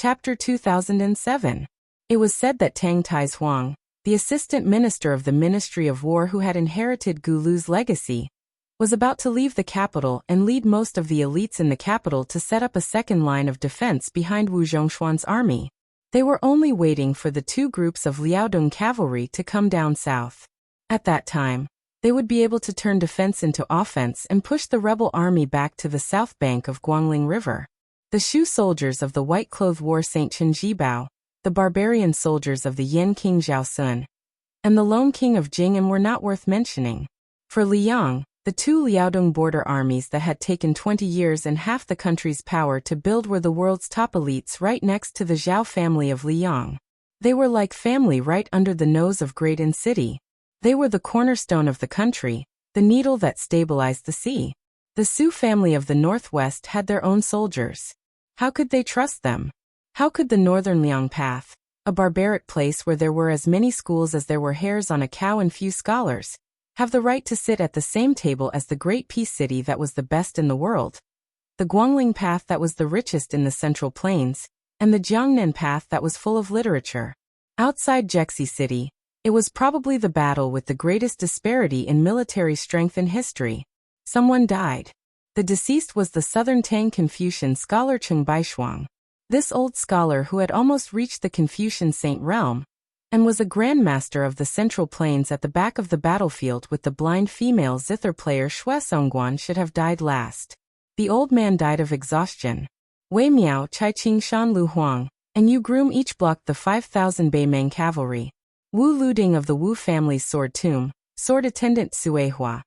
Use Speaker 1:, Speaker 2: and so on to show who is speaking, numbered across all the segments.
Speaker 1: Chapter 2007. It was said that Tang Taizuang, the assistant minister of the Ministry of War who had inherited Gu Lu's legacy, was about to leave the capital and lead most of the elites in the capital to set up a second line of defense behind Wu Zhongshuan's army. They were only waiting for the two groups of Liaodong cavalry to come down south. At that time, they would be able to turn defense into offense and push the rebel army back to the south bank of Guangling River. The Shu soldiers of the White Cloth War Saint Chen Jibao, the barbarian soldiers of the Yin King Zhao Sun, and the lone king of Jing'an were not worth mentioning. For Liang, the two Liaodong border armies that had taken 20 years and half the country's power to build were the world's top elites right next to the Zhao family of Liang. They were like family right under the nose of Great An City. They were the cornerstone of the country, the needle that stabilized the sea. The Su family of the northwest had their own soldiers. How could they trust them? How could the northern Liang Path, a barbaric place where there were as many schools as there were hairs on a cow and few scholars, have the right to sit at the same table as the great peace city that was the best in the world, the Guangling Path that was the richest in the Central Plains, and the Jiangnan Path that was full of literature? Outside Jexi City, it was probably the battle with the greatest disparity in military strength in history. Someone died. The deceased was the southern Tang Confucian scholar Cheng Baishuang. This old scholar who had almost reached the Confucian saint realm, and was a grandmaster of the Central Plains at the back of the battlefield with the blind female zither player Xue Songguan, should have died last. The old man died of exhaustion. Wei Miao, Chai Qing Shan Lu Huang, and Yu Groom each blocked the 5,000 Beimeng cavalry. Wu Luding of the Wu family's sword tomb, sword attendant Sui Hua,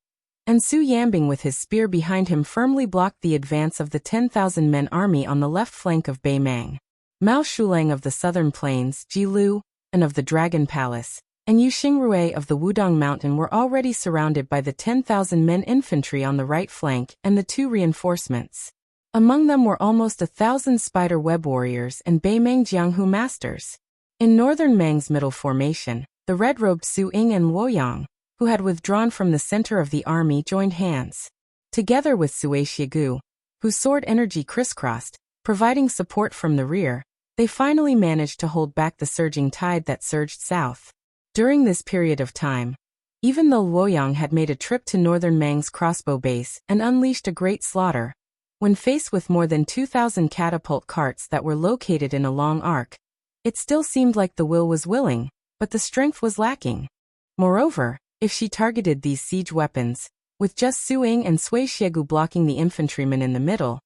Speaker 1: and Su Yambing with his spear behind him firmly blocked the advance of the 10,000 men army on the left flank of Beimeng. Mao Shulang of the southern plains, Ji Lu, and of the Dragon Palace, and Yu Xingrui of the Wudong Mountain were already surrounded by the 10,000 men infantry on the right flank and the two reinforcements. Among them were almost 1,000 spider web warriors and Beimeng Jianghu masters. In northern Meng's middle formation, the red-robed Su Ying and Luoyang, who had withdrawn from the center of the army, joined hands. Together with Sui Shigu, whose sword energy crisscrossed, providing support from the rear, they finally managed to hold back the surging tide that surged south. During this period of time, even though Luoyang had made a trip to northern Meng's crossbow base and unleashed a great slaughter, when faced with more than 2,000 catapult carts that were located in a long arc, it still seemed like the will was willing, but the strength was lacking. Moreover, if she targeted these siege weapons, with just Su Ying and Sui Shigu blocking the infantrymen in the middle,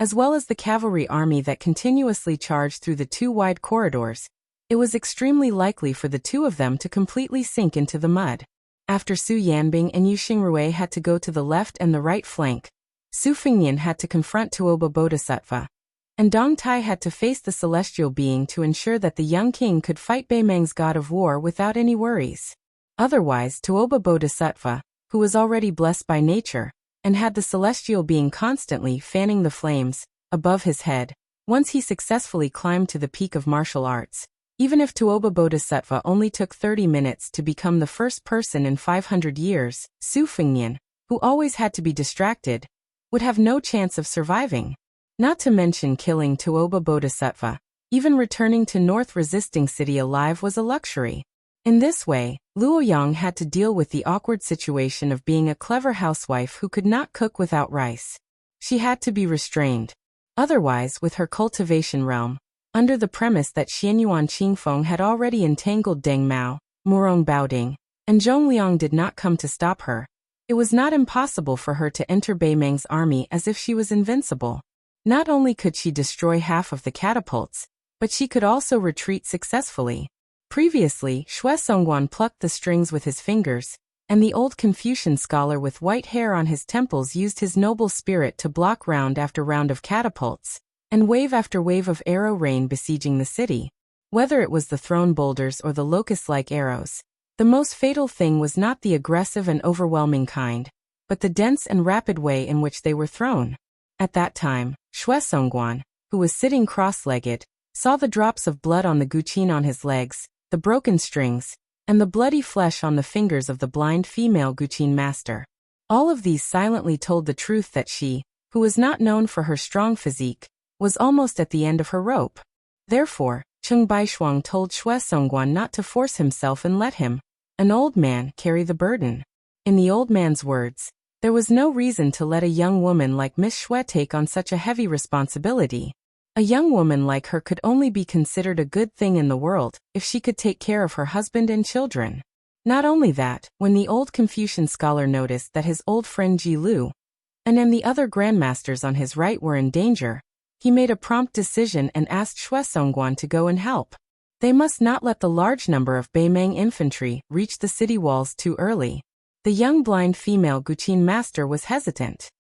Speaker 1: as well as the cavalry army that continuously charged through the two wide corridors, it was extremely likely for the two of them to completely sink into the mud. After Su Yanbing and Yu Xingrui had to go to the left and the right flank, Su Fengnian had to confront Tuoba Bodhisattva, and Dong Tai had to face the celestial being to ensure that the young king could fight Beimeng's god of war without any worries. Otherwise, Tuoba Bodhisattva, who was already blessed by nature, and had the celestial being constantly fanning the flames above his head, once he successfully climbed to the peak of martial arts. Even if Tuoba Bodhisattva only took 30 minutes to become the first person in 500 years, Su Fengnian, who always had to be distracted, would have no chance of surviving. Not to mention killing Tuoba Bodhisattva, even returning to North Resisting City alive was a luxury. In this way, Luoyang had to deal with the awkward situation of being a clever housewife who could not cook without rice. She had to be restrained. Otherwise, with her cultivation realm, under the premise that Xianyuan Qingfeng had already entangled Deng Mao, Murong Baoding, and Zhongliang did not come to stop her, it was not impossible for her to enter Beimeng's army as if she was invincible. Not only could she destroy half of the catapults, but she could also retreat successfully. Previously, Xue Songguan plucked the strings with his fingers, and the old Confucian scholar with white hair on his temples used his noble spirit to block round after round of catapults, and wave after wave of arrow rain besieging the city. Whether it was the thrown boulders or the locust-like arrows, the most fatal thing was not the aggressive and overwhelming kind, but the dense and rapid way in which they were thrown. At that time, Xue Songguan, who was sitting cross-legged, saw the drops of blood on the guqin on his legs, the broken strings, and the bloody flesh on the fingers of the blind female guqin master. All of these silently told the truth that she, who was not known for her strong physique, was almost at the end of her rope. Therefore, Cheng Baishuang told Xue Songguan not to force himself and let him, an old man, carry the burden. In the old man's words, there was no reason to let a young woman like Miss Xue take on such a heavy responsibility. A young woman like her could only be considered a good thing in the world if she could take care of her husband and children. Not only that, when the old Confucian scholar noticed that his old friend Ji Lu and the other grandmasters on his right were in danger, he made a prompt decision and asked Xue Songguan to go and help. They must not let the large number of Beimang infantry reach the city walls too early. The young blind female Guqin master was hesitant.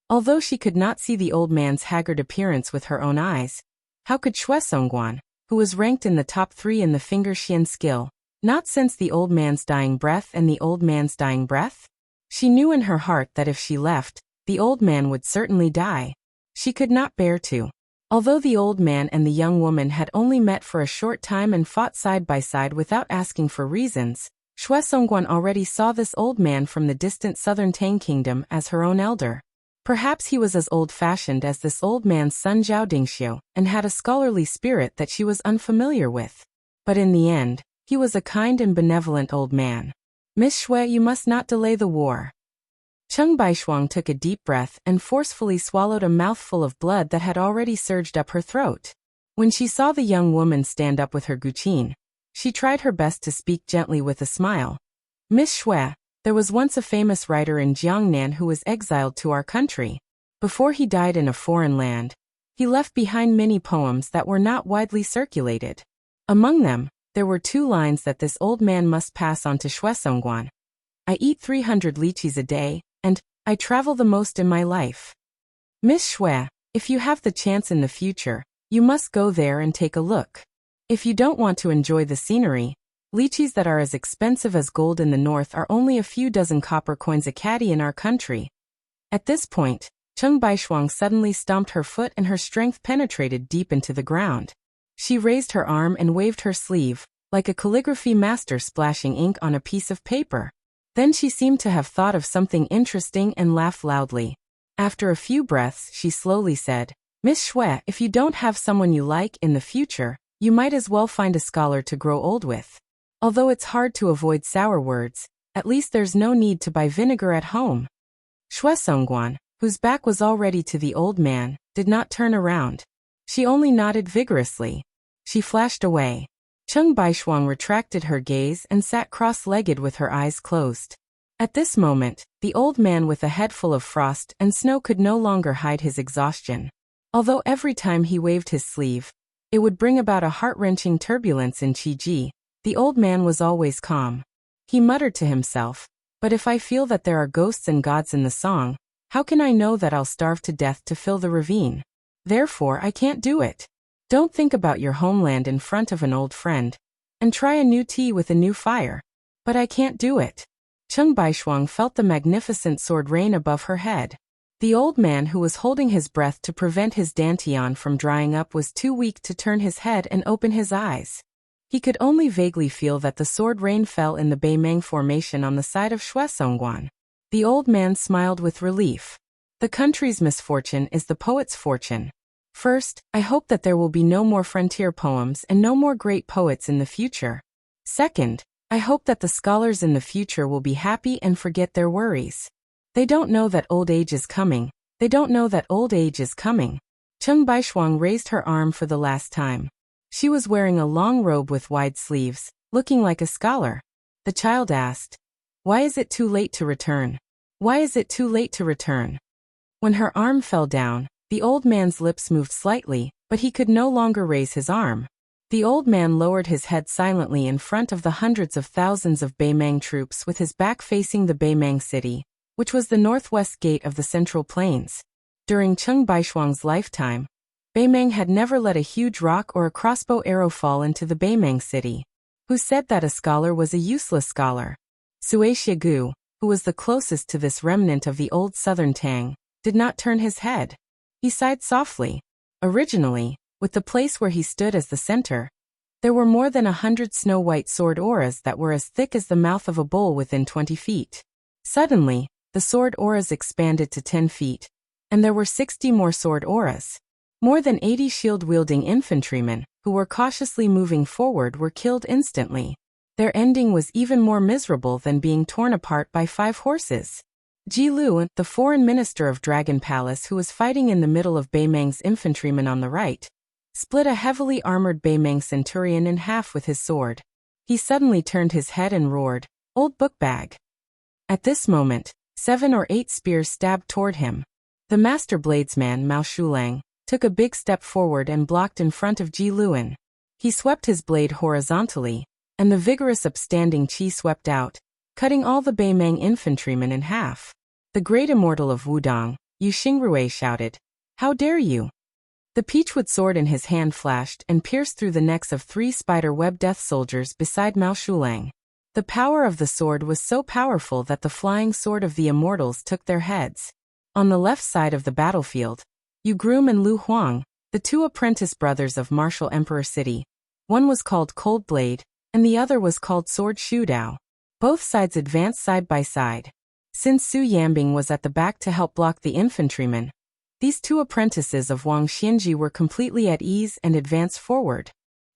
Speaker 1: Although she could not see the old man's haggard appearance with her own eyes, how could Xue Songguan, who was ranked in the top 3 in the finger xian skill, not sense the old man's dying breath and the old man's dying breath? She knew in her heart that if she left, the old man would certainly die. She could not bear to. Although the old man and the young woman had only met for a short time and fought side by side without asking for reasons, Xue Songguan already saw this old man from the distant southern Tang kingdom as her own elder. Perhaps he was as old-fashioned as this old man's son Zhao Dingxiu and had a scholarly spirit that she was unfamiliar with. But in the end, he was a kind and benevolent old man. Miss Xue, you must not delay the war. Cheng Baishuang took a deep breath and forcefully swallowed a mouthful of blood that had already surged up her throat. When she saw the young woman stand up with her guqin, she tried her best to speak gently with a smile. Miss Xue, there was once a famous writer in Jiangnan who was exiled to our country. Before he died in a foreign land, he left behind many poems that were not widely circulated. Among them, there were 2 lines that this old man must pass on to Xue Songguan. I eat 300 lychees a day, and I travel the most in my life. Miss Xue, if you have the chance in the future, you must go there and take a look. If you don't want to enjoy the scenery, lychees that are as expensive as gold in the north are only a few dozen copper coins a caddy in our country. At this point, Cheng Baishuang suddenly stomped her foot and her strength penetrated deep into the ground. She raised her arm and waved her sleeve, like a calligraphy master splashing ink on a piece of paper. Then she seemed to have thought of something interesting and laughed loudly. After a few breaths, she slowly said, Miss Xue, if you don't have someone you like in the future, you might as well find a scholar to grow old with. Although it's hard to avoid sour words, at least there's no need to buy vinegar at home. Xue Songguan, whose back was already to the old man, did not turn around. She only nodded vigorously. She flashed away. Cheng Baishuang retracted her gaze and sat cross-legged with her eyes closed. At this moment, the old man with a head full of frost and snow could no longer hide his exhaustion. Although every time he waved his sleeve, it would bring about a heart-wrenching turbulence in Qiji, the old man was always calm. He muttered to himself, but if I feel that there are ghosts and gods in the song, how can I know that I'll starve to death to fill the ravine? Therefore I can't do it. Don't think about your homeland in front of an old friend, and try a new tea with a new fire. But I can't do it. Cheng Baishuang felt the magnificent sword rain above her head. The old man who was holding his breath to prevent his dantian from drying up was too weak to turn his head and open his eyes. He could only vaguely feel that the sword rain fell in the Beimang formation on the side of Xue Songguan. The old man smiled with relief. The country's misfortune is the poet's fortune. First, I hope that there will be no more frontier poems and no more great poets in the future. Second, I hope that the scholars in the future will be happy and forget their worries. They don't know that old age is coming. They don't know that old age is coming. Cheng Baishuang raised her arm for the last time. She was wearing a long robe with wide sleeves, looking like a scholar. The child asked, Why is it too late to return? Why is it too late to return? When her arm fell down, the old man's lips moved slightly, but he could no longer raise his arm. The old man lowered his head silently in front of the hundreds of thousands of Beimang troops with his back facing the Beimang city, which was the northwest gate of the Central Plains. During Cheng Baishuang's lifetime, Beimang had never let a huge rock or a crossbow arrow fall into the Beimang city. Who said that a scholar was a useless scholar? Sui Shigu, who was the closest to this remnant of the old southern Tang, did not turn his head. He sighed softly. Originally, with the place where he stood as the center, there were more than 100 snow-white sword auras that were as thick as the mouth of a bull within 20 feet. Suddenly, the sword auras expanded to 10 feet, and there were 60 more sword auras. More than 80 shield-wielding infantrymen, who were cautiously moving forward, were killed instantly. Their ending was even more miserable than being torn apart by 5 horses. Ji Lu, the foreign minister of Dragon Palace who was fighting in the middle of Beimeng's infantrymen on the right, split a heavily armored Beimeng centurion in half with his sword. He suddenly turned his head and roared, "Old bookbag." At this moment, 7 or 8 spears stabbed toward him. The master bladesman Mao Shulang took a big step forward and blocked in front of Ji Luan. He swept his blade horizontally, and the vigorous upstanding qi swept out, cutting all the Beimeng infantrymen in half. The great immortal of Wudong, Yu Xingrui, shouted, "How dare you!" The peachwood sword in his hand flashed and pierced through the necks of 3 spider-web death soldiers beside Mao Shulang. The power of the sword was so powerful that the flying sword of the immortals took their heads. On the left side of the battlefield, Yu Groom and Lu Huang, the 2 apprentice brothers of Martial Emperor City. One was called Cold Blade, and the other was called Sword Shudao. Both sides advanced side by side. Since Su Yambing was at the back to help block the infantrymen, these 2 apprentices of Wang Xianji were completely at ease and advanced forward.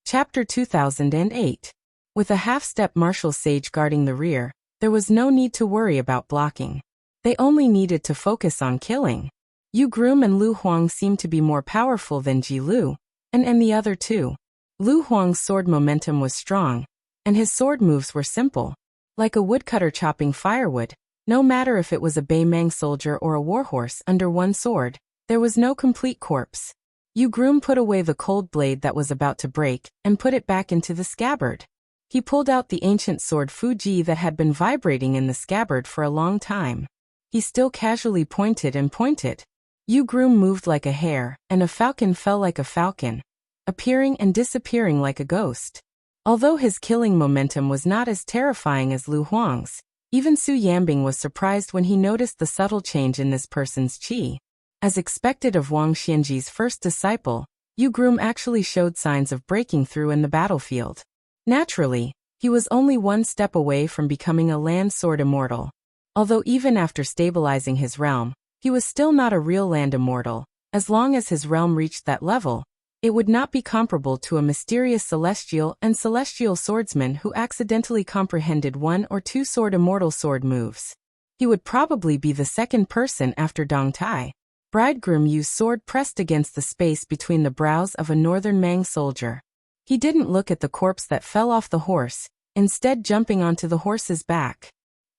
Speaker 1: Chapter 2008. With a half-step martial sage guarding the rear, there was no need to worry about blocking. They only needed to focus on killing. Yu Groom and Lu Huang seemed to be more powerful than Ji Lu, and the other 2. Lu Huang's sword momentum was strong, and his sword moves were simple. Like a woodcutter chopping firewood, no matter if it was a Beimeng soldier or a warhorse under one sword, there was no complete corpse. Yu Groom put away the cold blade that was about to break and put it back into the scabbard. He pulled out the ancient sword Fuji that had been vibrating in the scabbard for a long time. He still casually pointed and pointed. Yu Groom moved like a hare, and a falcon fell like a falcon, appearing and disappearing like a ghost. Although his killing momentum was not as terrifying as Lu Huang's, even Su Yambing was surprised when he noticed the subtle change in this person's qi. As expected of Wang Xianji's first disciple, Yu Groom actually showed signs of breaking through in the battlefield. Naturally, he was only one step away from becoming a land sword immortal. Although even after stabilizing his realm, he was still not a real land immortal. As long as his realm reached that level, it would not be comparable to a mysterious celestial and celestial swordsman who accidentally comprehended 1 or 2 sword immortal sword moves. He would probably be the second person after Dong Tai. Bridegroom Yu's sword pressed against the space between the brows of a northern Mang soldier. He didn't look at the corpse that fell off the horse, instead jumping onto the horse's back.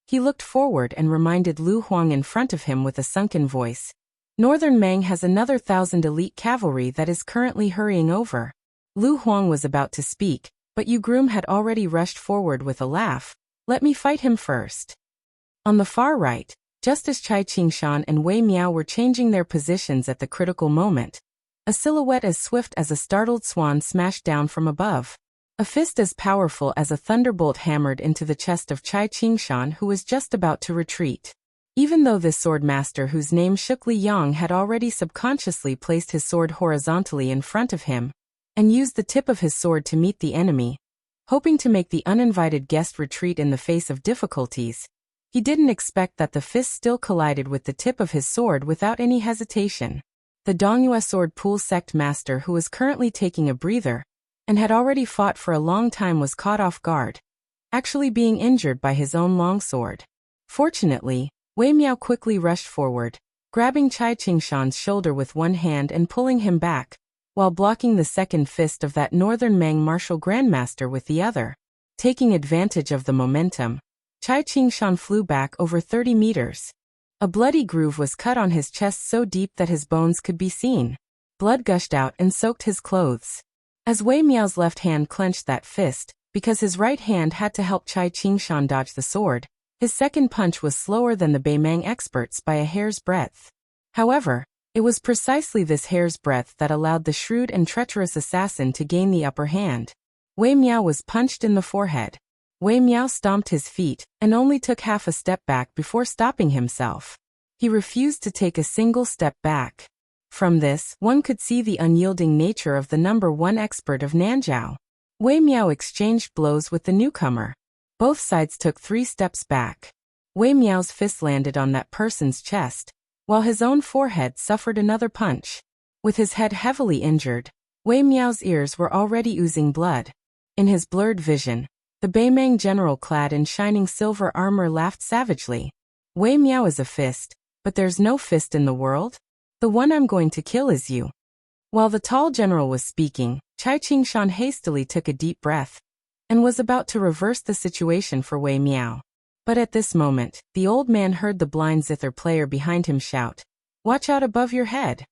Speaker 1: He looked forward and reminded Lu Huang in front of him with a sunken voice. Northern Mang has another 1,000 elite cavalry that is currently hurrying over. Lu Huang was about to speak, but Yu Groom had already rushed forward with a laugh. "Let me fight him first." On the far right, just as Chai Qingshan and Wei Miao were changing their positions at the critical moment, a silhouette as swift as a startled swan smashed down from above. A fist as powerful as a thunderbolt hammered into the chest of Chai Qingshan, who was just about to retreat. Even though this sword master whose name Shuk Li Yang had already subconsciously placed his sword horizontally in front of him, and used the tip of his sword to meet the enemy, hoping to make the uninvited guest retreat in the face of difficulties, he didn't expect that the fist still collided with the tip of his sword without any hesitation. The Dongyue sword pool sect master, who was currently taking a breather, and had already fought for a long time, was caught off guard, actually being injured by his own longsword. Fortunately, Wei Miao quickly rushed forward, grabbing Chai Qingshan's shoulder with one hand and pulling him back, while blocking the second fist of that northern Mang martial grandmaster with the other. Taking advantage of the momentum, Chai Qingshan flew back over 30 meters. A bloody groove was cut on his chest so deep that his bones could be seen. Blood gushed out and soaked his clothes. As Wei Miao's left hand clenched that fist, because his right hand had to help Chai Qingshan dodge the sword, his second punch was slower than the Beimeng experts by a hair's breadth. However, it was precisely this hair's breadth that allowed the shrewd and treacherous assassin to gain the upper hand. Wei Miao was punched in the forehead. Wei Miao stomped his feet and only took half a step back before stopping himself. He refused to take a single step back. From this, one could see the unyielding nature of the number 1 expert of Nanjiao. Wei Miao exchanged blows with the newcomer. Both sides took 3 steps back. Wei Miao's fist landed on that person's chest, while his own forehead suffered another punch. With his head heavily injured, Wei Miao's ears were already oozing blood. In his blurred vision, the Beimang general clad in shining silver armor laughed savagely. Wei Miao is a fist, but there's no fist in the world? The one I'm going to kill is you. While the tall general was speaking, Chai Qingshan hastily took a deep breath and was about to reverse the situation for Wei Miao. But at this moment, the old man heard the blind zither player behind him shout, "Watch out above your head!"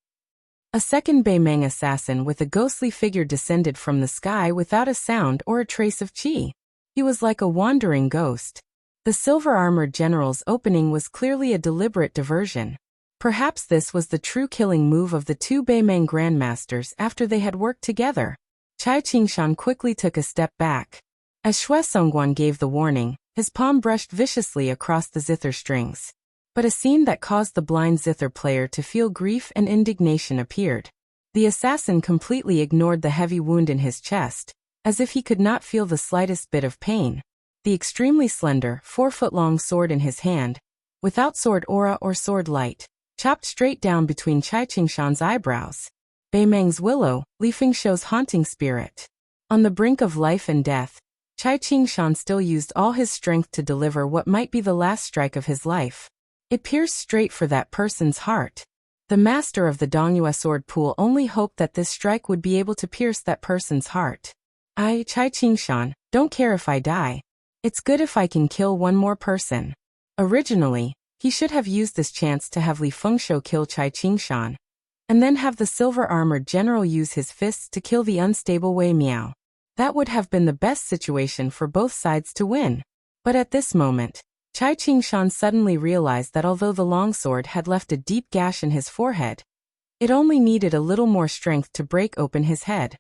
Speaker 1: A second Beimang assassin with a ghostly figure descended from the sky without a sound or a trace of qi. He was like a wandering ghost. The silver-armored general's opening was clearly a deliberate diversion. Perhaps this was the true killing move of the two Beimang grandmasters after they had worked together. Chai Qingshan quickly took a step back. As Xue Songguan gave the warning, his palm brushed viciously across the zither strings. But a scene that caused the blind zither player to feel grief and indignation appeared. The assassin completely ignored the heavy wound in his chest, as if he could not feel the slightest bit of pain. The extremely slender, 4-foot-long sword in his hand, without sword aura or sword light, chopped straight down between Chai Qingshan's eyebrows. Beimang's willow, Li Fengshou's haunting spirit. On the brink of life and death, Chai Qingshan still used all his strength to deliver what might be the last strike of his life. It pierced straight for that person's heart. The master of the Dongyue sword pool only hoped that this strike would be able to pierce that person's heart. I, Chai Qingshan, don't care if I die. It's good if I can kill one more person. Originally, he should have used this chance to have Li Fengshou kill Chai Qingshan, and then have the silver-armored general use his fists to kill the unstable Wei Miao. That would have been the best situation for both sides to win. But at this moment, Chai Qingshan suddenly realized that although the longsword had left a deep gash in his forehead, it only needed a little more strength to break open his head.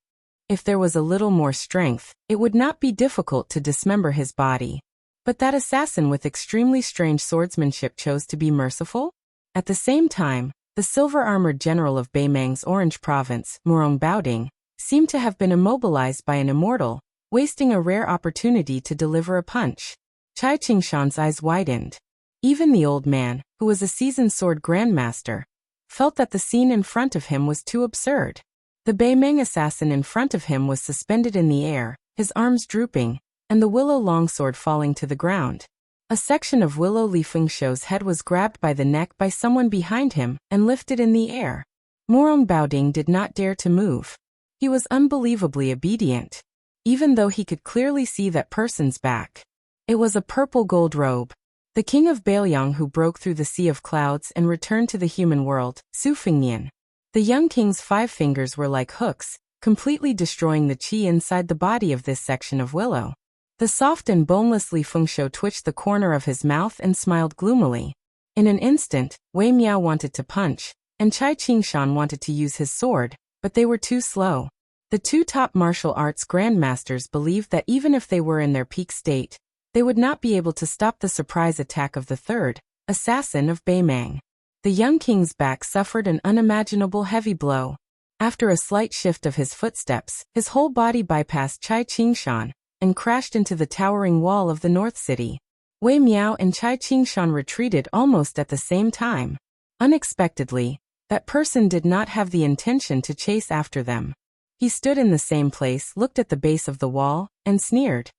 Speaker 1: If there was a little more strength, it would not be difficult to dismember his body. But that assassin with extremely strange swordsmanship chose to be merciful? At the same time, the silver-armored general of Beimang's Orange Province, Murong Baoding, seemed to have been immobilized by an immortal, wasting a rare opportunity to deliver a punch. Chai Qingshan's eyes widened. Even the old man, who was a seasoned sword grandmaster, felt that the scene in front of him was too absurd. The Beimang assassin in front of him was suspended in the air, his arms drooping, and the willow longsword falling to the ground. A section of Willow Li Fengshou's head was grabbed by the neck by someone behind him and lifted in the air. Murong Baoding did not dare to move. He was unbelievably obedient, even though he could clearly see that person's back. It was a purple gold robe. The king of Bailiang who broke through the sea of clouds and returned to the human world, Su Fengnian. The young king's 5 fingers were like hooks, completely destroying the qi inside the body of this section of willow. The soft and boneless Li Fengshou twitched the corner of his mouth and smiled gloomily. In an instant, Wei Miao wanted to punch, and Chai Qingshan wanted to use his sword, but they were too slow. The two top martial arts grandmasters believed that even if they were in their peak state, they would not be able to stop the surprise attack of the third assassin of Beimang. The young king's back suffered an unimaginable heavy blow. After a slight shift of his footsteps, his whole body bypassed Chai Qingshan and crashed into the towering wall of the North City. Wei Miao and Chai Qingshan retreated almost at the same time. Unexpectedly, that person did not have the intention to chase after them. He stood in the same place, looked at the base of the wall, and sneered.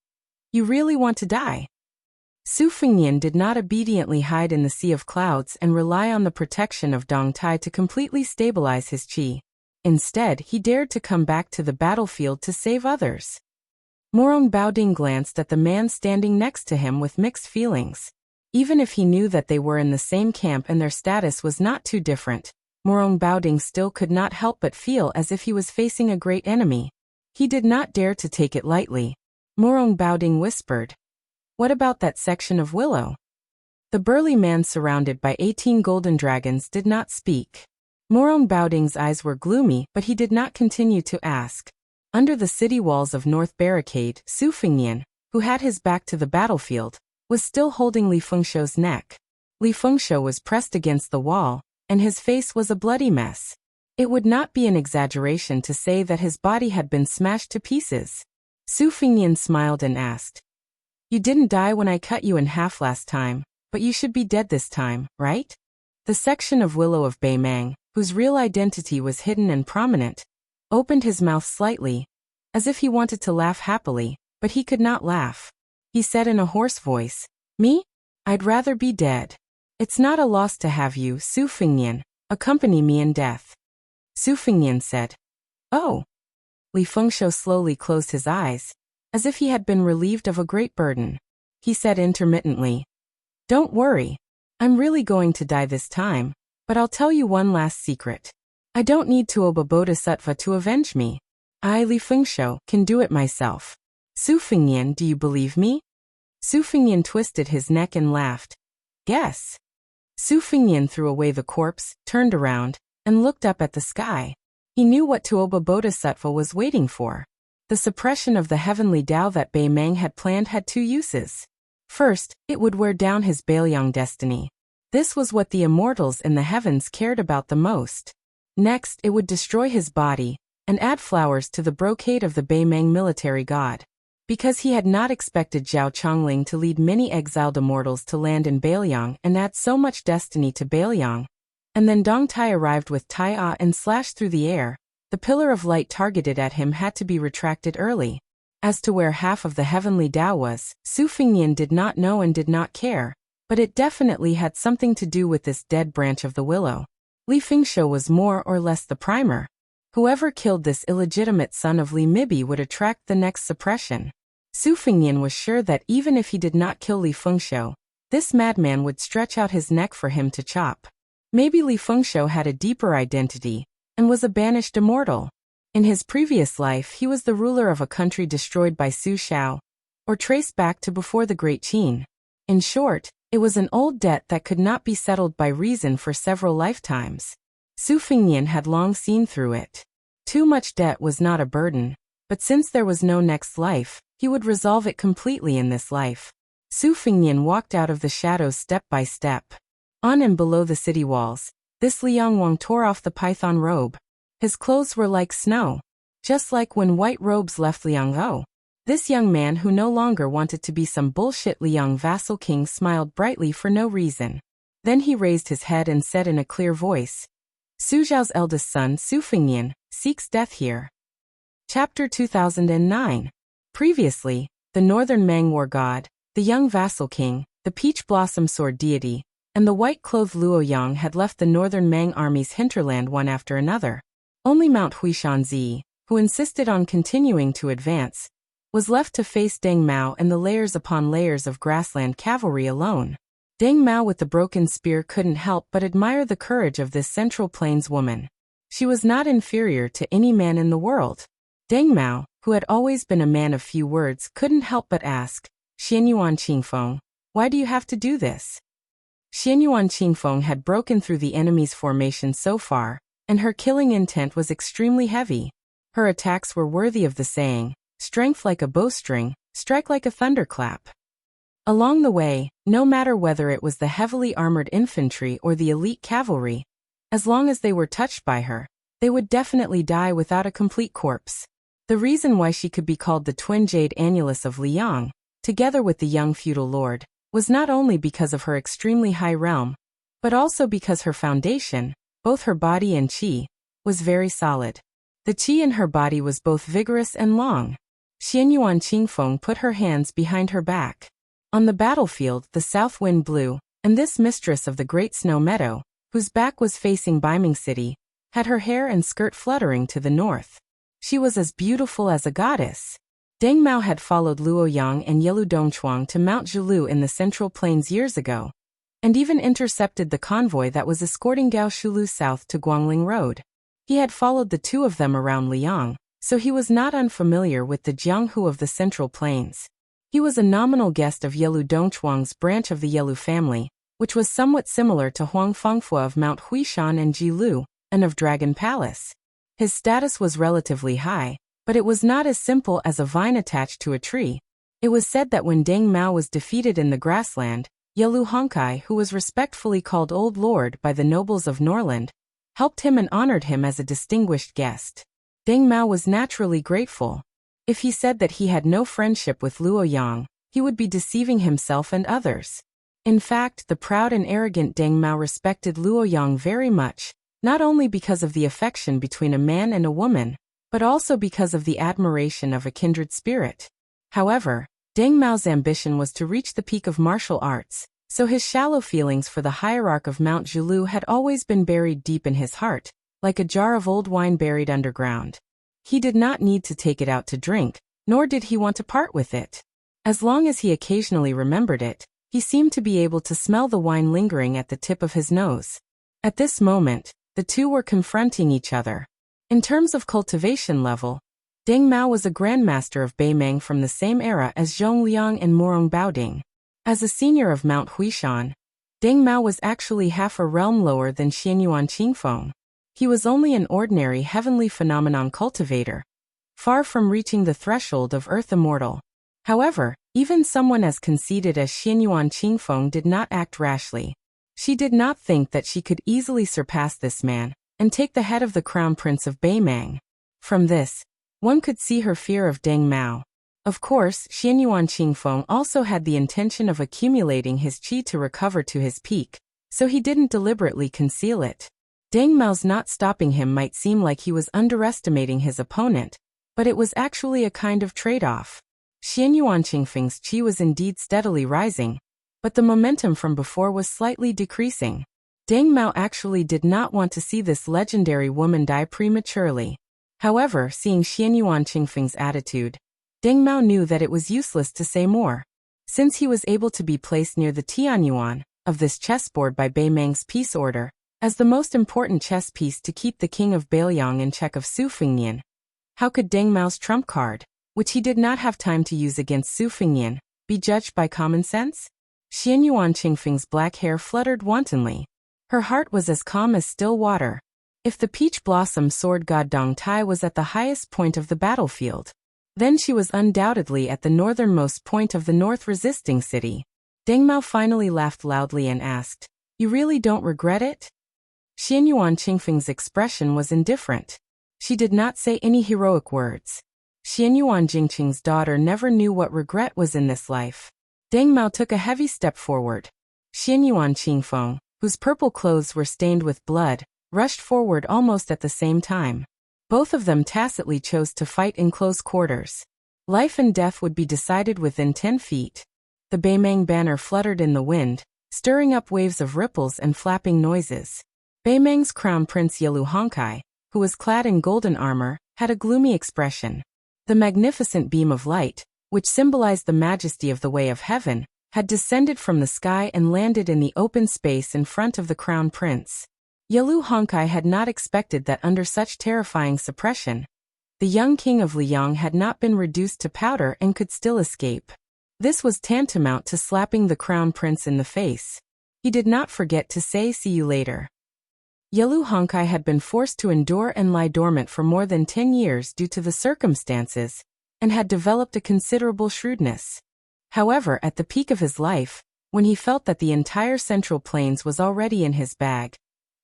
Speaker 1: You really want to die? Su Fengnian did not obediently hide in the sea of clouds and rely on the protection of Dong Tai to completely stabilize his qi. Instead, he dared to come back to the battlefield to save others. Murong Baoding glanced at the man standing next to him with mixed feelings. Even if he knew that they were in the same camp and their status was not too different, Murong Baoding still could not help but feel as if he was facing a great enemy. He did not dare to take it lightly. Murong Baoding whispered, "What about that section of willow?" The burly man surrounded by 18 golden dragons did not speak. Murong Baoding's eyes were gloomy, but he did not continue to ask. Under the city walls of North Barricade, Su Fengnian, who had his back to the battlefield, was still holding Li Fengshou's neck. Li Fengshou was pressed against the wall, and his face was a bloody mess. It would not be an exaggeration to say that his body had been smashed to pieces. Su Fengnian smiled and asked, "You didn't die when I cut you in half last time, but you should be dead this time, right?" The section of willow of Beimang, whose real identity was hidden and prominent, opened his mouth slightly, as if he wanted to laugh happily, but he could not laugh. He said in a hoarse voice, "Me? I'd rather be dead. It's not a loss to have you, Su Fingnian, accompany me in death." Su Fingnian said, "Oh." Li Fengshou slowly closed his eyes, as if he had been relieved of a great burden. He said intermittently, "Don't worry. I'm really going to die this time, but I'll tell you one last secret. I don't need Tuoba Bodhisattva to avenge me. I, Li Fengshou, can do it myself. Su Fingnian, do you believe me?" Su Fingnian twisted his neck and laughed. "Yes." Su Fingnian threw away the corpse, turned around, and looked up at the sky. He knew what Tuoba Bodhisattva was waiting for. The suppression of the heavenly Tao that Bei Meng had planned had two uses. First, it would wear down his Baoyang destiny. This was what the immortals in the heavens cared about the most. Next, it would destroy his body, and add flowers to the brocade of the Bei Meng military god. Because he had not expected Zhao Chongling to lead many exiled immortals to land in Baoyang and add so much destiny to Baoyang, and then Dong Tai arrived with Tai A and slashed through the air, the pillar of light targeted at him had to be retracted early. As to where half of the heavenly Tao was, Su Fingnian did not know and did not care, but it definitely had something to do with this dead branch of the willow. Li Fengshou was more or less the primer. Whoever killed this illegitimate son of Li Mibi would attract the next suppression. Su Fingnian was sure that even if he did not kill Li Fengshou, this madman would stretch out his neck for him to chop. Maybe Li Fengshou had a deeper identity, and was a banished immortal. In his previous life he was the ruler of a country destroyed by Su Shao, or traced back to before the Great Qin. In short, it was an old debt that could not be settled by reason for several lifetimes. Su Fingnian had long seen through it. Too much debt was not a burden, but since there was no next life, he would resolve it completely in this life. Su Fingnian walked out of the shadows step by step. On and below the city walls, this Liang Wang tore off the python robe. His clothes were like snow, just like when white robes left Liang'o. This young man who no longer wanted to be some bullshit Liang vassal king smiled brightly for no reason. Then he raised his head and said in a clear voice, "Su Zhao's eldest son, Su Fingnian, seeks death here." Chapter 2009. Previously, the northern Mang war god, the young vassal king, the peach blossom sword deity, and the white-clothed Luoyang had left the northern Mang army's hinterland one after another. Only Mount Huishanzi, who insisted on continuing to advance, was left to face Deng Mao and the layers upon layers of grassland cavalry alone. Deng Mao with the broken spear couldn't help but admire the courage of this Central Plains woman. She was not inferior to any man in the world. Deng Mao, who had always been a man of few words, couldn't help but ask, "Xianyuan Qingfeng, why do you have to do this?" Xianyuan Qingfeng had broken through the enemy's formation so far, and her killing intent was extremely heavy. Her attacks were worthy of the saying, "Strength like a bowstring, strike like a thunderclap." Along the way, no matter whether it was the heavily armored infantry or the elite cavalry, as long as they were touched by her, they would definitely die without a complete corpse. The reason why she could be called the twin jade annulus of Liang, together with the young feudal lord, was not only because of her extremely high realm, but also because her foundation, both her body and qi, was very solid. The qi in her body was both vigorous and long. Xianyuan Qingfeng put her hands behind her back. On the battlefield, the south wind blew, and this mistress of the great snow meadow, whose back was facing Beiming City, had her hair and skirt fluttering to the north. She was as beautiful as a goddess. Deng Mao had followed Luoyang and Yelu Dongchuang to Mount Zhulu in the Central Plains years ago, and even intercepted the convoy that was escorting Gao Shulu south to Guangling Road. He had followed the two of them around Liang, so he was not unfamiliar with the Jianghu of the Central Plains. He was a nominal guest of Yelu Dongchuang's branch of the Yelu family, which was somewhat similar to Huang Fengfua of Mount Huishan and Jilu, and of Dragon Palace. His status was relatively high, but it was not as simple as a vine attached to a tree. It was said that when Deng Mao was defeated in the grassland, Yelu Hongkai, who was respectfully called Old Lord by the nobles of Norland, helped him and honored him as a distinguished guest. Deng Mao was naturally grateful. If he said that he had no friendship with Luoyang, he would be deceiving himself and others. In fact, the proud and arrogant Deng Mao respected Luoyang very much, not only because of the affection between a man and a woman, but also because of the admiration of a kindred spirit. However, Deng Mao's ambition was to reach the peak of martial arts, so his shallow feelings for the hierarch of Mount Zhulu had always been buried deep in his heart, like a jar of old wine buried underground. He did not need to take it out to drink, nor did he want to part with it. As long as he occasionally remembered it, he seemed to be able to smell the wine lingering at the tip of his nose. At this moment, the two were confronting each other. In terms of cultivation level, Deng Mao was a grandmaster of Beimang from the same era as Zhong Liang and Morong Baoding. As a senior of Mount Huishan, Deng Mao was actually half a realm lower than Xianyuan Qingfeng. He was only an ordinary heavenly phenomenon cultivator, far from reaching the threshold of earth immortal. However, even someone as conceited as Xianyuan Qingfeng did not act rashly. She did not think that she could easily surpass this man and take the head of the crown prince of Beimang. From this, one could see her fear of Deng Mao. Of course, Xianyuan Qingfeng also had the intention of accumulating his qi to recover to his peak, so he didn't deliberately conceal it. Deng Mao's not stopping him might seem like he was underestimating his opponent, but it was actually a kind of trade-off. Xianyuan Qingfeng's qi was indeed steadily rising, but the momentum from before was slightly decreasing. Deng Mao actually did not want to see this legendary woman die prematurely. However, seeing Xianyuan Qingfeng's attitude, Deng Mao knew that it was useless to say more. Since he was able to be placed near the Tianyuan of this chessboard by Beimang's peace order, as the most important chess piece to keep the king of Bailiang in check of Su Fengnian, how could Deng Mao's trump card, which he did not have time to use against Su Fengnian, be judged by common sense? Xianyuan Qingfeng's black hair fluttered wantonly. Her heart was as calm as still water. If the peach blossom sword god Dong Tai was at the highest point of the battlefield, then she was undoubtedly at the northernmost point of the north resisting city. Deng Mao finally laughed loudly and asked, "You really don't regret it?" Xianyuan Qingfeng's expression was indifferent. She did not say any heroic words. Xianyuan Jingqing's daughter never knew what regret was in this life. Deng Mao took a heavy step forward. Xianyuan Qingfeng, whose purple clothes were stained with blood, rushed forward almost at the same time. Both of them tacitly chose to fight in close quarters. Life and death would be decided within 10 feet. The Beimang banner fluttered in the wind, stirring up waves of ripples and flapping noises. Beimang's crown prince Yelu Hongkai, who was clad in golden armor, had a gloomy expression. The magnificent beam of light, which symbolized the majesty of the way of heaven, had descended from the sky and landed in the open space in front of the crown prince. Yelu Hongkai had not expected that under such terrifying suppression, the young king of Liang had not been reduced to powder and could still escape. This was tantamount to slapping the crown prince in the face. He did not forget to say "see you later." Yelu Hongkai had been forced to endure and lie dormant for more than 10 years due to the circumstances, and had developed a considerable shrewdness. However, at the peak of his life, when he felt that the entire Central Plains was already in his bag,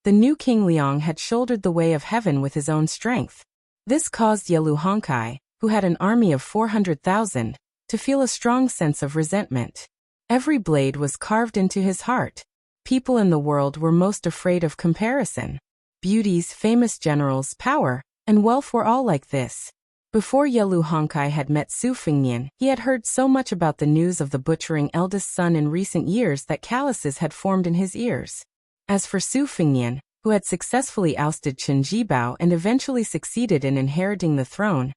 Speaker 1: the new King Liang had shouldered the way of heaven with his own strength. This caused Yelu Hongkai, who had an army of 400,000, to feel a strong sense of resentment. Every blade was carved into his heart. People in the world were most afraid of comparison. Beauties, famous generals, power, and wealth were all like this. Before Yelu Hongkai had met Su Fengnian, he had heard so much about the news of the butchering eldest son in recent years that calluses had formed in his ears. As for Su Fengnian, who had successfully ousted Chen Jibao and eventually succeeded in inheriting the throne,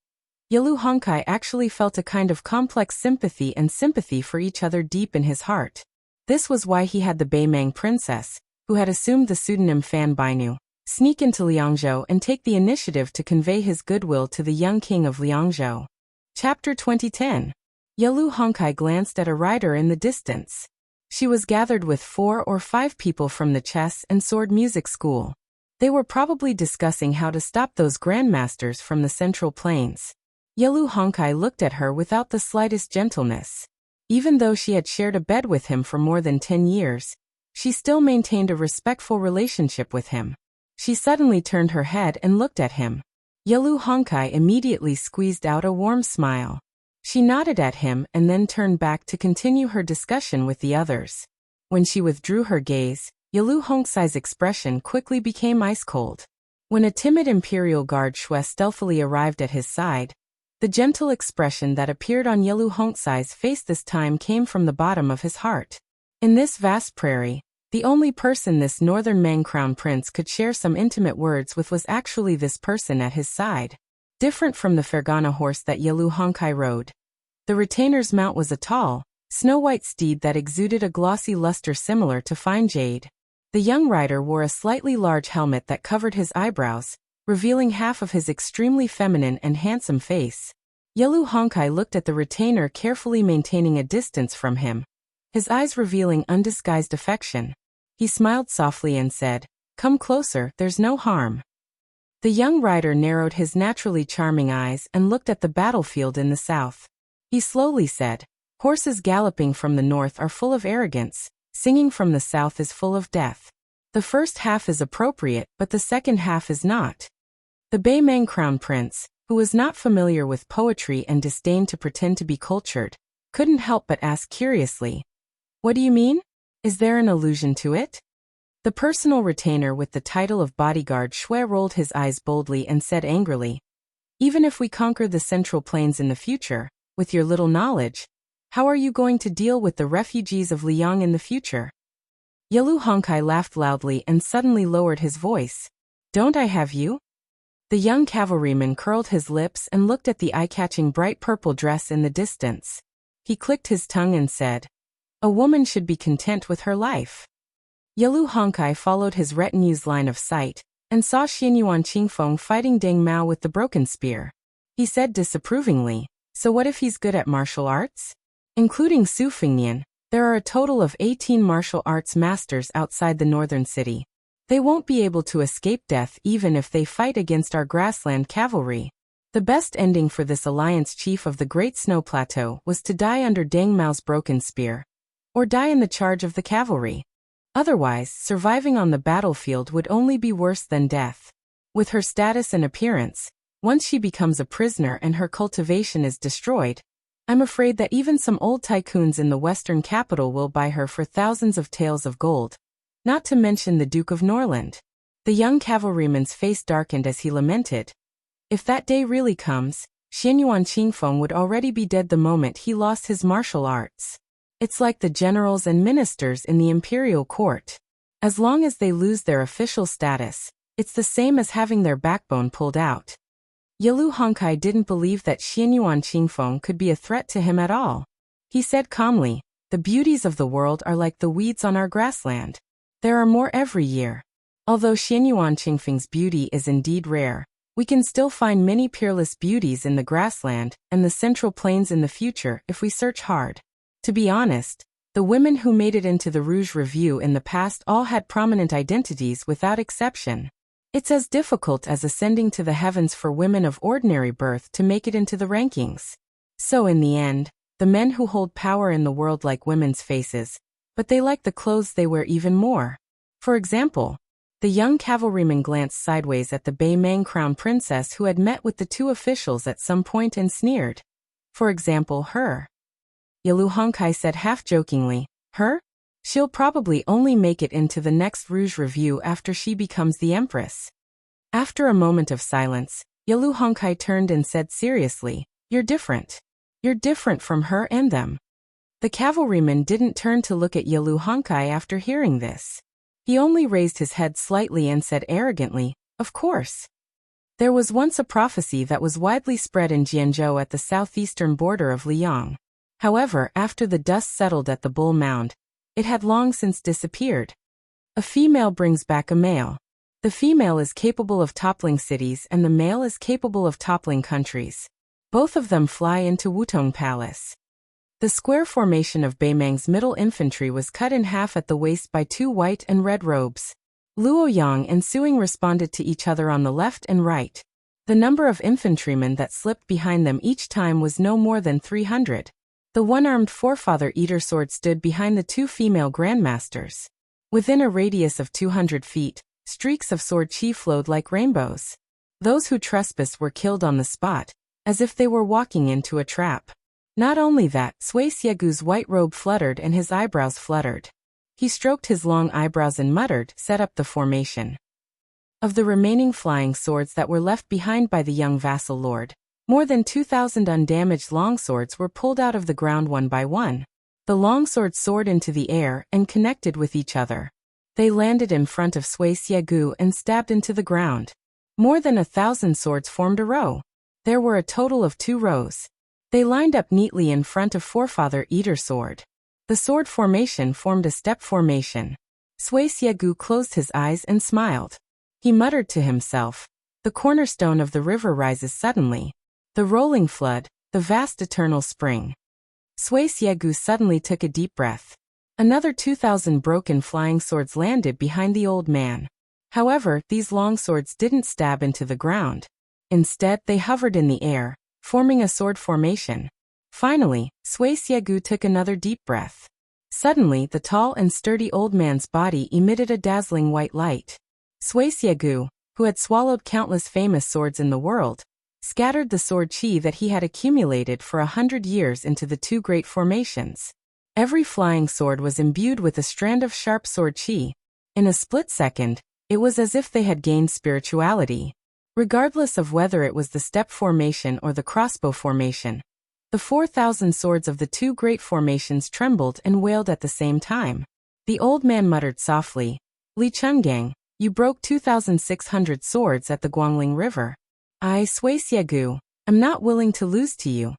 Speaker 1: Yelu Hongkai actually felt a kind of complex sympathy and sympathy for each other deep in his heart. This was why he had the Beimang princess, who had assumed the pseudonym Fan Bainu, sneak into Liangzhou and take the initiative to convey his goodwill to the young king of Liangzhou. Chapter 2010. Yelu Hongkai glanced at a rider in the distance. She was gathered with 4 or 5 people from the chess and sword music school. They were probably discussing how to stop those grandmasters from the Central Plains. Yelu Hongkai looked at her without the slightest gentleness. Even though she had shared a bed with him for more than 10 years, she still maintained a respectful relationship with him. She suddenly turned her head and looked at him. Yelu Hongkai immediately squeezed out a warm smile. She nodded at him and then turned back to continue her discussion with the others. When she withdrew her gaze, Yalu Hongsai's expression quickly became ice-cold. When a timid imperial guard Shui stealthily arrived at his side, the gentle expression that appeared on Yalu Hongsai's face this time came from the bottom of his heart. In this vast prairie, the only person this northern Mang crown prince could share some intimate words with was actually this person at his side. Different from the Fergana horse that Yalu Hongkai rode, the retainer's mount was a tall, snow-white steed that exuded a glossy luster similar to fine jade. The young rider wore a slightly large helmet that covered his eyebrows, revealing half of his extremely feminine and handsome face. Yalu Hongkai looked at the retainer, carefully maintaining a distance from him, his eyes revealing undisguised affection. He smiled softly and said, "Come closer, there's no harm." The young rider narrowed his naturally charming eyes and looked at the battlefield in the south. He slowly said, "Horses galloping from the north are full of arrogance, singing from the south is full of death. The first half is appropriate, but the second half is not." The Bei Mang crown prince, who was not familiar with poetry and disdained to pretend to be cultured, couldn't help but ask curiously, "What do you mean? Is there an allusion to it?" The personal retainer with the title of bodyguard Shui rolled his eyes boldly and said angrily, "Even if we conquer the Central Plains in the future, with your little knowledge, how are you going to deal with the refugees of Liang in the future?" Yalu Hongkai laughed loudly and suddenly lowered his voice. "Don't I have you?" The young cavalryman curled his lips and looked at the eye-catching bright purple dress in the distance. He clicked his tongue and said, "A woman should be content with her life." Yalu Hongkai followed his retinue's line of sight, and saw Xianyuan Qingfeng fighting Deng Mao with the broken spear. He said disapprovingly, "So what if he's good at martial arts?" Including Su Fingnian, there are a total of 18 martial arts masters outside the northern city. They won't be able to escape death even if they fight against our grassland cavalry. The best ending for this alliance chief of the Great Snow Plateau was to die under Deng Mao's broken spear, or die in the charge of the cavalry. Otherwise, surviving on the battlefield would only be worse than death. With her status and appearance, once she becomes a prisoner and her cultivation is destroyed, I'm afraid that even some old tycoons in the western capital will buy her for thousands of taels of gold. Not to mention the Duke of Norland. The young cavalryman's face darkened as he lamented. If that day really comes, Xianyuan Qingfeng would already be dead the moment he lost his martial arts. It's like the generals and ministers in the imperial court. As long as they lose their official status, it's the same as having their backbone pulled out. Yalu Hongkai didn't believe that Xianyuan Qingfeng could be a threat to him at all. He said calmly, "The beauties of the world are like the weeds on our grassland. There are more every year. Although Xianyuan Qingfeng's beauty is indeed rare, we can still find many peerless beauties in the grassland and the Central Plains in the future if we search hard." To be honest, the women who made it into the Rouge Review in the past all had prominent identities without exception. It's as difficult as ascending to the heavens for women of ordinary birth to make it into the rankings. So in the end, the men who hold power in the world like women's faces, but they like the clothes they wear even more. For example, the young cavalryman glanced sideways at the Bei Mang crown princess who had met with the two officials at some point and sneered. For example, her. Yalu Hongkai said half-jokingly, "Her? She'll probably only make it into the next Rouge Review after she becomes the empress." After a moment of silence, Yalu Hongkai turned and said seriously, "You're different. You're different from her and them." The cavalryman didn't turn to look at Yalu Hongkai after hearing this. He only raised his head slightly and said arrogantly, "Of course." There was once a prophecy that was widely spread in Jianzhou at the southeastern border of Liang. However, after the dust settled at the Bull Mound, it had long since disappeared. A female brings back a male. The female is capable of toppling cities and the male is capable of toppling countries. Both of them fly into Wutong Palace. The square formation of Bei Mang's middle infantry was cut in half at the waist by two white and red robes. Luo Yang and Suing responded to each other on the left and right. The number of infantrymen that slipped behind them each time was no more than 300. The one-armed forefather eater sword stood behind the two female grandmasters. Within a radius of 200 feet, streaks of sword chi flowed like rainbows. Those who trespassed were killed on the spot, as if they were walking into a trap. Not only that, Sui Siegu's white robe fluttered and his eyebrows fluttered. He stroked his long eyebrows and muttered, "Set up the formation." Of the remaining flying swords that were left behind by the young vassal lord, more than 2,000 undamaged longswords were pulled out of the ground one by one. The longswords soared into the air and connected with each other. They landed in front of Sui Siegu and stabbed into the ground. More than 1,000 swords formed a row. There were a total of 2 rows. They lined up neatly in front of Forefather Eater Sword. The sword formation formed a step formation. Sui Siegu closed his eyes and smiled. He muttered to himself, "The cornerstone of the river rises suddenly. The rolling flood, the vast eternal spring." Sui Siegu suddenly took a deep breath. Another 2,000 broken flying swords landed behind the old man. However, these long swords didn't stab into the ground. Instead, they hovered in the air, forming a sword formation. Finally, Sui Siegu took another deep breath. Suddenly, the tall and sturdy old man's body emitted a dazzling white light. Sui Siegu, who had swallowed countless famous swords in the world, scattered the sword chi that he had accumulated for 100 years into the 2 great formations. Every flying sword was imbued with a strand of sharp sword chi. In a split second, it was as if they had gained spirituality. Regardless of whether it was the step formation or the crossbow formation, the 4,000 swords of the 2 great formations trembled and wailed at the same time. The old man muttered softly, "Li Chungang, you broke 2,600 swords at the Guangling River. I, Sui Siegu, am not willing to lose to you."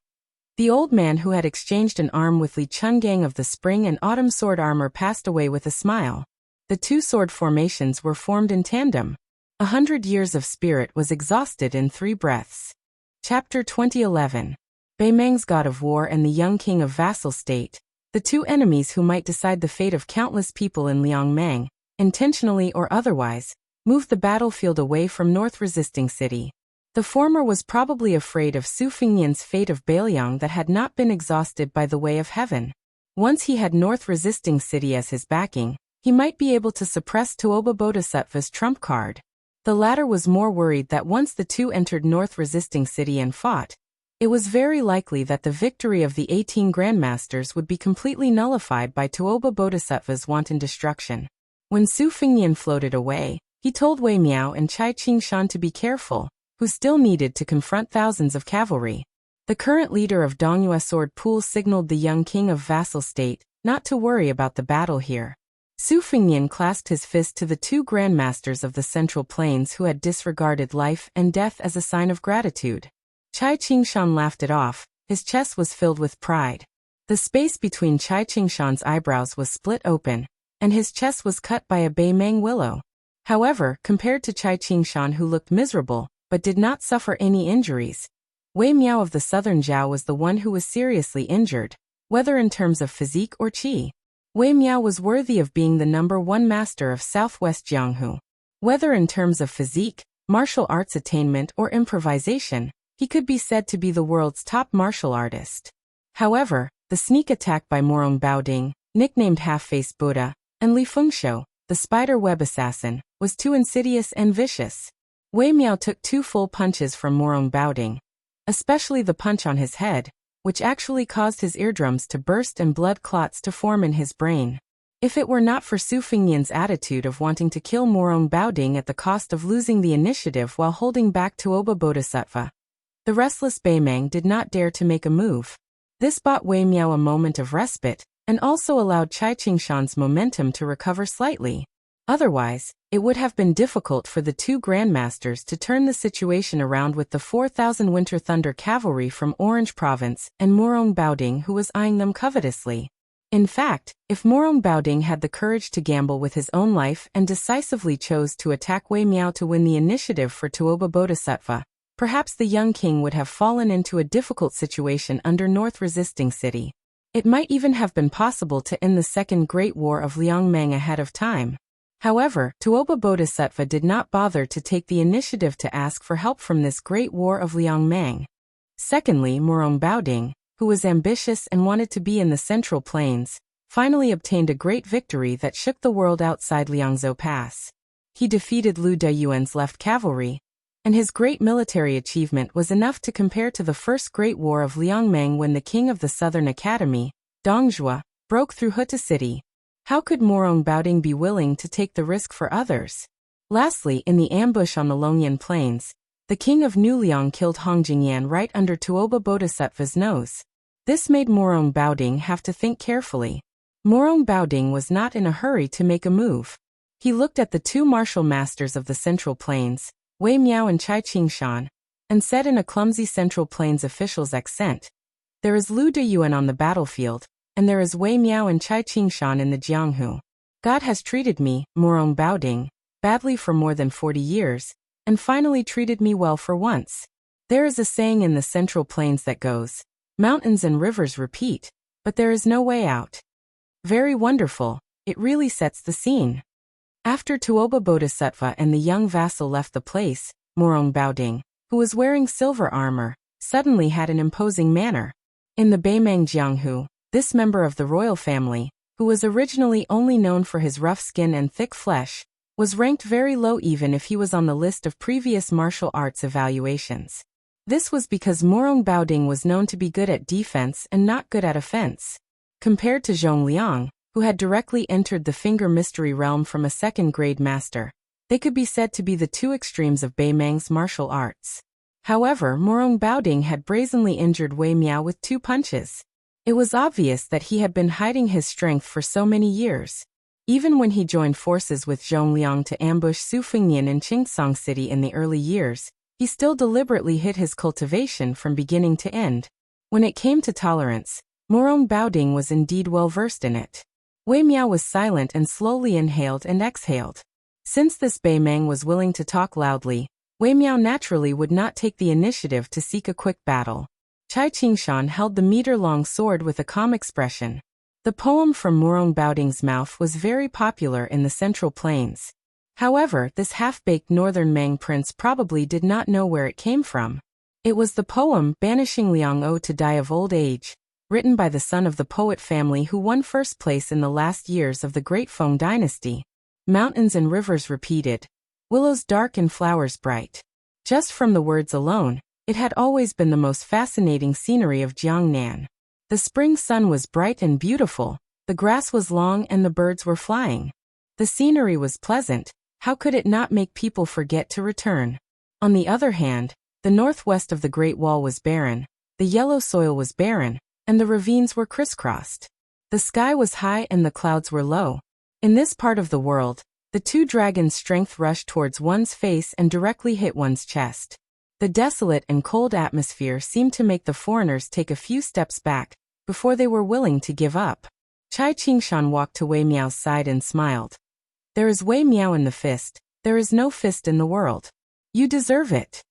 Speaker 1: The old man who had exchanged an arm with Li Chungang of the Spring and Autumn sword armor passed away with a smile. The 2 sword formations were formed in tandem. 100 years of spirit was exhausted in 3 breaths. Chapter 2011. Bei Meng's God of War and the Young King of Vassal State, the 2 enemies who might decide the fate of countless people in Liangmang, intentionally or otherwise, moved the battlefield away from North Resisting City. The former was probably afraid of Su Fengnian's fate of Bailiang that had not been exhausted by the way of heaven. Once he had North Resisting City as his backing, he might be able to suppress Tuoba Bodhisattva's trump card. The latter was more worried that once the 2 entered North Resisting City and fought, it was very likely that the victory of the 18 Grandmasters would be completely nullified by Tuoba Bodhisattva's wanton destruction. When Su Fengnian floated away, he told Wei Miao and Chai Qingshan to be careful, who still needed to confront thousands of cavalry. The current leader of Dongyue Sword Pool signaled the young king of Vassal State not to worry about the battle here. Su Fengnian clasped his fist to the 2 grandmasters of the Central Plains who had disregarded life and death as a sign of gratitude. Chai Qingshan laughed it off. His chest was filled with pride. The space between Chai Qingshan's eyebrows was split open, and his chest was cut by a Bei Meng willow. However, compared to Chai Qingshan, who looked miserable but did not suffer any injuries, Wei Miao of the Southern Zhao was the one who was seriously injured, whether in terms of physique or qi. Wei Miao was worthy of being the #1 master of Southwest Jianghu. Whether in terms of physique, martial arts attainment or improvisation, he could be said to be the world's top martial artist. However, the sneak attack by Morong Baoding, nicknamed Half-Faced Buddha, and Li Fengshou, the spider web assassin, was too insidious and vicious. Wei Miao took 2 full punches from Morong Baoding, especially the punch on his head, which actually caused his eardrums to burst and blood clots to form in his brain. If it were not for Su Fengnian's attitude of wanting to kill Morong Baoding at the cost of losing the initiative while holding back Tuoba Bodhisattva, the restless Bei Meng did not dare to make a move. This bought Wei Miao a moment of respite, and also allowed Chai Qingshan's momentum to recover slightly. Otherwise, it would have been difficult for the 2 grandmasters to turn the situation around with the 4,000 Winter Thunder cavalry from Orange Province and Morong Baoding, who was eyeing them covetously. In fact, if Morong Baoding had the courage to gamble with his own life and decisively chose to attack Wei Miao to win the initiative for Tuoba Bodhisattva, perhaps the young king would have fallen into a difficult situation under North Resisting City. It might even have been possible to end the Second Great War of Liangmang ahead of time. However, Tuoba Bodhisattva did not bother to take the initiative to ask for help from this Great War of Liangmang. Secondly, Morong Baoding, who was ambitious and wanted to be in the Central Plains, finally obtained a great victory that shook the world outside Liangzhou Pass. He defeated Lu Dayuan's left cavalry, and his great military achievement was enough to compare to the First Great War of Liangmang when the king of the Southern Academy, Dongzhou, broke through Huta City. How could Morong Baoding be willing to take the risk for others? Lastly, in the ambush on the Longyan Plains, the king of Nuliang killed Hong Jingyan right under Tuoba Bodhisattva's nose. This made Morong Baoding have to think carefully. Morong Baoding was not in a hurry to make a move. He looked at the two martial masters of the Central Plains, Wei Miao and Chai Qingshan, and said in a clumsy Central Plains official's accent, "There is Lu Deyuan on the battlefield, and there is Wei Miao and Chai Qingshan in the Jianghu. God has treated me, Morong Baoding, badly for more than 40 years, and finally treated me well for once. There is a saying in the Central Plains that goes, 'Mountains and rivers repeat, but there is no way out.' Very wonderful, it really sets the scene." After Tuoba Bodhisattva and the young vassal left the place, Morong Baoding, who was wearing silver armor, suddenly had an imposing manner. In the Beimang Jianghu, this member of the royal family, who was originally only known for his rough skin and thick flesh, was ranked very low even if he was on the list of previous martial arts evaluations. This was because Morong Baoding was known to be good at defense and not good at offense. Compared to Zhong Liang, who had directly entered the finger mystery realm from a second-grade master, they could be said to be the two extremes of Beimang's martial arts. However, Morong Baoding had brazenly injured Wei Miao with 2 punches. It was obvious that he had been hiding his strength for so many years. Even when he joined forces with Zhong Liang to ambush Su Fengnian in Qingsong City in the early years, he still deliberately hid his cultivation from beginning to end. When it came to tolerance, Morong Baoding was indeed well versed in it. Wei Miao was silent and slowly inhaled and exhaled. Since this Beimang was willing to talk loudly, Wei Miao naturally would not take the initiative to seek a quick battle. Chai Qingshan held the meter-long sword with a calm expression. The poem from Morong Baoding's mouth was very popular in the Central Plains. However, this half-baked northern Mang prince probably did not know where it came from. It was the poem Banishing Liang O to Die of Old Age, written by the son of the poet family who won first place in the last years of the Great Feng dynasty. Mountains and rivers repeated, willows dark and flowers bright. Just from the words alone, it had always been the most fascinating scenery of Jiangnan. The spring sun was bright and beautiful, the grass was long and the birds were flying. The scenery was pleasant. How could it not make people forget to return? On the other hand, the northwest of the Great Wall was barren, the yellow soil was barren, and the ravines were crisscrossed. The sky was high and the clouds were low. In this part of the world, the 2 dragons' strength rushed towards one's face and directly hit one's chest. The desolate and cold atmosphere seemed to make the foreigners take a few steps back before they were willing to give up. Chai Qingshan walked to Wei Miao's side and smiled. "There is Wei Miao in the fist, there is no fist in the world. You deserve it."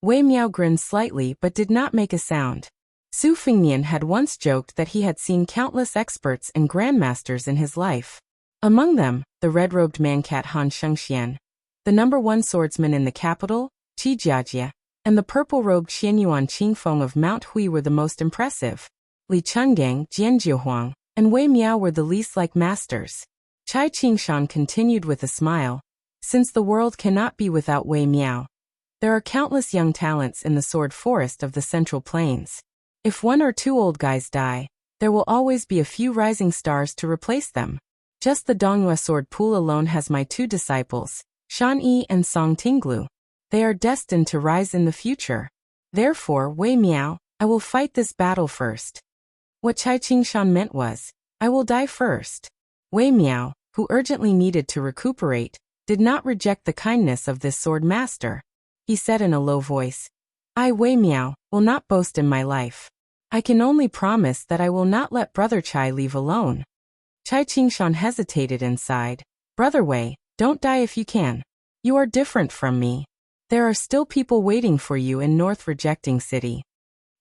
Speaker 1: Wei Miao grinned slightly but did not make a sound. Su Fengnian had once joked that he had seen countless experts and grandmasters in his life. Among them, the red-robed mancat Han Shengxian, the #1 swordsman in the capital, Qi Jiajie, and the purple-robed Xianyuan Qingfeng of Mount Hui were the most impressive. Li Chenggang, Jian Jiuhuang, and Wei Miao were the least like masters. Chai Qingshan continued with a smile. Since the world cannot be without Wei Miao, there are countless young talents in the sword forest of the Central Plains. If 1 or 2 old guys die, there will always be a few rising stars to replace them. Just the Dongyue sword pool alone has my 2 disciples, Shan Yi and Song Tinglu. They are destined to rise in the future. Therefore, Wei Miao, I will fight this battle first. What Chai Qingshan meant was, I will die first. Wei Miao, who urgently needed to recuperate, did not reject the kindness of this sword master. He said in a low voice, I, Wei Miao, will not boast in my life. I can only promise that I will not let Brother Chai leave alone. Chai Qingshan hesitated and sighed. Brother Wei, don't die if you can. You are different from me. There are still people waiting for you in North Rejecting City.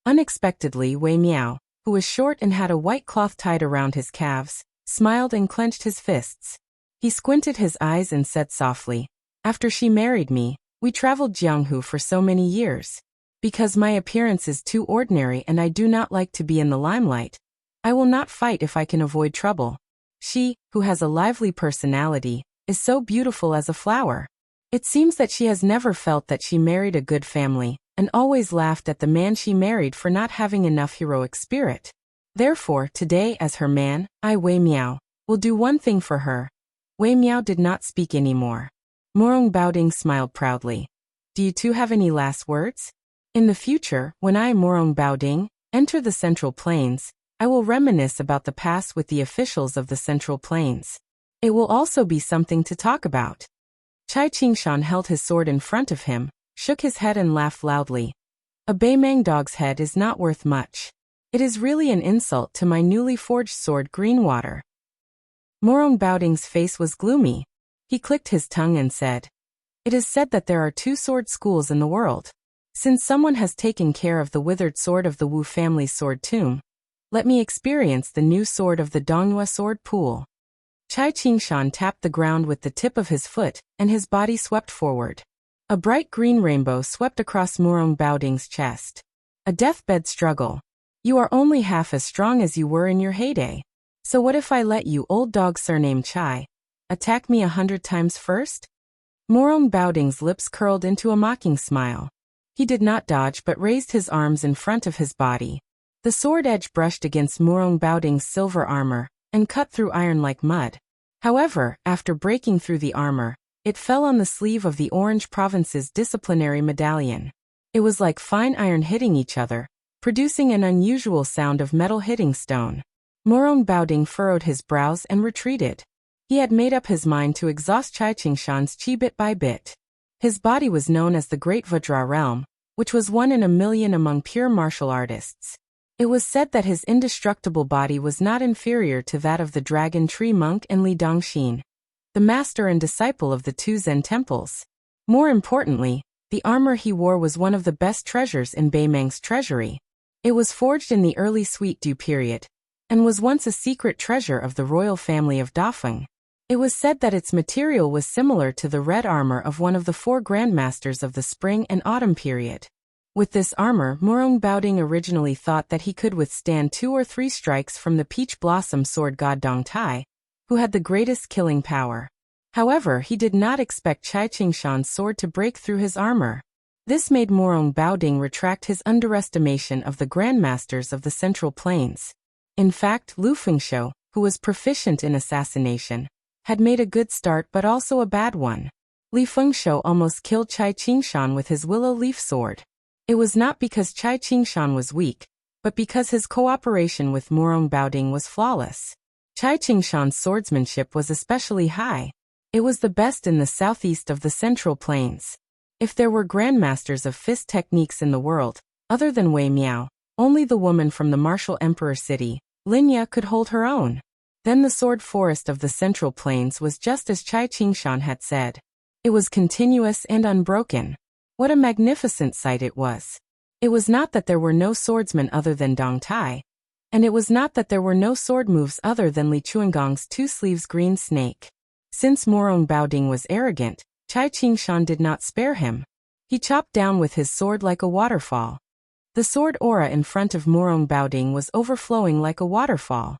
Speaker 1: Unexpectedly, Wei Miao, who was short and had a white cloth tied around his calves, smiled and clenched his fists. He squinted his eyes and said softly, After she married me, we traveled Jianghu for so many years. Because my appearance is too ordinary and I do not like to be in the limelight, I will not fight if I can avoid trouble. She, who has a lively personality, is so beautiful as a flower. It seems that she has never felt that she married a good family, and always laughed at the man she married for not having enough heroic spirit. Therefore, today as her man, I, Wei Miao, We'll do one thing for her. Wei Miao did not speak anymore. Morong Baoding smiled proudly. Do you two have any last words? In the future, when I, Morong Baoding, enter the Central Plains, I will reminisce about the past with the officials of the Central Plains. It will also be something to talk about. Chai Qingshan held his sword in front of him, shook his head and laughed loudly. A Beimang dog's head is not worth much. It is really an insult to my newly forged sword Greenwater. Morong Baoding's face was gloomy. He clicked his tongue and said, It is said that there are 2 sword schools in the world. Since someone has taken care of the withered sword of the Wu family's sword tomb, let me experience the new sword of the Donghua sword pool. Chai Qingshan tapped the ground with the tip of his foot, and his body swept forward. A bright green rainbow swept across Morong Baoding's chest. A deathbed struggle. You are only half as strong as you were in your heyday. So what if I let you, old dog surnamed Chai, attack me 100 times first? Morong Baoding's lips curled into a mocking smile. He did not dodge but raised his arms in front of his body. The sword edge brushed against Morong Baoding's silver armor, and cut through iron like mud. However, after breaking through the armor, it fell on the sleeve of the Orange Province's disciplinary medallion. It was like fine iron hitting each other, producing an unusual sound of metal hitting stone. Morong Baoding furrowed his brows and retreated. He had made up his mind to exhaust Chai Qingshan's chi bit by bit. His body was known as the Great Vajra Realm, which was 1 in a million among pure martial artists. It was said that his indestructible body was not inferior to that of the Dragon Tree Monk and Li Dongxin, the master and disciple of the 2 Zen temples. More importantly, the armor he wore was one of the best treasures in Beimang's treasury. It was forged in the early Sweet Dew period, and was once a secret treasure of the royal family of Dafeng. It was said that its material was similar to the red armor of one of the 4 grandmasters of the spring and autumn period. With this armor, Morong Baoding originally thought that he could withstand 2 or 3 strikes from the peach blossom sword god Dong Tai, who had the greatest killing power. However, he did not expect Chai Qingshan's sword to break through his armor. This made Morong Baoding retract his underestimation of the grandmasters of the Central Plains. In fact, Lu Fengshou, who was proficient in assassination, had made a good start but also a bad one. Li Fengshou almost killed Chai Qingshan with his willow leaf sword. It was not because Chai Qingshan was weak, but because his cooperation with Morong Baoding was flawless. Chai Qingshan's swordsmanship was especially high. It was the best in the southeast of the Central Plains. If there were grandmasters of fist techniques in the world, other than Wei Miao, only the woman from the martial emperor city, Linya, could hold her own. Then the sword forest of the Central Plains was just as Chai Qingshan had said. It was continuous and unbroken. What a magnificent sight it was. It was not that there were no swordsmen other than Dong Tai, and it was not that there were no sword moves other than Li Chuangong's 2 sleeves green snake. Since Morong Baoding was arrogant, Chai Qingshan did not spare him. He chopped down with his sword like a waterfall. The sword aura in front of Morong Baoding was overflowing like a waterfall.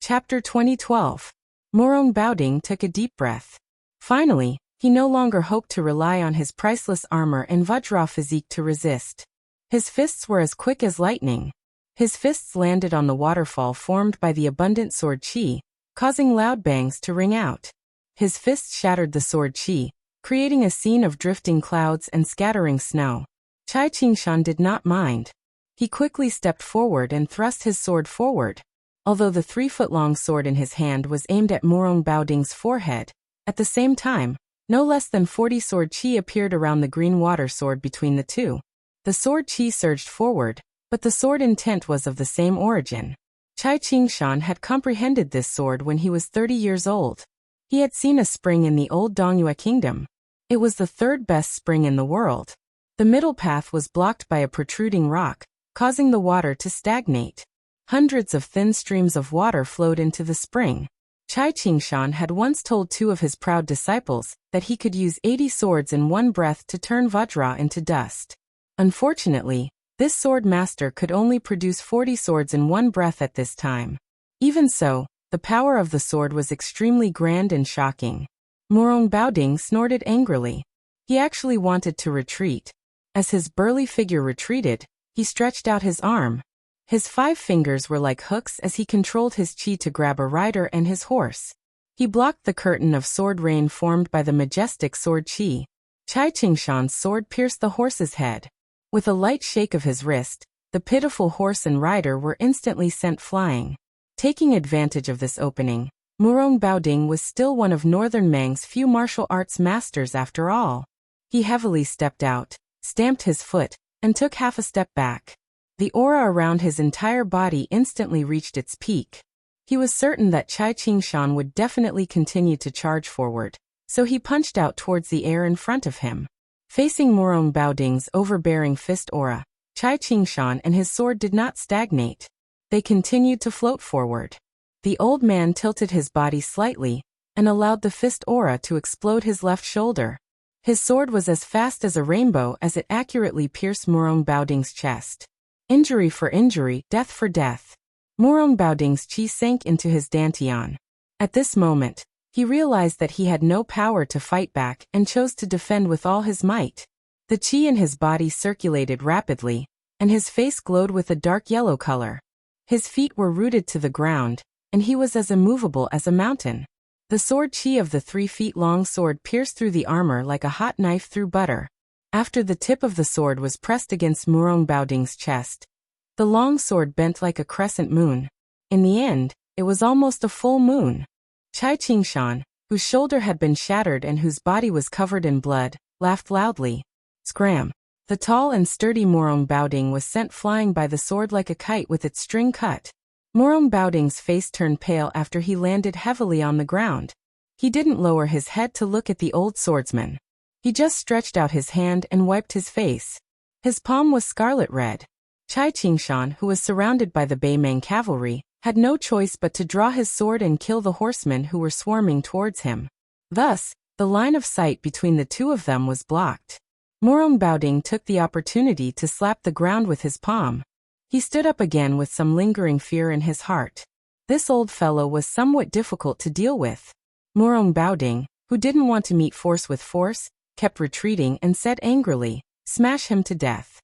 Speaker 1: Chapter 2012. Morong Baoding took a deep breath. Finally, he no longer hoped to rely on his priceless armor and Vajra physique to resist. His fists were as quick as lightning. His fists landed on the waterfall formed by the abundant sword chi, causing loud bangs to ring out. His fists shattered the sword chi, creating a scene of drifting clouds and scattering snow. Chai Qingshan did not mind. He quickly stepped forward and thrust his sword forward. Although the 3-foot-long sword in his hand was aimed at Morong Baoding's forehead, at the same time, no less than 40 sword chi appeared around the green water sword between the two. The sword chi surged forward, but the sword intent was of the same origin. Chai Qingshan had comprehended this sword when he was 30 years old. He had seen a spring in the old Donghua kingdom. It was the 3rd best spring in the world. The middle path was blocked by a protruding rock, causing the water to stagnate. Hundreds of thin streams of water flowed into the spring. Chai Qingshan had once told 2 of his proud disciples that he could use 80 swords in one breath to turn Vajra into dust. Unfortunately, this sword master could only produce 40 swords in one breath at this time. Even so, the power of the sword was extremely grand and shocking. Morong Baoding snorted angrily. He actually wanted to retreat. As his burly figure retreated, he stretched out his arm. His 5 fingers were like hooks as he controlled his chi to grab a rider and his horse. He blocked the curtain of sword rain formed by the majestic sword chi. Chai Qingshan's sword pierced the horse's head. With a light shake of his wrist, the pitiful horse and rider were instantly sent flying. Taking advantage of this opening, Murong Baoding was still one of Northern Mang's few martial arts masters after all. He heavily stepped out, stamped his foot, and took half a step back. The aura around his entire body instantly reached its peak. He was certain that Chai Qingshan would definitely continue to charge forward, so he punched out towards the air in front of him. Facing Murong Baoding's overbearing fist aura, Chai Qingshan and his sword did not stagnate. They continued to float forward. The old man tilted his body slightly and allowed the fist aura to explode his left shoulder. His sword was as fast as a rainbow as it accurately pierced Murong Baoding's chest. Injury for injury, death for death. Murong Baoding's chi sank into his dantian. At this moment, he realized that he had no power to fight back and chose to defend with all his might. The chi in his body circulated rapidly, and his face glowed with a dark yellow color. His feet were rooted to the ground, and he was as immovable as a mountain. The sword chi of the 3-feet-long sword pierced through the armor like a hot knife through butter. After the tip of the sword was pressed against Murong Baoding's chest, the long sword bent like a crescent moon. In the end, it was almost a full moon. Chai Qingshan, whose shoulder had been shattered and whose body was covered in blood, laughed loudly. Scram! The tall and sturdy Murong Baoding was sent flying by the sword like a kite with its string cut. Murong Baoding's face turned pale after he landed heavily on the ground. He didn't lower his head to look at the old swordsman. He just stretched out his hand and wiped his face. His palm was scarlet red. Chai Qingshan, who was surrounded by the Beimang cavalry, had no choice but to draw his sword and kill the horsemen who were swarming towards him. Thus, the line of sight between the two of them was blocked. Murong Baoding took the opportunity to slap the ground with his palm. He stood up again with some lingering fear in his heart. This old fellow was somewhat difficult to deal with. Murong Baoding, who didn't want to meet force with force, kept retreating and said angrily, "Smash him to death."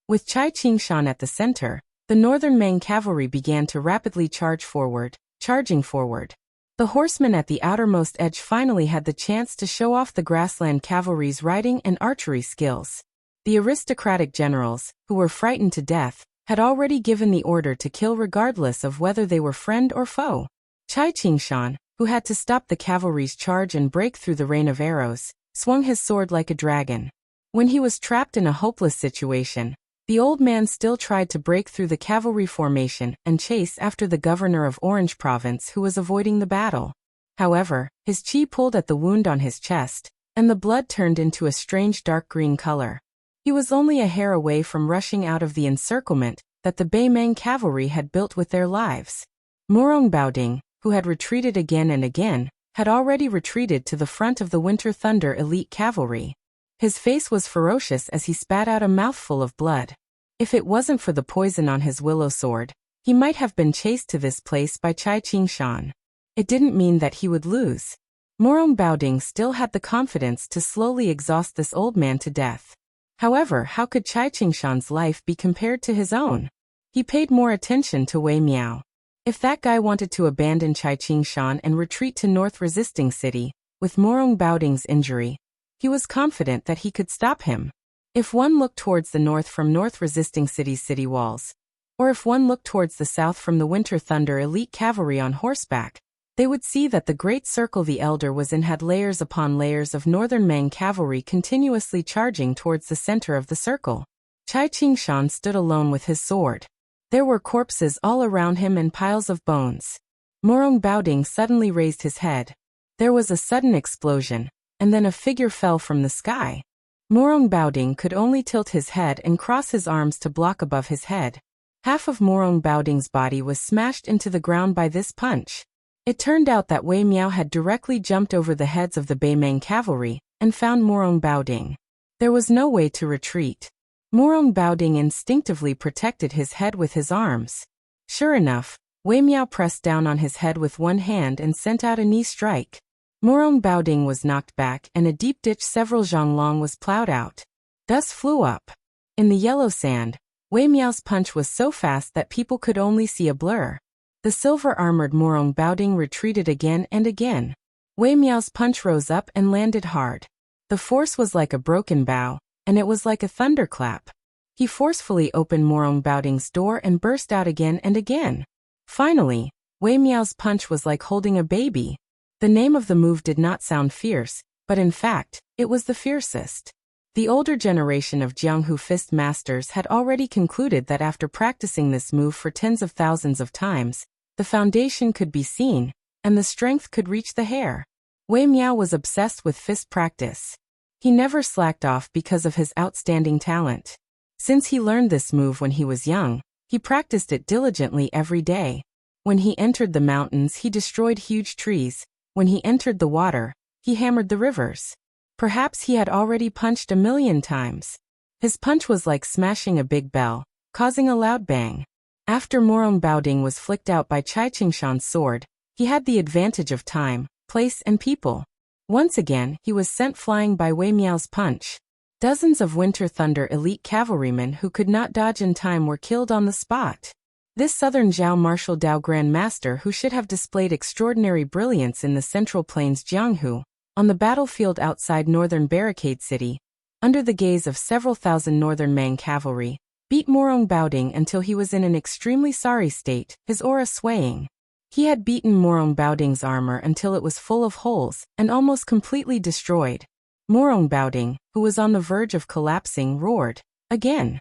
Speaker 1: With Chai Qingshan at the center, the Northern Mang cavalry began to rapidly charge forward, charging forward. The horsemen at the outermost edge finally had the chance to show off the grassland cavalry's riding and archery skills. The aristocratic generals, who were frightened to death, had already given the order to kill regardless of whether they were friend or foe. Chai Qingshan, who had to stop the cavalry's charge and break through the rain of arrows, swung his sword like a dragon. When he was trapped in a hopeless situation, the old man still tried to break through the cavalry formation and chase after the governor of Orange Province who was avoiding the battle. However, his chi pulled at the wound on his chest, and the blood turned into a strange dark green color. He was only a hair away from rushing out of the encirclement that the Beimang cavalry had built with their lives. Murong Baoding, who had retreated again and again, had already retreated to the front of the Winter Thunder elite cavalry. His face was ferocious as he spat out a mouthful of blood. If it wasn't for the poison on his willow sword, he might have been chased to this place by Chai Qingshan. It didn't mean that he would lose. Murong Baoding still had the confidence to slowly exhaust this old man to death. However, how could Chai Qingshan's life be compared to his own? He paid more attention to Wei Miao. If that guy wanted to abandon Chai Qingshan and retreat to North Resisting City, with Murong Baoding's injury, he was confident that he could stop him. If one looked towards the north from North Resisting City's city walls, or if one looked towards the south from the Winter Thunder elite cavalry on horseback, they would see that the great circle the elder was in had layers upon layers of Northern Mang cavalry continuously charging towards the center of the circle. Chai Qingshan stood alone with his sword. There were corpses all around him and piles of bones. Murong Baoding suddenly raised his head. There was a sudden explosion, and then a figure fell from the sky. Murong Baoding could only tilt his head and cross his arms to block above his head. Half of Murong Baoding's body was smashed into the ground by this punch. It turned out that Wei Miao had directly jumped over the heads of the Beimang cavalry and found Murong Baoding. There was no way to retreat. Murong Baoding instinctively protected his head with his arms. Sure enough, Wei Miao pressed down on his head with one hand and sent out a knee strike. Murong Baoding was knocked back and a deep ditch several zhang long was plowed out. Dust flew up. In the yellow sand, Wei Miao's punch was so fast that people could only see a blur. The silver-armored Morong Baoding retreated again and again. Wei Miao's punch rose up and landed hard. The force was like a broken bow, and it was like a thunderclap. He forcefully opened Morong Baoding's door and burst out again and again. Finally, Wei Miao's punch was like holding a baby. The name of the move did not sound fierce, but in fact, it was the fiercest. The older generation of Jianghu fist masters had already concluded that after practicing this move for tens of thousands of times, the foundation could be seen, and the strength could reach the hair. Wei Miao was obsessed with fist practice. He never slacked off because of his outstanding talent. Since he learned this move when he was young, he practiced it diligently every day. When he entered the mountains, he destroyed huge trees. When he entered the water, he hammered the rivers. Perhaps he had already punched 1,000,000 times. His punch was like smashing a big bell, causing a loud bang. After Morong Baoding was flicked out by Cai Qingshan's sword, he had the advantage of time, place and people. Once again, he was sent flying by Wei Miao's punch. Dozens of Winter Thunder elite cavalrymen who could not dodge in time were killed on the spot. This southern Zhao Marshal Dao Grand Master, who should have displayed extraordinary brilliance in the Central Plains Jianghu, on the battlefield outside northern Barricade City, under the gaze of several thousand northern Mang cavalry, beat Morong Baoding until he was in an extremely sorry state, his aura swaying. He had beaten Morong Baoding's armor until it was full of holes and almost completely destroyed. Morong Baoding, who was on the verge of collapsing, roared, "Again!"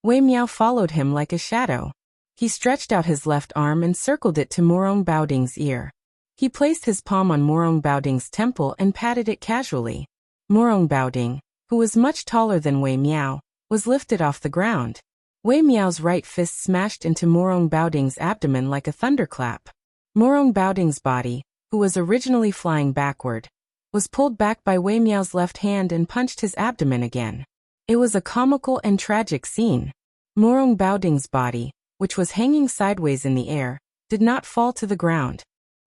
Speaker 1: Wei Miao followed him like a shadow. He stretched out his left arm and circled it to Morong Baoding's ear. He placed his palm on Morong Baoding's temple and patted it casually. Morong Baoding, who was much taller than Wei Miao, was lifted off the ground. Wei Miao's right fist smashed into Morong Baoding's abdomen like a thunderclap. Morong Baoding's body, who was originally flying backward, was pulled back by Wei Miao's left hand and punched his abdomen again. It was a comical and tragic scene. Morong Baoding's body, which was hanging sideways in the air, did not fall to the ground.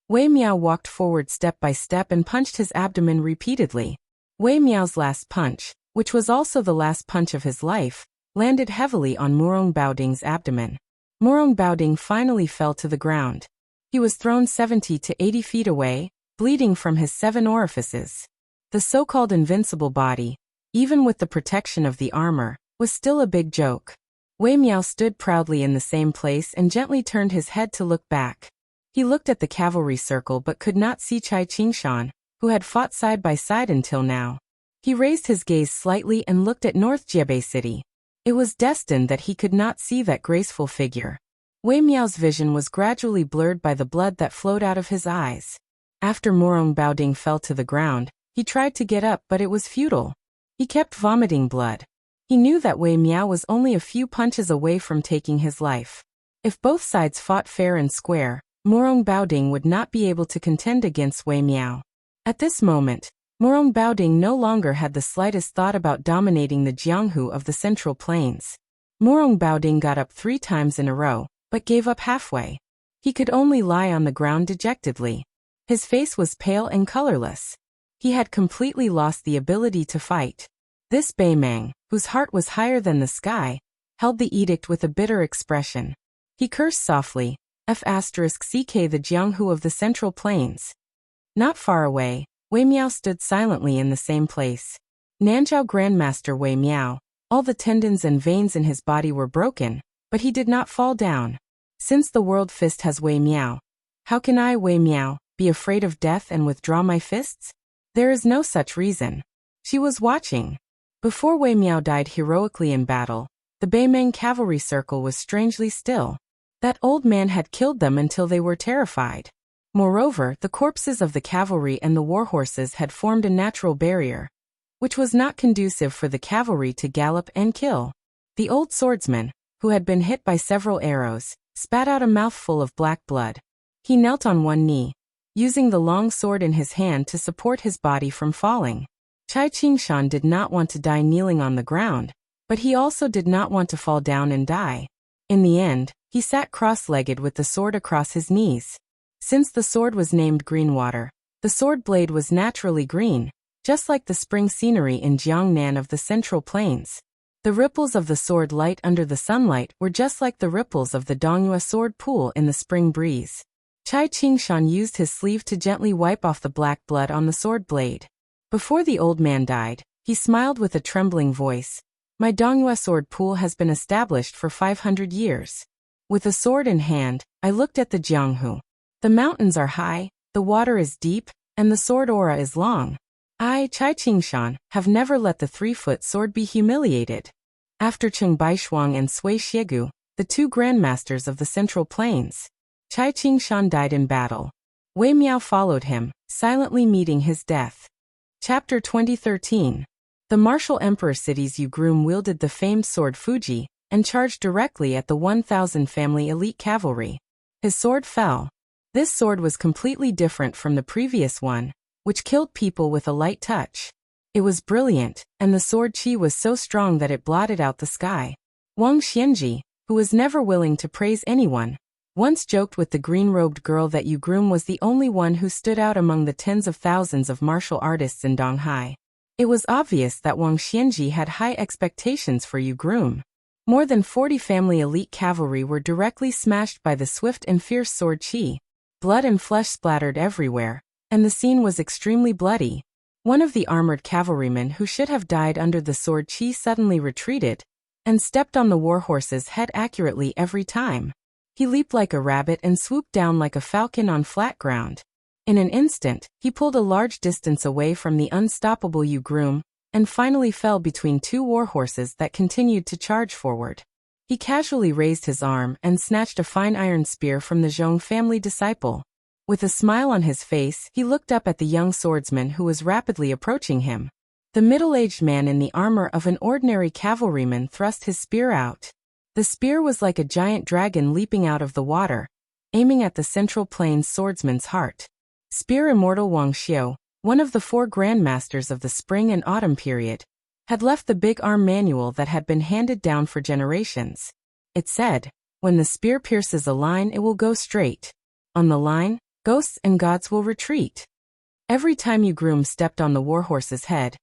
Speaker 1: Wei Miao walked forward step by step and punched his abdomen repeatedly. Wei Miao's last punch, which was also the last punch of his life, landed heavily on Morong Baoding's abdomen. Morong Baoding finally fell to the ground. He was thrown 70 to 80 feet away, bleeding from his 7 orifices. The so-called invincible body, even with the protection of the armor, was still a big joke. Wei Miao stood proudly in the same place and gently turned his head to look back. He looked at the cavalry circle but could not see Cai Qingshan, who had fought side by side until now. He raised his gaze slightly and looked at North Jiebei City. It was destined that he could not see that graceful figure. Wei Miao's vision was gradually blurred by the blood that flowed out of his eyes. After Morong Baoding fell to the ground, he tried to get up but it was futile. He kept vomiting blood. He knew that Wei Miao was only a few punches away from taking his life. If both sides fought fair and square, Morong Baoding would not be able to contend against Wei Miao. At this moment, Morong Baoding no longer had the slightest thought about dominating the Jianghu of the Central Plains. Morong Baoding got up 3 times in a row, but gave up halfway. He could only lie on the ground dejectedly. His face was pale and colorless. He had completely lost the ability to fight. This Beimang, whose heart was higher than the sky, held the edict with a bitter expression. He cursed softly, F***ck the Jianghu of the Central Plains. Not far away, Wei Miao stood silently in the same place. Nanzhao Grandmaster Wei Miao, all the tendons and veins in his body were broken, but he did not fall down. Since the world fist has Wei Miao, how can I, Wei Miao, be afraid of death and withdraw my fists? There is no such reason. She was watching. Before Wei Miao died heroically in battle, the Beimang cavalry circle was strangely still. That old man had killed them until they were terrified. Moreover, the corpses of the cavalry and the war horses had formed a natural barrier, which was not conducive for the cavalry to gallop and kill. The old swordsman, who had been hit by several arrows, spat out a mouthful of black blood. He knelt on one knee, using the long sword in his hand to support his body from falling. Cai Qingshan did not want to die kneeling on the ground, but he also did not want to fall down and die. In the end, he sat cross-legged with the sword across his knees. Since the sword was named Greenwater, the sword blade was naturally green, just like the spring scenery in Jiangnan of the Central Plains. The ripples of the sword light under the sunlight were just like the ripples of the Dongyue sword pool in the spring breeze. Chai Qingshan used his sleeve to gently wipe off the black blood on the sword blade. Before the old man died, he smiled with a trembling voice. My Dongyue sword pool has been established for 500 years. With a sword in hand, I looked at the Jianghu. The mountains are high, the water is deep, and the sword aura is long. I, Chai Qingshan, have never let the 3-foot sword be humiliated. After Cheng Baishuang and Sui Xiegu, the 2 grandmasters of the Central Plains, Chai Qingshan died in battle. Wei Miao followed him, silently meeting his death. Chapter 2013. The martial emperor cities Yu Groom wielded the famed sword Fuji, and charged directly at the 1,000 family elite cavalry. His sword fell. This sword was completely different from the previous one, which killed people with a light touch. It was brilliant, and the sword chi was so strong that it blotted out the sky. Wang Xianji, who was never willing to praise anyone, once joked with the green-robed girl that Yu Groom was the only one who stood out among the tens of thousands of martial artists in Donghai. It was obvious that Wang Xianji had high expectations for Yu Groom. More than 40 family elite cavalry were directly smashed by the swift and fierce sword chi. Blood and flesh splattered everywhere, and the scene was extremely bloody. One of the armored cavalrymen who should have died under the sword chi suddenly retreated, and stepped on the warhorse's head accurately every time. He leaped like a rabbit and swooped down like a falcon on flat ground. In an instant, he pulled a large distance away from the unstoppable Yu Groom, and finally fell between 2 warhorses that continued to charge forward. He casually raised his arm and snatched a fine iron spear from the Zhong family disciple. With a smile on his face, he looked up at the young swordsman who was rapidly approaching him. The middle-aged man in the armor of an ordinary cavalryman thrust his spear out. The spear was like a giant dragon leaping out of the water, aiming at the Central Plains swordsman's heart. Spear immortal Wang Xiao, one of the 4 grandmasters of the spring and autumn period, had left the big arm manual that had been handed down for generations. It said, when the spear pierces a line it will go straight. On the line, ghosts and gods will retreat. Every time Yu Groom stepped on the warhorse's head,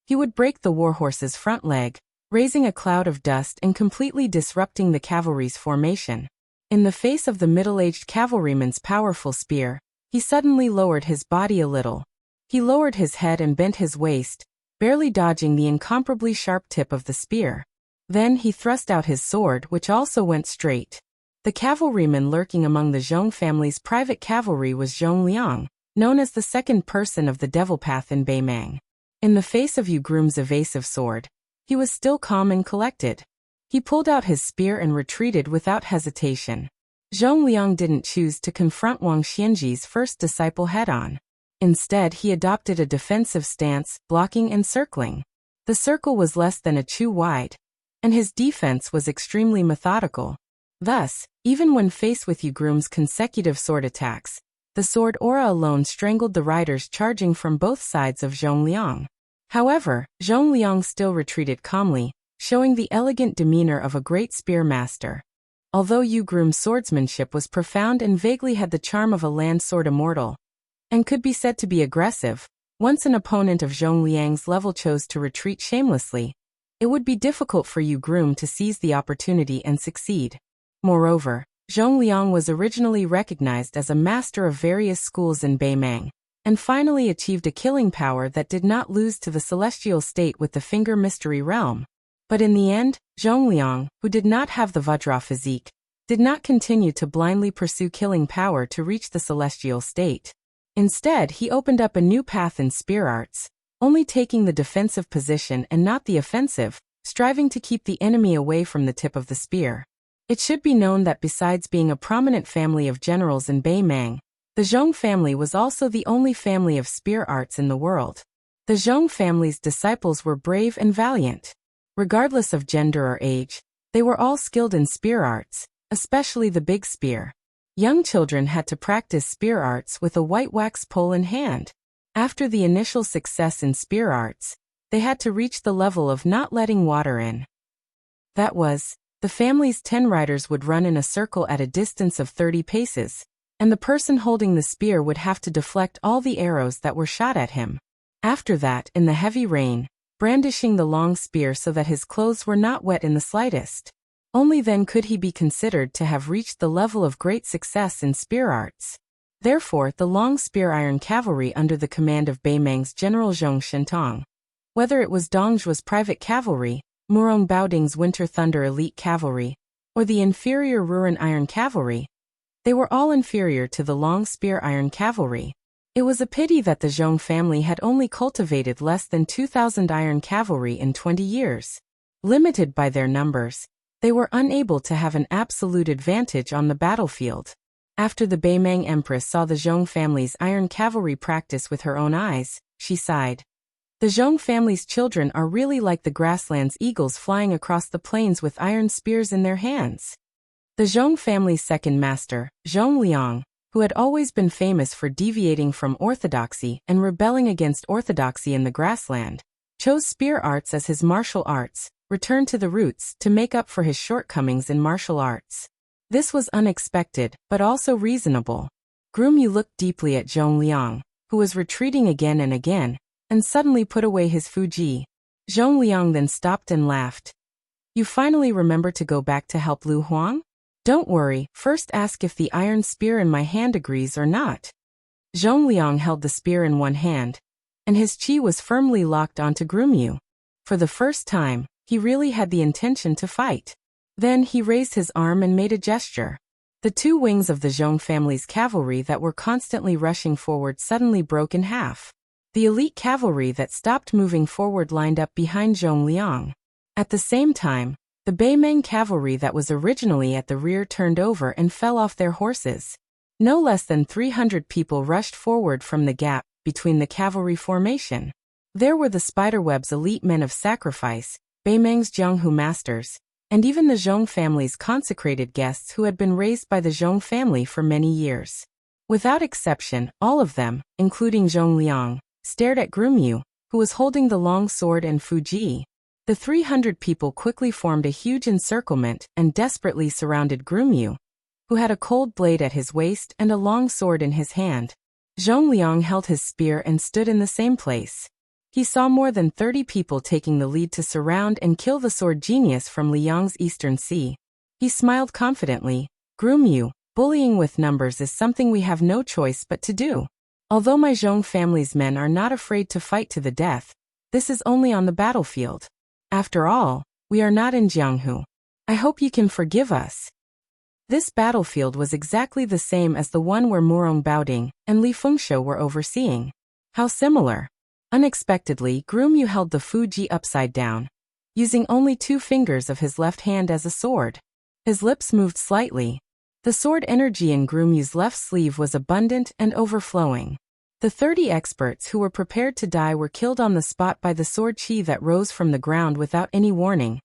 Speaker 1: he would break the warhorse's front leg, raising a cloud of dust and completely disrupting the cavalry's formation. In the face of the middle-aged cavalryman's powerful spear, he suddenly lowered his body a little. He lowered his head and bent his waist, barely dodging the incomparably sharp tip of the spear. Then he thrust out his sword, which also went straight. The cavalryman lurking among the Zhong family's private cavalry was Zhong Liang, known as the second person of the Devil Path in Beimang. In the face of Yu Groom's evasive sword, he was still calm and collected. He pulled out his spear and retreated without hesitation. Zhong Liang didn't choose to confront Wang Xianji's first disciple head-on. Instead, he adopted a defensive stance, blocking and circling. The circle was less than a chu wide, and his defense was extremely methodical. Thus, even when faced with Yu Groom's consecutive sword attacks, the sword aura alone strangled the riders charging from both sides of Zhong Liang. However, Zhong Liang still retreated calmly, showing the elegant demeanor of a great spear master. Although Yu Groom's swordsmanship was profound and vaguely had the charm of a land sword immortal, and could be said to be aggressive, once an opponent of Zhong Liang's level chose to retreat shamelessly, it would be difficult for Yu Groom to seize the opportunity and succeed. Moreover, Zhong Liang was originally recognized as a master of various schools in Beimang, and finally achieved a killing power that did not lose to the celestial state with the Finger Mystery Realm. But in the end, Zhong Liang, who did not have the Vajra physique, did not continue to blindly pursue killing power to reach the celestial state. Instead, he opened up a new path in spear arts, only taking the defensive position and not the offensive, striving to keep the enemy away from the tip of the spear. It should be known that besides being a prominent family of generals in Beimang, the Zhong family was also the only family of spear arts in the world. The Zhong family's disciples were brave and valiant. Regardless of gender or age, they were all skilled in spear arts, especially the big spear. Young children had to practice spear arts with a white wax pole in hand. After the initial success in spear arts, they had to reach the level of not letting water in. That was, the family's 10 riders would run in a circle at a distance of 30 paces, and the person holding the spear would have to deflect all the arrows that were shot at him. After that, in the heavy rain, brandishing the long spear so that his clothes were not wet in the slightest. Only then could he be considered to have reached the level of great success in spear arts. Therefore, the long spear iron cavalry under the command of Beimang's General Zhong Shentong, whether it was Dongzhuo's private cavalry, Murong Baoding's Winter Thunder elite cavalry, or the inferior Ruren iron cavalry, they were all inferior to the long spear iron cavalry. It was a pity that the Zhong family had only cultivated less than 2,000 iron cavalry in 20 years. Limited by their numbers, they were unable to have an absolute advantage on the battlefield. After the Beimang Empress saw the Zhong family's iron cavalry practice with her own eyes, she sighed. The Zhong family's children are really like the grassland's eagles flying across the plains with iron spears in their hands. The Zhong family's second master, Zhong Liang, who had always been famous for deviating from orthodoxy and rebelling against orthodoxy in the grassland, chose spear arts as his martial arts, returned to the roots to make up for his shortcomings in martial arts. This was unexpected, but also reasonable. Grumyu looked deeply at Zhong Liang, who was retreating again and again, and suddenly put away his Fuji. Zhong Liang then stopped and laughed. You finally remember to go back to help Lu Huang? Don't worry, first ask if the iron spear in my hand agrees or not. Zhong Liang held the spear in one hand, and his chi was firmly locked onto Grumyu. For the first time, he really had the intention to fight. Then he raised his arm and made a gesture. The two wings of the Zhong family's cavalry that were constantly rushing forward suddenly broke in half. The elite cavalry that stopped moving forward lined up behind Zhong Liang. At the same time, the Beimang cavalry that was originally at the rear turned over and fell off their horses. No less than 300 people rushed forward from the gap between the cavalry formation. There were the Spiderweb's elite men of sacrifice, Beimang's Jianghu masters, and even the Zhong family's consecrated guests who had been raised by the Zhong family for many years. Without exception, all of them, including Zhong Liang, stared at Grumyu, who was holding the long sword and Fuji. The 300 people quickly formed a huge encirclement and desperately surrounded Grumyu, who had a cold blade at his waist and a long sword in his hand. Zhong Liang held his spear and stood in the same place. He saw more than 30 people taking the lead to surround and kill the sword genius from Liang's eastern sea. He smiled confidently. Grumyu, bullying with numbers is something we have no choice but to do. Although my Zhong family's men are not afraid to fight to the death, this is only on the battlefield. After all, we are not in Jianghu. I hope you can forgive us. This battlefield was exactly the same as the one where Murong Baoding and Li Fengshuo were overseeing. How similar. Unexpectedly, Grumyu held the Fuji upside down, using only 2 fingers of his left hand as a sword. His lips moved slightly. The sword energy in Grumyu's left sleeve was abundant and overflowing. The 30 experts who were prepared to die were killed on the spot by the sword chi that rose from the ground without any warning,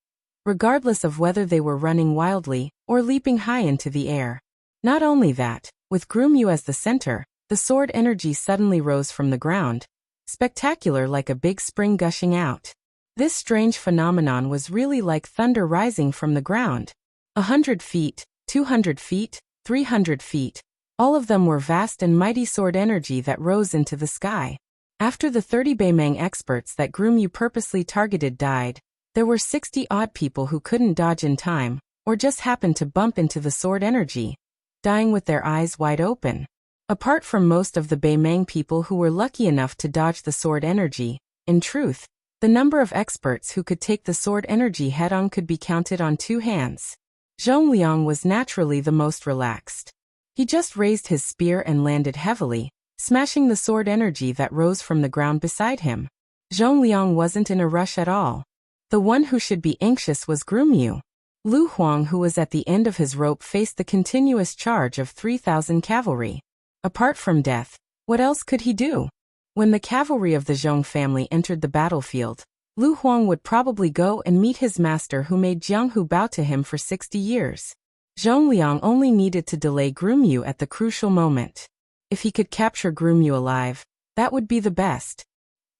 Speaker 1: regardless of whether they were running wildly or leaping high into the air. Not only that, with Grumyu as the center, the sword energy suddenly rose from the ground, spectacular like a big spring gushing out. This strange phenomenon was really like thunder rising from the ground. 100 feet, 200 feet, 300 feet. All of them were vast and mighty sword energy that rose into the sky. After the 30 Beimang experts that Grumyu purposely targeted died, there were 60-odd people who couldn't dodge in time, or just happened to bump into the sword energy, dying with their eyes wide open. Apart from most of the Beimang people who were lucky enough to dodge the sword energy, in truth, the number of experts who could take the sword energy head-on could be counted on 2 hands. Zhong Liang was naturally the most relaxed. He just raised his spear and landed heavily, smashing the sword energy that rose from the ground beside him. Zhong Liang wasn't in a rush at all. The one who should be anxious was Grumyu. Lu Huang, who was at the end of his rope, faced the continuous charge of 3,000 cavalry. Apart from death, what else could he do? When the cavalry of the Zhong family entered the battlefield, Lu Huang would probably go and meet his master who made Jianghu bow to him for 60 years. Zhong Liang only needed to delay Grumyu at the crucial moment. If he could capture Grumyu alive, that would be the best.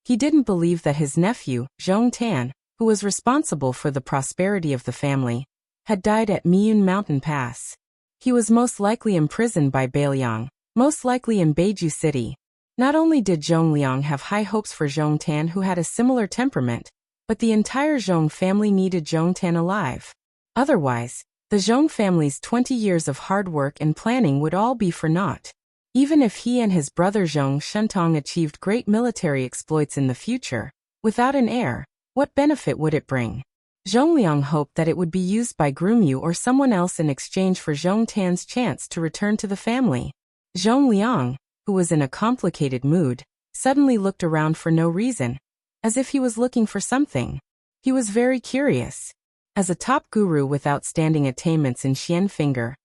Speaker 1: He didn't believe that his nephew, Zhong Tan, who was responsible for the prosperity of the family, had died at Miyun Mountain Pass. He was most likely imprisoned by Bailiang, most likely in Beiju City. Not only did Zhong Liang have high hopes for Zhong Tan, who had a similar temperament, but the entire Zhong family needed Zhong Tan alive. Otherwise, the Zhong family's 20 years of hard work and planning would all be for naught. Even if he and his brother Zhong Shentong achieved great military exploits in the future, without an heir, what benefit would it bring? Zhong Liang hoped that it would be used by Grumyu or someone else in exchange for Zhong Tan's chance to return to the family. Zhong Liang, who was in a complicated mood, suddenly looked around for no reason, as if he was looking for something. He was very curious. As a top guru with outstanding attainments in Xian Finger,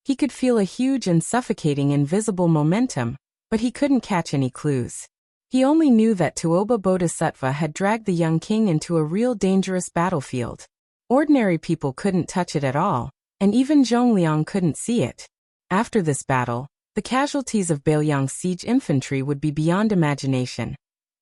Speaker 1: he could feel a huge and suffocating invisible momentum, but he couldn't catch any clues. He only knew that Tuoba Bodhisattva had dragged the young king into a real dangerous battlefield. Ordinary people couldn't touch it at all, and even Zhong Liang couldn't see it. After this battle, the casualties of Bailiang's siege infantry would be beyond imagination,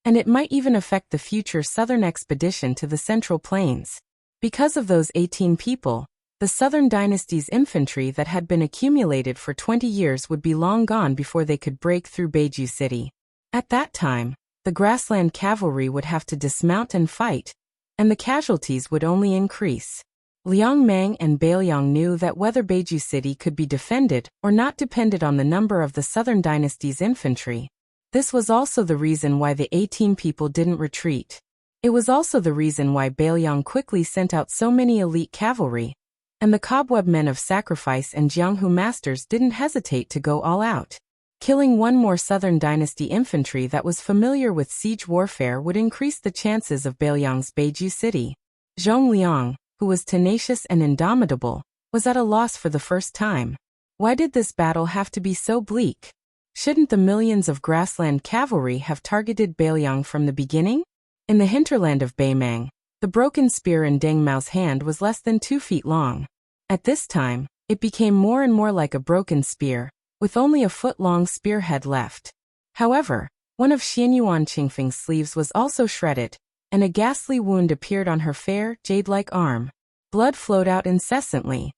Speaker 1: and it might even affect the future southern expedition to the Central Plains. Because of those 18 people, the Southern Dynasty's infantry that had been accumulated for 20 years would be long gone before they could break through Beiju City. At that time, the grassland cavalry would have to dismount and fight, and the casualties would only increase. Liang Mang and Bailiang knew that whether Beiju City could be defended or not depended on the number of the Southern Dynasty's infantry. This was also the reason why the 18 people didn't retreat. It was also the reason why Bailiang quickly sent out so many elite cavalry, and the Cobweb Men of Sacrifice and Jianghu Masters didn't hesitate to go all out. Killing one more Southern Dynasty infantry that was familiar with siege warfare would increase the chances of Bailiang's Beiju City. Zhong Liang, who was tenacious and indomitable, was at a loss for the first time. Why did this battle have to be so bleak? Shouldn't the millions of grassland cavalry have targeted Bailiang from the beginning? In the hinterland of Beimang, the broken spear in Deng Mao's hand was less than 2 feet long. At this time, it became more and more like a broken spear, with only a foot-long spearhead left. However, one of Xianyuan Qingfeng's sleeves was also shredded, and a ghastly wound appeared on her fair, jade-like arm. Blood flowed out incessantly.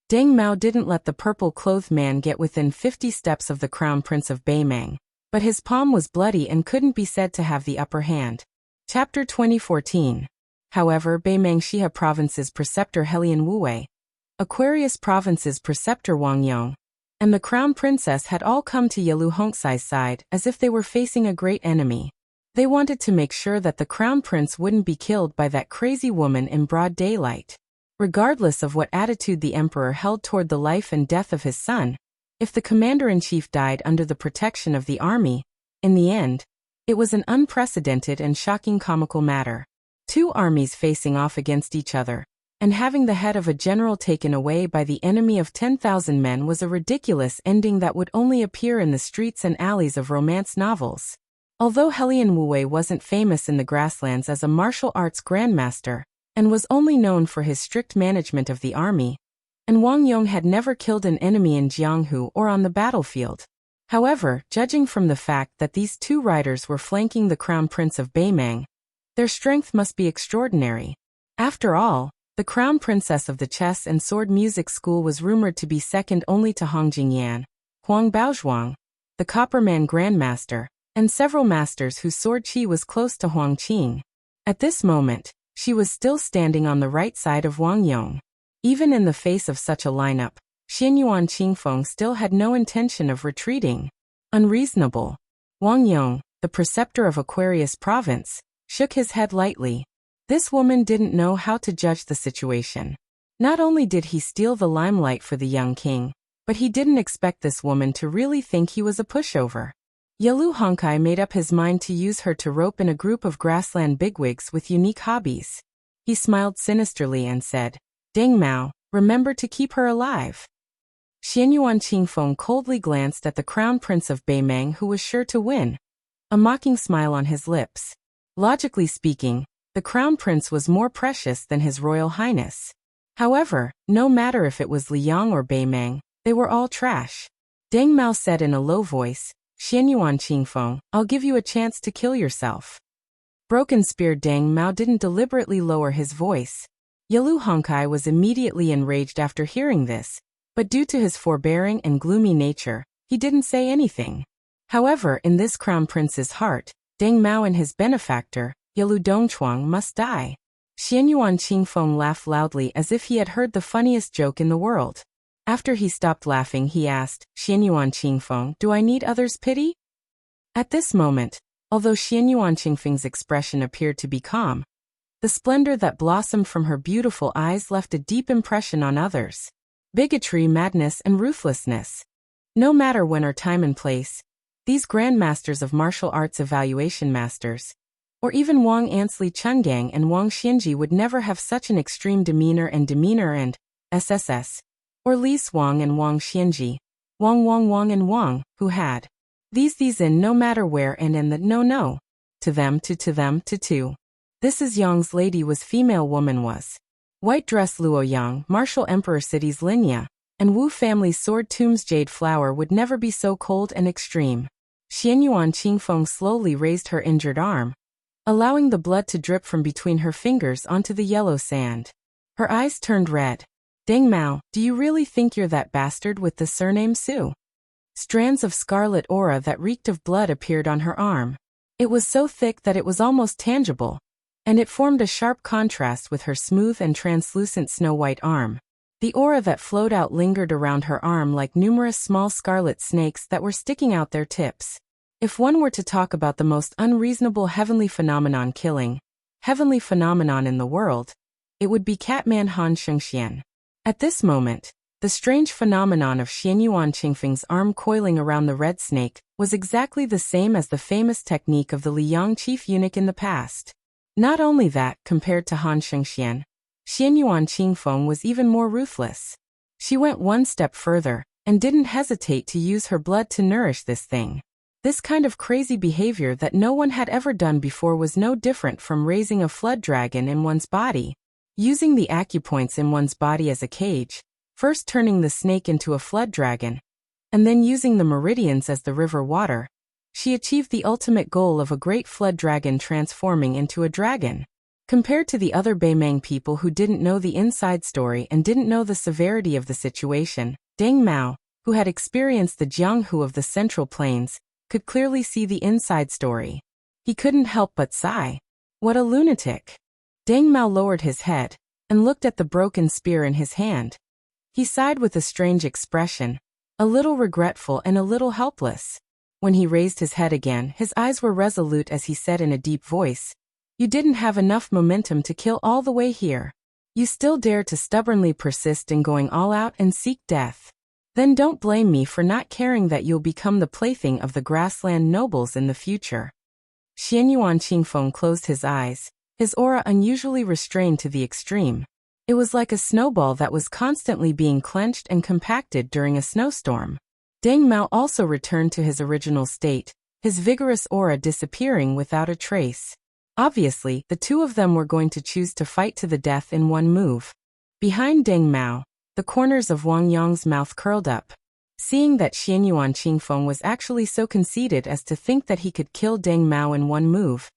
Speaker 1: Deng Mao didn't let the purple-clothed man get within 50 steps of the Crown Prince of Beimang, but his palm was bloody and couldn't be said to have the upper hand. Chapter 2014. However, Beimang Shiha Province's preceptor Helian Wuwei, Aquarius Province's preceptor Wang Yong, and the Crown Princess had all come to Yalu Hongsai's side as if they were facing a great enemy. They wanted to make sure that the Crown Prince wouldn't be killed by that crazy woman in broad daylight. Regardless of what attitude the Emperor held toward the life and death of his son, if the Commander-in-Chief died under the protection of the army, in the end, it was an unprecedented and shocking comical matter. 2 armies facing off against each other, and having the head of a general taken away by the enemy of 10,000 men was a ridiculous ending that would only appear in the streets and alleys of romance novels. Although Helian Wuwei wasn't famous in the grasslands as a martial arts grandmaster, and was only known for his strict management of the army, and Wang Yong had never killed an enemy in Jianghu or on the battlefield. However, judging from the fact that these 2 riders were flanking the Crown Prince of Beimang, their strength must be extraordinary. After all, the Crown Princess of the Chess and Sword Music School was rumored to be second only to Hong Jingyan, Huang Baozhuang, the Copperman Grandmaster, and several masters whose sword chi was close to Huang Qing. At this moment, she was still standing on the right side of Wang Yong. Even in the face of such a lineup, Xianyuan Qingfeng still had no intention of retreating. Unreasonable. Wang Yong, the preceptor of Aquarius Province, shook his head lightly. This woman didn't know how to judge the situation. Not only did he steal the limelight for the young king, but he didn't expect this woman to really think he was a pushover. Yalu Hongkai made up his mind to use her to rope in a group of grassland bigwigs with unique hobbies. He smiled sinisterly and said, "Deng Mao, remember to keep her alive." Xianyuan Qingfeng coldly glanced at the Crown Prince of Beimang, who was sure to win, a mocking smile on his lips. Logically speaking, the Crown Prince was more precious than His Royal Highness. However, no matter if it was Liang or Beimang, they were all trash. Deng Mao said in a low voice, "Xianyuan Qingfeng, I'll give you a chance to kill yourself." Broken Spear Deng Mao didn't deliberately lower his voice. Yalu Hongkai was immediately enraged after hearing this, but due to his forbearing and gloomy nature, he didn't say anything. However, in this Crown Prince's heart, Deng Mao and his benefactor, Yalu Dongchuang, must die. Xianyuan Qingfeng laughed loudly as if he had heard the funniest joke in the world. After he stopped laughing, he asked, Xianyuan Qingfeng, do I need others' pity? At this moment, although Xianyuan Qingfeng's expression appeared to be calm, the splendor that blossomed from her beautiful eyes left a deep impression on others. Bigotry, madness, and ruthlessness. No matter when or time and place, these grandmasters of martial arts evaluation masters, or even Wang Ansli Chungang and Wang Xianji would never have such an extreme demeanor and SSS, or Li Suang and Wang Xianji, Wang and Wang, who had these in no matter where and that no. To them. This is Yang's lady was female woman was. White dress Luo Yang, martial emperor cities Linya, and Wu family sword tombs jade flower would never be so cold and extreme. Xianyuan Qingfeng slowly raised her injured arm, allowing the blood to drip from between her fingers onto the yellow sand. Her eyes turned red. Deng Mao, do you really think you're that bastard with the surname Su? Strands of scarlet aura that reeked of blood appeared on her arm. It was so thick that it was almost tangible, and it formed a sharp contrast with her smooth and translucent snow-white arm. The aura that flowed out lingered around her arm like numerous small scarlet snakes that were sticking out their tips. If one were to talk about the most unreasonable heavenly phenomenon in the world, it would be Catman Han Shengxian. At this moment, the strange phenomenon of Xianyuan Qingfeng's arm coiling around the red snake was exactly the same as the famous technique of the Liang chief eunuch in the past. Not only that, compared to Han Shengxian, Xianyuan Qingfeng was even more ruthless. She went one step further, and didn't hesitate to use her blood to nourish this thing. This kind of crazy behavior that no one had ever done before was no different from raising a flood dragon in one's body, using the acupoints in one's body as a cage, first turning the snake into a flood dragon, and then using the meridians as the river water. She achieved the ultimate goal of a great flood dragon transforming into a dragon. Compared to the other Beimang people who didn't know the inside story and didn't know the severity of the situation, Deng Mao, who had experienced the Jianghu of the Central Plains, could clearly see the inside story. He couldn't help but sigh. What a lunatic. Deng Mao lowered his head and looked at the broken spear in his hand. He sighed with a strange expression, a little regretful and a little helpless. When he raised his head again, his eyes were resolute as he said in a deep voice, "You didn't have enough momentum to kill all the way here. You still dare to stubbornly persist in going all out and seek death. Then don't blame me for not caring that you'll become the plaything of the grassland nobles in the future." Xianyuan Qingfeng closed his eyes, his aura unusually restrained to the extreme. It was like a snowball that was constantly being clenched and compacted during a snowstorm. Deng Mao also returned to his original state, his vigorous aura disappearing without a trace. Obviously, the two of them were going to choose to fight to the death in one move. Behind Deng Mao, the corners of Wang Yang's mouth curled up. Seeing that Xianyuan Qingfeng was actually so conceited as to think that he could kill Deng Mao in one move,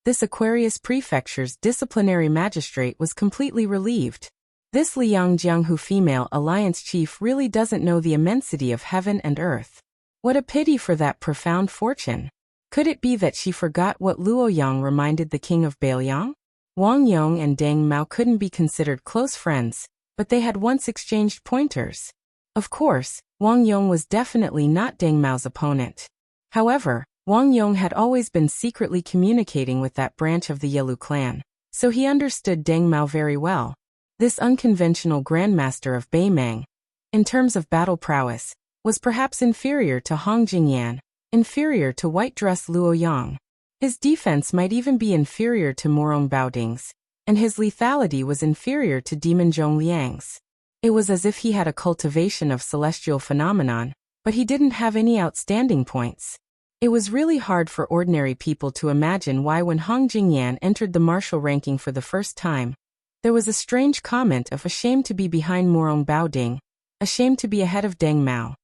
Speaker 1: this Aquarius Prefecture's disciplinary magistrate was completely relieved. This Liang Jianghu female alliance chief really doesn't know the immensity of heaven and earth. What a pity for that profound fortune. Could it be that she forgot what Luo Yang reminded the king of Bailiang? Wang Yong and Deng Mao couldn't be considered close friends, but they had once exchanged pointers. Of course, Wang Yong was definitely not Deng Mao's opponent. However, Wang Yong had always been secretly communicating with that branch of the Yelu clan, so he understood Deng Mao very well. This unconventional grandmaster of Beimang, in terms of battle prowess, was perhaps inferior to Hong Jingyan, inferior to white dress Luo Yang. His defense might even be inferior to Morong Baoding's, and his lethality was inferior to Demon Zhong Liang's. It was as if he had a cultivation of celestial phenomenon, but he didn't have any outstanding points. It was really hard for ordinary people to imagine why when Hong Jingyan entered the martial ranking for the first time, there was a strange comment of ashamed to be behind Morong Baoding, ashamed to be ahead of Deng Mao.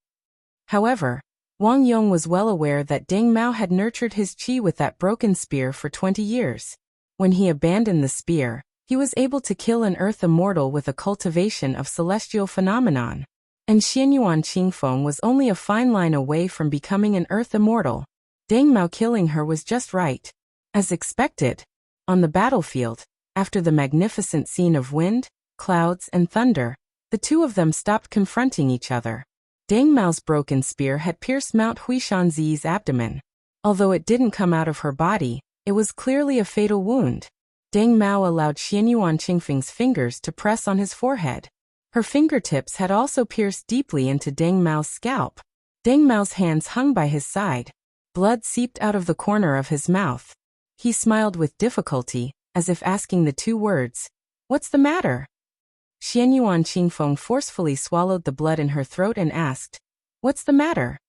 Speaker 1: However, Wang Yong was well aware that Deng Mao had nurtured his qi with that broken spear for 20 years. When he abandoned the spear, he was able to kill an earth immortal with a cultivation of celestial phenomenon. And Xianyuan Qingfeng was only a fine line away from becoming an earth immortal. Deng Mao killing her was just right. As expected. On the battlefield, After the magnificent scene of wind, clouds, and thunder, the two of them stopped confronting each other. Dang Mao's broken spear had pierced Mount Huishanzi's abdomen. Although it didn't come out of her body, it was clearly a fatal wound. Dang Mao allowed Xianyuan Qingfeng's fingers to press on his forehead. Her fingertips had also pierced deeply into Dang Mao's scalp. Dang Mao's hands hung by his side. Blood seeped out of the corner of his mouth. He smiled with difficulty, as if asking the two words, "What's the matter?" Xianyuan Qingfeng forcefully swallowed the blood in her throat and asked, "What's the matter?"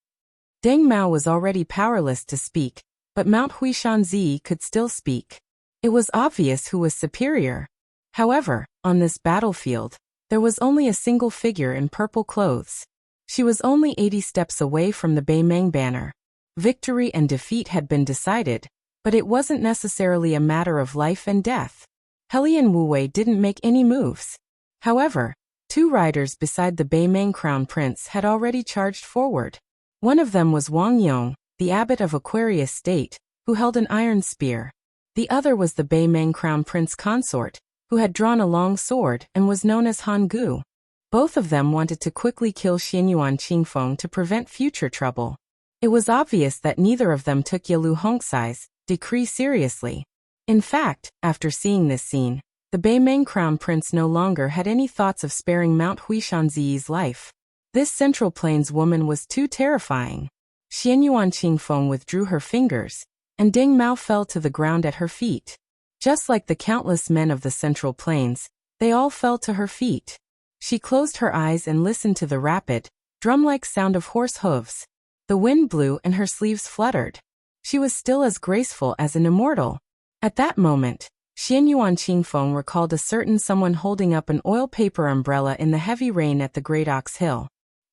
Speaker 1: Dang Mao was already powerless to speak, but Mount Huishanzi could still speak. It was obvious who was superior. However, on this battlefield, there was only a single figure in purple clothes. She was only 80 steps away from the Beimeng banner. Victory and defeat had been decided, but it wasn't necessarily a matter of life and death. Helian Wuwei didn't make any moves. However, two riders beside the Beimeng crown prince had already charged forward. One of them was Wang Yong, the abbot of Aquarius State, who held an iron spear. The other was the Beimeng crown prince consort, who had drawn a long sword and was known as Han Gu. Both of them wanted to quickly kill Xianyuan Qingfeng to prevent future trouble. It was obvious that neither of them took Yalu Hongxai's decree seriously. In fact, after seeing this scene, the Beimeng crown prince no longer had any thoughts of sparing Mount Huishanzi's life. This Central Plains woman was too terrifying. Xianyuan Qingfeng withdrew her fingers, and Ding Mao fell to the ground at her feet. Just like the countless men of the Central Plains, they all fell to her feet. She closed her eyes and listened to the rapid, drum-like sound of horse hooves. The wind blew and her sleeves fluttered. She was still as graceful as an immortal. At that moment, Xianyuan Qingfeng recalled a certain someone holding up an oil paper umbrella in the heavy rain at the Great Ox Hill.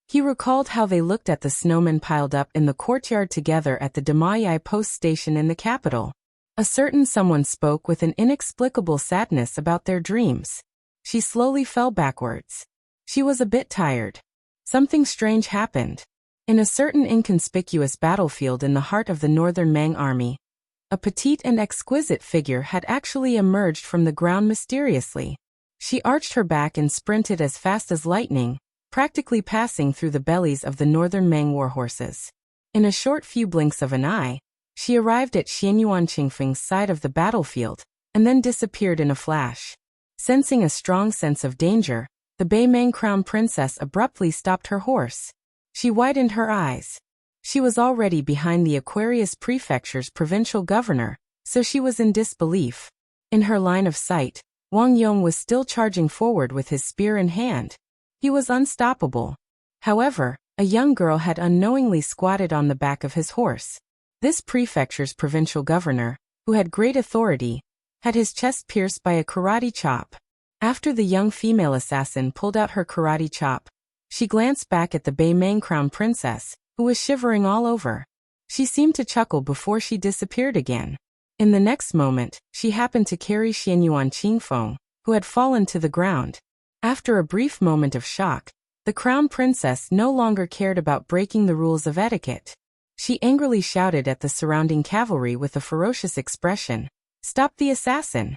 Speaker 1: He recalled how they looked at the snowmen piled up in the courtyard together at the Damayai post station in the capital. A certain someone spoke with an inexplicable sadness about their dreams. She slowly fell backwards. She was a bit tired. Something strange happened. In a certain inconspicuous battlefield in the heart of the Northern Mang army, a petite and exquisite figure had actually emerged from the ground mysteriously. She arched her back and sprinted as fast as lightning, practically passing through the bellies of the Northern Mang warhorses. In a short few blinks of an eye, she arrived at Xianyuan Qingfeng's side of the battlefield, and then disappeared in a flash. Sensing a strong sense of danger, the Beimeng crown princess abruptly stopped her horse. She widened her eyes. She was already behind the Aquarius Prefecture's provincial governor, so she was in disbelief. In her line of sight, Wang Yong was still charging forward with his spear in hand. He was unstoppable. However, a young girl had unknowingly squatted on the back of his horse. This prefecture's provincial governor, who had great authority, had his chest pierced by a karate chop. After the young female assassin pulled out her karate chop, she glanced back at the Beimeng crown princess, who was shivering all over. She seemed to chuckle before she disappeared again. In the next moment, she happened to carry Xianyuan Qingfeng, who had fallen to the ground. After a brief moment of shock, the crown princess no longer cared about breaking the rules of etiquette. She angrily shouted at the surrounding cavalry with a ferocious expression, "Stop the assassin!"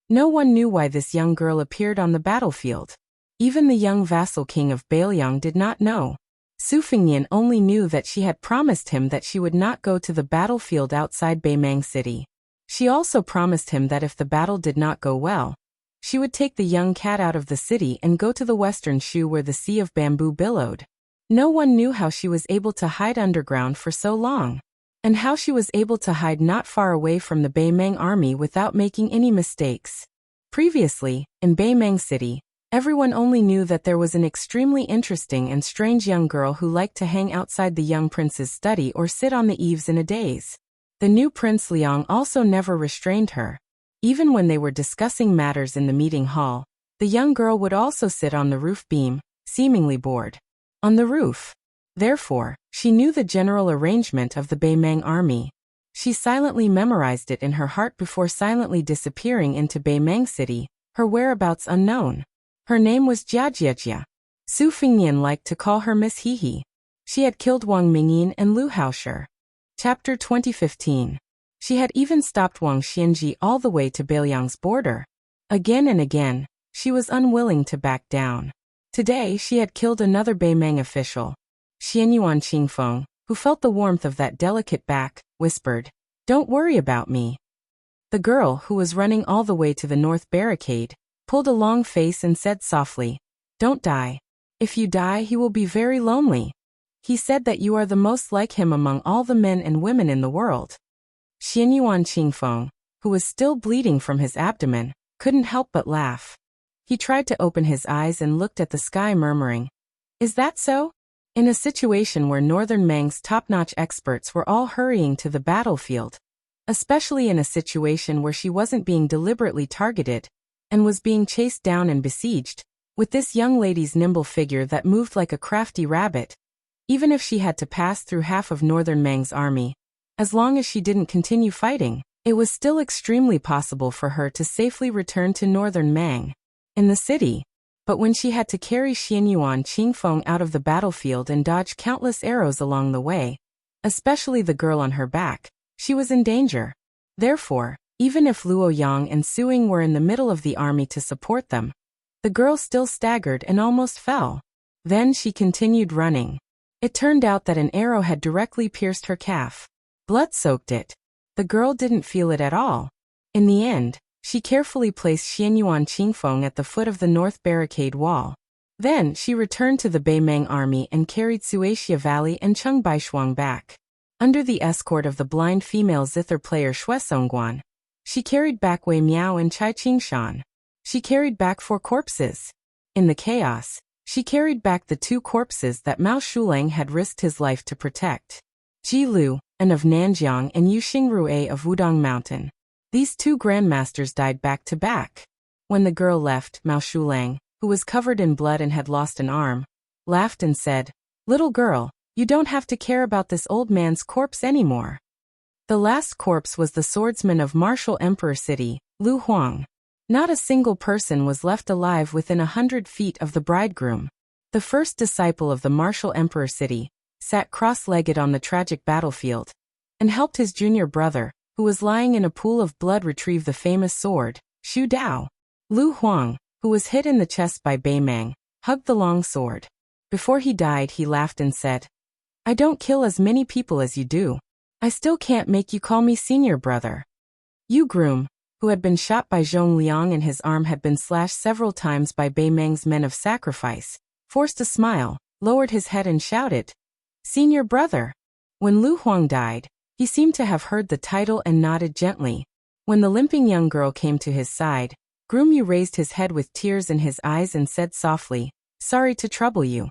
Speaker 1: No one knew why this young girl appeared on the battlefield. Even the young vassal king of Bailiang did not know. Su Fingnian only knew that she had promised him that she would not go to the battlefield outside Beimeng City. She also promised him that if the battle did not go well, she would take the young cat out of the city and go to the western Shu where the sea of bamboo billowed. No one knew how she was able to hide underground for so long, and how she was able to hide not far away from the Beimeng army without making any mistakes. Previously, in Beimeng City, everyone only knew that there was an extremely interesting and strange young girl who liked to hang outside the young prince's study or sit on the eaves in a daze. The new Prince Liang also never restrained her. Even when they were discussing matters in the meeting hall, the young girl would also sit on the roof beam, seemingly bored. On the roof. Therefore, she knew the general arrangement of the Beimeng army. She silently memorized it in her heart before silently disappearing into Beimeng City, her whereabouts unknown. Her name was Jiajia. Su Fingnian liked to call her Miss Hehe. She had killed Wang Mingyin and Lu Haoshi. Chapter 2015. She had even stopped Wang Xianji all the way to Bailiang's border. Again and again, she was unwilling to back down. Today she had killed another Beimeng official. Xianyuan Qingfeng, who felt the warmth of that delicate back, whispered, "Don't worry about me." The girl, who was running all the way to the north barricade, pulled a long face and said softly, "Don't die. If you die, he will be very lonely. He said that you are the most like him among all the men and women in the world." Xianyuan Qingfeng, who was still bleeding from his abdomen, couldn't help but laugh. He tried to open his eyes and looked at the sky, murmuring, "Is that so?" In a situation where Northern Meng's top-notch experts were all hurrying to the battlefield, especially in a situation where she wasn't being deliberately targeted and was being chased down and besieged, with this young lady's nimble figure that moved like a crafty rabbit, even if she had to pass through half of Northern Meng's army, as long as she didn't continue fighting, it was still extremely possible for her to safely return to Northern Meng in the city. But when she had to carry Xianyuan Qingfeng out of the battlefield and dodge countless arrows along the way, especially the girl on her back, she was in danger. Therefore, even if Luo Yang and Suing were in the middle of the army to support them, the girl still staggered and almost fell. Then she continued running. It turned out that an arrow had directly pierced her calf. Blood soaked it. The girl didn't feel it at all. In the end, she carefully placed Xianyuan Qingfeng at the foot of the north barricade wall. Then she returned to the Beimeng army and carried Suaxia Valley and Cheng Baishuang back. Under the escort of the blind female zither player Shuesongguan, she carried back Wei Miao and Chai Qingshan. She carried back 4 corpses. In the chaos, she carried back the 2 corpses that Mao Shulang had risked his life to protect. Ji Lu, an of Nanjiang, and Yu Xingrue of Wudong Mountain. These 2 grandmasters died back to back. When the girl left, Mao Shulang, who was covered in blood and had lost an arm, laughed and said, "Little girl, you don't have to care about this old man's corpse anymore." The last corpse was the swordsman of Martial Emperor City, Lu Huang. Not a single person was left alive within 100 feet of the bridegroom. The first disciple of the Martial Emperor City sat cross-legged on the tragic battlefield and helped his junior brother, who was lying in a pool of blood, retrieve the famous sword, Shu Dao. Lu Huang, who was hit in the chest by Beimeng, hugged the long sword. Before he died, he laughed and said, "I don't kill as many people as you do. I still can't make you call me senior brother." Yu Groom, who had been shot by Zhong Liang and his arm had been slashed several times by Beimeng's men of sacrifice, forced a smile, lowered his head and shouted, "Senior brother." When Lu Huang died, he seemed to have heard the title and nodded gently. When the limping young girl came to his side, Groom Yu raised his head with tears in his eyes and said softly, "Sorry to trouble you."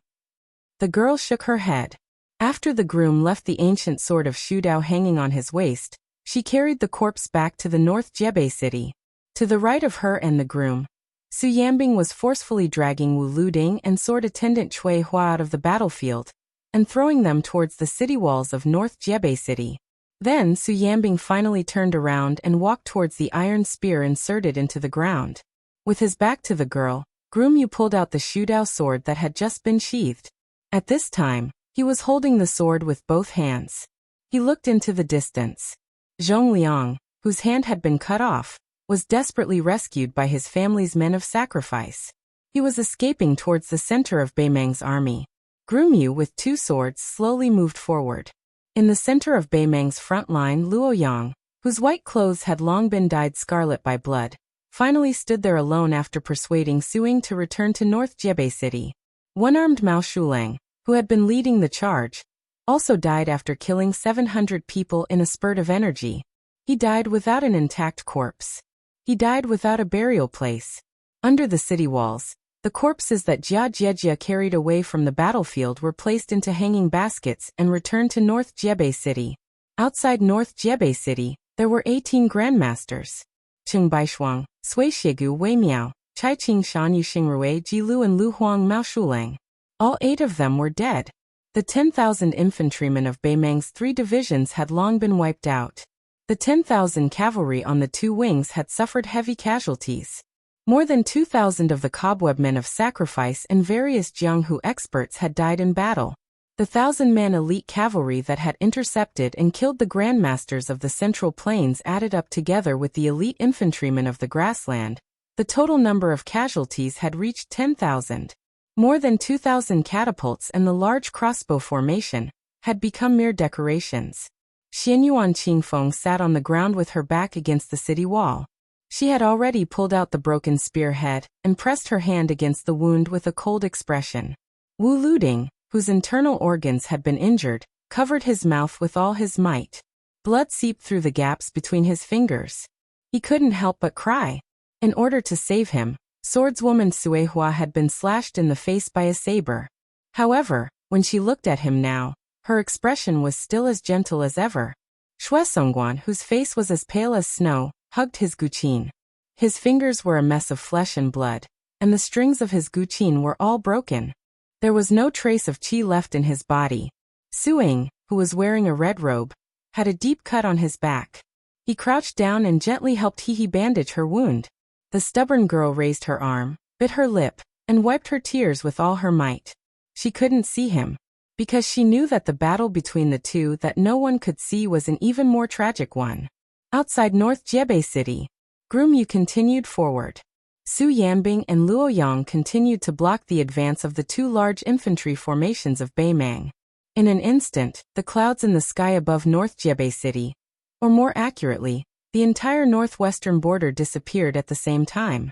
Speaker 1: The girl shook her head. After the groom left the ancient sword of Shu Dao hanging on his waist, she carried the corpse back to the North Jebei city. To the right of her and the groom, Su Yambing was forcefully dragging Wu Luding and sword attendant Chui Hua out of the battlefield and throwing them towards the city walls of North Jebei city. Then Su Yambing finally turned around and walked towards the iron spear inserted into the ground. With his back to the girl, Groom Yu pulled out the Shu Dao sword that had just been sheathed. At this time, he was holding the sword with both hands. He looked into the distance. Zhong Liang, whose hand had been cut off, was desperately rescued by his family's men of sacrifice. He was escaping towards the center of Beimeng's army. Groom Yu, with 2 swords, slowly moved forward. In the center of Beimeng's front line, Luo Yang, whose white clothes had long been dyed scarlet by blood, finally stood there alone after persuading Suing to return to North Jebei city. One-armed Mao Shulang, who had been leading the charge, also died after killing 700 people in a spurt of energy. He died without an intact corpse. He died without a burial place. Under the city walls, the corpses that Jia Jiejia carried away from the battlefield were placed into hanging baskets and returned to North Jebei city. Outside North Jebei city, there were 18 grandmasters. Cheng Baishuang, Sui Shiegu, Wei Miao, Chai Qingshan, Yu Xingrue, Ji Lu and Lu Huang, Mao Shulang. All 8 of them were dead. The 10,000 infantrymen of Beimeng's 3 divisions had long been wiped out. The 10,000 cavalry on the 2 wings had suffered heavy casualties. More than 2,000 of the cobweb men of sacrifice and various Jianghu experts had died in battle. The 1,000-man elite cavalry that had intercepted and killed the grandmasters of the Central Plains added up together with the elite infantrymen of the grassland The total number of casualties had reached 10,000. More than 2,000 catapults and the large crossbow formation had become mere decorations. Xianyuan Qingfeng sat on the ground with her back against the city wall. She had already pulled out the broken spearhead and pressed her hand against the wound with a cold expression. Wu Luding, whose internal organs had been injured, covered his mouth with all his might. Blood seeped through the gaps between his fingers. He couldn't help but cry. In order to save him, swordswoman Sui Hua had been slashed in the face by a saber. However, when she looked at him now, her expression was still as gentle as ever. Xue Songguan, whose face was as pale as snow, hugged his guqin. His fingers were a mess of flesh and blood, and the strings of his guqin were all broken. There was no trace of qi left in his body. Suing, who was wearing a red robe, had a deep cut on his back. He crouched down and gently helped Hihi bandage her wound. The stubborn girl raised her arm, bit her lip, and wiped her tears with all her might. She couldn't see him, because she knew that the battle between the two that no one could see was an even more tragic one. Outside North Jebei City, Groom Yu continued forward. Su Yanbing and Luoyang continued to block the advance of the two large infantry formations of Beimang. In an instant, the clouds in the sky above North Jebei City, or more accurately, the entire northwestern border disappeared at the same time.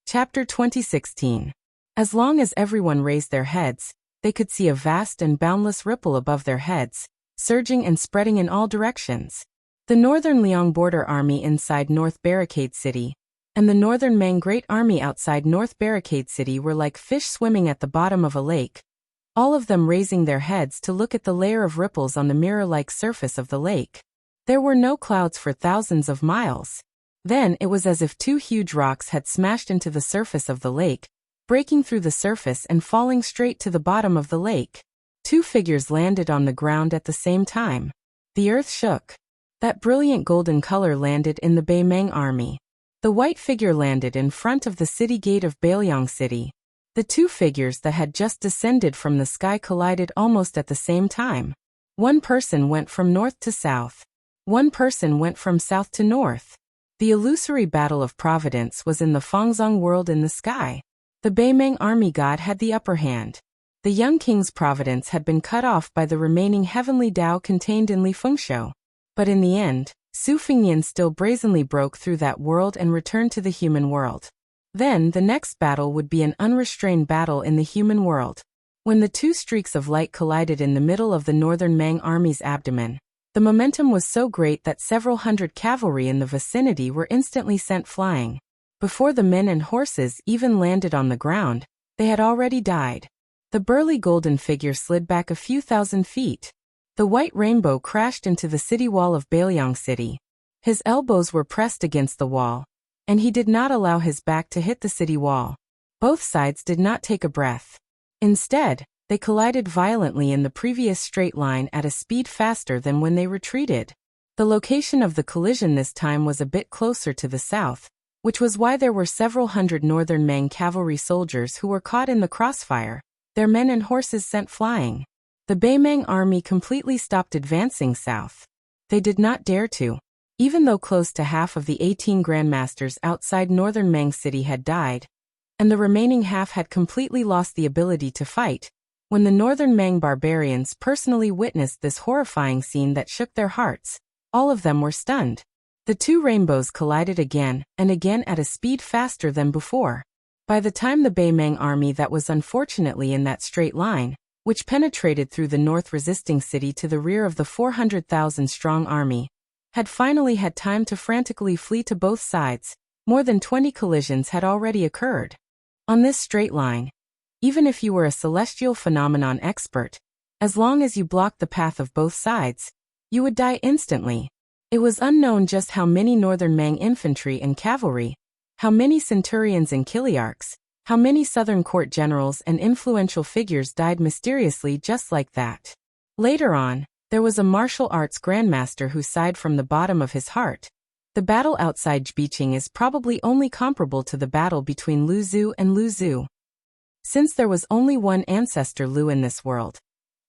Speaker 1: Chapter 2016. As long as everyone raised their heads, they could see a vast and boundless ripple above their heads, surging and spreading in all directions. The Northern Liang Border Army inside North Barricade City, and the Northern Mang Great Army outside North Barricade City were like fish swimming at the bottom of a lake, all of them raising their heads to look at the layer of ripples on the mirror-like surface of the lake. There were no clouds for thousands of miles. Then it was as if two huge rocks had smashed into the surface of the lake, breaking through the surface and falling straight to the bottom of the lake. Two figures landed on the ground at the same time. The earth shook. That brilliant golden color landed in the Beimang army. The white figure landed in front of the city gate of Bailiang City. The two figures that had just descended from the sky collided almost at the same time. One person went from north to south. One person went from south to north. The illusory battle of providence was in the Fangzong world in the sky. The Beimang army god had the upper hand. The young king's providence had been cut off by the remaining heavenly Tao contained in Li Fengshou. But in the end, Su Fengnian still brazenly broke through that world and returned to the human world. Then the next battle would be an unrestrained battle in the human world. When the two streaks of light collided in the middle of the Northern Mang army's abdomen, the momentum was so great that several hundred cavalry in the vicinity were instantly sent flying. Before the men and horses even landed on the ground, they had already died. The burly golden figure slid back a few thousand feet. The white rainbow crashed into the city wall of Bailiang City. His elbows were pressed against the wall, and he did not allow his back to hit the city wall. Both sides did not take a breath. Instead, they collided violently in the previous straight line at a speed faster than when they retreated. The location of the collision this time was a bit closer to the south, which was why there were several hundred Northern Mang cavalry soldiers who were caught in the crossfire, their men and horses sent flying. The Beimang army completely stopped advancing south. They did not dare to. Even though close to half of the 18 grandmasters outside Northern Mang City had died, and the remaining half had completely lost the ability to fight, when the Northern Mang barbarians personally witnessed this horrifying scene that shook their hearts, all of them were stunned. The two rainbows collided again and again at a speed faster than before. By the time the Beimang army that was unfortunately in that straight line, which penetrated through the north resisting city to the rear of the 400,000-strong army, had finally had time to frantically flee to both sides, more than 20 collisions had already occurred. On this straight line, even if you were a celestial phenomenon expert, as long as you blocked the path of both sides, you would die instantly. It was unknown just how many Northern Mang infantry and cavalry, how many centurions and kiliarchs, how many southern court generals and influential figures died mysteriously just like that. Later on, there was a martial arts grandmaster who sighed from the bottom of his heart. The battle outside Jbiqing is probably only comparable to the battle between Lu Zhu and Lu Zhu. Since there was only one ancestor Lu in this world,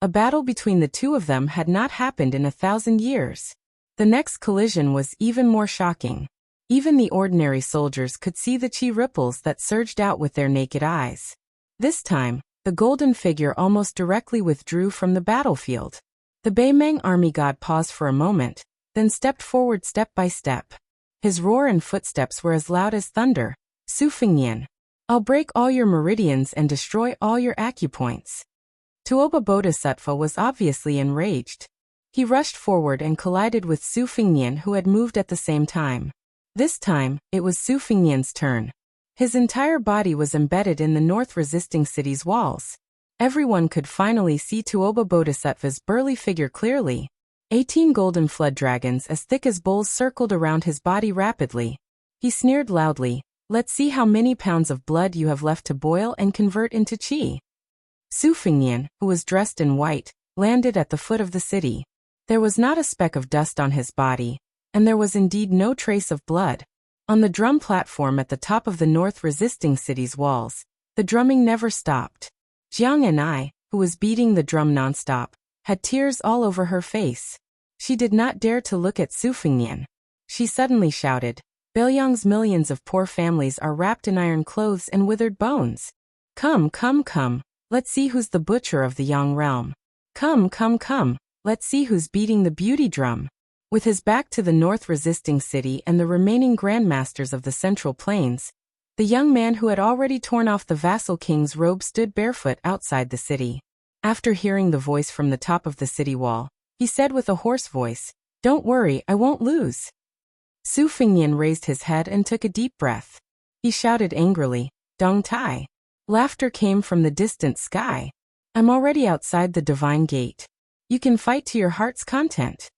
Speaker 1: a battle between the two of them had not happened in 1,000 years. The next collision was even more shocking. Even the ordinary soldiers could see the chi ripples that surged out with their naked eyes. This time, the golden figure almost directly withdrew from the battlefield. The Beimang army god paused for a moment, then stepped forward step by step. His roar and footsteps were as loud as thunder. Su Fengnian, I'll break all your meridians and destroy all your acupoints. Tuoba Bodhisattva was obviously enraged. He rushed forward and collided with Su Fengnian, who had moved at the same time. This time, it was Su Fengnian's turn. His entire body was embedded in the north-resisting city's walls. Everyone could finally see Tuoba Bodhisattva's burly figure clearly. 18 golden flood dragons as thick as bowls circled around his body rapidly. He sneered loudly, "Let's see how many pounds of blood you have left to boil and convert into qi." Su Fengnian, who was dressed in white, landed at the foot of the city. There was not a speck of dust on his body, and there was indeed no trace of blood. On the drum platform at the top of the north-resisting city's walls, the drumming never stopped. Jiang and I, who was beating the drum nonstop, had tears all over her face. She did not dare to look at Su Fengnian. She suddenly shouted, "Beiliang's millions of poor families are wrapped in iron clothes and withered bones. Come, come, come, let's see who's the butcher of the Yang realm. Come, come, come, let's see who's beating the beauty drum." With his back to the north-resisting city and the remaining grandmasters of the Central Plains, the young man who had already torn off the vassal king's robe stood barefoot outside the city. After hearing the voice from the top of the city wall, he said with a hoarse voice, "Don't worry, I won't lose." Su Fengnian raised his head and took a deep breath. He shouted angrily, "Dong Tai." Laughter came from the distant sky. "I'm already outside the divine gate. You can fight to your heart's content."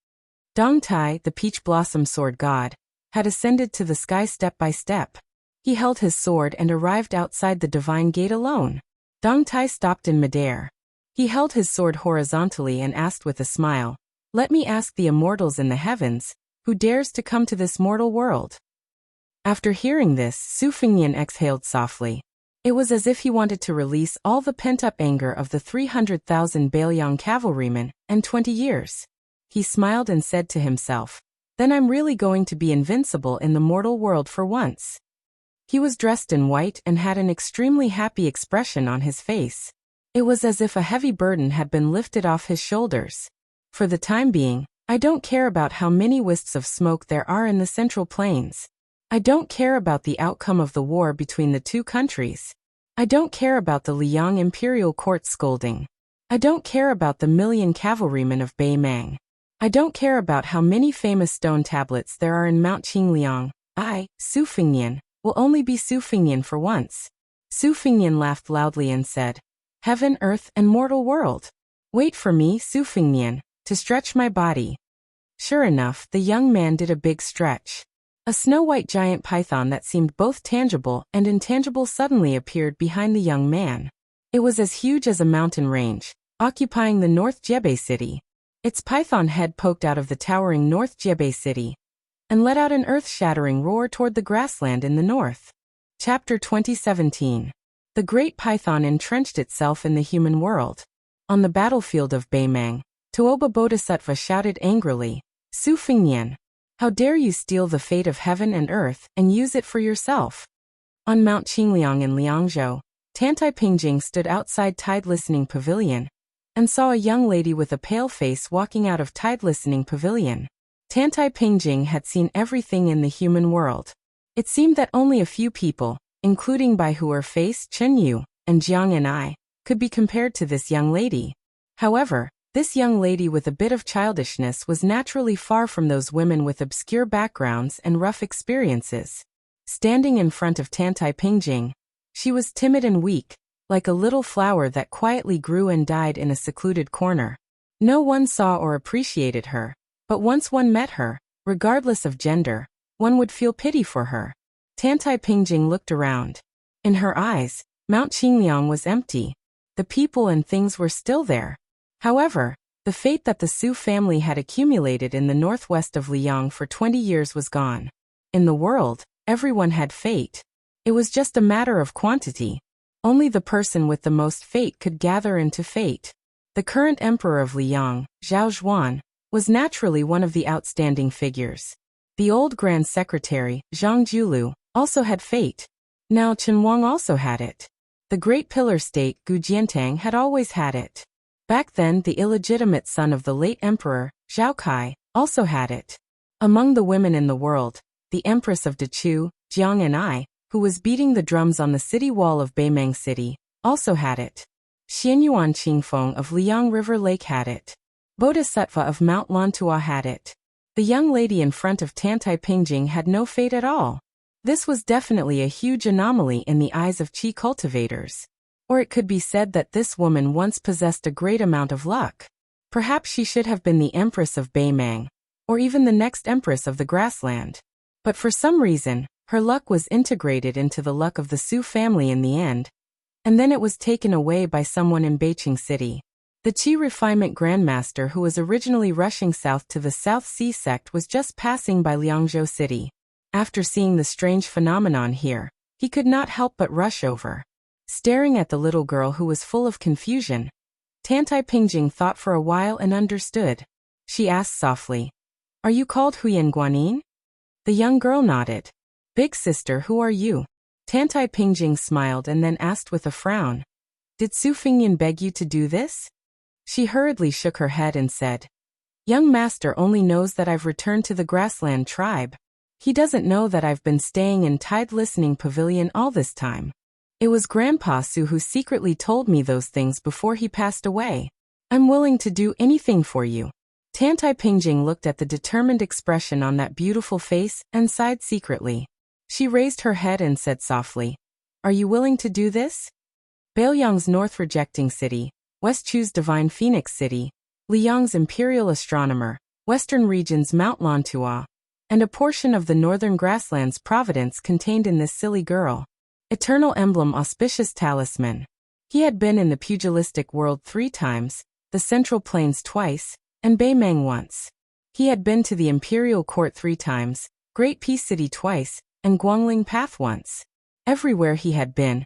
Speaker 1: Dong Tai, the peach blossom sword god, had ascended to the sky step by step. He held his sword and arrived outside the divine gate alone. Dong Tai stopped in midair. He held his sword horizontally and asked with a smile, "Let me ask the immortals in the heavens, who dares to come to this mortal world?" After hearing this, Su Fengnian exhaled softly. It was as if he wanted to release all the pent-up anger of the 300,000 Beiliang cavalrymen and 20 years. He smiled and said to himself, "Then I'm really going to be invincible in the mortal world for once." He was dressed in white and had an extremely happy expression on his face. It was as if a heavy burden had been lifted off his shoulders. "For the time being, I don't care about how many wisps of smoke there are in the Central Plains. I don't care about the outcome of the war between the two countries. I don't care about the Liang imperial court scolding. I don't care about the million cavalrymen of Beimang. I don't care about how many famous stone tablets there are in Mount Qingliang. I, Su Fengnian, will only be Su Fengnian for once." Su Fengnian laughed loudly and said, "Heaven, earth, and mortal world. Wait for me, Su Fengnian, to stretch my body." Sure enough, the young man did a big stretch. A snow-white giant python that seemed both tangible and intangible suddenly appeared behind the young man. It was as huge as a mountain range, occupying the North Jebei city. Its python head poked out of the towering North Jebei city and let out an earth-shattering roar toward the grassland in the north. Chapter 2017. The Great Python entrenched itself in the human world. On the battlefield of Beimang, Tuoba Bodhisattva shouted angrily, "Su Fengnian, how dare you steal the fate of heaven and earth and use it for yourself?" On Mount Qingliang in Liangzhou, Tantai Pingjing stood outside Tide Listening Pavilion and saw a young lady with a pale face walking out of Tide Listening Pavilion. Tantai Pingjing had seen everything in the human world. It seemed that only a few people, including Bai Huer Face, Chen Yu, and Jiang and I, could be compared to this young lady. However, this young lady with a bit of childishness was naturally far from those women with obscure backgrounds and rough experiences. Standing in front of Tantai Pingjing, she was timid and weak, like a little flower that quietly grew and died in a secluded corner. No one saw or appreciated her, but once one met her, regardless of gender, one would feel pity for her. Tantai Pingjing looked around. In her eyes, Mount Qingliang was empty. The people and things were still there. However, the fate that the Su family had accumulated in the northwest of Liang for 20 years was gone. In the world, everyone had fate. It was just a matter of quantity. Only the person with the most fate could gather into fate. The current emperor of Liang, Zhao Zhuan, was naturally one of the outstanding figures. The old Grand Secretary, Zhang Julu, also had fate. Now Chen Wang also had it. The great pillar state, Gu Jiantang, had always had it. Back then, the illegitimate son of the late emperor, Zhao Kai, also had it. Among the women in the world, the Empress of Dechu, Jiang and who was beating the drums on the city wall of Beimang City, also had it. Xianyuan Qingfeng of Liang River Lake had it. Bodhisattva of Mount Lantua had it. The young lady in front of Tantai Pingjing had no fate at all. This was definitely a huge anomaly in the eyes of qi cultivators. Or it could be said that this woman once possessed a great amount of luck. Perhaps she should have been the Empress of Beimang, or even the next Empress of the Grassland. But for some reason, her luck was integrated into the luck of the Su family in the end, and then it was taken away by someone in Beijing City. The Qi refinement grandmaster who was originally rushing south to the South Sea sect was just passing by Liangzhou City. After seeing the strange phenomenon here, he could not help but rush over. Staring at the little girl who was full of confusion, Tantai Pingjing thought for a while and understood. She asked softly, "Are you called Huyan Guanyin?" The young girl nodded. "Big sister, who are you?" Tantai Pingjing smiled and then asked with a frown, "Did Su Fingyan beg you to do this?" She hurriedly shook her head and said, "Young master only knows that I've returned to the Grassland tribe. He doesn't know that I've been staying in Tide Listening Pavilion all this time. It was Grandpa Su who secretly told me those things before he passed away. I'm willing to do anything for you." Tantai Pingjing looked at the determined expression on that beautiful face and sighed secretly. She raised her head and said softly, "Are you willing to do this?" Beiyang's North Rejecting City, West Chu's Divine Phoenix City, Liang's Imperial Astronomer, Western Region's Mount Lantua, and a portion of the Northern Grasslands Providence contained in this silly girl. Eternal Emblem, Auspicious Talisman. He had been in the pugilistic world 3 times, the Central Plains twice, and Beimang once. He had been to the Imperial Court 3 times, Great Peace City twice, and Guangling Path once. Everywhere he had been,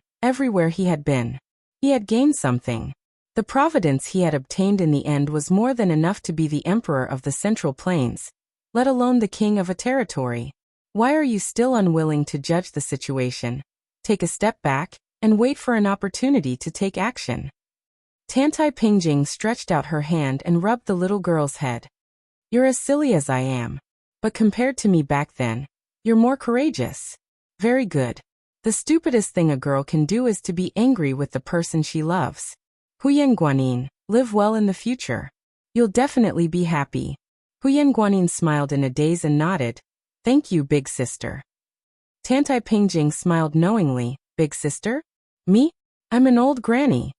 Speaker 1: he had gained something. The providence he had obtained in the end was more than enough to be the emperor of the Central Plains, let alone the king of a territory. Why are you still unwilling to judge the situation, take a step back, and wait for an opportunity to take action? Tantai Pingjing stretched out her hand and rubbed the little girl's head. "You're as silly as I am. But compared to me back then, you're more courageous." "Very good. The stupidest thing a girl can do is to be angry with the person she loves. Huyan Guanyin, live well in the future. You'll definitely be happy." Huyan Guanyin smiled in a daze and nodded. "Thank you, big sister." Tantai Pingjing smiled knowingly. "Big sister? Me? I'm an old granny."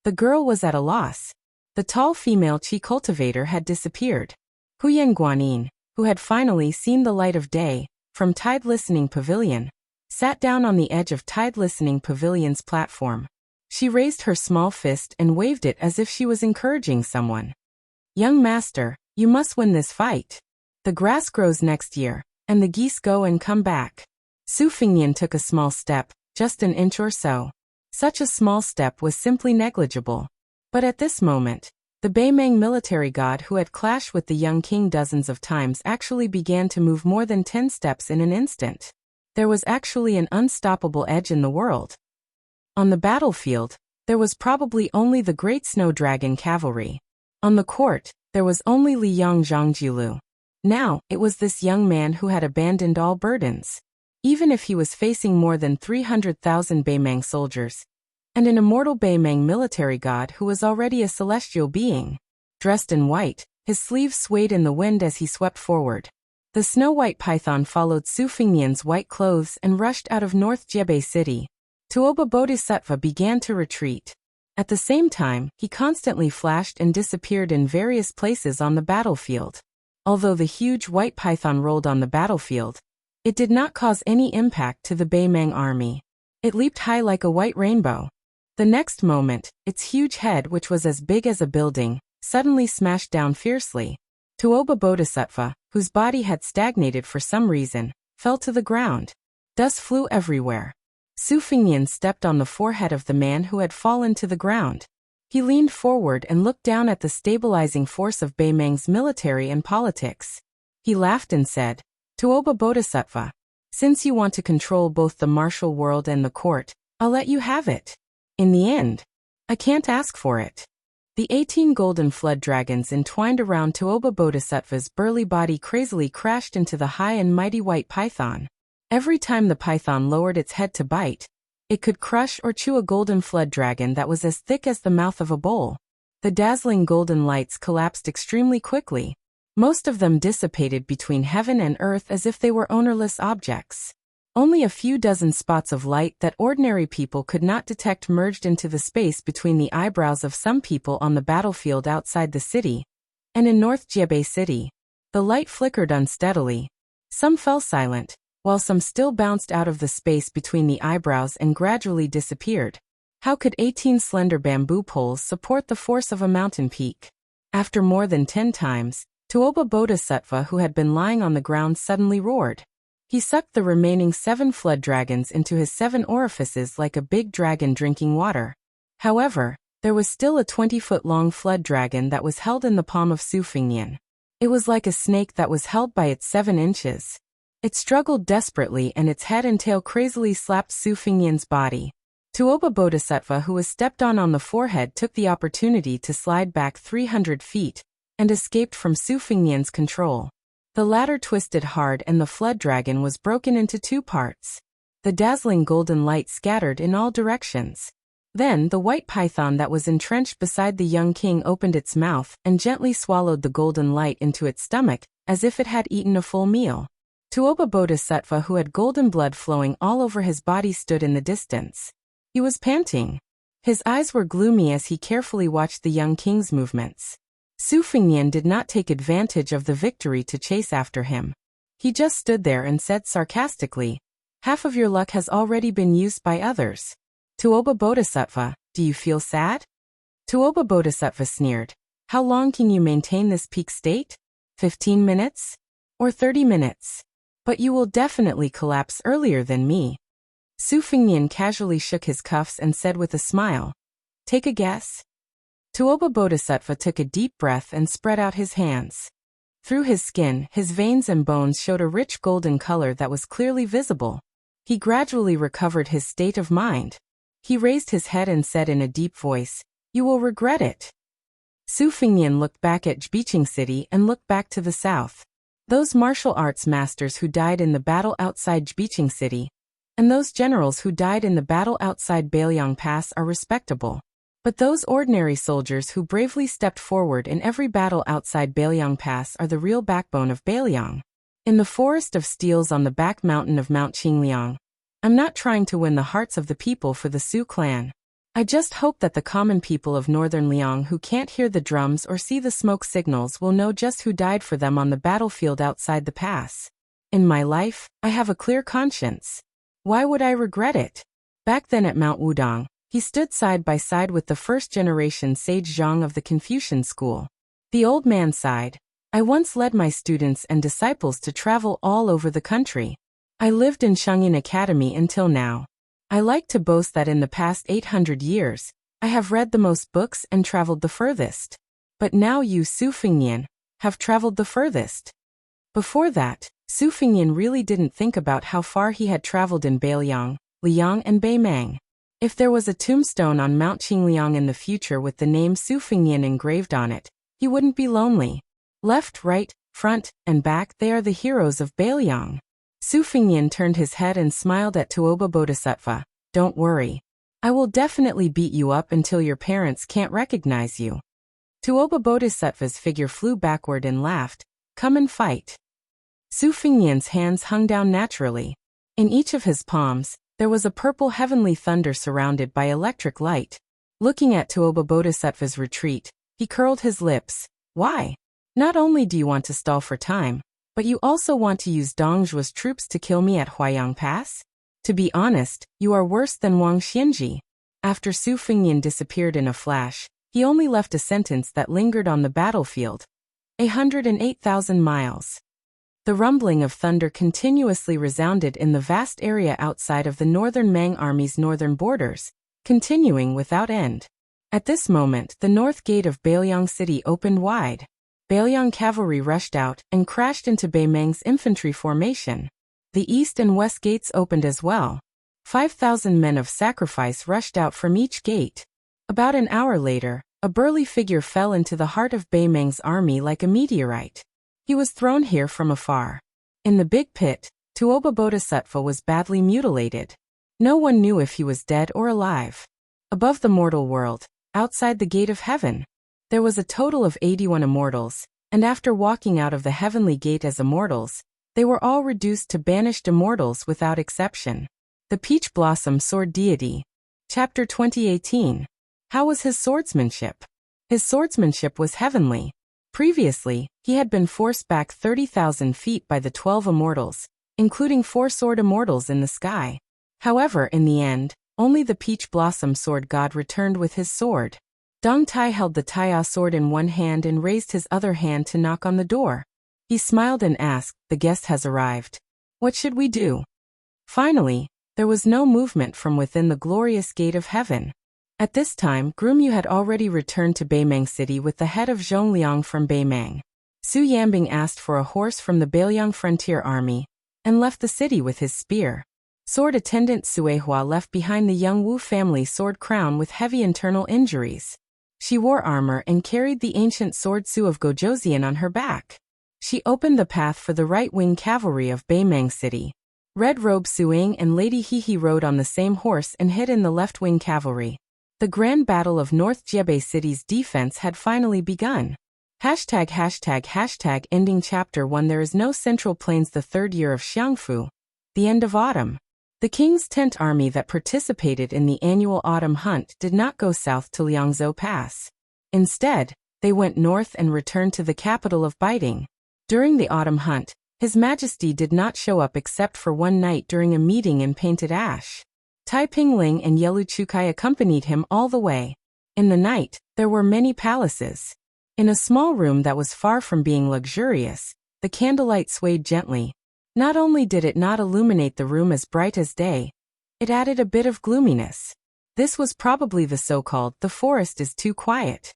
Speaker 1: The girl was at a loss. The tall female qi cultivator had disappeared. Huyan Guanyin, who had finally seen the light of day, from Tide Listening Pavilion, sat down on the edge of Tide Listening Pavilion's platform. She raised her small fist and waved it as if she was encouraging someone. "Young master, you must win this fight. The grass grows next year, and the geese go and come back." Su Fingyan took a small step, just an inch or so. Such a small step was simply negligible. But at this moment, the Beimang military god who had clashed with the young king dozens of times actually began to move more than 10 steps in an instant. There was actually an unstoppable edge in the world. On the battlefield, there was probably only the great snow dragon cavalry. On the court, there was only Liang Zhangjilu. Now, it was this young man who had abandoned all burdens. Even if he was facing more than 300,000 Beimang soldiers, and an immortal Beimang military god who was already a celestial being. Dressed in white, his sleeves swayed in the wind as he swept forward. The snow-white python followed Su Fingyan's white clothes and rushed out of North Jebei City. Tuoba Bodhisattva began to retreat. At the same time, he constantly flashed and disappeared in various places on the battlefield. Although the huge white python rolled on the battlefield, it did not cause any impact to the Beimang army. It leaped high like a white rainbow. The next moment, its huge head, which was as big as a building, suddenly smashed down fiercely. Tuoba Bodhisattva, whose body had stagnated for some reason, fell to the ground. Dust flew everywhere. Su Fingyan stepped on the forehead of the man who had fallen to the ground. He leaned forward and looked down at the stabilizing force of Beimang's military and politics. He laughed and said, Tuoba Bodhisattva, since you want to control both the martial world and the court, I'll let you have it. In the end, I can't ask for it. The 18 golden flood dragons entwined around Tuoba Bodhisattva's burly body crazily crashed into the high and mighty white python. Every time the python lowered its head to bite, it could crush or chew a golden flood dragon that was as thick as the mouth of a bowl. The dazzling golden lights collapsed extremely quickly. Most of them dissipated between heaven and earth as if they were ownerless objects. Only a few dozen spots of light that ordinary people could not detect merged into the space between the eyebrows of some people on the battlefield outside the city. And in North Jiebei City, the light flickered unsteadily. Some fell silent, while some still bounced out of the space between the eyebrows and gradually disappeared. How could 18 slender bamboo poles support the force of a mountain peak? After more than 10 times, Tuoba Bodhisattva, who had been lying on the ground, suddenly roared. He sucked the remaining 7 flood dragons into his 7 orifices like a big dragon drinking water. However, there was still a 20-foot-long flood dragon that was held in the palm of Su Fingnian. It was like a snake that was held by its 7 inches. It struggled desperately and its head and tail crazily slapped Su Fingnian's body. Tuoba Bodhisattva, who was stepped on the forehead, took the opportunity to slide back 300 feet and escaped from Su Fingnian's control. The latter twisted hard and the flood dragon was broken into 2 parts. The dazzling golden light scattered in all directions. Then the white python that was entrenched beside the young king opened its mouth and gently swallowed the golden light into its stomach, as if it had eaten a full meal. Tuoba Bodhisattva, who had golden blood flowing all over his body, stood in the distance. He was panting. His eyes were gloomy as he carefully watched the young king's movements. Su Fingnian did not take advantage of the victory to chase after him. He just stood there and said sarcastically, "Half of your luck has already been used by others. Tuoba Bodhisattva, do you feel sad?" Tuoba Bodhisattva sneered. "How long can you maintain this peak state? 15 minutes? Or 30 minutes? But you will definitely collapse earlier than me." Su Fingnian casually shook his cuffs and said with a smile, "Take a guess." Tuoba Bodhisattva took a deep breath and spread out his hands. Through his skin, his veins and bones showed a rich golden color that was clearly visible. He gradually recovered his state of mind. He raised his head and said in a deep voice, "You will regret it." Su Fingnian looked back at Jbiching City and looked back to the south. Those martial arts masters who died in the battle outside Jbiching City, and those generals who died in the battle outside Bailiang Pass are respectable. But those ordinary soldiers who bravely stepped forward in every battle outside Bailiang Pass are the real backbone of Bailiang. In the forest of steels on the back mountain of Mount Qingliang, I'm not trying to win the hearts of the people for the Su clan. I just hope that the common people of northern Liang who can't hear the drums or see the smoke signals will know just who died for them on the battlefield outside the pass. In my life, I have a clear conscience. Why would I regret it? Back then at Mount Wudong, he stood side by side with the first-generation sage Zhang of the Confucian school. The old man sighed. "I once led my students and disciples to travel all over the country. I lived in Shangyin Academy until now. I like to boast that in the past 800 years, I have read the most books and traveled the furthest. But now you, Su Fingnian, have traveled the furthest." Before that, Su Fingnian really didn't think about how far he had traveled in Bailiang, Liang and Beimang. If there was a tombstone on Mount Qingliang in the future with the name Su Fingnian engraved on it, he wouldn't be lonely. Left, right, front, and back, they are the heroes of Bailiang. Su Fingnian turned his head and smiled at Tuoba Bodhisattva. "Don't worry. I will definitely beat you up until your parents can't recognize you." Tuoba Bodhisattva's figure flew backward and laughed. "Come and fight." Su Fingnian's hands hung down naturally. In each of his palms, there was a purple heavenly thunder surrounded by electric light. Looking at Tuoba Bodhisattva's retreat, he curled his lips. "Why? Not only do you want to stall for time, but you also want to use Dong Zhuo's troops to kill me at Huaiyang Pass? To be honest, you are worse than Wang Xianji." After Su Fingnian disappeared in a flash, he only left a sentence that lingered on the battlefield. 108,000 miles. The rumbling of thunder continuously resounded in the vast area outside of the northern Mang army's northern borders, continuing without end. At this moment, the north gate of Bailiang City opened wide. Bailiang cavalry rushed out and crashed into Baimang's infantry formation. The east and west gates opened as well. 5,000 men of sacrifice rushed out from each gate. About an hour later, a burly figure fell into the heart of Baimang's army like a meteorite. He was thrown here from afar. In the big pit, Tuoba Bodhisattva was badly mutilated. No one knew if he was dead or alive. Above the mortal world, outside the gate of heaven, there was a total of 81 immortals, and after walking out of the heavenly gate as immortals, they were all reduced to banished immortals without exception. The Peach Blossom Sword Deity. Chapter 2018. How was his swordsmanship? His swordsmanship was heavenly. Previously, he had been forced back 30,000 feet by the 12 immortals, including 4 sword immortals in the sky. However, in the end, only the Peach Blossom Sword God returned with his sword. Dong Tai held the Taiya sword in one hand and raised his other hand to knock on the door. He smiled and asked, "The guest has arrived. What should we do?" Finally, there was no movement from within the glorious gate of heaven. At this time, Grumyu had already returned to Baimang City with the head of Zhongliang from Baimang. Su Yambing asked for a horse from the Bailiang frontier army, and left the city with his spear. Sword attendant Suehua left behind the young Wu family sword crown with heavy internal injuries. She wore armor and carried the ancient sword Su of Gojoseon on her back. She opened the path for the right-wing cavalry of Baimang City. Red Robe Suing and Lady Hihi rode on the same horse and hid in the left-wing cavalry. The grand battle of North Jiebei City's defense had finally begun. Ending Chapter 1. There is no Central Plains. The third year of Xiangfu. The end of autumn. The king's tent army that participated in the annual autumn hunt did not go south to Liangzhou Pass. Instead, they went north and returned to the capital of Baiting. During the autumn hunt, His Majesty did not show up except for one night during a meeting in Painted Ash. Tai Pingling and Yelu Chukai accompanied him all the way. In the night, there were many palaces. In a small room that was far from being luxurious, the candlelight swayed gently. Not only did it not illuminate the room as bright as day, it added a bit of gloominess. This was probably the so-called "the forest is too quiet."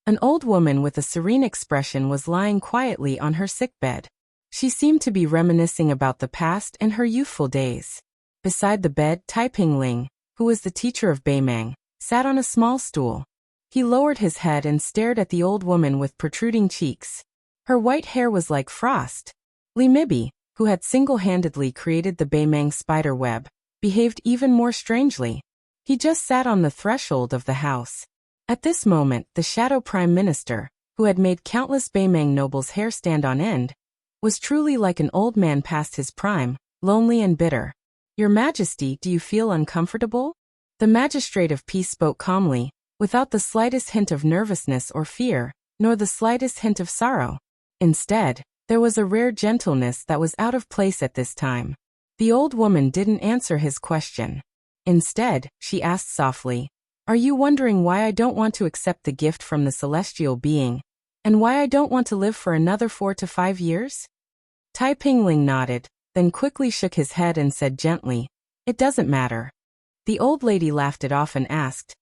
Speaker 1: An old woman with a serene expression was lying quietly on her sickbed. She seemed to be reminiscing about the past and her youthful days. Beside the bed, Tai Pingling, who was the teacher of Baimang, sat on a small stool. He lowered his head and stared at the old woman with protruding cheeks. Her white hair was like frost. Li Mibi, who had single-handedly created the Baimang spider web, behaved even more strangely. He just sat on the threshold of the house. At this moment, the Shadow Prime Minister, who had made countless Baimang nobles' hair stand on end, was truly like an old man past his prime, lonely and bitter. "Your Majesty, do you feel uncomfortable?" The Magistrate of Peace spoke calmly, without the slightest hint of nervousness or fear, nor the slightest hint of sorrow. Instead, there was a rare gentleness that was out of place at this time. The old woman didn't answer his question. Instead, she asked softly, "Are you wondering why I don't want to accept the gift from the celestial being, and why I don't want to live for another 4 to 5 years?" Tai Pingling nodded, then quickly shook his head and said gently, "It doesn't matter." The old lady laughed it off and asked,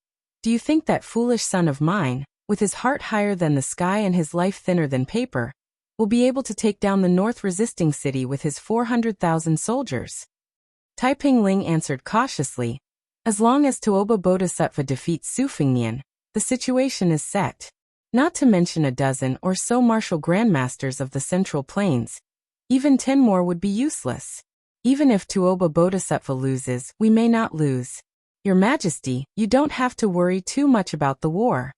Speaker 1: "Do you think that foolish son of mine, with his heart higher than the sky and his life thinner than paper, will be able to take down the North Resisting City with his 400,000 soldiers?" Tai Pingling answered cautiously, "As long as Tuoba Bodhisattva defeats Sufingnian, the situation is set. Not to mention a dozen or so martial grandmasters of the Central Plains. Even 10 more would be useless. Even if Tuoba Bodhisattva loses, we may not lose. Your Majesty, you don't have to worry too much about the war."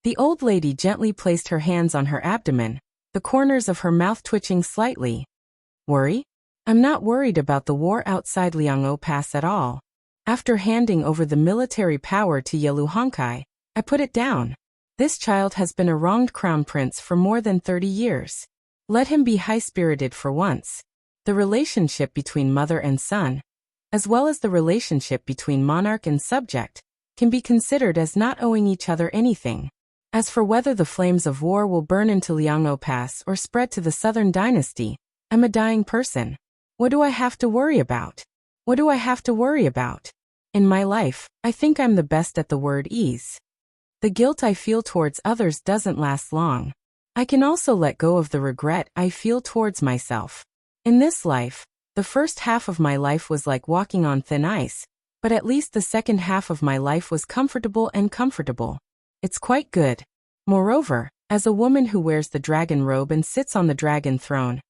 Speaker 1: The old lady gently placed her hands on her abdomen, the corners of her mouth twitching slightly. "Worry? I'm not worried about the war outside Liangzhou Pass at all. After handing over the military power to Yelu Honkai, I put it down. This child has been a wronged crown prince for more than 30 years. Let him be high-spirited for once. The relationship between mother and son, as well as the relationship between monarch and subject, can be considered as not owing each other anything. As for whether the flames of war will burn into Liangzhou Pass or spread to the Southern Dynasty, I'm a dying person. What do I have to worry about? What do I have to worry about? In my life, I think I'm the best at the word ease. The guilt I feel towards others doesn't last long. I can also let go of the regret I feel towards myself. In this life, the first half of my life was like walking on thin ice, but at least the second half of my life was comfortable and comfortable. It's quite good. Moreover, as a woman who wears the dragon robe and sits on the dragon throne,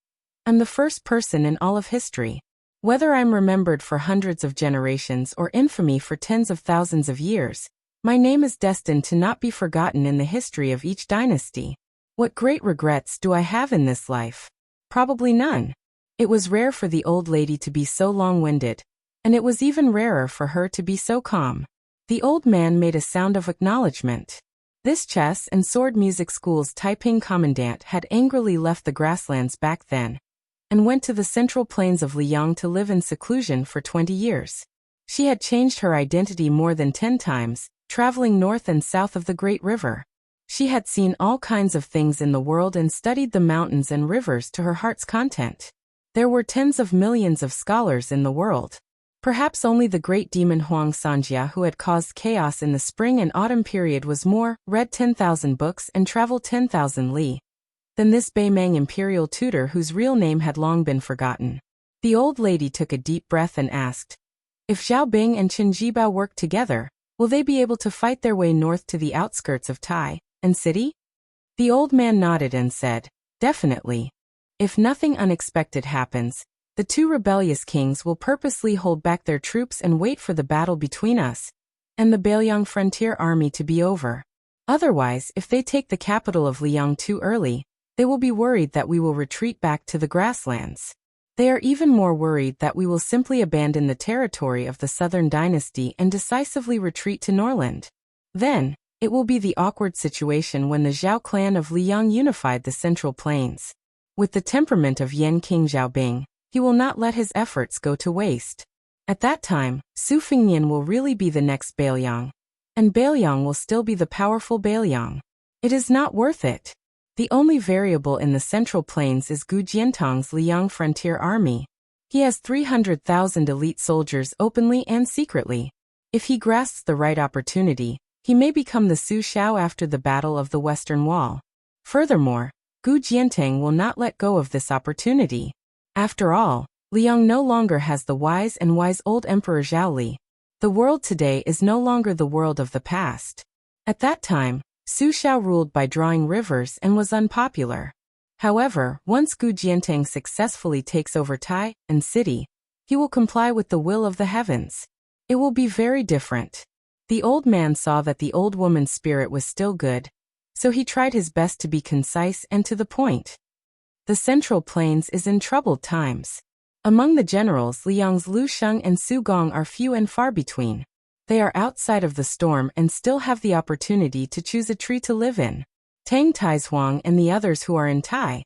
Speaker 1: I'm the first person in all of history. Whether I'm remembered for hundreds of generations or infamy for tens of thousands of years, my name is destined to not be forgotten in the history of each dynasty. What great regrets do I have in this life? Probably none. It was rare for the old lady to be so long-winded, and it was even rarer for her to be so calm. The old man made a sound of acknowledgement. This chess and sword music school's Taiping commandant had angrily left the grasslands back then, and went to the central plains of Liang to live in seclusion for 20 years. She had changed her identity more than 10 times, traveling north and south of the Great River. She had seen all kinds of things in the world and studied the mountains and rivers to her heart's content. There were tens of millions of scholars in the world. Perhaps only the great demon Huang Sanjia, who had caused chaos in the spring and autumn period, was more, read 10,000 books and traveled 10,000 li, than this Beimang imperial tutor whose real name had long been forgotten. The old lady took a deep breath and asked, "If Zhao Bing and Chen Jibao work together, will they be able to fight their way north to the outskirts of Tai and city?" The old man nodded and said, "Definitely. If nothing unexpected happens, the two rebellious kings will purposely hold back their troops and wait for the battle between us and the Beiliang frontier army to be over. Otherwise, if they take the capital of Liang too early, they will be worried that we will retreat back to the grasslands. They are even more worried that we will simply abandon the territory of the southern dynasty and decisively retreat to Norland. Then, it will be the awkward situation when the Zhao clan of Liang unified the central plains. With the temperament of Yan King Zhaobing, he will not let his efforts go to waste. At that time, Su Fingnian will really be the next Beiliang, and Beiliang will still be the powerful Beiliang. It is not worth it. The only variable in the central plains is Gu Jiantong's Liang frontier army. He has 300,000 elite soldiers openly and secretly. If he grasps the right opportunity, he may become the Su Shao after the Battle of the Western Wall. Furthermore, Gu Jiantang will not let go of this opportunity. After all, Liang no longer has the wise old Emperor Zhao Li. The world today is no longer the world of the past. At that time, Su Shao ruled by drawing rivers and was unpopular. However, once Gu Jiantang successfully takes over Tai and city, he will comply with the will of the heavens. It will be very different. The old man saw that the old woman's spirit was still good, so he tried his best to be concise and to the point. The Central Plains is in troubled times. Among the generals, Liang's Lu Sheng and Su Gong are few and far between. They are outside of the storm and still have the opportunity to choose a tree to live in. Tang Taizhuang and the others who are in Tai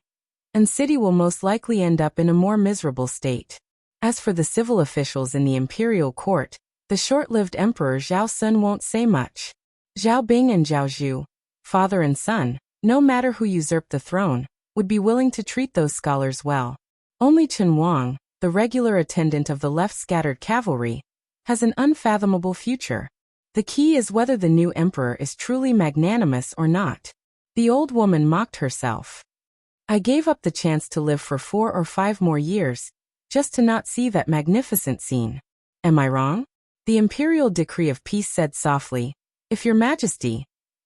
Speaker 1: and city will most likely end up in a more miserable state. As for the civil officials in the imperial court, the short-lived Emperor Zhao Sun won't say much. Zhao Bing and Zhao Zhu, father and son, no matter who usurped the throne, would be willing to treat those scholars well. Only Chen Wang, the regular attendant of the left-scattered cavalry, has an unfathomable future. The key is whether the new emperor is truly magnanimous or not. The old woman mocked herself. I gave up the chance to live for 4 or 5 more years, just to not see that magnificent scene. Am I wrong? The imperial decree of peace said softly, "If your majesty."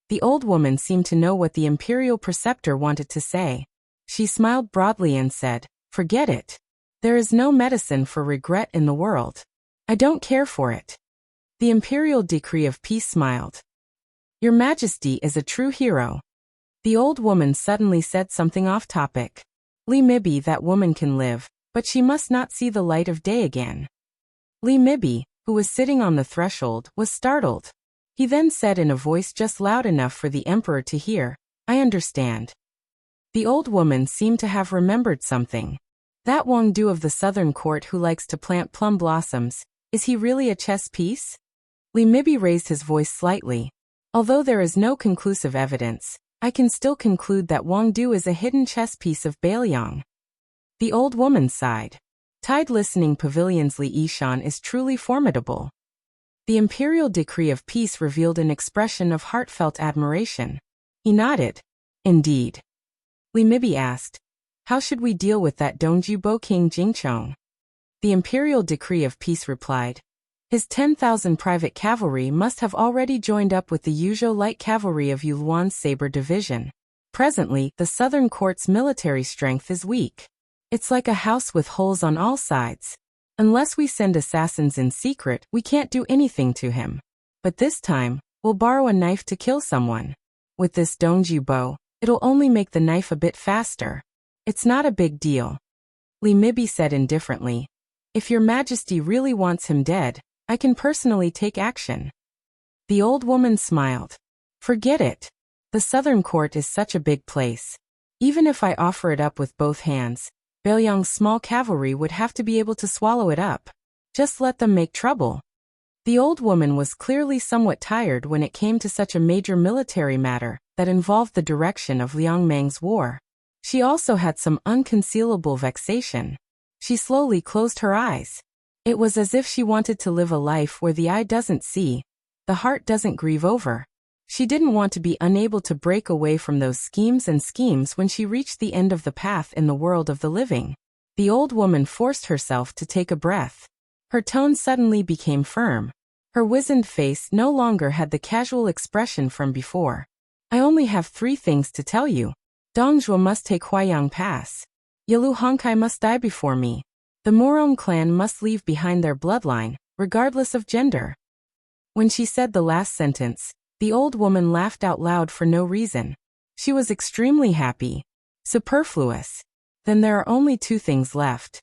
Speaker 1: The old woman seemed to know what the imperial preceptor wanted to say. She smiled broadly and said, "Forget it. There is no medicine for regret in the world. I don't care for it." The imperial decree of peace smiled. "Your majesty is a true hero." The old woman suddenly said something off-topic. Li Mibi, that woman can live, but she must not see the light of day again. Li Mibi, who was sitting on the threshold, was startled. He then said in a voice just loud enough for the emperor to hear, "I understand." The old woman seemed to have remembered something. That Wang Du of the southern court who likes to plant plum blossoms, is he really a chess piece? Li Mibi raised his voice slightly. Although there is no conclusive evidence, I can still conclude that Wang Du is a hidden chess piece of Beiliang. The old woman sighed. Tide Listening Pavilion's Li Yishan is truly formidable. The imperial decree of peace revealed an expression of heartfelt admiration. He nodded. Indeed. Li Mibi asked. How should we deal with that Dongjubo King Jingchong? The imperial decree of peace replied. His 10,000 private cavalry must have already joined up with the Yuzhou light cavalry of Yuluan's saber division. Presently, the southern court's military strength is weak. It's like a house with holes on all sides. Unless we send assassins in secret, we can't do anything to him. But this time, we'll borrow a knife to kill someone. With this Dongjubo, it'll only make the knife a bit faster. It's not a big deal. Li Mibi said indifferently. If your majesty really wants him dead, I can personally take action. The old woman smiled. Forget it. The southern court is such a big place. Even if I offer it up with both hands, Baoyang's small cavalry would have to be able to swallow it up. Just let them make trouble. The old woman was clearly somewhat tired when it came to such a major military matter that involved the direction of Liang Mang's war. She also had some unconcealable vexation. She slowly closed her eyes. It was as if she wanted to live a life where the eye doesn't see, the heart doesn't grieve over. She didn't want to be unable to break away from those schemes when she reached the end of the path in the world of the living. The old woman forced herself to take a breath. Her tone suddenly became firm. Her wizened face no longer had the casual expression from before. I only have 3 things to tell you. Dongzhuo must take Huaiyang Pass. Yalu Hongkai must die before me. The Morong clan must leave behind their bloodline, regardless of gender. When she said the last sentence, the old woman laughed out loud for no reason. She was extremely happy. Superfluous. Then there are only 2 things left.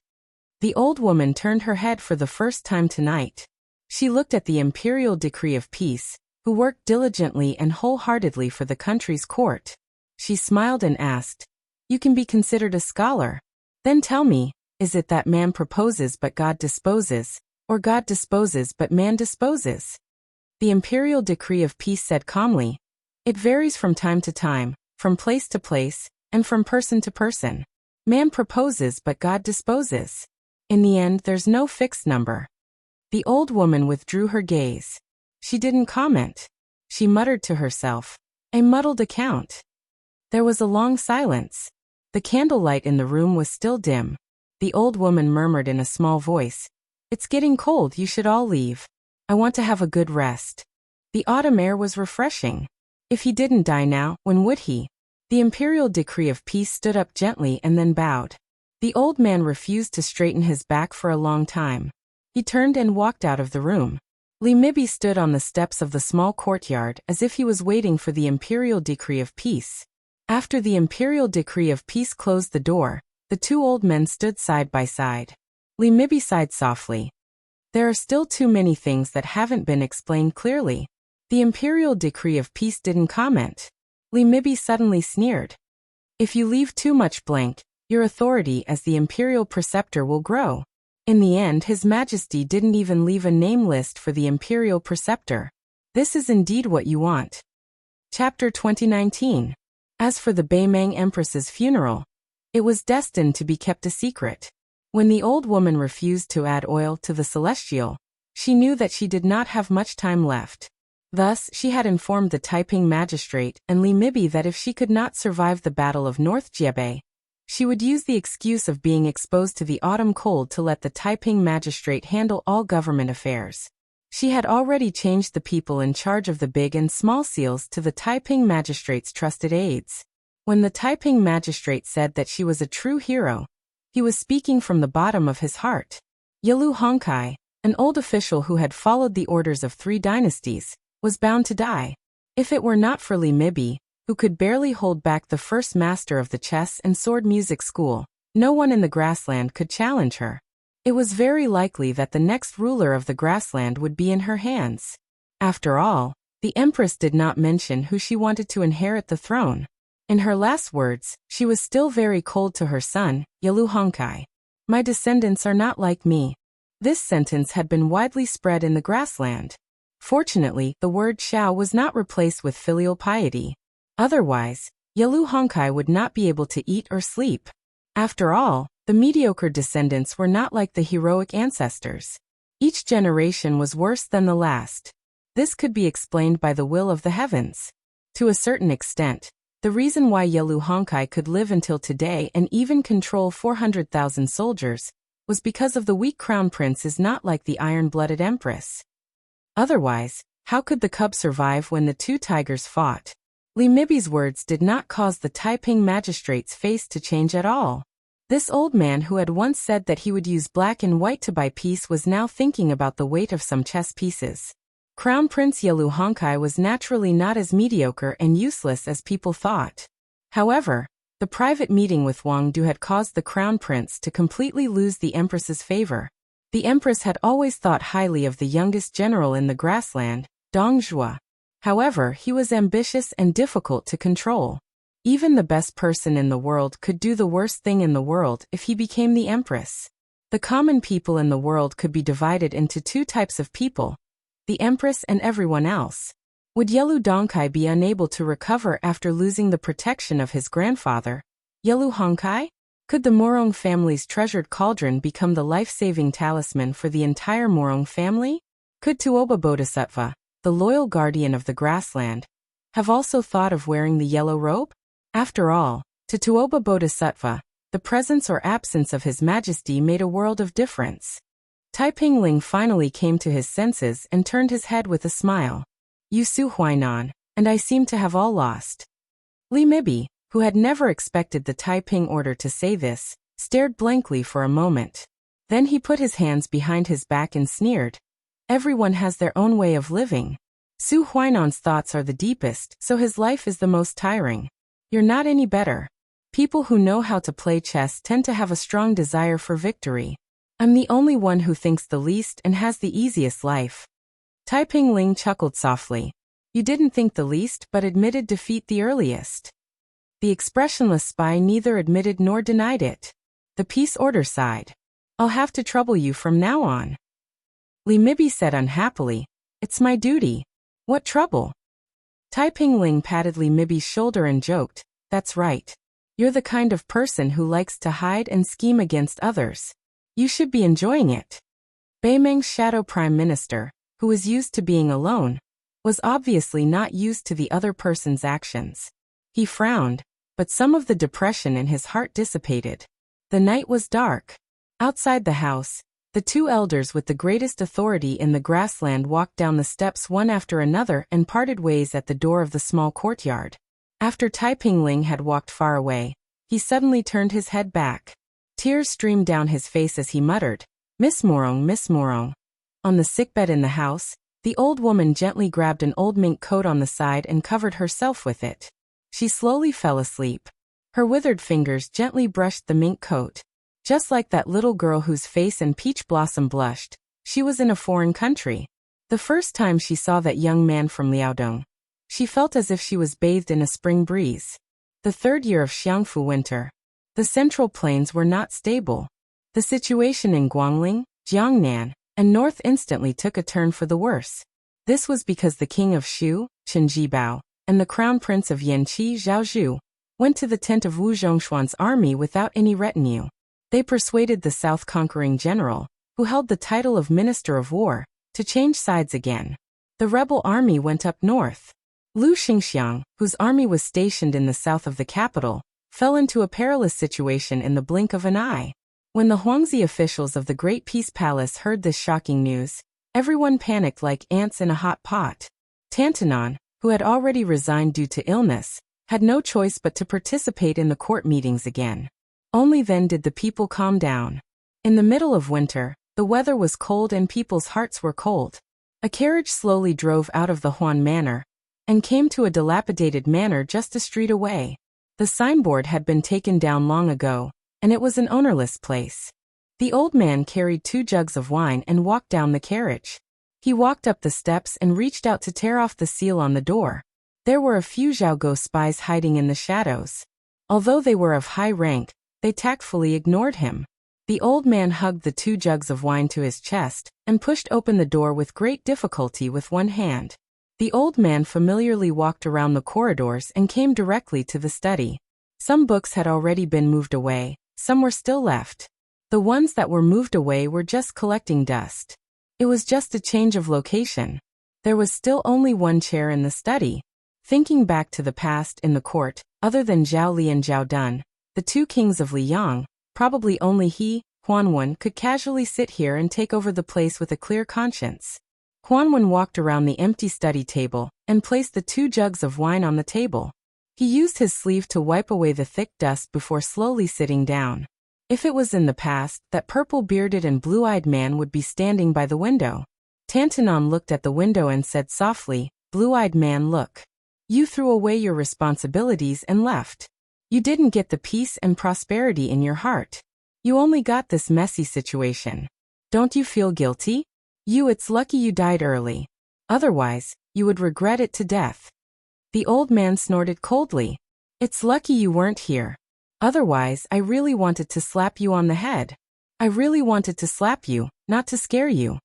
Speaker 1: The old woman turned her head for the first time tonight. She looked at the imperial decree of peace, who worked diligently and wholeheartedly for the country's court. She smiled and asked, You can be considered a scholar. Then tell me, is it that man proposes but God disposes, or God disposes but man disposes? The imperial decree of peace said calmly. It varies from time to time, from place to place, and from person to person. Man proposes but God disposes. In the end, there's no fixed number. The old woman withdrew her gaze. She didn't comment. She muttered to herself, a muddled account. There was a long silence. The candlelight in the room was still dim. The old woman murmured in a small voice, It's getting cold, you should all leave. I want to have a good rest. The autumn air was refreshing. If he didn't die now, when would he? The imperial decree of peace stood up gently and then bowed. The old man refused to straighten his back for a long time. He turned and walked out of the room. Li Mibi stood on the steps of the small courtyard as if he was waiting for the imperial decree of peace. After the imperial decree of peace closed the door, the 2 old men stood side by side. Li Mibi sighed softly. There are still too many things that haven't been explained clearly. The imperial decree of peace didn't comment. Li Mibi suddenly sneered. If you leave too much blank, your authority as the imperial preceptor will grow. In the end, His Majesty didn't even leave a name list for the imperial preceptor. This is indeed what you want. Chapter 2019. As for the Beimang Empress's funeral, it was destined to be kept a secret. When the old woman refused to add oil to the celestial, she knew that she did not have much time left. Thus, she had informed the Taiping magistrate and Li Mibi that if she could not survive the Battle of North Jiebei, she would use the excuse of being exposed to the autumn cold to let the Taiping magistrate handle all government affairs. She had already changed the people in charge of the big and small seals to the Taiping magistrate's trusted aides. When the Taiping magistrate said that she was a true hero, he was speaking from the bottom of his heart. Yalu Hongkai, an old official who had followed the orders of 3 dynasties, was bound to die. If it were not for Li Mibi, who could barely hold back the first master of the chess and sword music school, no one in the grassland could challenge her. It was very likely that the next ruler of the grassland would be in her hands. After all, the empress did not mention who she wanted to inherit the throne. In her last words, she was still very cold to her son, Yalu Hongkai. My descendants are not like me. This sentence had been widely spread in the grassland. Fortunately, the word Shao was not replaced with filial piety. Otherwise, Yalu Hongkai would not be able to eat or sleep. After all, the mediocre descendants were not like the heroic ancestors. Each generation was worse than the last. This could be explained by the will of the heavens. To a certain extent, The reason why Yelu Honkai could live until today and even control 400,000 soldiers was because of the weak crown prince is not like the iron-blooded empress. Otherwise, how could the cub survive when the two tigers fought? Li Mibi's words did not cause the Taiping magistrate's face to change at all. This old man who had once said that he would use black and white to buy peace was now thinking about the weight of some chess pieces. Crown Prince Yelu Honkai was naturally not as mediocre and useless as people thought. However, the private meeting with Wang Du had caused the crown prince to completely lose the empress's favor. The empress had always thought highly of the youngest general in the grassland, Dong Zhuo. However, he was ambitious and difficult to control. Even the best person in the world could do the worst thing in the world if he became the empress. The common people in the world could be divided into two types of people, the empress and everyone else. Would Yelu Dongkai be unable to recover after losing the protection of his grandfather, Yelu Honkai? Could the Morong family's treasured cauldron become the life-saving talisman for the entire Morong family? Could Tuoba Bodhisattva, the loyal guardian of the grassland, have also thought of wearing the yellow robe? After all, to Tuoba Bodhisattva, the presence or absence of His Majesty made a world of difference. Taiping Ling finally came to his senses and turned his head with a smile. You Su Huainan, and I seem to have all lost. Li Mibi, who had never expected the Taiping order to say this, stared blankly for a moment. Then he put his hands behind his back and sneered. Everyone has their own way of living. Su Huainan's thoughts are the deepest, so his life is the most tiring. You're not any better. People who know how to play chess tend to have a strong desire for victory. I'm the only one who thinks the least and has the easiest life. Taiping Ling chuckled softly. You didn't think the least but admitted defeat the earliest. The expressionless spy neither admitted nor denied it. The peace order sighed. I'll have to trouble you from now on. Li Mibi said unhappily, It's my duty. What trouble? Taiping Ling patted Li Mibi's shoulder and joked, That's right. You're the kind of person who likes to hide and scheme against others. You should be enjoying it. Beimeng's shadow prime minister, who was used to being alone, was obviously not used to the other person's actions. He frowned, but some of the depression in his heart dissipated. The night was dark. Outside the house, the two elders with the greatest authority in the grassland walked down the steps one after another and parted ways at the door of the small courtyard. After Taiping Ling had walked far away, he suddenly turned his head back. Tears streamed down his face as he muttered, Miss Morong, Miss Morong. On the sickbed in the house, the old woman gently grabbed an old mink coat on the side and covered herself with it. She slowly fell asleep. Her withered fingers gently brushed the mink coat. Just like that little girl whose face and peach blossom blushed, she was in a foreign country. The first time she saw that young man from Liaodong, she felt as if she was bathed in a spring breeze. The third year of Xiangfu winter. The central plains were not stable. The situation in Guangling, Jiangnan, and north instantly took a turn for the worse. This was because the king of Shu, Chen Jibao, and the crown prince of Yanqi, Zhao Zhu, went to the tent of Wu Zhongshuan's army without any retinue. They persuaded the south-conquering general, who held the title of Minister of War, to change sides again. The rebel army went up north. Lu Xingxiang, whose army was stationed in the south of the capital, fell into a perilous situation in the blink of an eye. When the Huangzi officials of the Great Peace Palace heard this shocking news, everyone panicked like ants in a hot pot. Tantanon, who had already resigned due to illness, had no choice but to participate in the court meetings again. Only then did the people calm down. In the middle of winter, the weather was cold and people's hearts were cold. A carriage slowly drove out of the Huan Manor and came to a dilapidated manor just a street away. The signboard had been taken down long ago, and it was an ownerless place. The old man carried 2 jugs of wine and walked down the carriage. He walked up the steps and reached out to tear off the seal on the door. There were a few Zhaogo spies hiding in the shadows. Although they were of high rank, they tactfully ignored him. The old man hugged the 2 jugs of wine to his chest and pushed open the door with great difficulty with one hand. The old man familiarly walked around the corridors and came directly to the study. Some books had already been moved away, some were still left. The ones that were moved away were just collecting dust. It was just a change of location. There was still only one chair in the study. Thinking back to the past in the court, Other than Zhao Li and Zhao Dun, the two kings of Liang, probably only he, Huanwen, could casually sit here and take over the place with a clear conscience. Huanwen walked around the empty study table and placed the 2 jugs of wine on the table. He used his sleeve to wipe away the thick dust before slowly sitting down. If it was in the past, that purple-bearded and blue-eyed man would be standing by the window. Tantanon looked at the window and said softly, "Blue-eyed man, look. You threw away your responsibilities and left. You didn't get the peace and prosperity in your heart. You only got this messy situation. Don't you feel guilty? It's lucky you died early. Otherwise, you would regret it to death." The old man snorted coldly. "It's lucky you weren't here. Otherwise, I really wanted to slap you on the head. I really wanted to slap you, not to scare you."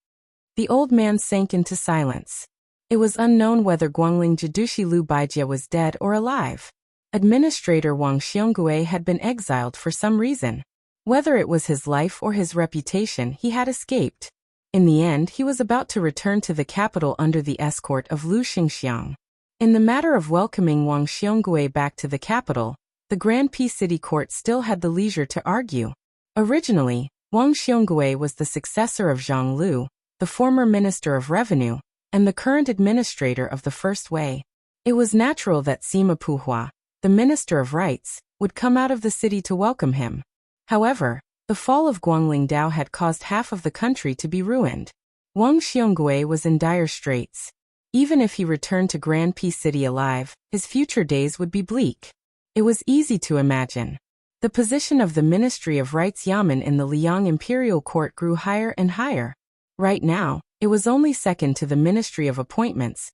Speaker 1: The old man sank into silence. It was unknown whether Guangling Jidushi Lu Baijie was dead or alive. Administrator Wang Xiongui had been exiled for some reason. Whether it was his life or his reputation, he had escaped. In the end, he was about to return to the capital under the escort of Lu Xingxiang. In the matter of welcoming Wang Xiongui back to the capital, the Grand Peace City Court still had the leisure to argue. Originally, Wang Xiongui was the successor of Zhang Lu, the former Minister of Revenue, and the current administrator of the First Wei. It was natural that Sima Puhua, the Minister of Rights, would come out of the city to welcome him. However, the fall of Guangling Dao had caused half of the country to be ruined. Wang Xiongui was in dire straits. Even if he returned to Grand Peace City alive, his future days would be bleak. It was easy to imagine. The position of the Ministry of Rights Yamen in the Liang Imperial Court grew higher and higher. Right now, it was only second to the Ministry of Appointments,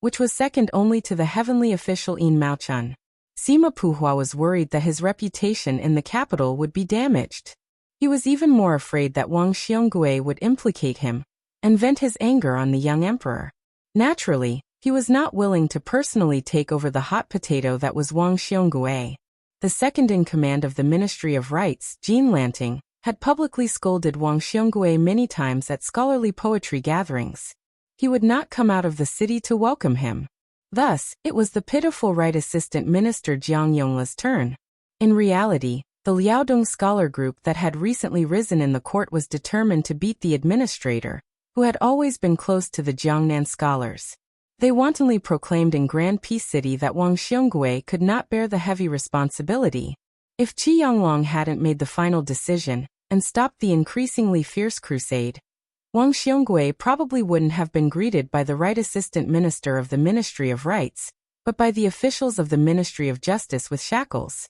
Speaker 1: which was second only to the heavenly official Yin Maochun. Sima Puhua was worried that his reputation in the capital would be damaged. He was even more afraid that Wang Xiongui would implicate him and vent his anger on the young emperor. Naturally, he was not willing to personally take over the hot potato that was Wang Xiongui. The second in command of the Ministry of Rights, Jean Lanting, had publicly scolded Wang Xiongui many times at scholarly poetry gatherings. He would not come out of the city to welcome him. Thus, it was the pitiful Right Assistant Minister Jiang Yongla's turn. In reality, the Liaodong scholar group that had recently risen in the court was determined to beat the administrator, who had always been close to the Jiangnan scholars. They wantonly proclaimed in Grand Peace City that Wang Xiongui could not bear the heavy responsibility. If Qi Yanglong hadn't made the final decision and stopped the increasingly fierce crusade, Wang Xiongui probably wouldn't have been greeted by the Right Assistant Minister of the Ministry of Rights, but by the officials of the Ministry of Justice with shackles.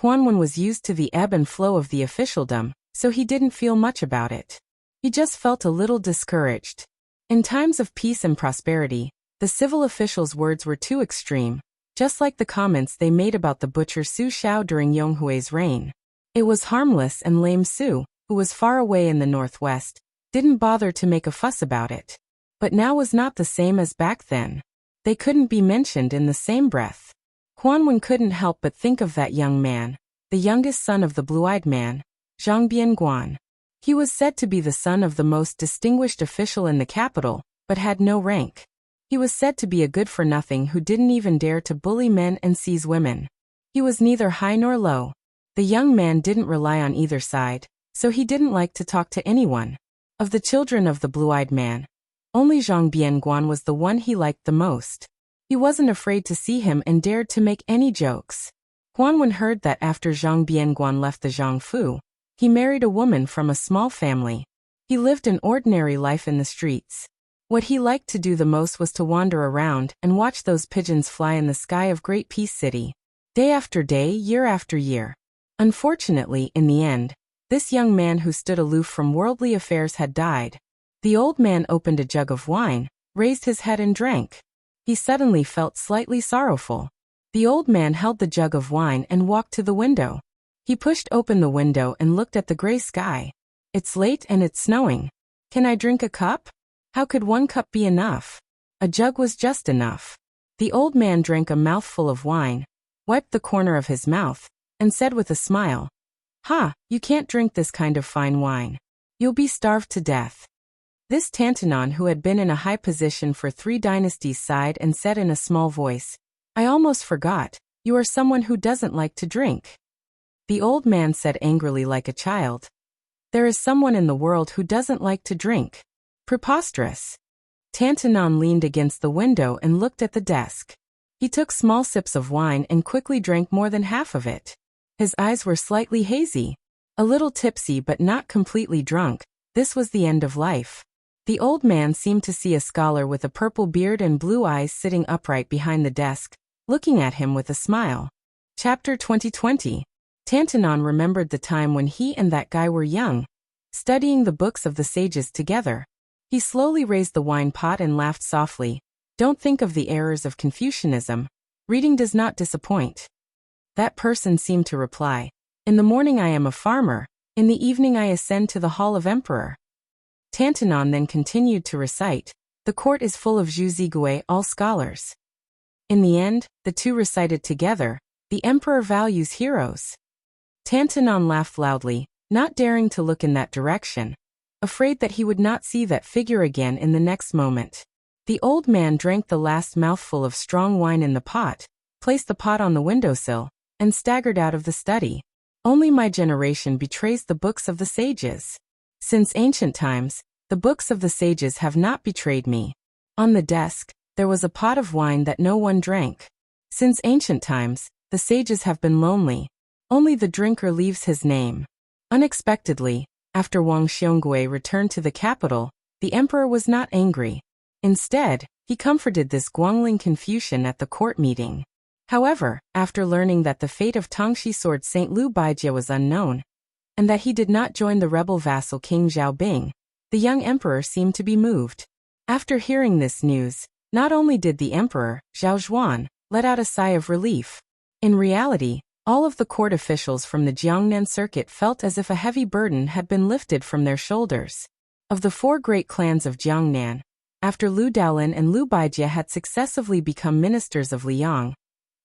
Speaker 1: Huanwen was used to the ebb and flow of the officialdom, so he didn't feel much about it. He just felt a little discouraged. In times of peace and prosperity, the civil officials' words were too extreme, just like the comments they made about the butcher Su Xiao during Yonghui's reign. It was harmless, and lame Su, who was far away in the northwest, didn't bother to make a fuss about it. But now was not the same as back then. They couldn't be mentioned in the same breath. Huanwen couldn't help but think of that young man, the youngest son of the blue-eyed man, Zhang Bianguan. He was said to be the son of the most distinguished official in the capital, but had no rank. He was said to be a good-for-nothing who didn't even dare to bully men and seize women. He was neither high nor low. The young man didn't rely on either side, so he didn't like to talk to anyone. Of the children of the blue-eyed man, only Zhang Bianguan was the one he liked the most. He wasn't afraid to see him and dared to make any jokes. Huanwen heard that after Zhang Bianguan left the Zhangfu, he married a woman from a small family. He lived an ordinary life in the streets. What he liked to do the most was to wander around and watch those pigeons fly in the sky of Great Peace City, day after day, year after year. Unfortunately, in the end, this young man who stood aloof from worldly affairs had died. The old man opened a jug of wine, raised his head and drank. He suddenly felt slightly sorrowful. The old man held the jug of wine and walked to the window. He pushed open the window and looked at the gray sky. "It's late and it's snowing. Can I drink a cup? How could one cup be enough?" A jug was just enough. The old man drank a mouthful of wine, wiped the corner of his mouth, and said with a smile, "Ha, you can't drink this kind of fine wine. You'll be starved to death." This Tantanon, who had been in a high position for 3 dynasties, sighed and said in a small voice, I almost forgot, you are someone who doesn't like to drink. The old man said angrily like a child. There is someone in the world who doesn't like to drink. Preposterous. Tantanon leaned against the window and looked at the desk. He took small sips of wine and quickly drank more than half of it. His eyes were slightly hazy. A little tipsy but not completely drunk. This was the end of life. The old man seemed to see a scholar with a purple beard and blue eyes sitting upright behind the desk, looking at him with a smile. Chapter 2020. Tantanon remembered the time when he and that guy were young, studying the books of the sages together. He slowly raised the wine pot and laughed softly. Don't think of the errors of Confucianism. Reading does not disappoint. That person seemed to reply. In the morning I am a farmer, in the evening I ascend to the hall of emperor. Tantanon then continued to recite. The court is full of Zhuzigue, all scholars. In the end, the two recited together. The emperor values heroes. Tantanon laughed loudly, not daring to look in that direction, afraid that he would not see that figure again in the next moment. The old man drank the last mouthful of strong wine in the pot, placed the pot on the windowsill, and staggered out of the study. Only my generation betrays the books of the sages. Since ancient times, the books of the sages have not betrayed me. On the desk, there was a pot of wine that no one drank. Since ancient times, the sages have been lonely. Only the drinker leaves his name. Unexpectedly, after Wang Xiongui returned to the capital, the emperor was not angry. Instead, he comforted this Guangling Confucian at the court meeting. However, after learning that the fate of Tongxi sword Saint Lu Baijie was unknown, and that he did not join the rebel vassal King Zhaobing, the young emperor seemed to be moved. After hearing this news, not only did the emperor, Zhao Zhuan, let out a sigh of relief. In reality, all of the court officials from the Jiangnan circuit felt as if a heavy burden had been lifted from their shoulders. Of the four great clans of Jiangnan, after Lu Daolin and Lu Baijie had successively become ministers of Liang,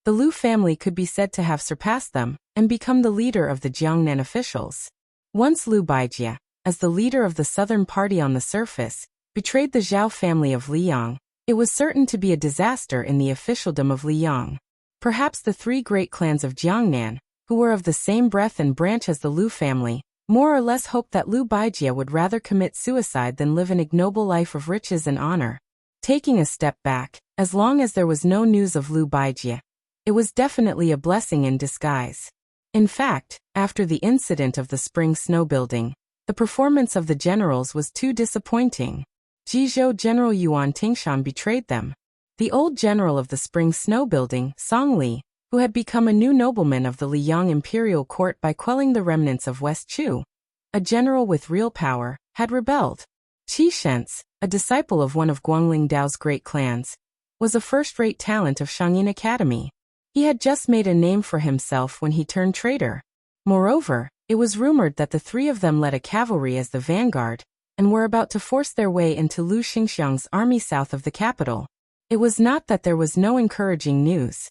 Speaker 1: the Lu family could be said to have surpassed them and become the leader of the Jiangnan officials. Once Lu Baijie, as the leader of the southern party on the surface, betrayed the Zhao family of Liang, it was certain to be a disaster in the officialdom of Liang. Perhaps the three great clans of Jiangnan, who were of the same breadth and branch as the Lu family, more or less hoped that Lu Baijie would rather commit suicide than live an ignoble life of riches and honor. Taking a step back, as long as there was no news of Lu Baijie, it was definitely a blessing in disguise. In fact, after the incident of the spring snow building, the performance of the generals was too disappointing. Jizhou General Yuan Tingshan betrayed them. The old general of the spring snow building, Song Li, who had become a new nobleman of the Liang imperial court by quelling the remnants of West Chu, a general with real power, had rebelled. Qi Shentz, a disciple of one of Guangling Dao's great clans, was a first-rate talent of Shangyin Academy. He had just made a name for himself when he turned traitor. Moreover, it was rumored that the three of them led a cavalry as the vanguard, and were about to force their way into Lu Xingxiang's army south of the capital. It was not that there was no encouraging news.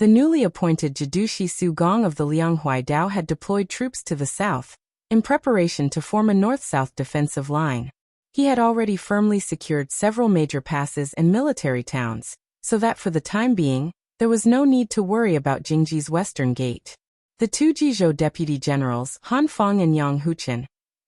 Speaker 1: The newly appointed Jidushi Su Gong of the Lianghuai Dao had deployed troops to the south, in preparation to form a north-south defensive line. He had already firmly secured several major passes and military towns, so that for the time being, there was no need to worry about Jingji's western gate. The two Jizhou deputy generals, Han Feng and Yang Huchen,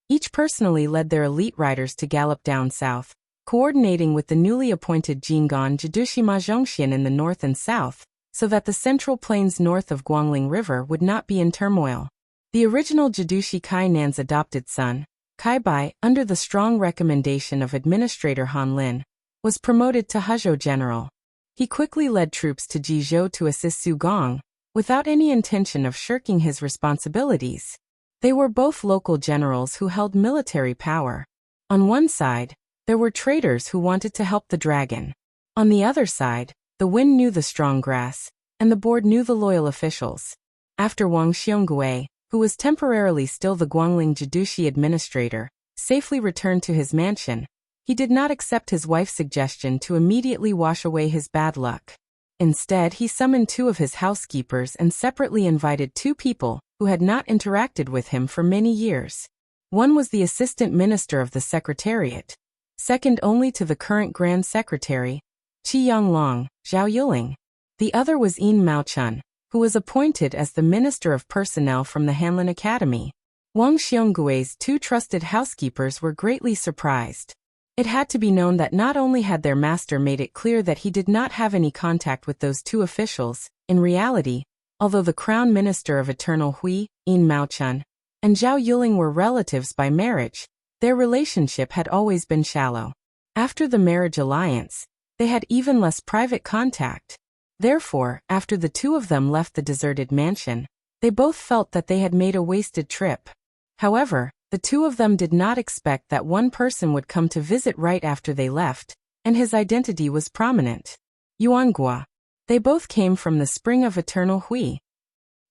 Speaker 1: each personally led their elite riders to gallop down south, coordinating with the newly appointed Jinggan Jidushi Ma Zhongxian in the north and south, so that the central plains north of Guangling River would not be in turmoil. The original Jidushi Kai Nan's adopted son, Kai Bai, under the strong recommendation of Administrator Han Lin, was promoted to Hezhou general. He quickly led troops to Jizhou to assist Su Gong, without any intention of shirking his responsibilities. They were both local generals who held military power. On one side, there were traders who wanted to help the dragon. On the other side, the wind knew the strong grass, and the board knew the loyal officials. After Wang Xiongui, who was temporarily still the Guangling Jidushi administrator, safely returned to his mansion, he did not accept his wife's suggestion to immediately wash away his bad luck. Instead, he summoned two of his housekeepers and separately invited two people who had not interacted with him for many years. One was the assistant minister of the secretariat, second only to the current grand secretary, Qi Yanglong, Zhao Yuling. The other was Yin Maochun, who was appointed as the Minister of Personnel from the Hanlin Academy. Wang Xionggui's two trusted housekeepers were greatly surprised. It had to be known that not only had their master made it clear that he did not have any contact with those two officials, in reality, although the Crown Minister of Eternal Hui, Yin Maochun, and Zhao Yuling were relatives by marriage, their relationship had always been shallow. After the marriage alliance, they had even less private contact. Therefore, after the two of them left the deserted mansion, they both felt that they had made a wasted trip. However, the two of them did not expect that one person would come to visit right after they left, and his identity was prominent. Yuanghua. They both came from the spring of Eternal Hui.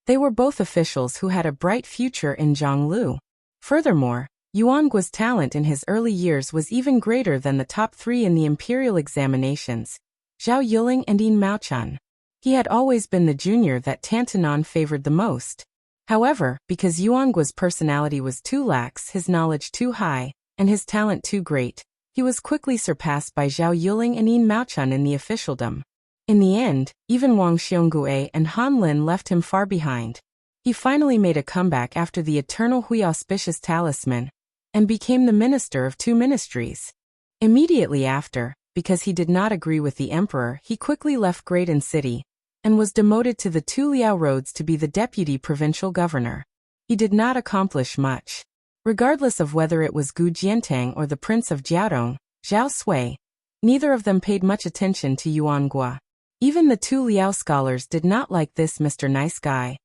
Speaker 1: They were both officials who had a bright future in Zhonglu. Furthermore, Yuangua's talent in his early years was even greater than the top 3 in the imperial examinations, Zhao Yuling and Yin Maochun. He had always been the junior that Tantanon favored the most. However, because Yuangua's personality was too lax, his knowledge too high, and his talent too great, he was quickly surpassed by Zhao Yuling and Yin Maochun in the officialdom. In the end, even Wang Xionggue and Han Lin left him far behind. He finally made a comeback after the Eternal Hui auspicious talisman, and became the minister of 2 ministries. Immediately after, because he did not agree with the emperor, he quickly left Graydon City, and was demoted to the Tuliao Roads to be the deputy provincial governor. He did not accomplish much. Regardless of whether it was Gu Jiantang or the prince of Jiaodong, Zhao Sui, neither of them paid much attention to Yuanghua. Even the 2 Liao scholars did not like this Mr. Nice Guy,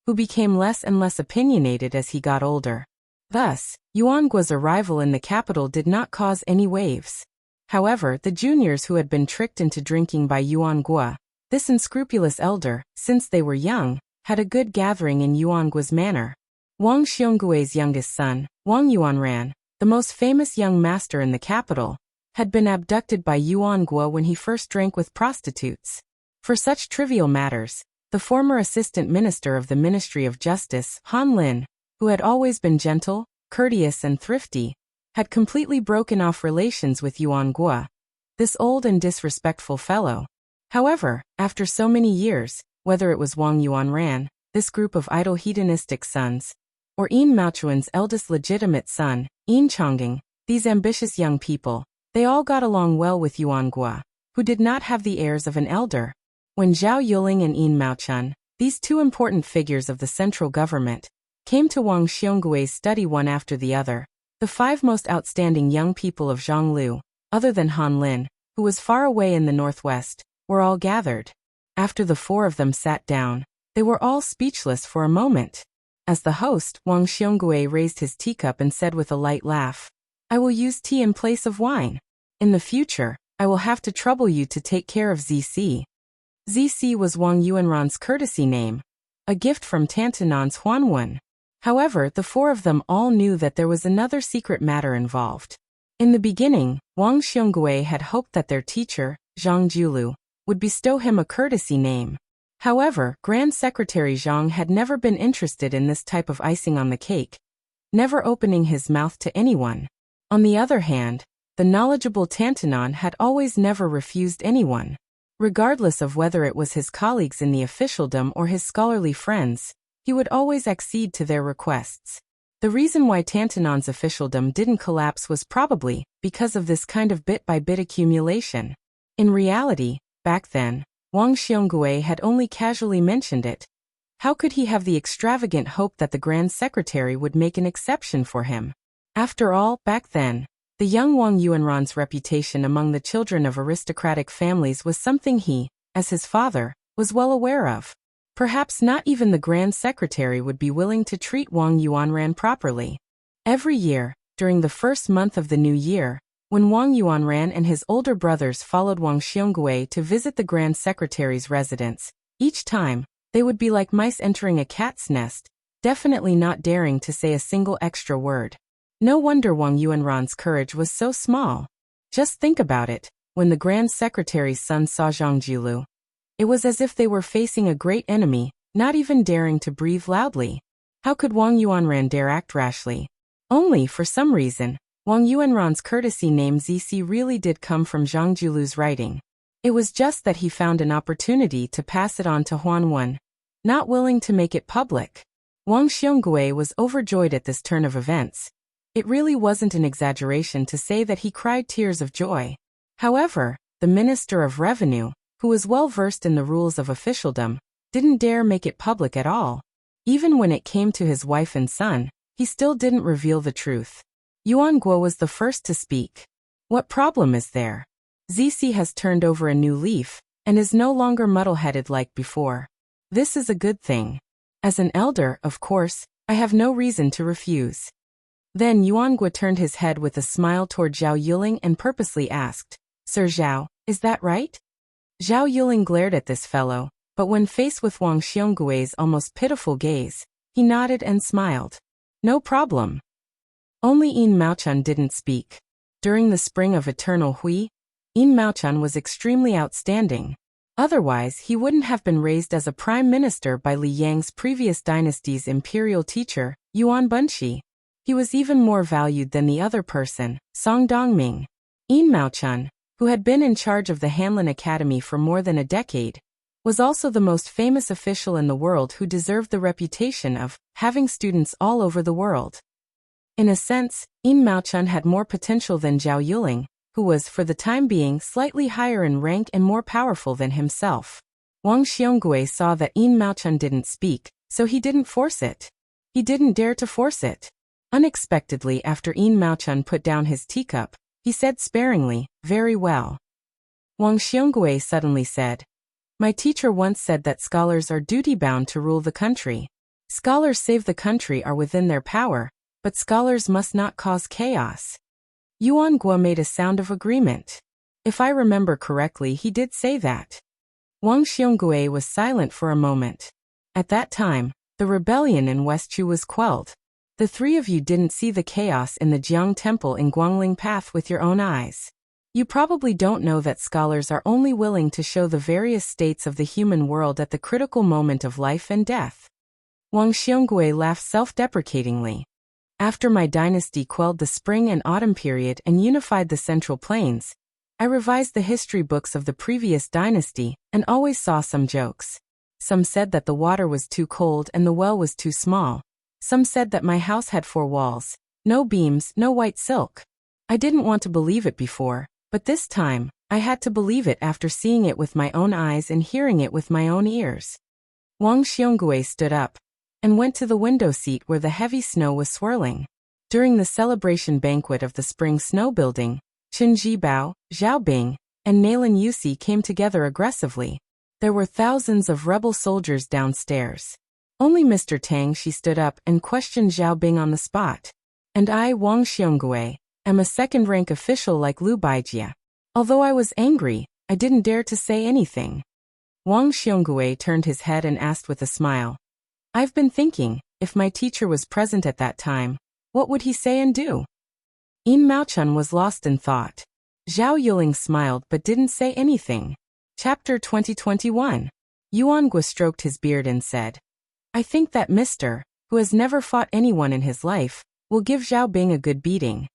Speaker 1: who became less and less opinionated as he got older. Thus, Yuangua's arrival in the capital did not cause any waves. However, the juniors who had been tricked into drinking by Yuanghua, this unscrupulous elder, since they were young, had a good gathering in Yuangua's manor. Wang Xionggui's youngest son, Wang Yuanran, the most famous young master in the capital, had been abducted by Yuanghua when he first drank with prostitutes. For such trivial matters, the former assistant minister of the Ministry of Justice, Han Lin, who had always been gentle, courteous and thrifty, had completely broken off relations with Yuanghua, this old and disrespectful fellow. However, after so many years, whether it was Wang Yuanran, this group of idle hedonistic sons, or Yin Maochun's eldest legitimate son, Yin Chongqing, these ambitious young people, they all got along well with Yuanghua, who did not have the airs of an elder. When Zhao Yuling and Yin Maochun, these 2 important figures of the central government, came to Wang Xionggui's study one after the other, the 5 most outstanding young people of Zhonglu, other than Han Lin, who was far away in the northwest, were all gathered. After the 4 of them sat down, they were all speechless for a moment. As the host, Wang Xionggue raised his teacup and said with a light laugh, "I will use tea in place of wine. In the future, I will have to trouble you to take care of ZC." ZC was Wang Yuanran's courtesy name, a gift from Tantanon's Huanwen. However, the 4 of them all knew that there was another secret matter involved. In the beginning, Wang Xionggue had hoped that their teacher, Zhang Julu, would bestow him a courtesy name. However, Grand Secretary Zhang had never been interested in this type of icing on the cake, never opening his mouth to anyone. On the other hand, the knowledgeable Tantanon had always never refused anyone. Regardless of whether it was his colleagues in the officialdom or his scholarly friends, he would always accede to their requests. The reason why Tantanon's officialdom didn't collapse was probably because of this kind of bit-by-bit accumulation. In reality, back then, Wang Xionggue had only casually mentioned it. How could he have the extravagant hope that the Grand Secretary would make an exception for him? After all, back then, the young Wang Yuanran's reputation among the children of aristocratic families was something he, as his father, was well aware of. Perhaps not even the Grand Secretary would be willing to treat Wang Yuanran properly. Every year, during the first month of the new year, when Wang Yuanran and his older brothers followed Wang Xionggue to visit the Grand Secretary's residence, each time, they would be like mice entering a cat's nest, definitely not daring to say a single extra word. No wonder Wang Yuanran's courage was so small. Just think about it, when the Grand Secretary's son saw Zhang Jilu, it was as if they were facing a great enemy, not even daring to breathe loudly. How could Wang Yuanran dare act rashly? Only, for some reason, Wang Yuanran's courtesy name ZC really did come from Zhang Jilu's writing. It was just that he found an opportunity to pass it on to Huan, not willing to make it public. Wang Xiongui was overjoyed at this turn of events. It really wasn't an exaggeration to say that he cried tears of joy. However, the Minister of Revenue, who was well versed in the rules of officialdom, didn't dare make it public at all. Even when it came to his wife and son, he still didn't reveal the truth. Yuan Guo was the first to speak. What problem is there? Zizi has turned over a new leaf, and is no longer muddle-headed like before. This is a good thing. As an elder, of course, I have no reason to refuse. Then Yuan Guo turned his head with a smile toward Zhao Yuling and purposely asked, Sir Zhao, is that right? Zhao Yuling glared at this fellow, but when faced with Wang Xionggui's almost pitiful gaze, he nodded and smiled. No problem. Only Yin Maochun didn't speak. During the spring of eternal Hui, Yin Maochun was extremely outstanding. Otherwise, he wouldn't have been raised as a prime minister by Li Yang's previous dynasty's imperial teacher, Yuan Bunshi. He was even more valued than the other person, Song Dongming. Yin Maochun, who had been in charge of the Hanlin Academy for more than a decade, was also the most famous official in the world who deserved the reputation of having students all over the world. In a sense, Yin Maochun had more potential than Zhao Yuling, who was, for the time being, slightly higher in rank and more powerful than himself. Wang Xiongui saw that Yin Maochun didn't speak, so he didn't force it. He didn't dare to force it. Unexpectedly, after Yin Maochun put down his teacup, he said sparingly, very well. Wang Xiongui suddenly said, My teacher once said that scholars are duty-bound to rule the country. Scholars save the country are within their power, but scholars must not cause chaos. Yuan Guo made a sound of agreement. If I remember correctly, he did say that. Wang Xiongui was silent for a moment. At that time, the rebellion in West Chu was quelled. The three of you didn't see the chaos in the Jiang Temple in Guangling Path with your own eyes. You probably don't know that scholars are only willing to show the various states of the human world at the critical moment of life and death. Wang Xiongui laughed self-deprecatingly. After my dynasty quelled the spring and autumn period and unified the Central Plains, I revised the history books of the previous dynasty and always saw some jokes. Some said that the water was too cold and the well was too small. Some said that my house had 4 walls, no beams, no white silk. I didn't want to believe it before, but this time, I had to believe it after seeing it with my own eyes and hearing it with my own ears. Wang Xiongui stood up and went to the window seat where the heavy snow was swirling. During the celebration banquet of the spring snow building, Qin Jibao, Zhao Bing, and Nalin Yusi came together aggressively. There were thousands of rebel soldiers downstairs. Only Mr. Tang she stood up and questioned Zhao Bing on the spot. And I, Wang Xiongui, am a second-rank official like Liu Baijia. Although I was angry, I didn't dare to say anything. Wang Xiongui turned his head and asked with a smile. I've been thinking, if my teacher was present at that time, what would he say and do? Yin Maochun was lost in thought. Zhao Yuling smiled but didn't say anything. Chapter 2021. Yuan Guo stroked his beard and said, I think that Mr., who has never fought anyone in his life, will give Zhao Bing a good beating.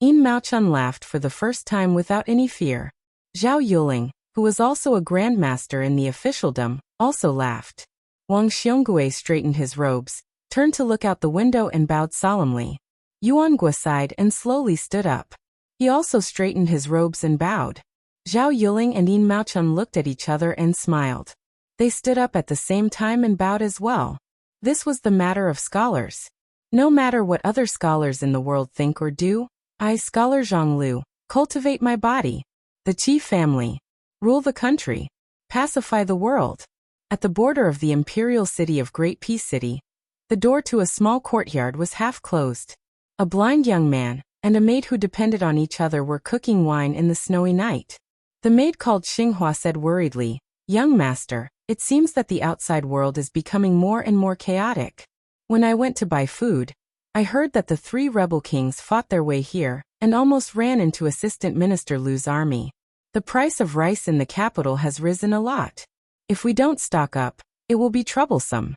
Speaker 1: Yin Maochun laughed for the first time without any fear. Zhao Yuling, who was also a grandmaster in the officialdom, also laughed. Wang Xiongui straightened his robes, turned to look out the window and bowed solemnly. Yuan Guo sighed and slowly stood up. He also straightened his robes and bowed. Zhao Yuling and Yin Maochun looked at each other and smiled. They stood up at the same time and bowed as well. This was the matter of scholars. No matter what other scholars in the world think or do, I, Scholar Zhang Lu, cultivate my body. The Qi family. Rule the country. Pacify the world. At the border of the imperial city of Great Peace City, the door to a small courtyard was half closed. A blind young man and a maid who depended on each other were cooking wine in the snowy night. The maid called Xinghua said worriedly, Young master, it seems that the outside world is becoming more and more chaotic. When I went to buy food, I heard that the 3 rebel kings fought their way here and almost ran into Assistant Minister Lu's army. The price of rice in the capital has risen a lot. If we don't stock up, it will be troublesome.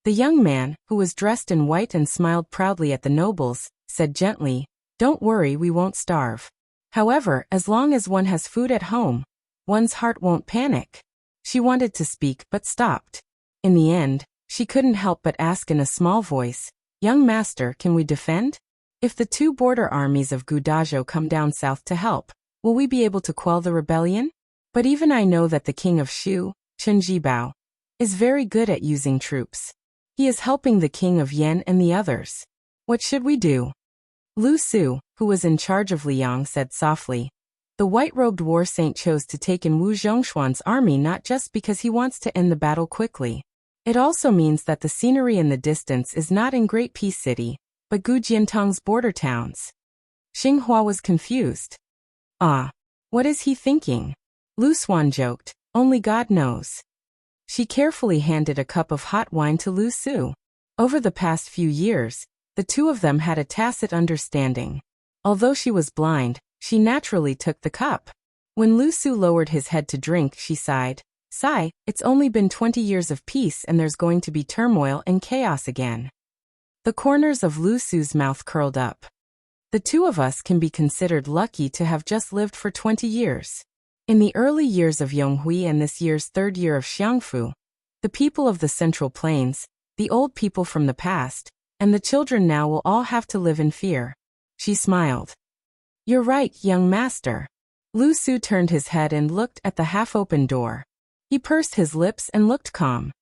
Speaker 1: The young man, who was dressed in white and smiled proudly at the nobles, said gently, Don't worry, we won't starve. However, as long as one has food at home, one's heart won't panic. She wanted to speak but stopped. In the end, she couldn't help but ask in a small voice, "Young master, can we defend? If the 2 border armies of Gudajo come down south to help, will we be able to quell the rebellion? But even I know that the king of Shu, Chen Jibao, is very good at using troops. He is helping the king of Yan and the others. What should we do?" Lu Su, who was in charge of Liang, said softly, "The white-robed war saint chose to take in Wu Zhongshuan's army not just because he wants to end the battle quickly. It also means that the scenery in the distance is not in Great Peace City, but Gu Jiantong's border towns." Xinghua was confused. "Ah, what is he thinking?" Lu Suan joked, "Only God knows." She carefully handed a cup of hot wine to Lu Su. Over the past few years, the two of them had a tacit understanding. Although she was blind, she naturally took the cup. When Lu Su lowered his head to drink, she sighed, "Sigh, it's only been 20 years of peace and there's going to be turmoil and chaos again." The corners of Lu Su's mouth curled up. "The two of us can be considered lucky to have just lived for 20 years. In the early years of Yonghui and this year's 3rd year of Xiangfu, the people of the Central Plains, the old people from the past, and the children now will all have to live in fear." She smiled. "You're right, young master." Lu Su turned his head and looked at the half-open door. He pursed his lips and looked calm.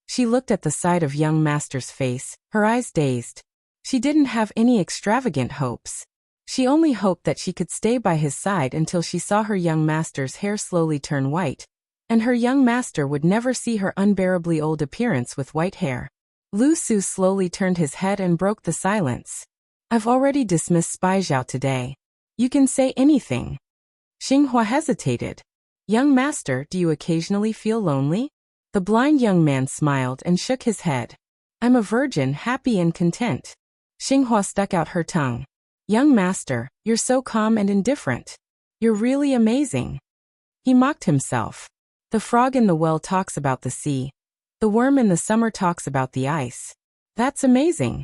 Speaker 1: She looked at the side of young master's face, her eyes dazed. She didn't have any extravagant hopes. She only hoped that she could stay by his side until she saw her young master's hair slowly turn white, and her young master would never see her unbearably old appearance with white hair. Lu Su slowly turned his head and broke the silence. "I've already dismissed Spy Zhao today. You can say anything." Xinghua hesitated. "Young master, do you occasionally feel lonely?" The blind young man smiled and shook his head. "I'm a virgin, happy and content." Xinghua stuck out her tongue. "Young master, you're so calm and indifferent. You're really amazing." He mocked himself. The frog in the well talks about the sea. The worm in the summer talks about the ice. That's amazing.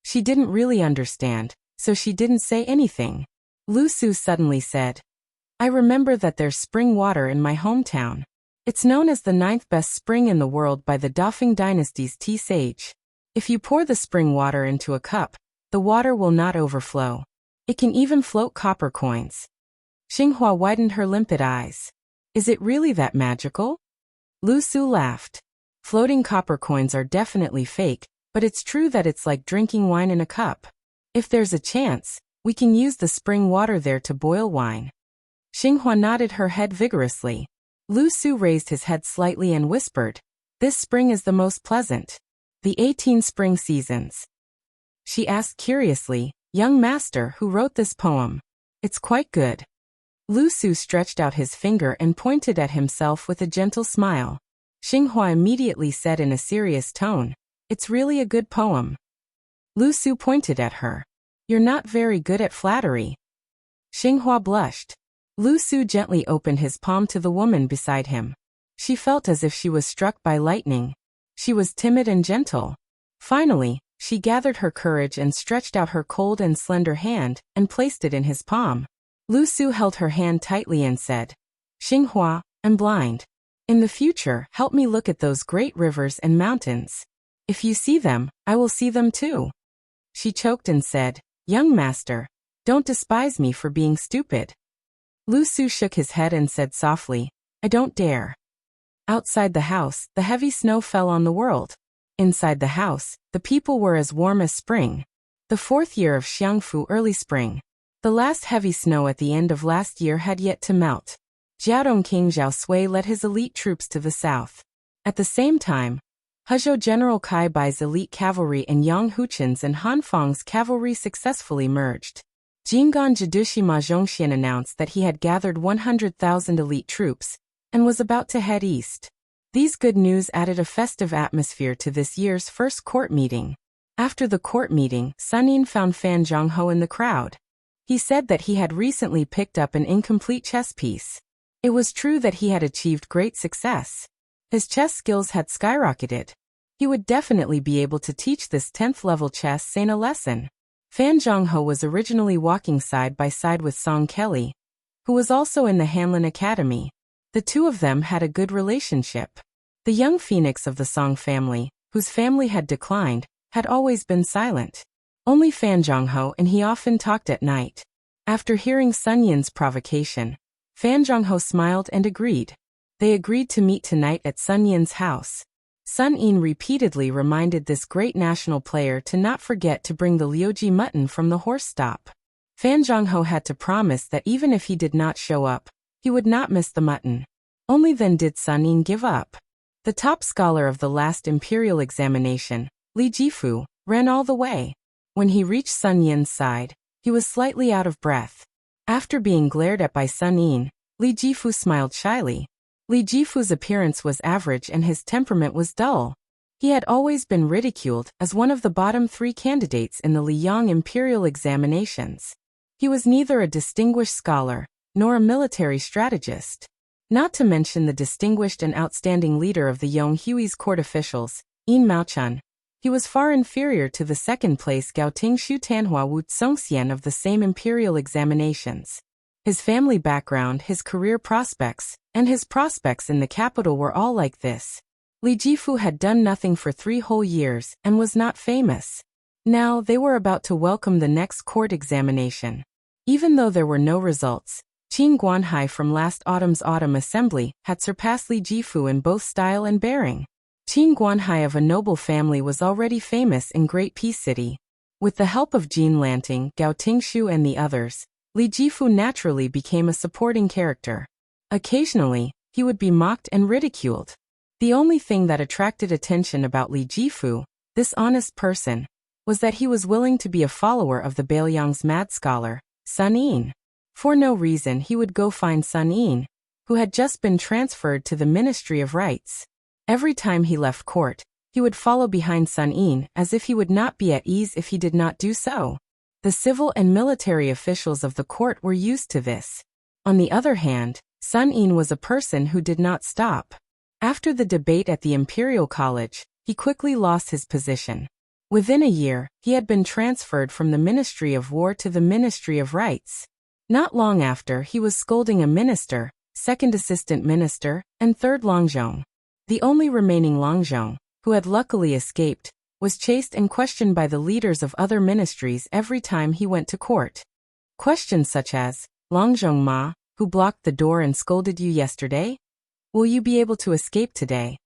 Speaker 1: She didn't really understand, so she didn't say anything. Lu Su suddenly said, "I remember that there's spring water in my hometown. It's known as the 9th best spring in the world by the Dafeng dynasty's tea sage. If you pour the spring water into a cup, the water will not overflow. It can even float copper coins." Xinghua widened her limpid eyes. "Is it really that magical?" Lu Su laughed. "Floating copper coins are definitely fake, but it's true that it's like drinking wine in a cup. If there's a chance, we can use the spring water there to boil wine." Xinghua nodded her head vigorously. Lu Su raised his head slightly and whispered, "This spring is the most pleasant. The 18 spring seasons." She asked curiously, "Young master, who wrote this poem?" "It's quite good." Lu Su stretched out his finger and pointed at himself with a gentle smile. Xinghua immediately said in a serious tone, "It's really a good poem." Lu Su pointed at her. "You're not very good at flattery." Xinghua blushed. Lu Su gently opened his palm to the woman beside him. She felt as if she was struck by lightning. She was timid and gentle. Finally, she gathered her courage and stretched out her cold and slender hand and placed it in his palm. Lu Su held her hand tightly and said, "Xinghua, I'm blind. In the future, help me look at those great rivers and mountains. If you see them, I will see them too." She choked and said, "Young master, don't despise me for being stupid." Lu Su shook his head and said softly, "I don't dare." Outside the house, the heavy snow fell on the world. Inside the house, the people were as warm as spring. The 4th year of Xiangfu, early spring. The last heavy snow at the end of last year had yet to melt. Jiaodong King Zhao Sui led his elite troops to the south. At the same time, Hezhou General Kai Bai's elite cavalry and Yang Huchen's and Han Feng's cavalry successfully merged. Jinggan Jidushima Zhongxian announced that he had gathered 100,000 elite troops and was about to head east. These good news added a festive atmosphere to this year's first court meeting. After the court meeting, Sun Yin found Fan Zhongho in the crowd. He said that he had recently picked up an incomplete chess piece. It was true that he had achieved great success. His chess skills had skyrocketed. He would definitely be able to teach this 10th level chess saint a lesson. Fan Zhongho was originally walking side by side with Song Kelly, who was also in the Hanlin Academy. The two of them had a good relationship. The young phoenix of the Song family, whose family had declined, had always been silent. Only Fan Zhongho and he often talked at night. After hearing Sun Yin's provocation, Fan Zhongho smiled and agreed. They agreed to meet tonight at Sun Yin's house. Sun Yin repeatedly reminded this great national player to not forget to bring the liuji mutton from the horse stop. Fan Zhongho had to promise that even if he did not show up, he would not miss the mutton. Only then did Sun Yin give up. The top scholar of the last imperial examination, Li Jifu, ran all the way. When he reached Sun Yin's side, he was slightly out of breath. After being glared at by Sun Yin, Li Jifu smiled shyly. Li Jifu's appearance was average and his temperament was dull. He had always been ridiculed as one of the bottom 3 candidates in the Liyang imperial examinations. He was neither a distinguished scholar nor a military strategist. Not to mention the distinguished and outstanding leader of the Yonghui's court officials, Yin Maochun. He was far inferior to the second-place Gaoting Shu Tanhua Wu Tsongxian of the same imperial examinations. His family background, his career prospects, and his prospects in the capital were all like this. Li Jifu had done nothing for 3 whole years and was not famous. Now they were about to welcome the next court examination. Even though there were no results, Qin Guanhai from last autumn's autumn assembly had surpassed Li Jifu in both style and bearing. Qin Guanhai of a noble family was already famous in Great Peace City. With the help of Jin Lanting, Gao Tingshu and the others, Li Jifu naturally became a supporting character. Occasionally, he would be mocked and ridiculed. The only thing that attracted attention about Li Jifu, this honest person, was that he was willing to be a follower of the Bailiang's mad scholar, Sun Yin. For no reason he would go find Sun Yin, who had just been transferred to the Ministry of Rights. Every time he left court, he would follow behind Sun Yin as if he would not be at ease if he did not do so. The civil and military officials of the court were used to this. On the other hand, Sun Yin was a person who did not stop. After the debate at the Imperial College, he quickly lost his position. Within a year, he had been transferred from the Ministry of War to the Ministry of Rights. Not long after, he was scolding a minister, second assistant minister, and third Longzhong. The only remaining Longzhong, who had luckily escaped, was chased and questioned by the leaders of other ministries every time he went to court. Questions such as, Longzhong Ma, who blocked the door and scolded you yesterday? Will you be able to escape today?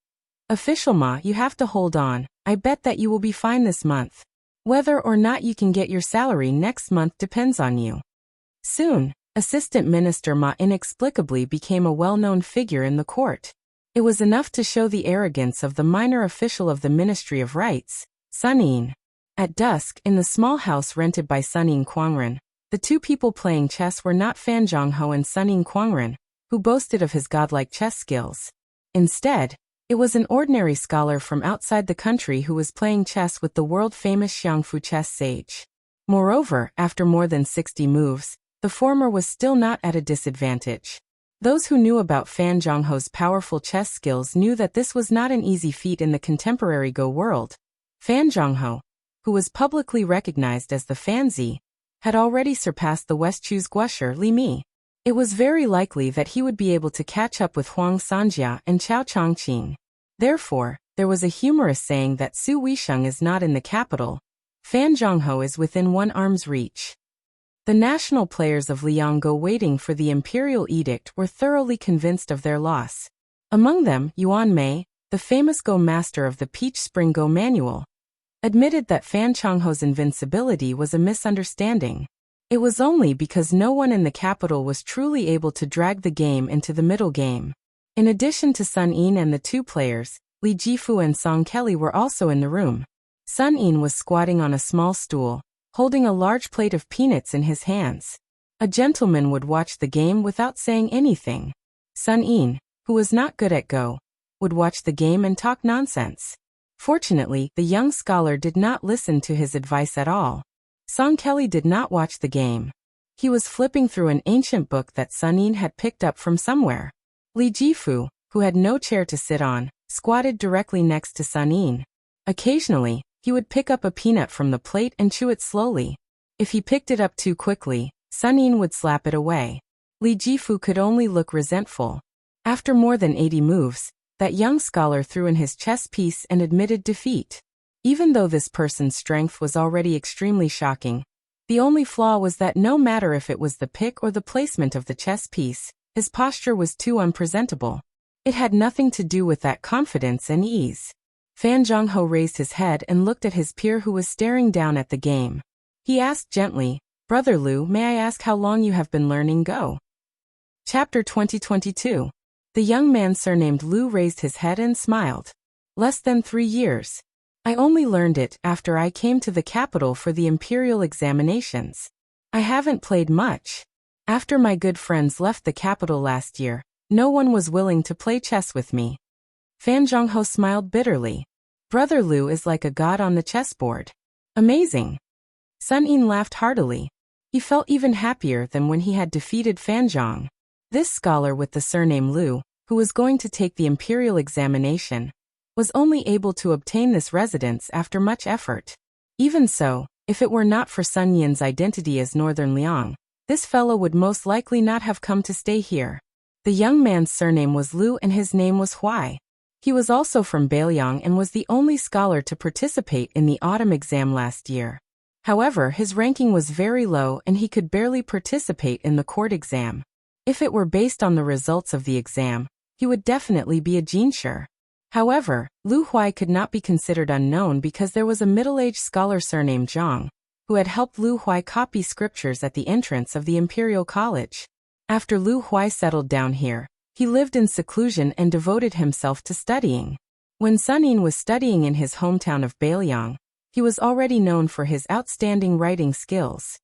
Speaker 1: Official Ma, you have to hold on, I bet that you will be fine this month. Whether or not you can get your salary next month depends on you. Soon, Assistant Minister Ma inexplicably became a well-known figure in the court. It was enough to show the arrogance of the minor official of the Ministry of Rights, Sun Yin. At dusk, in the small house rented by Sun Yin Quangren, the two people playing chess were not Fan Zhongho and Sun Yin Quangren, who boasted of his godlike chess skills. Instead, it was an ordinary scholar from outside the country who was playing chess with the world-famous Xiangfu chess sage. Moreover, after more than 60 moves, the former was still not at a disadvantage. Those who knew about Fan Zhongho's powerful chess skills knew that this was not an easy feat in the contemporary Go world. Fan Zhongho, who was publicly recognized as the Fanzi, had already surpassed the Westchu's Guosher Li Mi. It was very likely that he would be able to catch up with Huang Sanjia and Chao Chongqing. Therefore, there was a humorous saying that Su Weisheng is not in the capital. Fan Zhongho is within one arm's reach. The national players of Liang Go waiting for the imperial edict were thoroughly convinced of their loss. Among them, Yuan Mei, the famous Go master of the Peach Spring Go manual, admitted that Fan Zhongho's invincibility was a misunderstanding. It was only because no one in the capital was truly able to drag the game into the middle game. In addition to Sun Yin and the two players, Li Jifu and Song Kelly were also in the room. Sun Yin was squatting on a small stool, holding a large plate of peanuts in his hands. A gentleman would watch the game without saying anything. Sun Yin, who was not good at Go, would watch the game and talk nonsense. Fortunately, the young scholar did not listen to his advice at all. Song Kelly did not watch the game. He was flipping through an ancient book that Sun Yin had picked up from somewhere. Li Jifu, who had no chair to sit on, squatted directly next to Sun Yin. Occasionally, he would pick up a peanut from the plate and chew it slowly. If he picked it up too quickly, Sun Yin would slap it away. Li Jifu could only look resentful. After more than 80 moves, that young scholar threw in his chess piece and admitted defeat. Even though this person's strength was already extremely shocking, the only flaw was that no matter if it was the pick or the placement of the chess piece, his posture was too unpresentable. It had nothing to do with that confidence and ease. Fan Zhongho raised his head and looked at his peer who was staring down at the game. He asked gently, "Brother Liu, may I ask how long you have been learning Go?" Chapter 2022. The young man surnamed Liu raised his head and smiled. "Less than 3 years. I only learned it after I came to the capital for the imperial examinations. I haven't played much. After my good friends left the capital last year, no one was willing to play chess with me." Fan Zhongho smiled bitterly. "Brother Liu is like a god on the chessboard. Amazing." Sun Yin laughed heartily. He felt even happier than when he had defeated Fan Zhong. This scholar with the surname Liu, who was going to take the imperial examination, was only able to obtain this residence after much effort. Even so, if it were not for Sun Yin's identity as Northern Liang, this fellow would most likely not have come to stay here. The young man's surname was Liu and his name was Huai. He was also from Beiliang and was the only scholar to participate in the autumn exam last year. However, his ranking was very low and he could barely participate in the court exam. If it were based on the results of the exam, he would definitely be a jinshi. However, Liu Huai could not be considered unknown because there was a middle-aged scholar surnamed Zhang, who had helped Liu Huai copy scriptures at the entrance of the Imperial College. After Liu Huai settled down here, he lived in seclusion and devoted himself to studying. When Sun Yin was studying in his hometown of Beiliang, he was already known for his outstanding writing skills.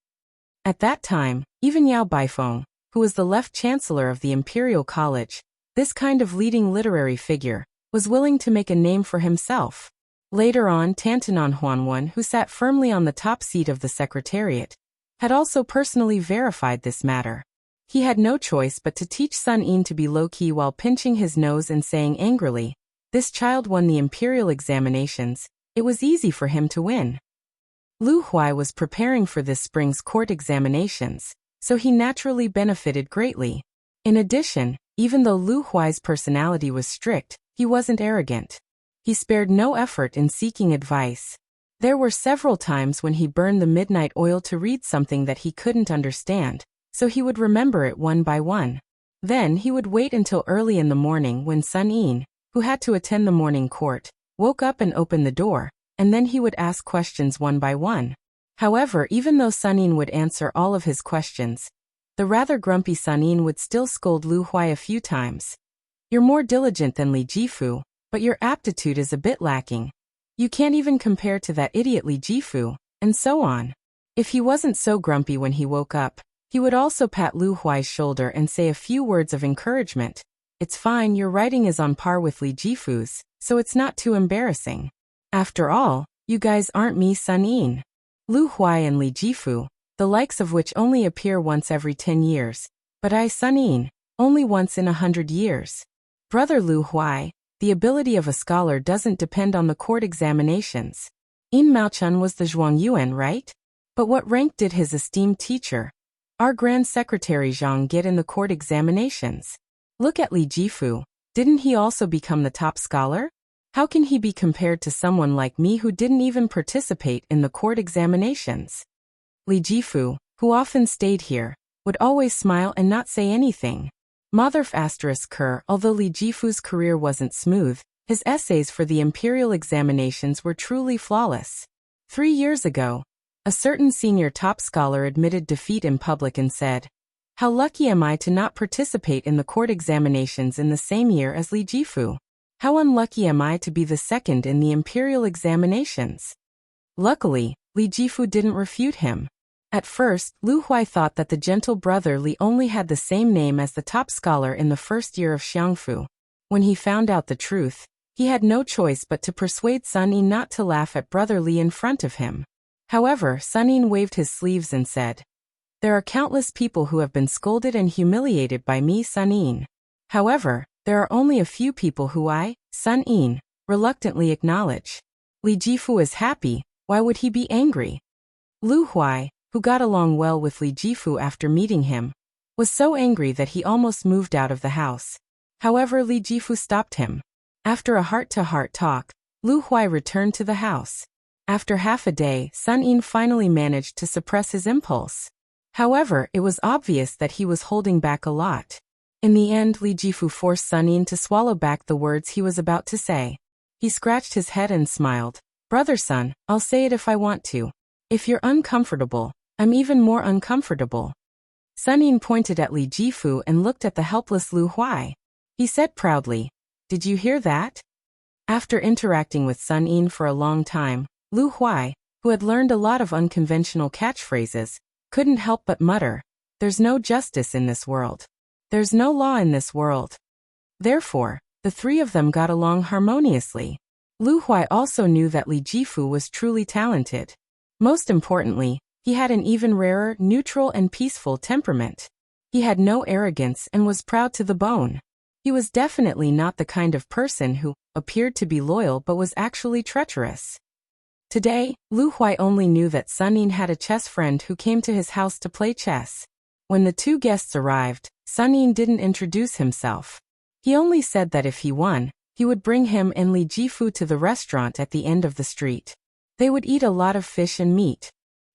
Speaker 1: At that time, even Yao Baifeng, who was the left chancellor of the Imperial College, this kind of leading literary figure, was willing to make a name for himself. Later on, Tantanon Huanwen, who sat firmly on the top seat of the secretariat, had also personally verified this matter. He had no choice but to teach Sun Yin to be low-key while pinching his nose and saying angrily, "This child won the imperial examinations. It was easy for him to win." Liu Huai was preparing for this spring's court examinations, so he naturally benefited greatly. In addition, even though Liu Huai's personality was strict, he wasn't arrogant. He spared no effort in seeking advice. There were several times when he burned the midnight oil to read something that he couldn't understand, so he would remember it one by one. Then he would wait until early in the morning when Sun Yin, who had to attend the morning court, woke up and opened the door, and then he would ask questions one by one. However, even though Sun Yin would answer all of his questions, the rather grumpy Sun Yin would still scold Liu Huai a few times. "You're more diligent than Li Jifu, but your aptitude is a bit lacking. You can't even compare to that idiot Li Jifu," and so on. If he wasn't so grumpy when he woke up, he would also pat Liu Huai's shoulder and say a few words of encouragement. "It's fine, your writing is on par with Li Jifu's, so it's not too embarrassing. After all, you guys aren't me Sun Yin. Liu Huai and Li Jifu, the likes of which only appear once every 10 years, but I Sun Yin, only once in 100 years. Brother Liu Huai, the ability of a scholar doesn't depend on the court examinations. Yin Maochun was the Zhuang Yuan, right? But what rank did his esteemed teacher, our Grand Secretary Zhang, get in the court examinations? Look at Li Jifu, didn't he also become the top scholar? How can he be compared to someone like me who didn't even participate in the court examinations?" Li Jifu, who often stayed here, would always smile and not say anything. Motherf although Li Jifu's career wasn't smooth, his essays for the imperial examinations were truly flawless. 3 years ago, a certain senior top scholar admitted defeat in public and said, "How lucky am I to not participate in the court examinations in the same year as Li Jifu? How unlucky am I to be the second in the imperial examinations?" Luckily, Li Jifu didn't refute him. At first, Liu Huai thought that the gentle brother Li only had the same name as the top scholar in the first year of Xiangfu. When he found out the truth, he had no choice but to persuade Sun Yin not to laugh at brother Li in front of him. However, Sun Yin waved his sleeves and said, "There are countless people who have been scolded and humiliated by me Sun Yin. However, there are only a few people who I, Sun Yin, reluctantly acknowledge. Li Jifu is happy, why would he be angry?" Liu Huai, who got along well with Li Jifu after meeting him, was so angry that he almost moved out of the house. However, Li Jifu stopped him. After a heart-to-heart talk, Lu Huai returned to the house. After half a day, Sun Yin finally managed to suppress his impulse. However, it was obvious that he was holding back a lot. In the end, Li Jifu forced Sun Yin to swallow back the words he was about to say. He scratched his head and smiled. "Brother Sun, I'll say it if I want to. If you're uncomfortable, I'm even more uncomfortable." Sun Yin pointed at Li Jifu and looked at the helpless Lu Huai. He said proudly, "Did you hear that?" After interacting with Sun Yin for a long time, Lu Huai, who had learned a lot of unconventional catchphrases, couldn't help but mutter, "There's no justice in this world. There's no law in this world." Therefore, the three of them got along harmoniously. Lu Huai also knew that Li Jifu was truly talented. Most importantly, he had an even rarer, neutral and peaceful temperament. He had no arrogance and was proud to the bone. He was definitely not the kind of person who appeared to be loyal but was actually treacherous. Today, Lu Huai only knew that Sun Yin had a chess friend who came to his house to play chess. When the two guests arrived, Sun Yin didn't introduce himself. He only said that if he won, he would bring him and Li Jifu to the restaurant at the end of the street. They would eat a lot of fish and meat.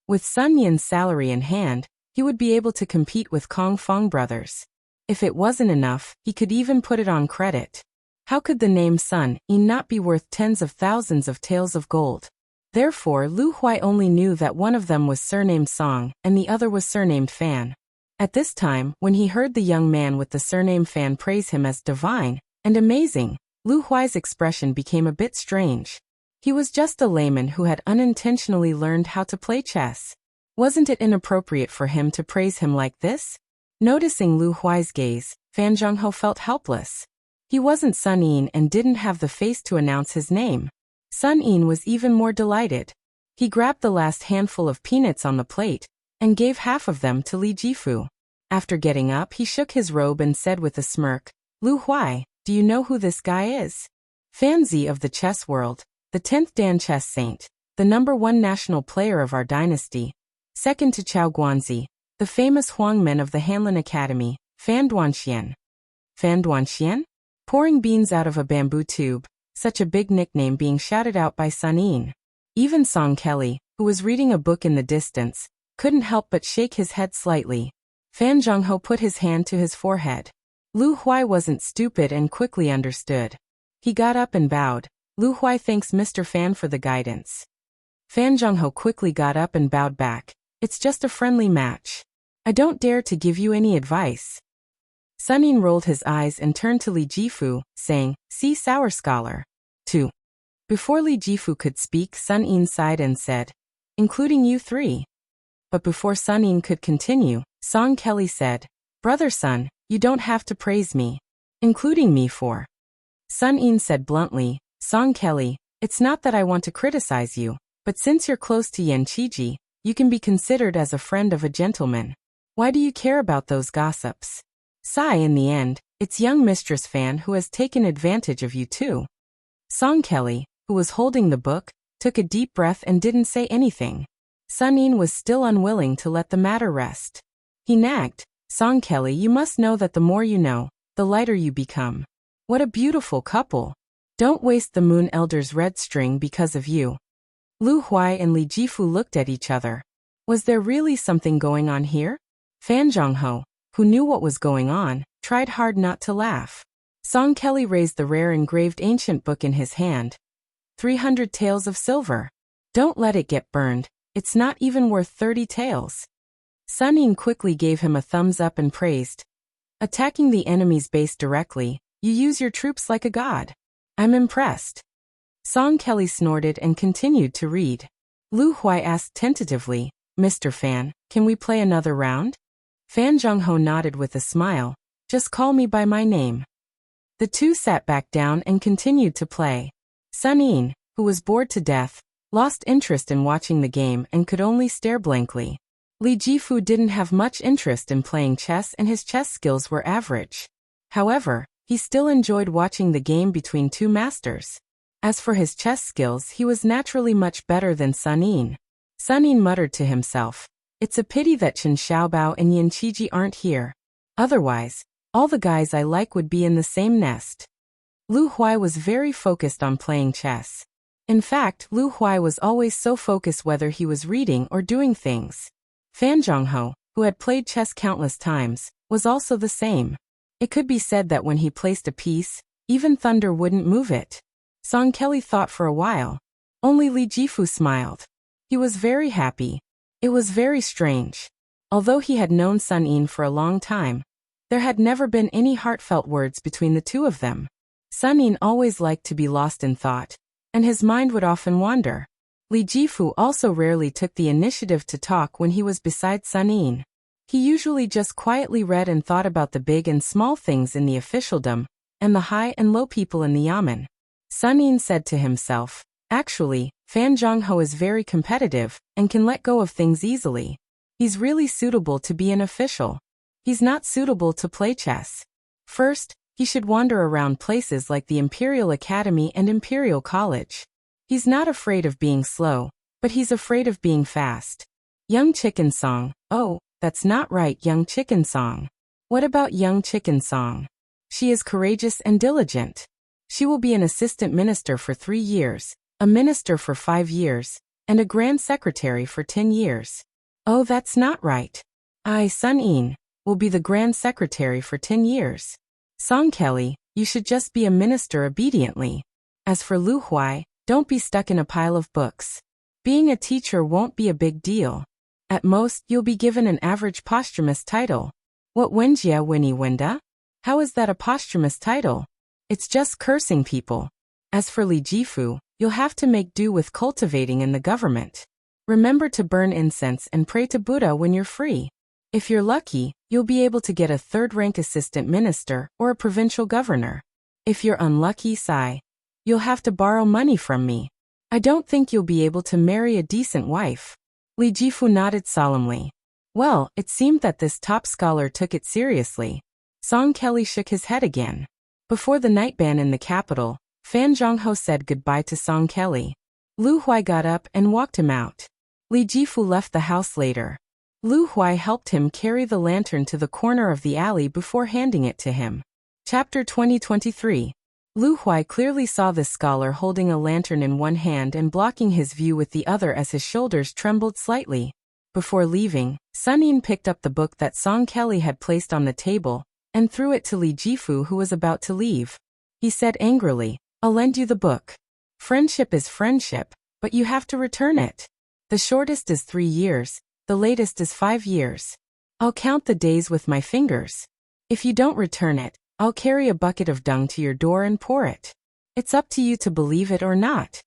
Speaker 1: With Sun Yin's salary in hand, he would be able to compete with Kong Fong brothers. If it wasn't enough, he could even put it on credit. How could the name Sun Yin not be worth tens of thousands of taels of gold? Therefore, Lu Huai only knew that one of them was surnamed Song and the other was surnamed Fan. At this time, when he heard the young man with the surname Fan praise him as divine and amazing, Lu Huai's expression became a bit strange. He was just a layman who had unintentionally learned how to play chess. Wasn't it inappropriate for him to praise him like this? Noticing Lu Huai's gaze, Fan Zhongho felt helpless. He wasn't Sun Yin and didn't have the face to announce his name. Sun Yin was even more delighted. He grabbed the last handful of peanuts on the plate and gave half of them to Li Jifu. After getting up, he shook his robe and said with a smirk, "Lu Huai, do you know who this guy is? Fan Zi of the chess world, the 10th Dan chess saint, the #1 national player of our dynasty, second to Chao Guanzi, the famous Huang Men of the Hanlin Academy, Fan Duanxian." Fan Duanxian? Pouring beans out of a bamboo tube, such a big nickname being shouted out by Sun Yin. Even Song Kelly, who was reading a book in the distance, couldn't help but shake his head slightly. Fan Zhongho put his hand to his forehead. Lu Huai wasn't stupid and quickly understood. He got up and bowed. "Lu Huai thanks Mr. Fan for the guidance." Fan Zhongho quickly got up and bowed back. "It's just a friendly match. I don't dare to give you any advice." Sun Yin rolled his eyes and turned to Li Jifu, saying, "See, sour scholar. 2. Before Li Jifu could speak, Sun Yin sighed and said, "Including you three." But before Sun Yin could continue, Song Kelly said, "Brother Sun, you don't have to praise me. Including me for." Sun Yin said bluntly, "Song Kelly, it's not that I want to criticize you, but since you're close to Yan Qiji, you can be considered as a friend of a gentleman. Why do you care about those gossips? Sigh, in the end, it's young Mistress Fan who has taken advantage of you too." Song Kelly, who was holding the book, took a deep breath and didn't say anything. Sun Yin was still unwilling to let the matter rest. He nagged, "Song Kelly, you must know that the more you know, the lighter you become. What a beautiful couple. Don't waste the Moon Elder's red string because of you." Lu Huai and Li Jifu looked at each other. Was there really something going on here? Fan Zhongho, who knew what was going on, tried hard not to laugh. Song Kelly raised the rare engraved ancient book in his hand. 300 taels of silver. Don't let it get burned. It's not even worth 30 taels. Sun Yin quickly gave him a thumbs up and praised. "Attacking the enemy's base directly, you use your troops like a god. I'm impressed." Song Kelly snorted and continued to read. Lu Huai asked tentatively, "Mr. Fan, can we play another round?" Fan Zhongho nodded with a smile. "Just call me by my name." The two sat back down and continued to play. Sun Yin, who was bored to death, lost interest in watching the game and could only stare blankly. Li Jifu didn't have much interest in playing chess and his chess skills were average. However, he still enjoyed watching the game between two masters. As for his chess skills, he was naturally much better than Sun Yin. Sun Yin muttered to himself, "It's a pity that Chen Xiaobao and Yan Qiji aren't here. Otherwise, All the guys I like would be in the same nest. Lu Huai was very focused on playing chess. In fact, Lu Huai was always so focused whether he was reading or doing things. Fan Zhongho, who had played chess countless times, was also the same. It could be said that when he placed a piece, even thunder wouldn't move it. Song Kelly thought for a while. Only Li Jifu smiled. He was very happy. It was very strange. Although he had known Sun Yin for a long time, there had never been any heartfelt words between the two of them. Sun Yin always liked to be lost in thought, and his mind would often wander. Li Jifu also rarely took the initiative to talk when he was beside Sun Yin. He usually just quietly read and thought about the big and small things in the officialdom, and the high and low people in the yamen. Sun Yin said to himself, "Actually, Fan Zhongho is very competitive, and can let go of things easily. He's really suitable to be an official. He's not suitable to play chess. First, he should wander around places like the Imperial Academy and Imperial College. He's not afraid of being slow, but he's afraid of being fast. Young Chicken Song, oh, that's not right, Young Chicken Song. What about Young Chicken Song? She is courageous and diligent. She will be an assistant minister for 3 years, a minister for 5 years, and a grand secretary for 10 years. Oh, that's not right. Sun Yin will be the grand secretary for 10 years. Song Kelly, you should just be a minister obediently. As for Lu Huai, don't be stuck in a pile of books. Being a teacher won't be a big deal. At most, you'll be given an average posthumous title. What Wenjia Winnie Wenda? How is that a posthumous title? It's just cursing people. As for Li Jifu, you'll have to make do with cultivating in the government. Remember to burn incense and pray to Buddha when you're free. If you're lucky, you'll be able to get a third-rank assistant minister or a provincial governor. If you're unlucky, you'll have to borrow money from me. I don't think you'll be able to marry a decent wife." Li Jifu nodded solemnly. Well, it seemed that this top scholar took it seriously. Song Kelly shook his head again. Before the night ban in the capital, Fan Zhongho said goodbye to Song Kelly. Lu Huai got up and walked him out. Li Jifu left the house later. Lu Huai helped him carry the lantern to the corner of the alley before handing it to him. Chapter 2023. Lu Huai clearly saw this scholar holding a lantern in one hand and blocking his view with the other as his shoulders trembled slightly. Before leaving, Sun Yin picked up the book that Song Kelly had placed on the table and threw it to Li Jifu, who was about to leave. He said angrily, "I'll lend you the book. Friendship is friendship, but you have to return it. The shortest is 3 years, the latest is 5 years. I'll count the days with my fingers. If you don't return it, I'll carry a bucket of dung to your door and pour it. It's up to you to believe it or not.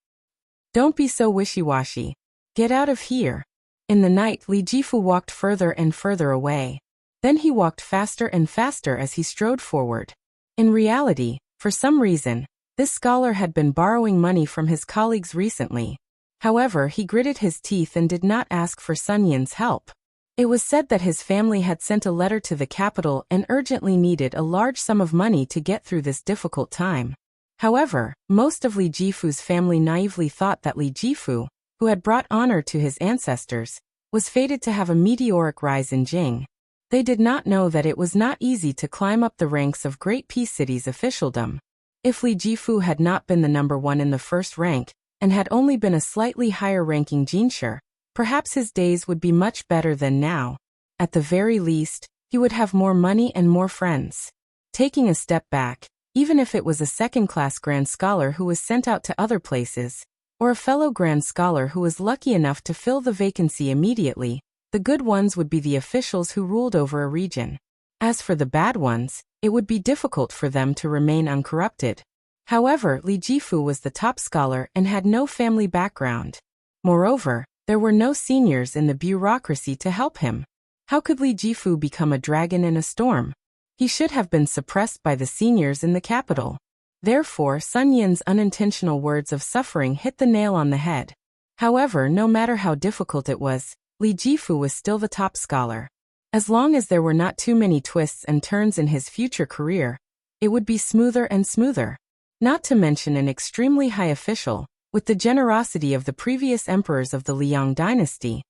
Speaker 1: Don't be so wishy-washy. Get out of here." In the night, Li Jifu walked further and further away. Then he walked faster and faster as he strode forward. In reality, for some reason, this scholar had been borrowing money from his colleagues recently. However, he gritted his teeth and did not ask for Sun Yin's help. It was said that his family had sent a letter to the capital and urgently needed a large sum of money to get through this difficult time. However, most of Li Jifu's family naively thought that Li Jifu, who had brought honor to his ancestors, was fated to have a meteoric rise in Jing. They did not know that it was not easy to climb up the ranks of Great Peace City's officialdom. If Li Jifu had not been the number 1 in the first rank, and had only been a slightly higher-ranking Jinsher, perhaps his days would be much better than now. At the very least, he would have more money and more friends. Taking a step back, even if it was a second-class Grand Scholar who was sent out to other places, or a fellow Grand Scholar who was lucky enough to fill the vacancy immediately, the good ones would be the officials who ruled over a region. As for the bad ones, it would be difficult for them to remain uncorrupted. However, Li Jifu was the top scholar and had no family background. Moreover, there were no seniors in the bureaucracy to help him. How could Li Jifu become a dragon in a storm? He should have been suppressed by the seniors in the capital. Therefore, Sun Yin's unintentional words of suffering hit the nail on the head. However, no matter how difficult it was, Li Jifu was still the top scholar. As long as there were not too many twists and turns in his future career, it would be smoother and smoother. Not to mention an extremely high official, with the generosity of the previous emperors of the Liang dynasty.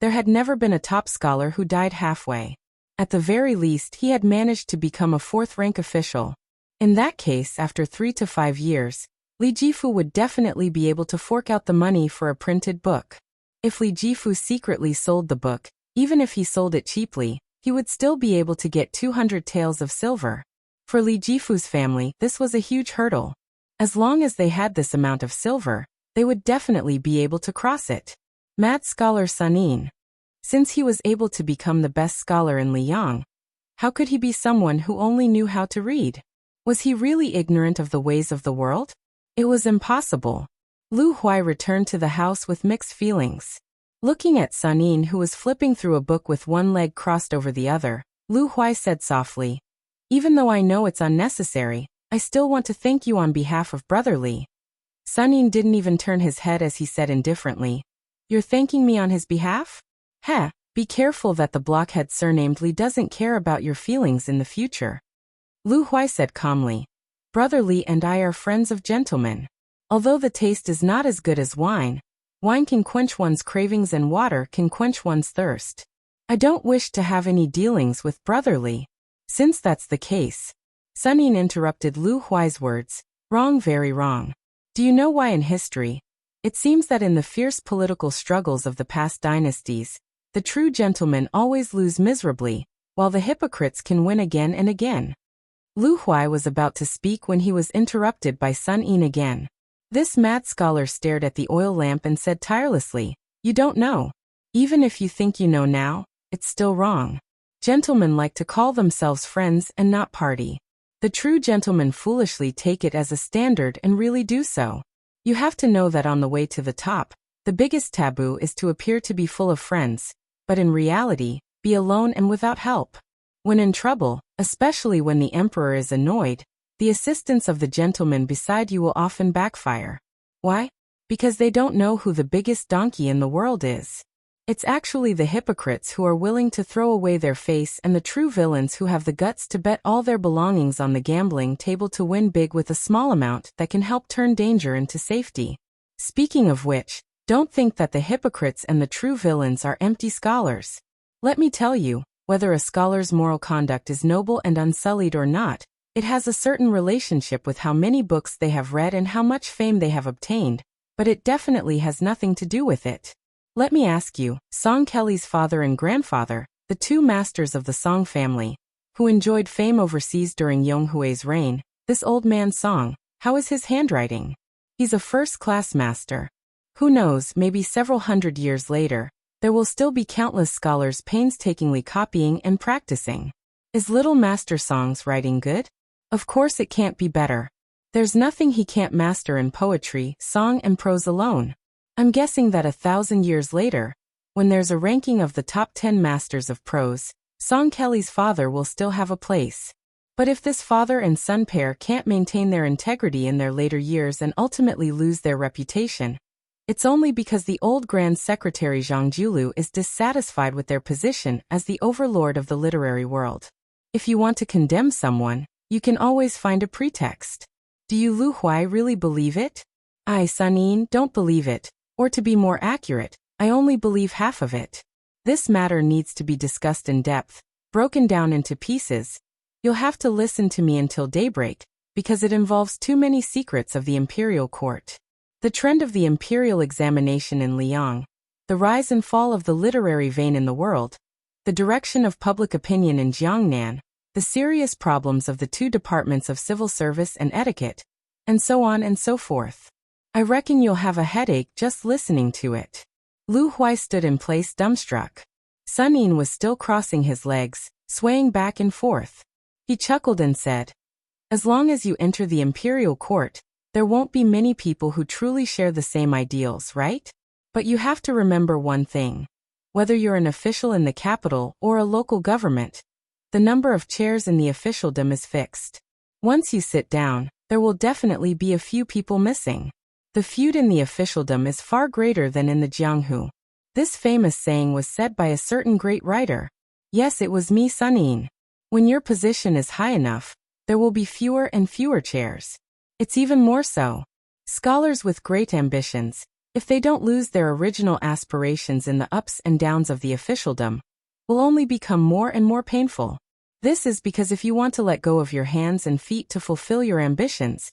Speaker 1: There had never been a top scholar who died halfway. At the very least, he had managed to become a fourth-rank official. In that case, after 3 to 5 years, Li Jifu would definitely be able to fork out the money for a printed book. If Li Jifu secretly sold the book, even if he sold it cheaply, he would still be able to get 200 taels of silver. For Li Jifu's family, this was a huge hurdle. As long as they had this amount of silver, they would definitely be able to cross it. Mad scholar Sun Yin. Since he was able to become the best scholar in Liang, how could he be someone who only knew how to read? Was he really ignorant of the ways of the world? It was impossible. Lu Huai returned to the house with mixed feelings. Looking at Sun Yin, who was flipping through a book with one leg crossed over the other, Lu Huai said softly, "Even though I know it's unnecessary, I still want to thank you on behalf of Brother Li." Sun Yin didn't even turn his head as he said indifferently, "You're thanking me on his behalf? Heh, be careful that the blockhead surnamed Li doesn't care about your feelings in the future." Lu Huai said calmly, "Brother Li and I are friends of gentlemen. Although the taste is not as good as wine, wine can quench one's cravings and water can quench one's thirst. I don't wish to have any dealings with Brother Li." Since that's the case, Sun Yin interrupted Lu Huai's words, "Wrong, very wrong. Do you know why in history? It seems that in the fierce political struggles of the past dynasties, the true gentlemen always lose miserably, while the hypocrites can win again and again." Lu Huai was about to speak when he was interrupted by Sun Yin again. This mad scholar stared at the oil lamp and said tirelessly, "You don't know. Even if you think you know now, it's still wrong. Gentlemen like to call themselves friends and not party. The true gentlemen foolishly take it as a standard and really do so. You have to know that on the way to the top, the biggest taboo is to appear to be full of friends, but in reality, be alone and without help. When in trouble, especially when the emperor is annoyed, the assistance of the gentleman beside you will often backfire. Why? Because they don't know who the biggest donkey in the world is. It's actually the hypocrites who are willing to throw away their face and the true villains who have the guts to bet all their belongings on the gambling table to win big with a small amount that can help turn danger into safety. Speaking of which, don't think that the hypocrites and the true villains are empty scholars. Let me tell you, whether a scholar's moral conduct is noble and unsullied or not, it has a certain relationship with how many books they have read and how much fame they have obtained, but it definitely has nothing to do with it. Let me ask you, Song Kelly's father and grandfather, the two masters of the Song family, who enjoyed fame overseas during Yonghui's reign, this old man Song, how is his handwriting? He's a first-class master. Who knows, maybe several hundred years later, there will still be countless scholars painstakingly copying and practicing. Is little Master Song's writing good? Of course it can't be better. There's nothing he can't master in poetry, song and prose alone. I'm guessing that 1,000 years later, when there's a ranking of the top 10 masters of prose, Song Kelly's father will still have a place. But if this father and son pair can't maintain their integrity in their later years and ultimately lose their reputation, it's only because the old Grand Secretary Zhang Julu is dissatisfied with their position as the overlord of the literary world. If you want to condemn someone, you can always find a pretext. Do you Lu Huai really believe it? I, Sun Yin, don't believe it, or to be more accurate, I only believe half of it. This matter needs to be discussed in depth, broken down into pieces. You'll have to listen to me until daybreak, because it involves too many secrets of the imperial court. The trend of the imperial examination in Liang, the rise and fall of the literary vein in the world, the direction of public opinion in Jiangnan, the serious problems of the two departments of civil service and etiquette, and so on and so forth. I reckon you'll have a headache just listening to it. Lu Huai stood in place dumbstruck. Sun Yin was still crossing his legs, swaying back and forth. He chuckled and said, "As long as you enter the imperial court, there won't be many people who truly share the same ideals, right? But you have to remember one thing. Whether you're an official in the capital or a local government, the number of chairs in the officialdom is fixed. Once you sit down, there will definitely be a few people missing. The feud in the officialdom is far greater than in the Jianghu." This famous saying was said by a certain great writer. Yes, it was me, Sun Yin. When your position is high enough, there will be fewer and fewer chairs. It's even more so. Scholars with great ambitions, if they don't lose their original aspirations in the ups and downs of the officialdom, will only become more and more painful. This is because if you want to let go of your hands and feet to fulfill your ambitions,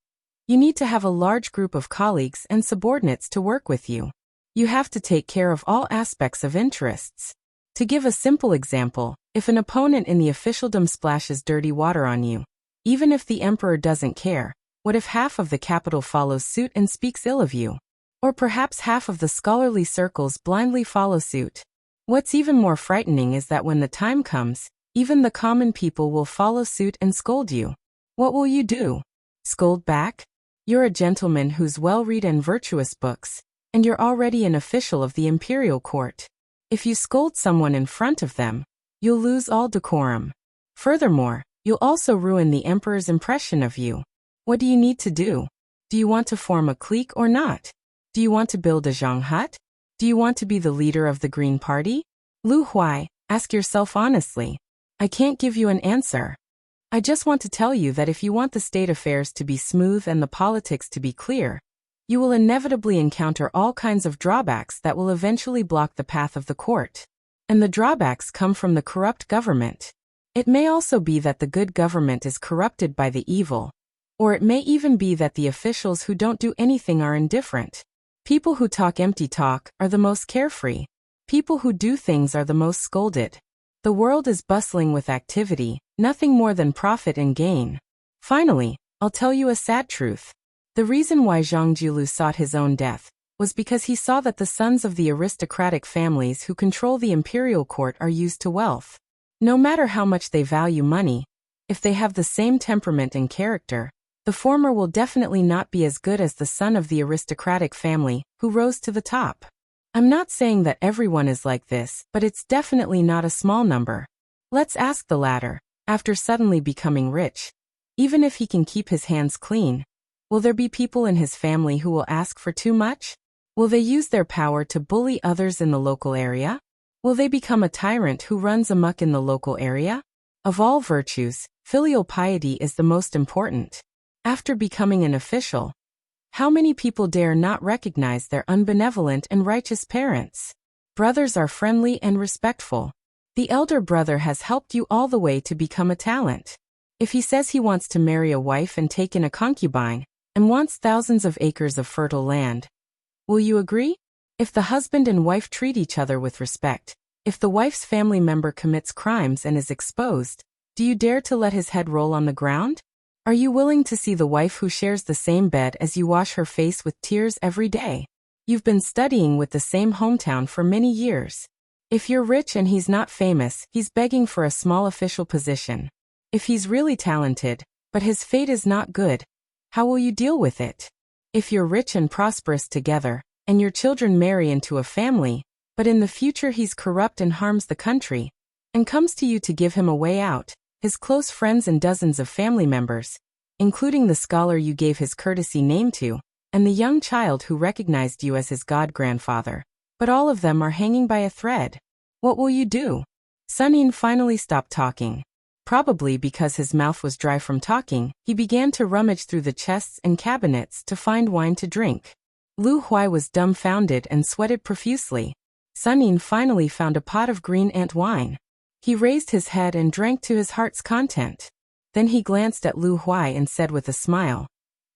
Speaker 1: you need to have a large group of colleagues and subordinates to work with you. You have to take care of all aspects of interests. To give a simple example, if an opponent in the officialdom splashes dirty water on you, even if the emperor doesn't care, what if half of the capital follows suit and speaks ill of you? Or perhaps half of the scholarly circles blindly follow suit. What's even more frightening is that when the time comes, even the common people will follow suit and scold you. What will you do? Scold back? You're a gentleman who's well-read and virtuous books, and you're already an official of the imperial court. If you scold someone in front of them, you'll lose all decorum. Furthermore, you'll also ruin the emperor's impression of you. What do you need to do? Do you want to form a clique or not? Do you want to build a zhang hut? Do you want to be the leader of the Green Party? Lu Huai, ask yourself honestly. I can't give you an answer. I just want to tell you that if you want the state affairs to be smooth and the politics to be clear, you will inevitably encounter all kinds of drawbacks that will eventually block the path of the court. And the drawbacks come from the corrupt government. It may also be that the good government is corrupted by the evil, or it may even be that the officials who don't do anything are indifferent. People who talk empty talk are the most carefree. People who do things are the most scolded. The world is bustling with activity, nothing more than profit and gain. Finally, I'll tell you a sad truth. The reason why Zhang Jiulu sought his own death was because he saw that the sons of the aristocratic families who control the imperial court are used to wealth. No matter how much they value money, if they have the same temperament and character, the former will definitely not be as good as the son of the aristocratic family who rose to the top. I'm not saying that everyone is like this, but it's definitely not a small number. Let's ask the latter, after suddenly becoming rich, even if he can keep his hands clean, will there be people in his family who will ask for too much? Will they use their power to bully others in the local area? Will they become a tyrant who runs amok in the local area? Of all virtues, filial piety is the most important. After becoming an official, how many people dare not recognize their unbenevolent and righteous parents? Brothers are friendly and respectful. The elder brother has helped you all the way to become a talent. If he says he wants to marry a wife and take in a concubine, and wants thousands of acres of fertile land, will you agree? If the husband and wife treat each other with respect, if the wife's family member commits crimes and is exposed, do you dare to let his head roll on the ground? Are you willing to see the wife who shares the same bed as you wash her face with tears every day? You've been studying with the same hometown for many years. If you're rich and he's not famous, he's begging for a small official position. If he's really talented, but his fate is not good, how will you deal with it? If you're rich and prosperous together, and your children marry into a family, but in the future he's corrupt and harms the country, and comes to you to give him a way out, his close friends and dozens of family members, including the scholar you gave his courtesy name to, and the young child who recognized you as his god-grandfather, but all of them are hanging by a thread. What will you do? Sun Yin finally stopped talking. Probably because his mouth was dry from talking, he began to rummage through the chests and cabinets to find wine to drink. Lu Huai was dumbfounded and sweated profusely. Sun Yin finally found a pot of green ant wine. He raised his head and drank to his heart's content. Then he glanced at Lu Huai and said with a smile,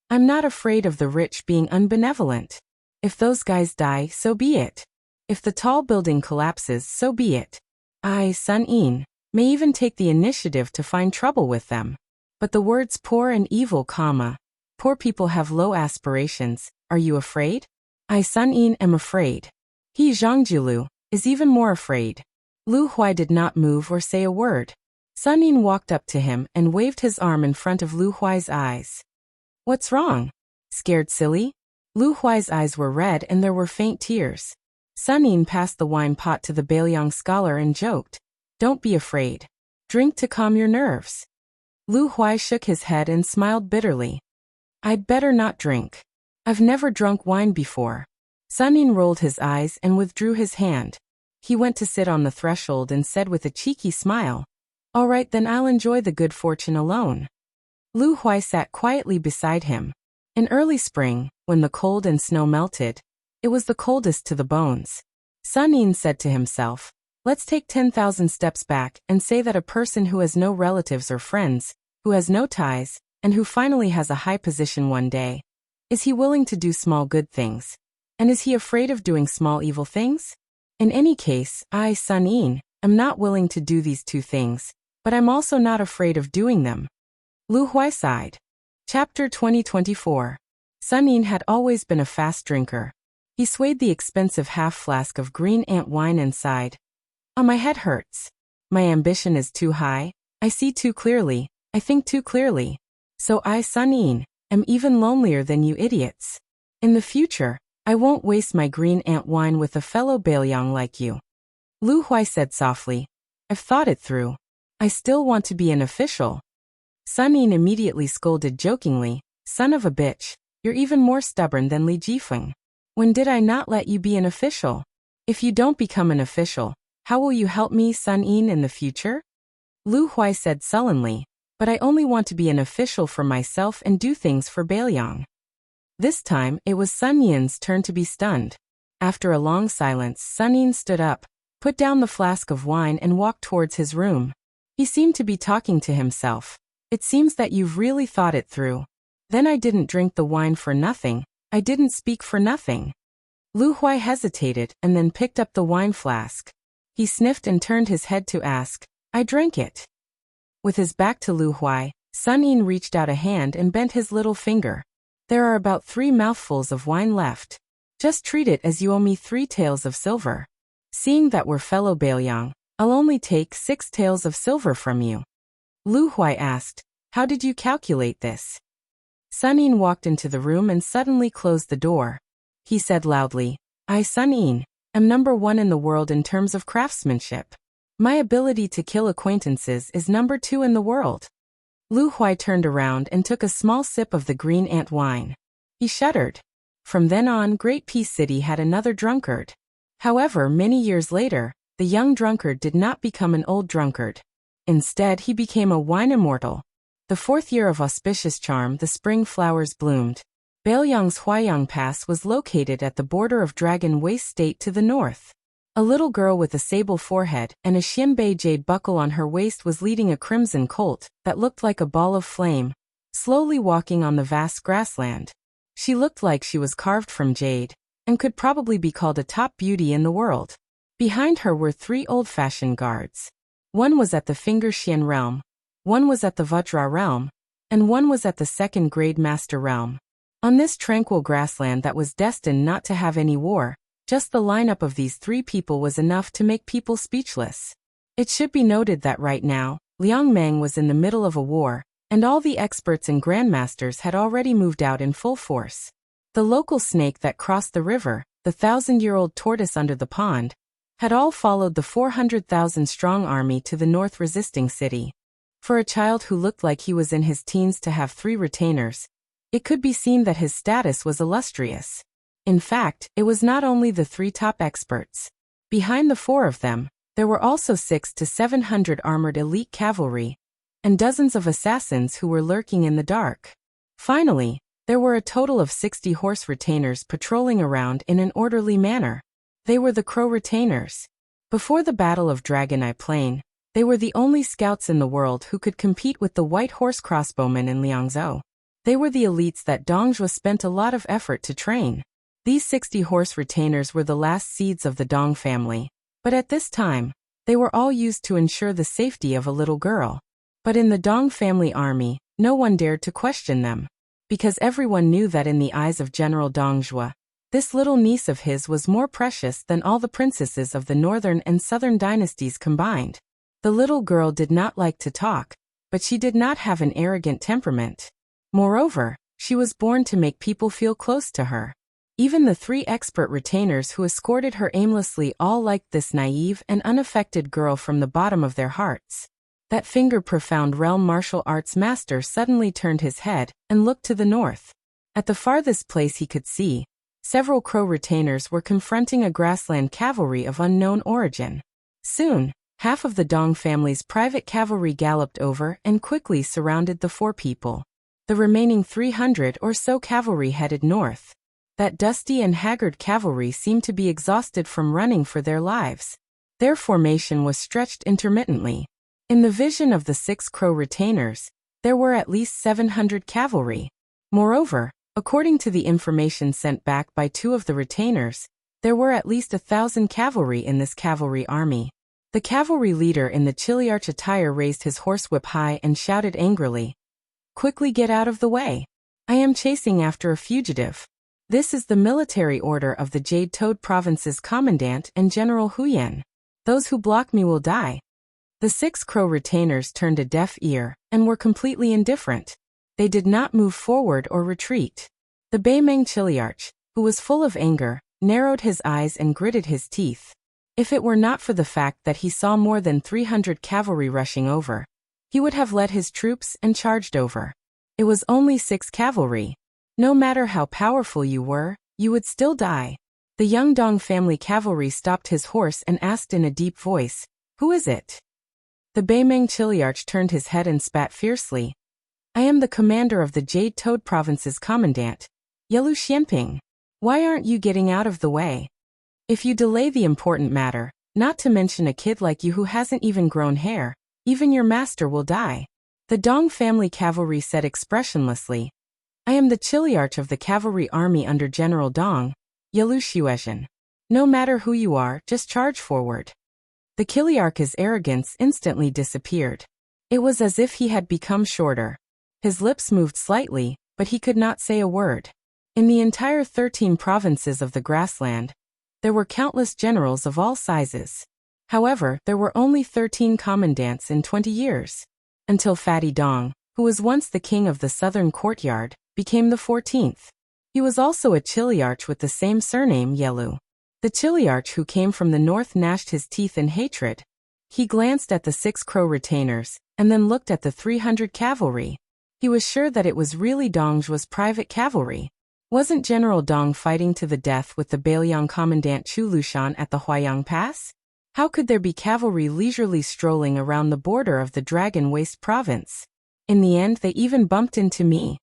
Speaker 1: I'm not afraid of the rich being unbenevolent. If those guys die, so be it. If the tall building collapses, so be it. I, Sun Yin, may even take the initiative to find trouble with them. But the words poor and evil, poor people have low aspirations. Are you afraid? I, Sun Yin, am afraid. He, Zhang Jiulu, is even more afraid. Lu Huai did not move or say a word. Sun Yin walked up to him and waved his arm in front of Lu Huai's eyes. What's wrong? Scared silly? Lu Huai's eyes were red and there were faint tears. Sun Yin passed the wine pot to the Bailiang scholar and joked, Don't be afraid. Drink to calm your nerves. Lu Huai shook his head and smiled bitterly. I'd better not drink. I've never drunk wine before. Sun Yin rolled his eyes and withdrew his hand. He went to sit on the threshold and said with a cheeky smile, All right, then I'll enjoy the good fortune alone. Lu Huai sat quietly beside him. In early spring, when the cold and snow melted, it was the coldest to the bones. Sun Yin said to himself, Let's take 10,000 steps back and say that a person who has no relatives or friends, who has no ties, and who finally has a high position one day. Is he willing to do small good things? And is he afraid of doing small evil things? In any case, I, Sun Yin, am not willing to do these two things, but I'm also not afraid of doing them. Lu Huai sighed. Chapter 2024. Sun Yin had always been a fast drinker. He swayed the expensive half-flask of green ant wine and sighed. Oh, my head hurts. My ambition is too high. I see too clearly. I think too clearly. So I, Sun Yin, am even lonelier than you idiots. In the future, I won't waste my green ant wine with a fellow Bailiang like you. Lu Huai said softly. I've thought it through. I still want to be an official. Sun Yin immediately scolded jokingly, son of a bitch, you're even more stubborn than Li Jifeng. When did I not let you be an official? If you don't become an official, how will you help me, Sun Yin, in the future? Lu Huai said sullenly, but I only want to be an official for myself and do things for Bailiang. This time, it was Sun Yin's turn to be stunned. After a long silence, Sun Yin stood up, put down the flask of wine and walked towards his room. He seemed to be talking to himself. It seems that you've really thought it through. Then I didn't drink the wine for nothing. I didn't speak for nothing. Lu Huai hesitated and then picked up the wine flask. He sniffed and turned his head to ask, I drank it. With his back to Lu Huai, Sun Yin reached out a hand and bent his little finger. There are about 3 mouthfuls of wine left. Just treat it as you owe me 3 taels of silver. Seeing that we're fellow Bailiang, I'll only take 6 taels of silver from you. Lu Huai asked, how did you calculate this? Sun Yin walked into the room and suddenly closed the door. He said loudly, I, Sun Yin, am number 1 in the world in terms of craftsmanship. My ability to kill acquaintances is number 2 in the world. Lu Huai turned around and took a small sip of the green ant wine. He shuddered. From then on, Great Peace City had another drunkard. However, many years later, the young drunkard did not become an old drunkard. Instead, he became a wine immortal. The 4th year of auspicious charm, the spring flowers bloomed. Bailiang's Huaiyang Pass was located at the border of Dragon Waste State to the north. A little girl with a sable forehead and a Xianbei jade buckle on her waist was leading a crimson colt that looked like a ball of flame, slowly walking on the vast grassland. She looked like she was carved from jade, and could probably be called a top beauty in the world. Behind her were 3 old-fashioned guards. One was at the Finger Xian realm, one was at the Vajra realm, and one was at the 2nd grade Master realm. On this tranquil grassland that was destined not to have any war, just the lineup of these 3 people was enough to make people speechless. It should be noted that right now, Liang Meng was in the middle of a war, and all the experts and grandmasters had already moved out in full force. The local snake that crossed the river, the 1,000-year-old tortoise under the pond, had all followed the 400,000-strong army to the north resisting city. For a child who looked like he was in his teens to have 3 retainers, it could be seen that his status was illustrious. In fact, it was not only the 3 top experts. Behind the 4 of them, there were also 600 to 700 armored elite cavalry, and dozens of assassins who were lurking in the dark. Finally, there were a total of 60 horse retainers patrolling around in an orderly manner. They were the Crow Retainers. Before the Battle of Dragon Eye Plain, they were the only scouts in the world who could compete with the White Horse crossbowmen in Liangzhou. They were the elites that Dong Zhuo spent a lot of effort to train. These 60 horse retainers were the last seeds of the Dong family, but at this time, they were all used to ensure the safety of a little girl. But in the Dong family army, no one dared to question them, because everyone knew that in the eyes of General Dong Zhuo, this little niece of his was more precious than all the princesses of the northern and southern dynasties combined. The little girl did not like to talk, but she did not have an arrogant temperament. Moreover, she was born to make people feel close to her. Even the 3 expert retainers who escorted her aimlessly all liked this naive and unaffected girl from the bottom of their hearts. That finger-profound realm martial arts master suddenly turned his head and looked to the north. At the farthest place he could see, several Crow retainers were confronting a grassland cavalry of unknown origin. Soon, half of the Dong family's private cavalry galloped over and quickly surrounded the 4 people. The remaining 300 or so cavalry headed north. That dusty and haggard cavalry seemed to be exhausted from running for their lives. Their formation was stretched intermittently. In the vision of the 6 Crow retainers, there were at least 700 cavalry. Moreover, according to the information sent back by 2 of the retainers, there were at least 1,000 cavalry in this cavalry army. The cavalry leader in the Chiliarch attire raised his horsewhip high and shouted angrily, "Quickly get out of the way! I am chasing after a fugitive. This is the military order of the Jade Toad Province's commandant and General Huyen. Those who block me will die." The 6 Crow retainers turned a deaf ear and were completely indifferent. They did not move forward or retreat. The Baimeng Chiliarch, who was full of anger, narrowed his eyes and gritted his teeth. If it were not for the fact that he saw more than 300 cavalry rushing over, he would have led his troops and charged over. It was only 6 cavalry. No matter how powerful you were, you would still die. The young Dong family cavalry stopped his horse and asked in a deep voice, "Who is it?" The Baimeng Chiliarch turned his head and spat fiercely. "I am the commander of the Jade Toad Province's commandant, Yelu Xianping. Why aren't you getting out of the way? If you delay the important matter, not to mention a kid like you who hasn't even grown hair, even your master will die." The Dong family cavalry said expressionlessly, "I am the Chiliarch of the cavalry army under General Dong, Yelu Xiuezhen. No matter who you are, just charge forward." The Chiliarch's arrogance instantly disappeared. It was as if he had become shorter. His lips moved slightly, but he could not say a word. In the entire 13 provinces of the grassland, there were countless generals of all sizes. However, there were only 13 commandants in 20 years. Until Fatty Dong, who was once the king of the southern courtyard, became the 14th. He was also a Chiliarch with the same surname, Yelu. The Chiliarch who came from the north gnashed his teeth in hatred. He glanced at the 6 Crow retainers, and then looked at the 300 cavalry. He was sure that it was really Dong's private cavalry. Wasn't General Dong fighting to the death with the Bailiang commandant Chu Lushan at the Huayang Pass? How could there be cavalry leisurely strolling around the border of the Dragon Waste province? In the end, they even bumped into me.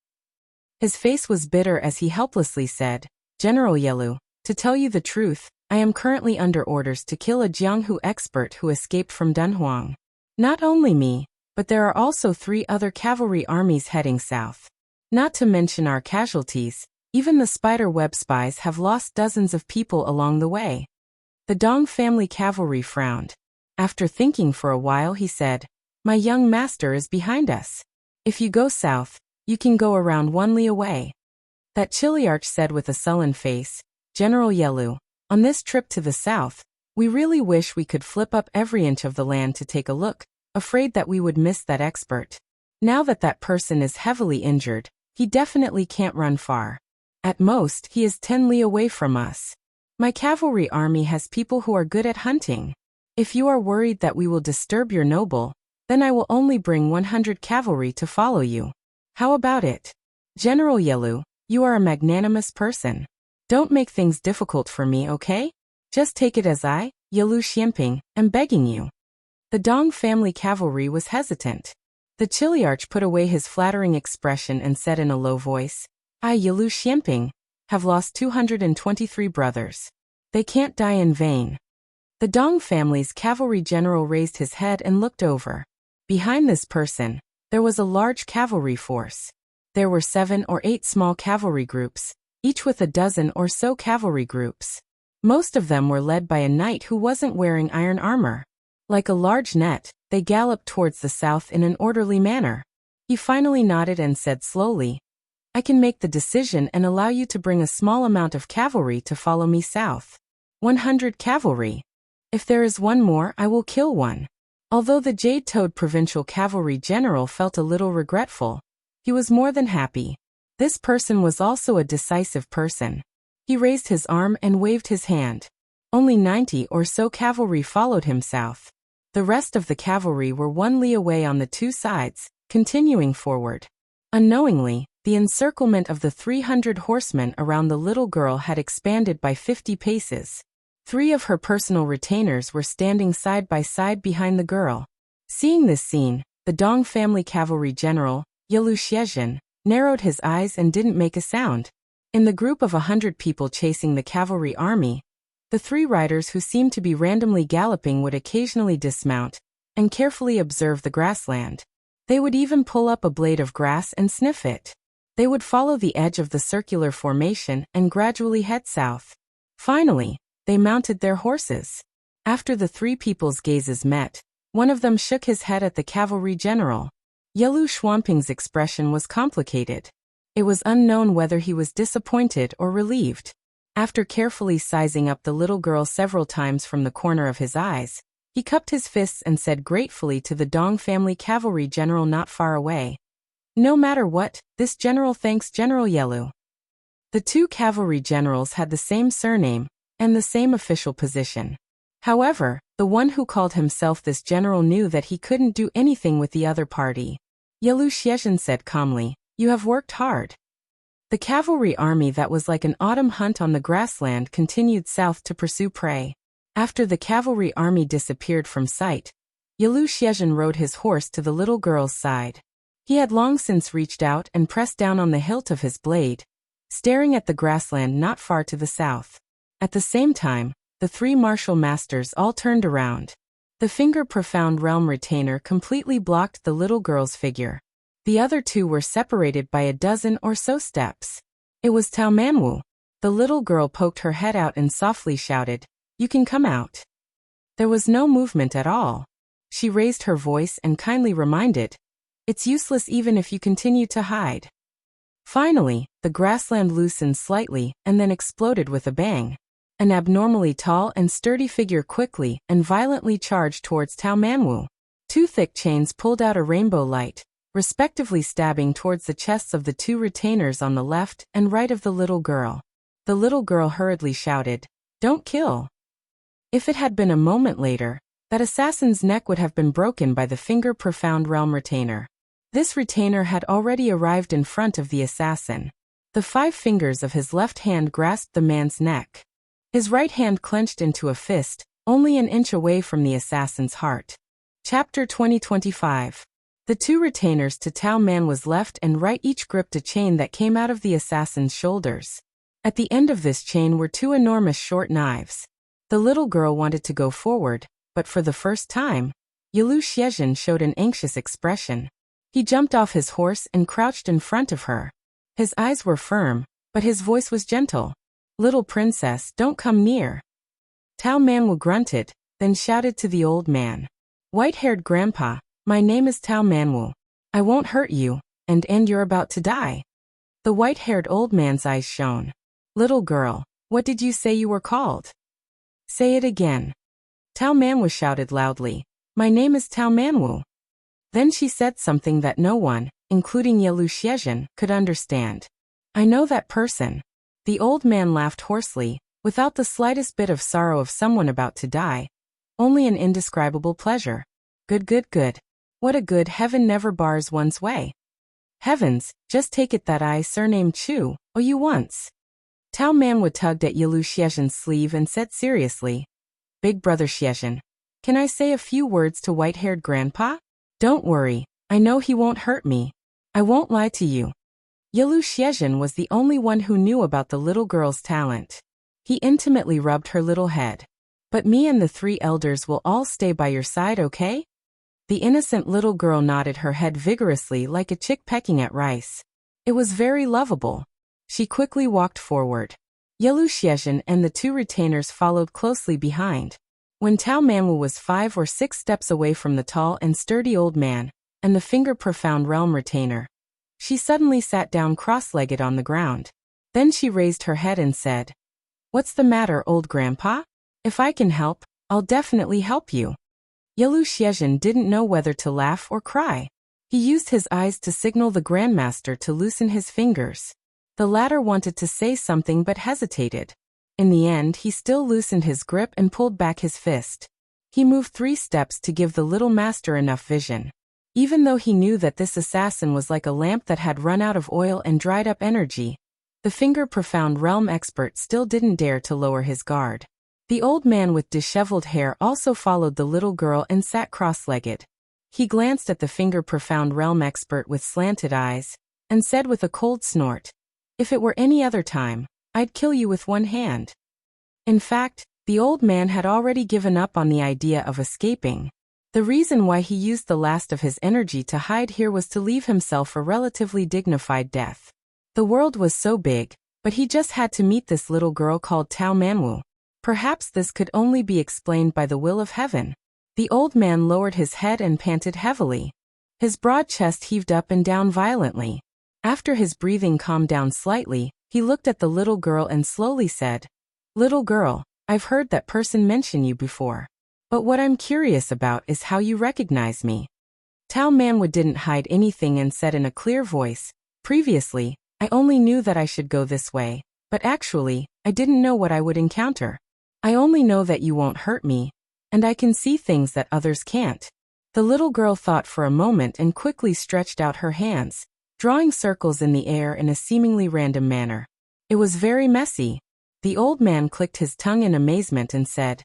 Speaker 1: His face was bitter as he helplessly said, "General Yelu, to tell you the truth, I am currently under orders to kill a Jianghu expert who escaped from Dunhuang. Not only me, but there are also 3 other cavalry armies heading south. Not to mention our casualties, even the spider web spies have lost dozens of people along the way." The Dong family cavalry frowned. After thinking for a while, he said, "My young master is behind us. If you go south, you can go around 1 li away." That Chiliarch said with a sullen face, "General Yelu, on this trip to the south, we really wish we could flip up every inch of the land to take a look, afraid that we would miss that expert. Now that that person is heavily injured, he definitely can't run far. At most, he is 10 li away from us. My cavalry army has people who are good at hunting. If you are worried that we will disturb your noble, then I will only bring 100 cavalry to follow you. How about it? General Yelu, you are a magnanimous person. Don't make things difficult for me, okay? Just take it as I, Yelu Xianping, am begging you." The Dong family cavalry was hesitant. The Chiliarch put away his flattering expression and said in a low voice, "I, Yelu Xianping, have lost 223 brothers. They can't die in vain." The Dong family's cavalry general raised his head and looked over. Behind this person, there was a large cavalry force. There were 7 or 8 small cavalry groups, each with a dozen or so cavalry groups. Most of them were led by a knight who wasn't wearing iron armor. Like a large net, they galloped towards the south in an orderly manner. He finally nodded and said slowly, "I can make the decision and allow you to bring a small amount of cavalry to follow me south. 100 cavalry. If there is one more, I will kill one." Although the Jade Toad Provincial Cavalry General felt a little regretful, he was more than happy. This person was also a decisive person. He raised his arm and waved his hand. Only 90 or so cavalry followed him south. The rest of the cavalry were 1 li away on the 2 sides, continuing forward. Unknowingly, the encirclement of the 300 horsemen around the little girl had expanded by 50 paces. 3 of her personal retainers were standing side by side behind the girl. Seeing this scene, the Dong family cavalry general, Yelu Xiezhen, narrowed his eyes and didn't make a sound. In the group of 100 people chasing the cavalry army, The 3 riders who seemed to be randomly galloping would occasionally dismount and carefully observe the grassland. They would even pull up a blade of grass and sniff it. They would follow the edge of the circular formation and gradually head south. Finally, they mounted their horses. After the 3 people's gazes met, one of them shook his head at the cavalry general. Yelu Shuangping's expression was complicated. It was unknown whether he was disappointed or relieved. After carefully sizing up the little girl several times from the corner of his eyes, he cupped his fists and said gratefully to the Dong family cavalry general not far away, "No matter what, this general thanks General Yelu." The 2 cavalry generals had the same surname and the same official position. However, the one who called himself this general knew that he couldn't do anything with the other party. Yelu Xiezhen said calmly, "You have worked hard." The cavalry army that was like an autumn hunt on the grassland continued south to pursue prey. After the cavalry army disappeared from sight, Yelu Xiezhen rode his horse to the little girl's side. He had long since reached out and pressed down on the hilt of his blade, staring at the grassland not far to the south. At the same time, the 3 martial masters all turned around. The finger-profound realm retainer completely blocked the little girl's figure. The other 2 were separated by a dozen or so steps. It was Tao Manwu. The little girl poked her head out and softly shouted, "You can come out." There was no movement at all. She raised her voice and kindly reminded, "It's useless even if you continue to hide." Finally, the grassland loosened slightly and then exploded with a bang. An abnormally tall and sturdy figure quickly and violently charged towards Tao Manwu. 2 thick chains pulled out a rainbow light, respectively stabbing towards the chests of the 2 retainers on the left and right of the little girl. The little girl hurriedly shouted, "Don't kill." If it had been a moment later, that assassin's neck would have been broken by the finger-profound realm retainer. This retainer had already arrived in front of the assassin. The 5 fingers of his left hand grasped the man's neck. His right hand clenched into a fist, only an inch away from the assassin's heart. Chapter 2025. The 2 retainers to Tao Manwu's left and right each gripped a chain that came out of the assassin's shoulders. At the end of this chain were 2 enormous short knives. The little girl wanted to go forward, but for the first time, Yelu Xiezhen showed an anxious expression. He jumped off his horse and crouched in front of her. His eyes were firm, but his voice was gentle. "Little princess, don't come near." Tao Manwu grunted, then shouted to the old man, "White-haired grandpa, my name is Tao Manwu. I won't hurt you, and you're about to die." The white-haired old man's eyes shone. "Little girl, what did you say you were called?" "Say it again." Tao Manwu shouted loudly, "My name is Tao Manwu." Then she said something that no one, including Yelu Xiezhen, could understand. "I know that person." The old man laughed hoarsely, without the slightest bit of sorrow of someone about to die, only an indescribable pleasure. "Good, good, good. What a good heaven never bars one's way." "Heavens, just take it that I surnamed Chu, you once." Tao Manwu tugged at Yelu Xiezhen's sleeve and said seriously, "Big brother Xiezhen, can I say a few words to white-haired grandpa?" "Don't worry, I know he won't hurt me. I won't lie to you." Yelu Xiezhen was the only one who knew about the little girl's talent. He intimately rubbed her little head. "But me and the 3 elders will all stay by your side, okay?" The innocent little girl nodded her head vigorously like a chick pecking at rice. It was very lovable. She quickly walked forward. Yelu Xiezhen and the 2 retainers followed closely behind. When Tao Manwu was 5 or 6 steps away from the tall and sturdy old man and the finger-profound realm retainer, she suddenly sat down cross-legged on the ground. Then she raised her head and said, "What's the matter, old grandpa? If I can help, I'll definitely help you." Yelu Xiezhen didn't know whether to laugh or cry. He used his eyes to signal the grandmaster to loosen his fingers. The latter wanted to say something but hesitated. In the end, he still loosened his grip and pulled back his fist. He moved 3 steps to give the little master enough vision. Even though he knew that this assassin was like a lamp that had run out of oil and dried up energy, the finger-profound realm expert still didn't dare to lower his guard. The old man with disheveled hair also followed the little girl and sat cross-legged. He glanced at the finger-profound realm expert with slanted eyes, and said with a cold snort, "If it were any other time, I'd kill you with one hand." In fact, The old man had already given up on the idea of escaping. The reason why he used the last of his energy to hide here was to leave himself a relatively dignified death. The world was so big, but he just had to meet this little girl called Tao Manwu. Perhaps this could only be explained by the will of heaven. The old man lowered his head and panted heavily. His broad chest heaved up and down violently. After his breathing calmed down slightly, he looked at the little girl and slowly said, "Little girl, I've heard that person mention you before. But what I'm curious about is how you recognize me." Tao Manwu didn't hide anything and said in a clear voice, "Previously, I only knew that I should go this way, but actually, I didn't know what I would encounter. I only know that you won't hurt me, and I can see things that others can't." The little girl thought for a moment and quickly stretched out her hands, drawing circles in the air in a seemingly random manner. It was very messy. The old man clicked his tongue in amazement and said,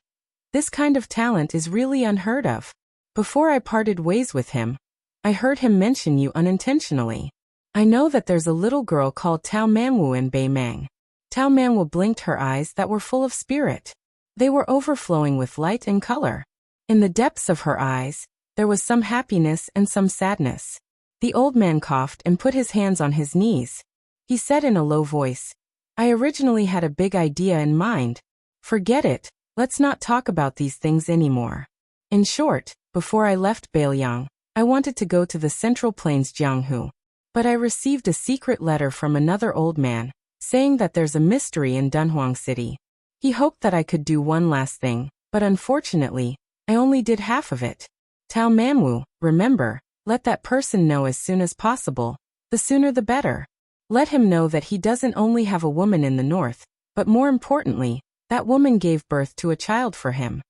Speaker 1: "This kind of talent is really unheard of. Before I parted ways with him, I heard him mention you unintentionally. I know that there's a little girl called Tao Manwu in Beimang." Tao Manwu blinked her eyes that were full of spirit. They were overflowing with light and color. In the depths of her eyes, there was some happiness and some sadness. The old man coughed and put his hands on his knees. He said in a low voice, "I originally had a big idea in mind. Forget it, let's not talk about these things anymore. In short, before I left Beiliang, I wanted to go to the Central Plains Jianghu. But I received a secret letter from another old man, saying that there's a mystery in Dunhuang City. He hoped that I could do one last thing, but unfortunately, I only did half of it. Tao Manwu, remember, let that person know as soon as possible, the sooner the better. Let him know that he doesn't only have a woman in the north, but more importantly, that woman gave birth to a child for him."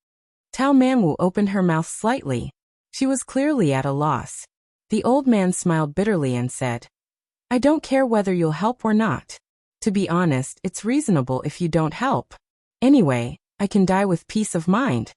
Speaker 1: Tao Manwu opened her mouth slightly. She was clearly at a loss. The old man smiled bitterly and said, "I don't care whether you'll help or not. To be honest, it's reasonable if you don't help. Anyway, I can die with peace of mind."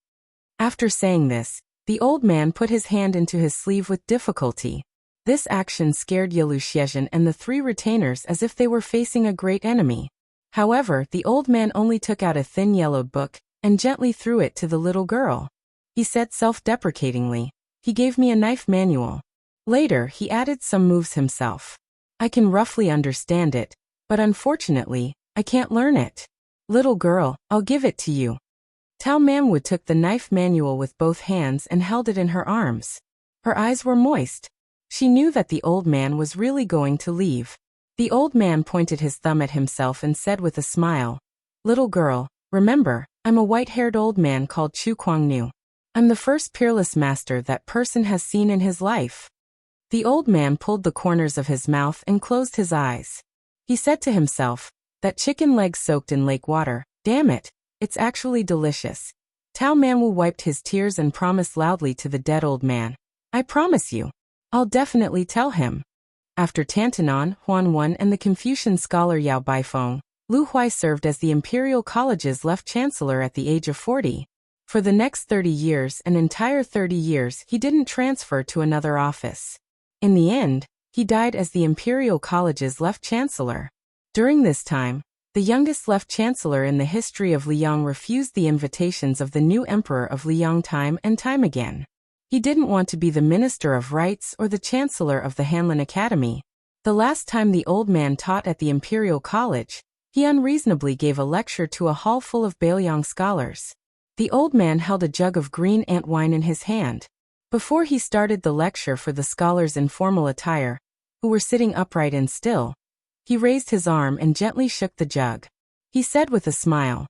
Speaker 1: After saying this, the old man put his hand into his sleeve with difficulty. This action scared Yalu Xiezhen and the three retainers as if they were facing a great enemy. However, the old man only took out a thin yellowed book and gently threw it to the little girl. He said self-deprecatingly, "He gave me a knife manual." Later, he added some moves himself. "I can roughly understand it, but unfortunately, I can't learn it. Little girl, I'll give it to you." Tao Manwu took the knife manual with both hands and held it in her arms. Her eyes were moist. She knew that the old man was really going to leave. The old man pointed his thumb at himself and said with a smile, "Little girl, remember, I'm a white-haired old man called Chu Kuangnu. I'm the first peerless master that person has seen in his life." The old man pulled the corners of his mouth and closed his eyes. He said to himself, "That chicken leg soaked in lake water, damn it, it's actually delicious." Tao Manwu wiped his tears and promised loudly to the dead old man, "I promise you, I'll definitely tell him." After Tantanon, Huan and the Confucian scholar Yao Baifeng, Lu Hui served as the Imperial College's left chancellor at the age of 40. For the next 30 years, an entire 30 years, he didn't transfer to another office. In the end, he died as the Imperial College's left chancellor. During this time, the youngest left chancellor in the history of Liang refused the invitations of the new emperor of Liang time and time again. He didn't want to be the Minister of Rights or the Chancellor of the Hanlin Academy. The last time the old man taught at the Imperial College, he unreasonably gave a lecture to a hall full of Beiliang scholars. The old man held a jug of green ant wine in his hand. Before he started the lecture for the scholars in formal attire, who were sitting upright and still, he raised his arm and gently shook the jug. He said with a smile,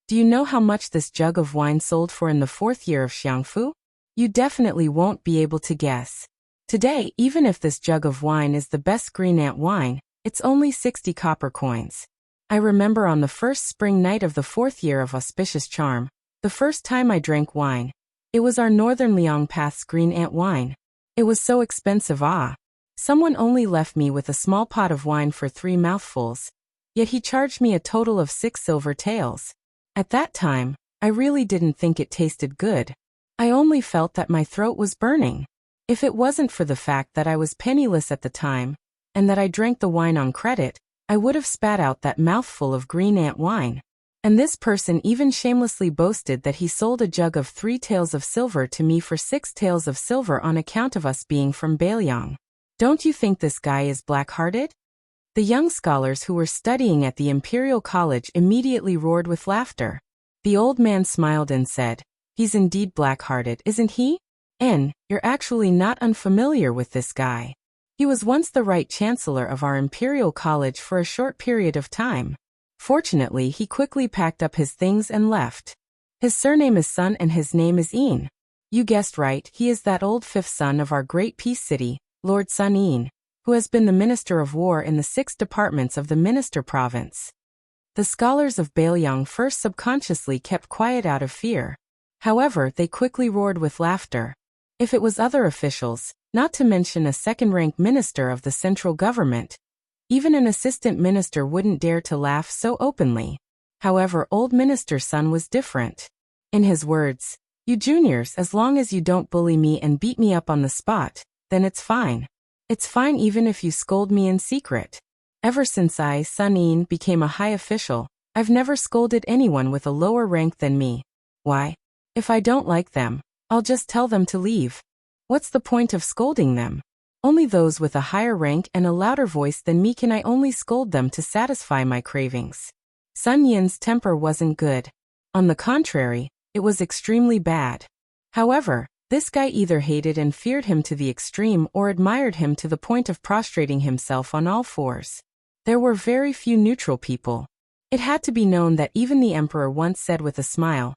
Speaker 1: "Do you know how much this jug of wine sold for in the 4th year of Xiangfu? You definitely won't be able to guess. Today, even if this jug of wine is the best green ant wine, it's only 60 copper coins. I remember on the first spring night of the 4th year of Auspicious Charm, the first time I drank wine. It was our Northern Liang Path's green ant wine. It was so expensive Someone only left me with a small pot of wine for 3 mouthfuls, yet he charged me a total of 6 silver taels. At that time, I really didn't think it tasted good. I only felt that my throat was burning. If it wasn't for the fact that I was penniless at the time, and that I drank the wine on credit, I would have spat out that mouthful of green ant wine." And this person even shamelessly boasted that he sold a jug of 3 taels of silver to me for 6 taels of silver on account of us being from Baelyang. Don't you think this guy is black-hearted? The young scholars who were studying at the Imperial College immediately roared with laughter. The old man smiled and said, "He's indeed black-hearted, isn't he? You're actually not unfamiliar with this guy. He was once the Right Chancellor of our Imperial College for a short period of time. Fortunately, he quickly packed up his things and left. His surname is Sun and his name is Een. You guessed right, he is that old 5th son of our great peace city, Lord Sun Een, who has been the Minister of War in the 6 departments of the Minister Province." The scholars of Baelyang first subconsciously kept quiet out of fear. However, they quickly roared with laughter. If it was other officials, not to mention a second-rank minister of the central government, even an assistant minister wouldn't dare to laugh so openly. However, old Minister Sun was different. In his words, "You juniors, as long as you don't bully me and beat me up on the spot, then it's fine. It's fine even if you scold me in secret. Ever since I, Sun Een, became a high official, I've never scolded anyone with a lower rank than me. Why? If I don't like them, I'll just tell them to leave. What's the point of scolding them? Only those with a higher rank and a louder voice than me can I only scold them to satisfy my cravings." Sun Yin's temper wasn't good. On the contrary, it was extremely bad. However, this guy either hated and feared him to the extreme or admired him to the point of prostrating himself on all fours. There were very few neutral people. It had to be known that even the emperor once said with a smile,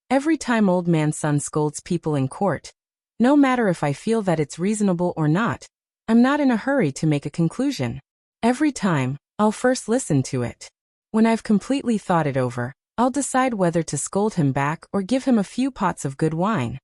Speaker 1: "Every time old man Sun scolds people in court, no matter if I feel that it's reasonable or not, I'm not in a hurry to make a conclusion. Every time, I'll first listen to it. When I've completely thought it over, I'll decide whether to scold him back or give him a few pots of good wine."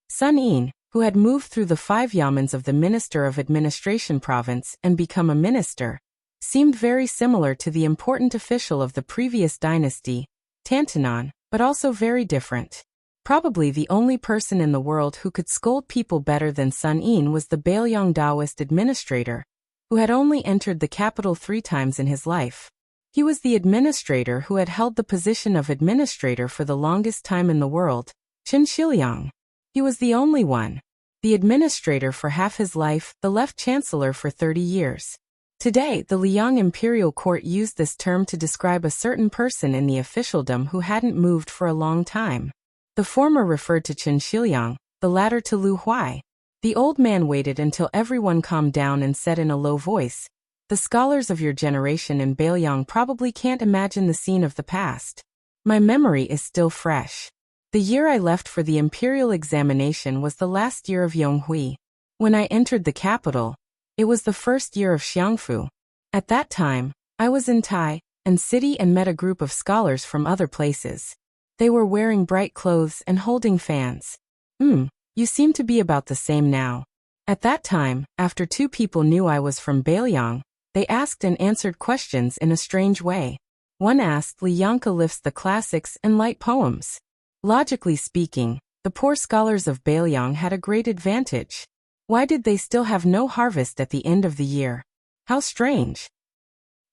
Speaker 1: Sun Een, who had moved through the 5 yamens of the Minister of Administration province and become a minister, seemed very similar to the important official of the previous dynasty, Tantanon, but also very different. Probably the only person in the world who could scold people better than Sun Een was the Baelyang Taoist administrator, who had only entered the capital 3 times in his life. He was the administrator who had held the position of administrator for the longest time in the world, Qin Shiliang. He was the only one. The administrator for half his life, the left chancellor for 30 years. Today, the Liang Imperial Court used this term to describe a certain person in the officialdom who hadn't moved for a long time. The former referred to Qin Shiliang, the latter to Lu Huai. The old man waited until everyone calmed down and said in a low voice, "The scholars of your generation in Baelyang probably can't imagine the scene of the past. My memory is still fresh. The year I left for the imperial examination was the last year of Yonghui. When I entered the capital, it was the first year of Xiangfu. At that time, I was in Tai and city and met a group of scholars from other places. They were wearing bright clothes and holding fans. You seem to be about the same now. At that time, after 2 people knew I was from Baelyang, they asked and answered questions in a strange way. One asked Lianka lifts the classics and light poems. Logically speaking, the poor scholars of Baelyang had a great advantage. Why did they still have no harvest at the end of the year? How strange."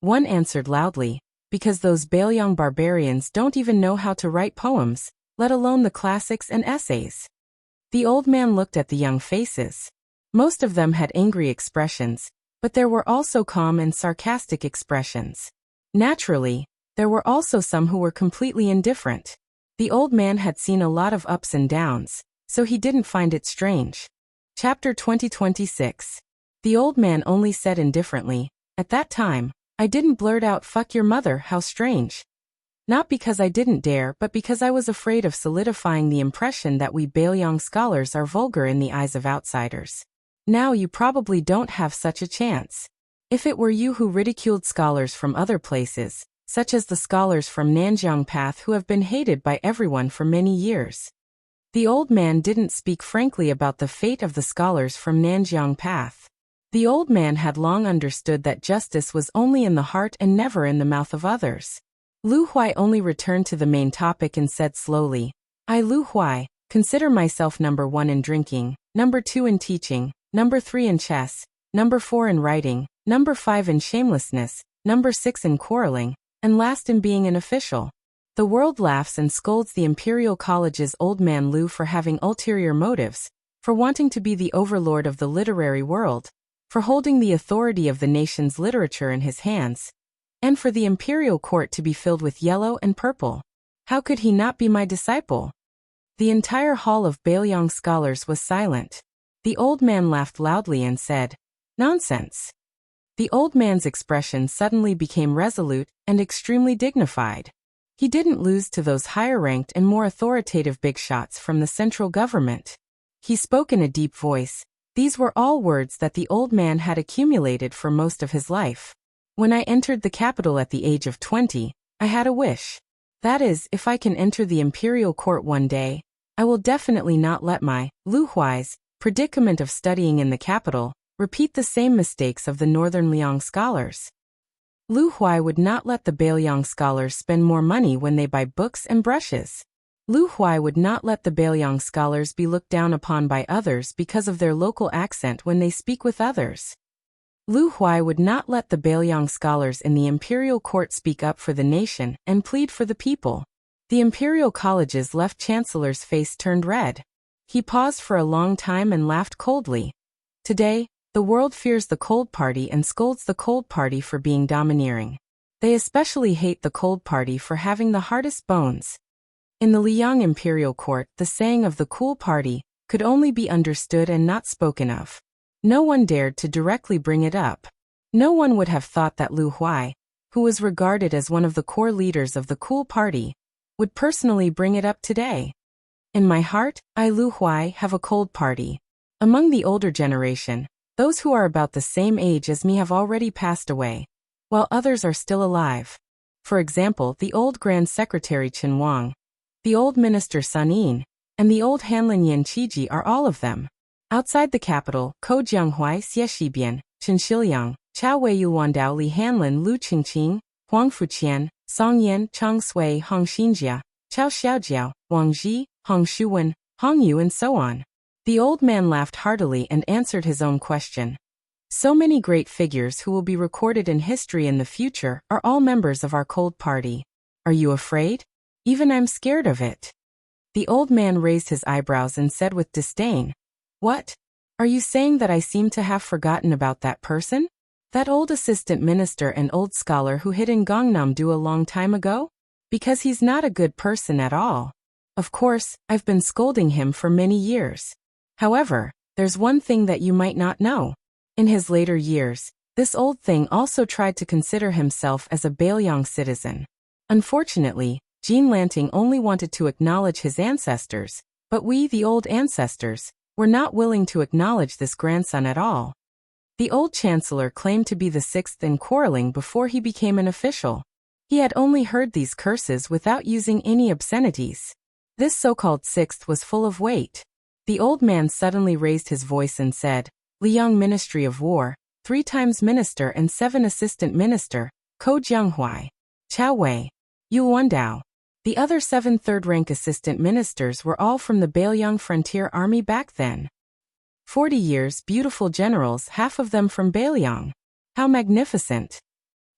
Speaker 1: One answered loudly, "Because those Baelyang barbarians don't even know how to write poems, let alone the classics and essays." The old man looked at the young faces. Most of them had angry expressions, but there were also calm and sarcastic expressions. Naturally, there were also some who were completely indifferent. The old man had seen a lot of ups and downs, so he didn't find it strange. Chapter 2026. The old man only said indifferently, "At that time, I didn't blurt out 'fuck your mother,' how strange. Not because I didn't dare, but because I was afraid of solidifying the impression that we Baelyang scholars are vulgar in the eyes of outsiders. Now you probably don't have such a chance. If it were you who ridiculed scholars from other places, such as the scholars from Nanjiang Path who have been hated by everyone for many years." The old man didn't speak frankly about the fate of the scholars from Nanjiang Path. The old man had long understood that justice was only in the heart and never in the mouth of others. Lu Huai only returned to the main topic and said slowly, "I, Lu Huai, consider myself number 1 in drinking, number 2 in teaching, number 3 in chess, number 4 in writing, number 5 in shamelessness, number 6 in quarreling, and last in being an official. The world laughs and scolds the Imperial College's old man Lu for having ulterior motives, for wanting to be the overlord of the literary world, for holding the authority of the nation's literature in his hands, and for the imperial court to be filled with yellow and purple. How could he not be my disciple? The entire hall of Bailiang scholars was silent. The old man laughed loudly and said, "Nonsense." The old man's expression suddenly became resolute and extremely dignified. He didn't lose to those higher-ranked and more authoritative big shots from the central government. He spoke in a deep voice. These were all words that the old man had accumulated for most of his life. "When I entered the capital at the age of 20, I had a wish. That is, if I can enter the imperial court one day, I will definitely not let my Lu Huai's predicament of studying in the capital repeat the same mistakes of the northern Liang scholars. Lu Huai would not let the Bailiang scholars spend more money when they buy books and brushes. Lu Huai would not let the Bailiang scholars be looked down upon by others because of their local accent when they speak with others. Lu Huai would not let the Bailiang scholars in the imperial court speak up for the nation and plead for the people. The imperial college's left chancellor's face turned red. He paused for a long time and laughed coldly. Today, the world fears the Cold Party and scolds the Cold Party for being domineering. They especially hate the Cold Party for having the hardest bones. In the Liang imperial court, the saying of the Cool Party could only be understood and not spoken of. No one dared to directly bring it up. No one would have thought that Lu Huai, who was regarded as one of the core leaders of the Cool Party, would personally bring it up today. In my heart, I, Lu Huai, have a Cold Party. Among the older generation, those who are about the same age as me have already passed away, while others are still alive. For example, the old Grand Secretary Chen Wang, the old Minister Sun Yin, and the old Hanlin Yan Qiji are all of them. Outside the capital, Ko Jianghuai Xie Shibian, Chen Shiliang, Chao Wei Yuandao Li Hanlin Lu Qingqing, Huang Fuqian, Song Yan Chang Sui Hong Xinjia, Chao Xiaojiao, Wang Ji, Hong Shuwen, Hong Yu and so on. The old man laughed heartily and answered his own question. So many great figures who will be recorded in history in the future are all members of our Cold Party. Are you afraid? Even I'm scared of it. The old man raised his eyebrows and said with disdain, "What? Are you saying that I seem to have forgotten about that person? That old assistant minister and old scholar who hid in Gangnam-do a long time ago? Because he's not a good person at all. Of course, I've been scolding him for many years. However, there's one thing that you might not know. In his later years, this old thing also tried to consider himself as a Bailiang citizen. Unfortunately, Jean Lanting only wanted to acknowledge his ancestors, but we, the old ancestors, were not willing to acknowledge this grandson at all." The old chancellor claimed to be the sixth in quarreling before he became an official. He had only heard these curses without using any obscenities. This so-called sixth was full of weight. The old man suddenly raised his voice and said, "Liang Ministry of War, 3 times minister and 7 assistant minister, Ko Jianghuai, Chao Wei, Yu Wandao." The other 7 third-rank assistant ministers were all from the Bailiang Frontier Army back then. 40 years, beautiful generals, half of them from Bailiang. How magnificent!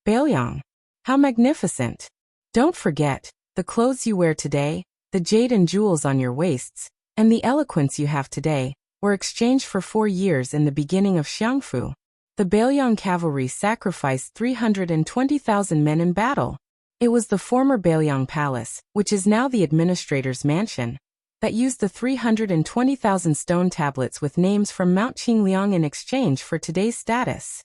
Speaker 1: Bailiang. How magnificent! Don't forget, the clothes you wear today, the jade and jewels on your waists, and the eloquence you have today, were exchanged for 4 years in the beginning of Xiangfu. The Bailiang cavalry sacrificed 320,000 men in battle. It was the former Bailiang Palace, which is now the administrator's mansion, that used the 320,000 stone tablets with names from Mount Qingliang in exchange for today's status.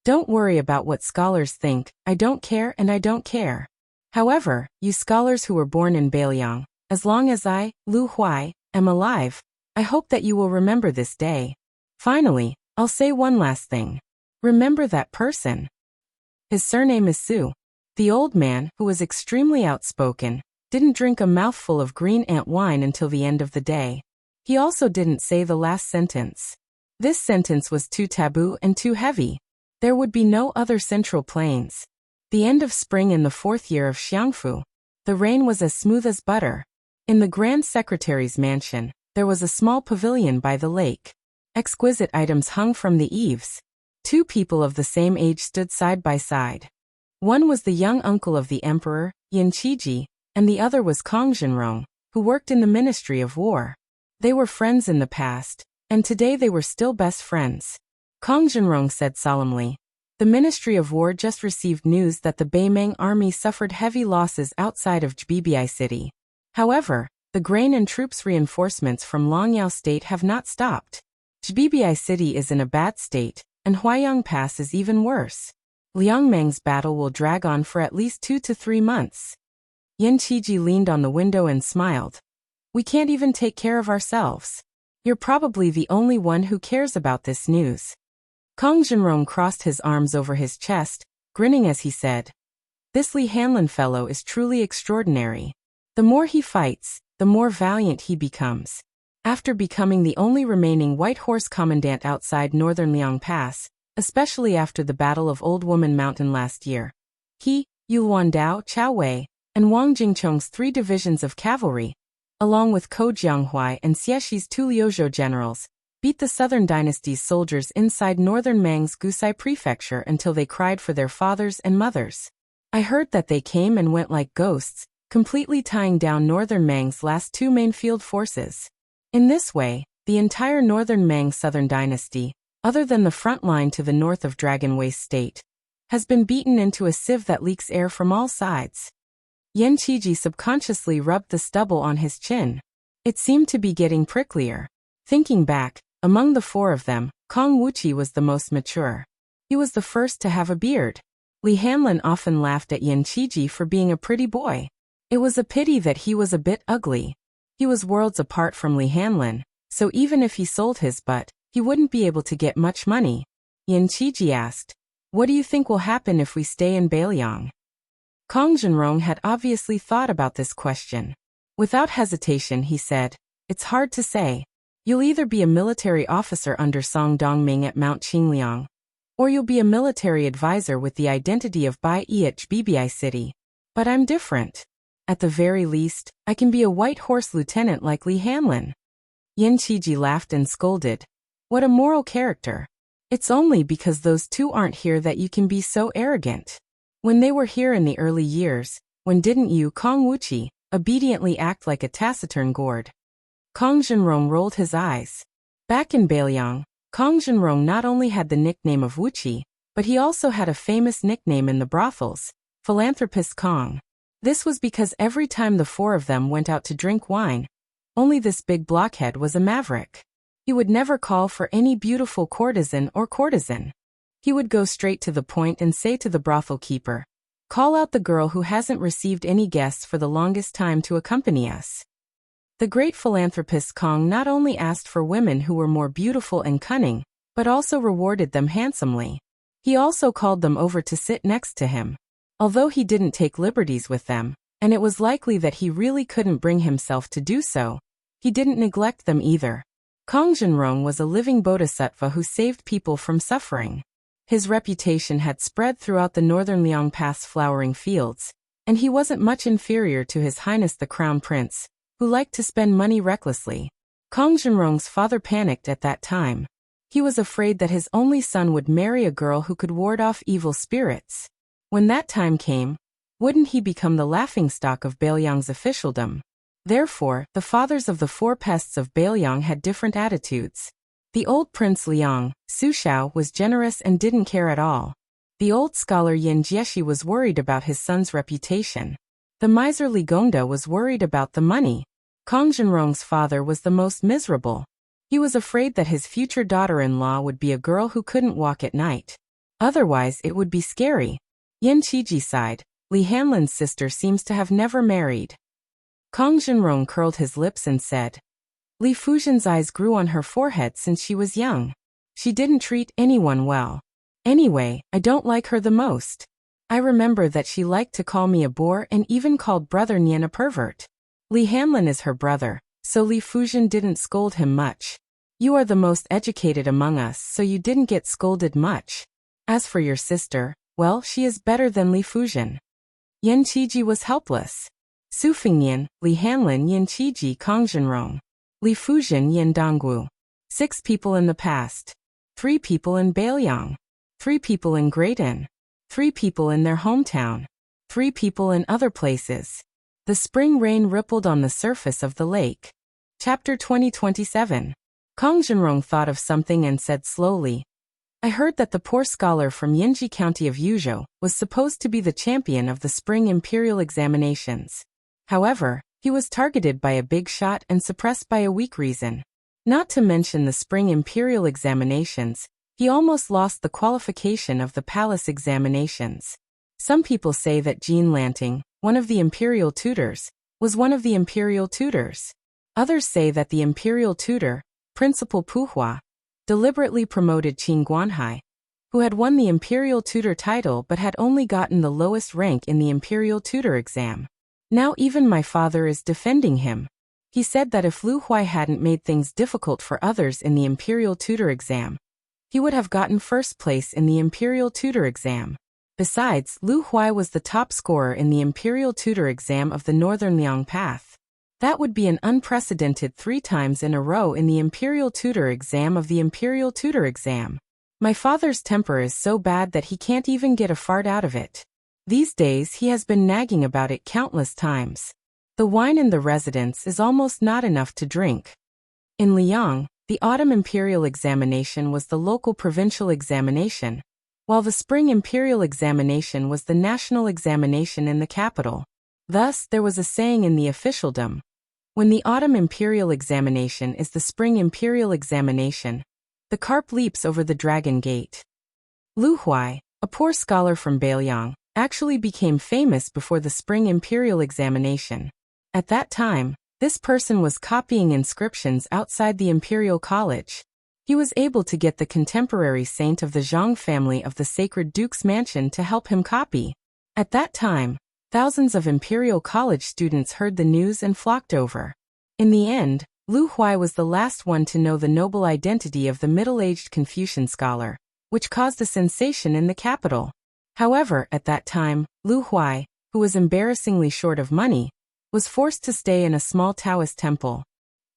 Speaker 1: Don't worry about what scholars think, I don't care and I don't care. However, you scholars who were born in Bailiang, as long as I, Lu Huai, am alive, I hope that you will remember this day. Finally, I'll say one last thing. Remember that person. His surname is Su. The old man, who was extremely outspoken, didn't drink a mouthful of green ant wine until the end of the day. He also didn't say the last sentence. This sentence was too taboo and too heavy. There would be no other central plains. The end of spring in the 4th year of Xiangfu. The rain was as smooth as butter. In the Grand Secretary's mansion, there was a small pavilion by the lake. Exquisite items hung from the eaves. 2 people of the same age stood side by side. One was the young uncle of the emperor, Yin Qiji, and the other was Kong Jinrong, who worked in the Ministry of War. They were friends in the past, and today they were still best friends. Kong Jinrong said solemnly, "The Ministry of War just received news that the Beimeng army suffered heavy losses outside of Jbibi City. However, the grain and troops reinforcements from Longyao State have not stopped. Jbibi City is in a bad state, and Huaiyang Pass is even worse. Liangmeng's battle will drag on for at least 2 to 3 months." Yan Qiji leaned on the window and smiled. "We can't even take care of ourselves. You're probably the only one who cares about this news." Kong Jinrong crossed his arms over his chest, grinning as he said, "This Li Hanlin fellow is truly extraordinary. The more he fights, the more valiant he becomes. After becoming the only remaining White Horse commandant outside northern Liang Pass, especially after the Battle of Old Woman Mountain last year, he, Yu Luandao, Chao Wei, and Wang Jingchong's 3 divisions of cavalry, along with Ko Jianghuai and Xieshi's 2 Liuzhou generals, beat the Southern Dynasty's soldiers inside northern Mang's Gusai prefecture until they cried for their fathers and mothers. I heard that they came and went like ghosts, completely tying down northern Mang's last 2 main field forces. In this way, the entire northern Mang Southern Dynasty, other than the front line to the north of Dragon Waste State, has been beaten into a sieve that leaks air from all sides." Yan Qiji subconsciously rubbed the stubble on his chin. It seemed to be getting pricklier. Thinking back, among the 4 of them, Kong Wuqi was the most mature. He was the first to have a beard. Li Hanlin often laughed at Yan Qiji for being a pretty boy. It was a pity that he was a bit ugly. He was worlds apart from Li Hanlin, so even if he sold his butt, he wouldn't be able to get much money. Yan Qiji asked, "What do you think will happen if we stay in Beiliang?" Kong Jinrong had obviously thought about this question. Without hesitation he said, "It's hard to say. You'll either be a military officer under Song Dongming at Mount Qingliang, or you'll be a military advisor with the identity of Bai Yi at Jbibi City. But I'm different. At the very least, I can be a White Horse lieutenant like Li Hanlin." Yan Qiji laughed and scolded, "What a moral character. It's only because those 2 aren't here that you can be so arrogant. When they were here in the early years, when didn't you, Kong Wuqi, obediently act like a taciturn gourd?" Kong Jinrong rolled his eyes. Back in Beiliang, Kong Jinrong not only had the nickname of Wuqi, but he also had a famous nickname in the brothels, Philanthropist Kong. This was because every time the 4 of them went out to drink wine, only this big blockhead was a maverick. He would never call for any beautiful courtesan or courtesan. He would go straight to the point and say to the brothel keeper, "Call out the girl who hasn't received any guests for the longest time to accompany us." The great philanthropist Kong not only asked for women who were more beautiful and cunning, but also rewarded them handsomely. He also called them over to sit next to him. Although he didn't take liberties with them, and it was likely that he really couldn't bring himself to do so, he didn't neglect them either. Kong Jinrong was a living bodhisattva who saved people from suffering. His reputation had spread throughout the northern Liang Pass flowering fields, and he wasn't much inferior to His Highness the Crown Prince, who liked to spend money recklessly. Kong Jinrong's father panicked at that time. He was afraid that his only son would marry a girl who could ward off evil spirits. When that time came, wouldn't he become the laughingstock of Beiliang's officialdom? Therefore, the fathers of the 4 pests of Beiliang had different attitudes. The old Prince Liang, Su Shao, was generous and didn't care at all. The old scholar Yin Jieshi was worried about his son's reputation. The miserly Gongda was worried about the money. Kong Jinrong's father was the most miserable. He was afraid that his future daughter-in-law would be a girl who couldn't walk at night. Otherwise it would be scary. Yan Qiji sighed. Li Hanlin's sister seems to have never married. Kong Jinrong curled his lips and said, "Li Fujian's eyes grew on her forehead since she was young. She didn't treat anyone well. Anyway, I don't like her the most. I remember that she liked to call me a bore and even called brother Nian a pervert. Li Hanlin is her brother, so Li Fujian didn't scold him much. You are the most educated among us, so you didn't get scolded much. As for your sister, well, she is better than Li Fujian." Yan Qiji was helpless. Su Fingnian, Li Hanlin, Yan Qiji, Kong Jinrong. Li Fujian, Yan Donggu. 6 people in the past. 3 people in Beiliang. 3 people in Great Inn. 3 people in their hometown. 3 people in other places. The spring rain rippled on the surface of the lake. Chapter 2027. Kong Zhenrong thought of something and said slowly, I heard that the poor scholar from Yinji County of Yuzhou was supposed to be the champion of the spring imperial examinations. However, he was targeted by a big shot and suppressed by a weak reason. Not to mention the spring imperial examinations, he almost lost the qualification of the palace examinations. Some people say that Jean Lanting, one of the imperial tutors, was one of the imperial tutors. Others say that the imperial tutor, Principal Puhua, deliberately promoted Qin Guanhai, who had won the imperial tutor title but had only gotten the lowest rank in the imperial tutor exam. Now even my father is defending him. He said that if Lu Huai hadn't made things difficult for others in the imperial tutor exam, he would have gotten first place in the imperial tutor exam. Besides, Lu Huai was the top scorer in the imperial tutor exam of the Northern Liang Path. That would be an unprecedented 3 times in a row in the imperial tutor exam of the imperial tutor exam. My father's temper is so bad that he can't even get a fart out of it. These days he has been nagging about it countless times. The wine in the residence is almost not enough to drink. In Liang, the autumn imperial examination was the local provincial examination, while the spring imperial examination was the national examination in the capital. Thus, there was a saying in the officialdom, when the autumn imperial examination is the spring imperial examination, the carp leaps over the dragon gate. Lu Huai, a poor scholar from Beiliang, actually became famous before the spring imperial examination. At that time, this person was copying inscriptions outside the imperial college. He was able to get the contemporary saint of the Zhang family of the sacred duke's mansion to help him copy. At that time, thousands of imperial college students heard the news and flocked over. In the end, Lu Huai was the last one to know the noble identity of the middle-aged Confucian scholar, which caused a sensation in the capital. However, at that time, Lu Huai, who was embarrassingly short of money, was forced to stay in a small Taoist temple.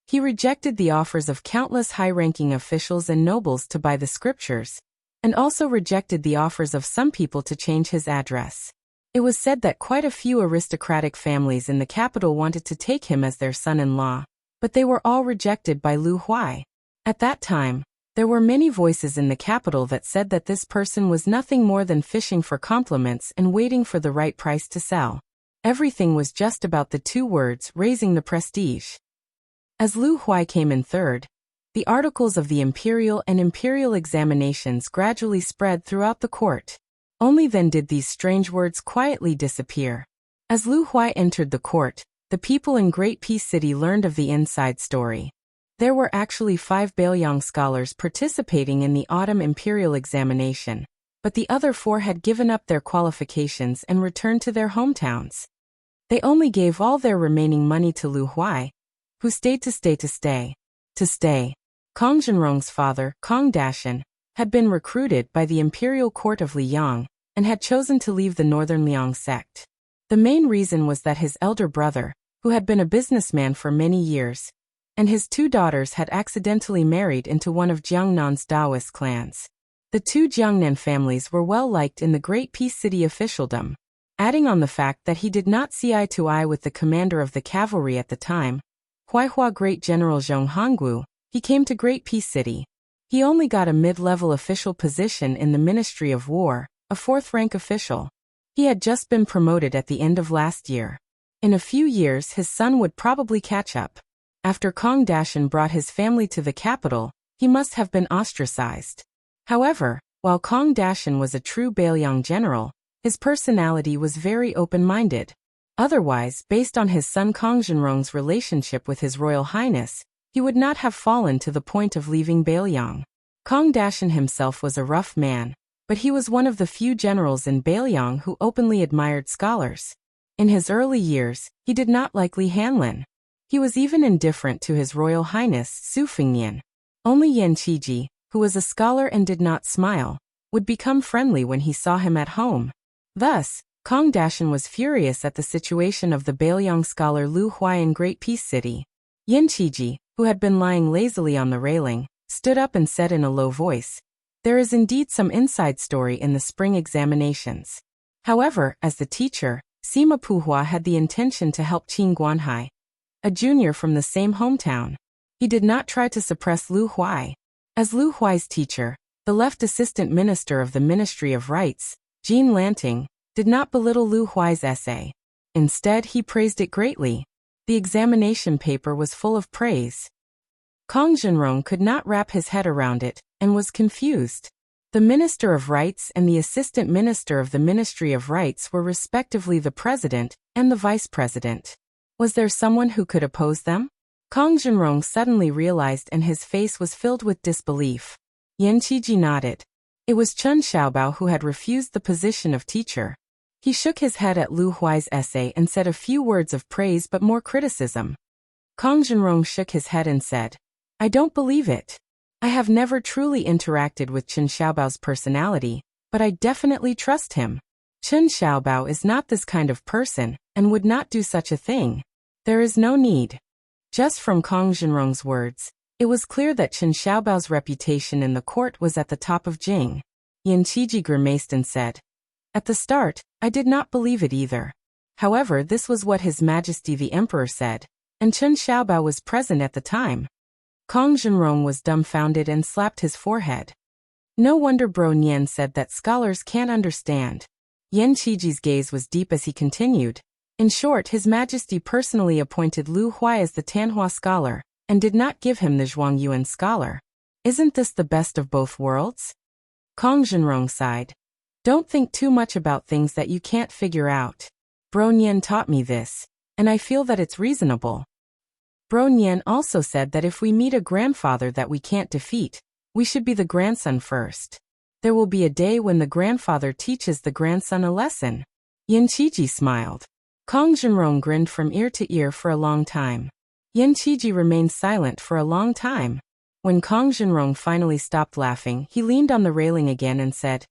Speaker 1: He rejected the offers of countless high-ranking officials and nobles to buy the scriptures, and also rejected the offers of some people to change his address. It was said that quite a few aristocratic families in the capital wanted to take him as their son-in-law, but they were all rejected by Lu Huai. At that time, there were many voices in the capital that said that this person was nothing more than fishing for compliments and waiting for the right price to sell. Everything was just about the 2 words, raising the prestige. As Lu Huai came in third, the articles of the imperial and imperial examinations gradually spread throughout the court. Only then did these strange words quietly disappear. As Lu Huai entered the court, the people in Great Peace City learned of the inside story. There were actually 5 Beiliang scholars participating in the autumn imperial examination, but the other 4 had given up their qualifications and returned to their hometowns. They only gave all their remaining money to Lu Huai, who stayed to stay. Kong Zhenrong's father, Kong Dashan, had been recruited by the imperial court of Liang and had chosen to leave the Northern Liang sect. The main reason was that his elder brother, who had been a businessman for many years, and his 2 daughters had accidentally married into one of Jiangnan's Taoist clans. The 2 Jiangnan families were well liked in the Great Peace City officialdom. Adding on the fact that he did not see eye to eye with the commander of the cavalry at the time, Huaihua Great General Zhong Honggu, he came to Great Peace City. He only got a mid-level official position in the Ministry of War, a 4th-rank official. He had just been promoted at the end of last year. In a few years his son would probably catch up. After Kong Dashan brought his family to the capital, he must have been ostracized. However, while Kong Dashan was a true Beiliang general, his personality was very open-minded. Otherwise, based on his son Kong Zhenrong's relationship with His Royal Highness, he would not have fallen to the point of leaving Beiliang. Kong Dashan himself was a rough man, but he was one of the few generals in Beiliang who openly admired scholars. In his early years, he did not like Li Hanlin. He was even indifferent to His Royal Highness Su Fengnian. Only Yan Qiji, who was a scholar and did not smile, would become friendly when he saw him at home. Thus, Kong Dashan was furious at the situation of the Beiliang scholar Lu Huai in Great Peace City. Yan Qiji, who had been lying lazily on the railing, stood up and said in a low voice, "There is indeed some inside story in the spring examinations. However, as the teacher, Sima Puhua had the intention to help Qin Guanhai, a junior from the same hometown. He did not try to suppress Lu Huai. As Lu Huai's teacher, the left assistant minister of the Ministry of Rights, Jean Lanting, did not belittle Lu Huai's essay. Instead, he praised it greatly. The examination paper was full of praise. Kong Zhenrong could not wrap his head around it, and was confused. The Minister of Rights and the Assistant Minister of the Ministry of Rights were respectively the President and the Vice President. Was there someone who could oppose them? Kong Zhenrong suddenly realized, and his face was filled with disbelief. Yan Qiji nodded. It was Chen Xiaobao who had refused the position of teacher. He shook his head at Lu Huai's essay and said a few words of praise but more criticism. Kong Zhenrong shook his head and said, I don't believe it. I have never truly interacted with Chen Xiaobao's personality, but I definitely trust him. Chen Xiaobao is not this kind of person, and would not do such a thing. There is no need. Just from Kong Zhenrong's words, it was clear that Chen Xiaobao's reputation in the court was at the top of Jing. Yan Qiji grimaced and said, At the start, I did not believe it either. However, this was what His Majesty the Emperor said, and Chen Xiaobao was present at the time. Kong Zhenrong was dumbfounded and slapped his forehead. No wonder Bro Nian said that scholars can't understand. Yan Qiji's gaze was deep as he continued. In short, His Majesty personally appointed Lu Huai as the Tanhua scholar, and did not give him the Zhuangyuan scholar. Isn't this the best of both worlds? Kong Zhenrong sighed. Don't think too much about things that you can't figure out. Bro Nian taught me this, and I feel that it's reasonable. Bro Nian also said that if we meet a grandfather that we can't defeat, we should be the grandson first. There will be a day when the grandfather teaches the grandson a lesson. Yan Qiji smiled. Kong Zhenrong grinned from ear to ear for a long time. Yan Qiji remained silent for a long time. When Kong Zhenrong finally stopped laughing, he leaned on the railing again and said,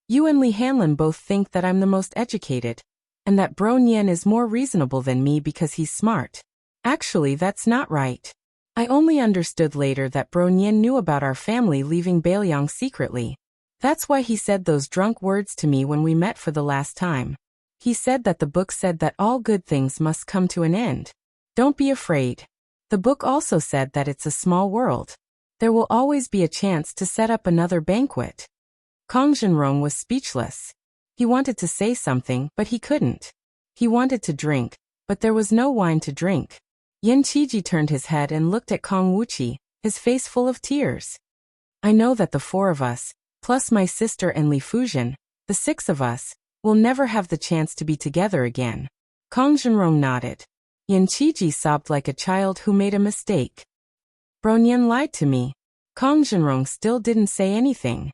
Speaker 1: You and Li Hanlin both think that I'm the most educated, and that Bro Nian is more reasonable than me because he's smart. Actually, that's not right. I only understood later that Bro Nian knew about our family leaving Bailiang secretly. That's why he said those drunk words to me when we met for the last time. He said that the book said that all good things must come to an end. Don't be afraid. The book also said that it's a small world. There will always be a chance to set up another banquet. Kong Zhenrong was speechless. He wanted to say something, but he couldn't. He wanted to drink, but there was no wine to drink. Yan Qiji turned his head and looked at Kong Wuqi, his face full of tears. I know that the four of us, plus my sister and Li Fuzhen, the six of us, will never have the chance to be together again. Kong Zhenrong nodded. Yan Qiji sobbed like a child who made a mistake. Bro Nian lied to me. Kong Zhenrong still didn't say anything.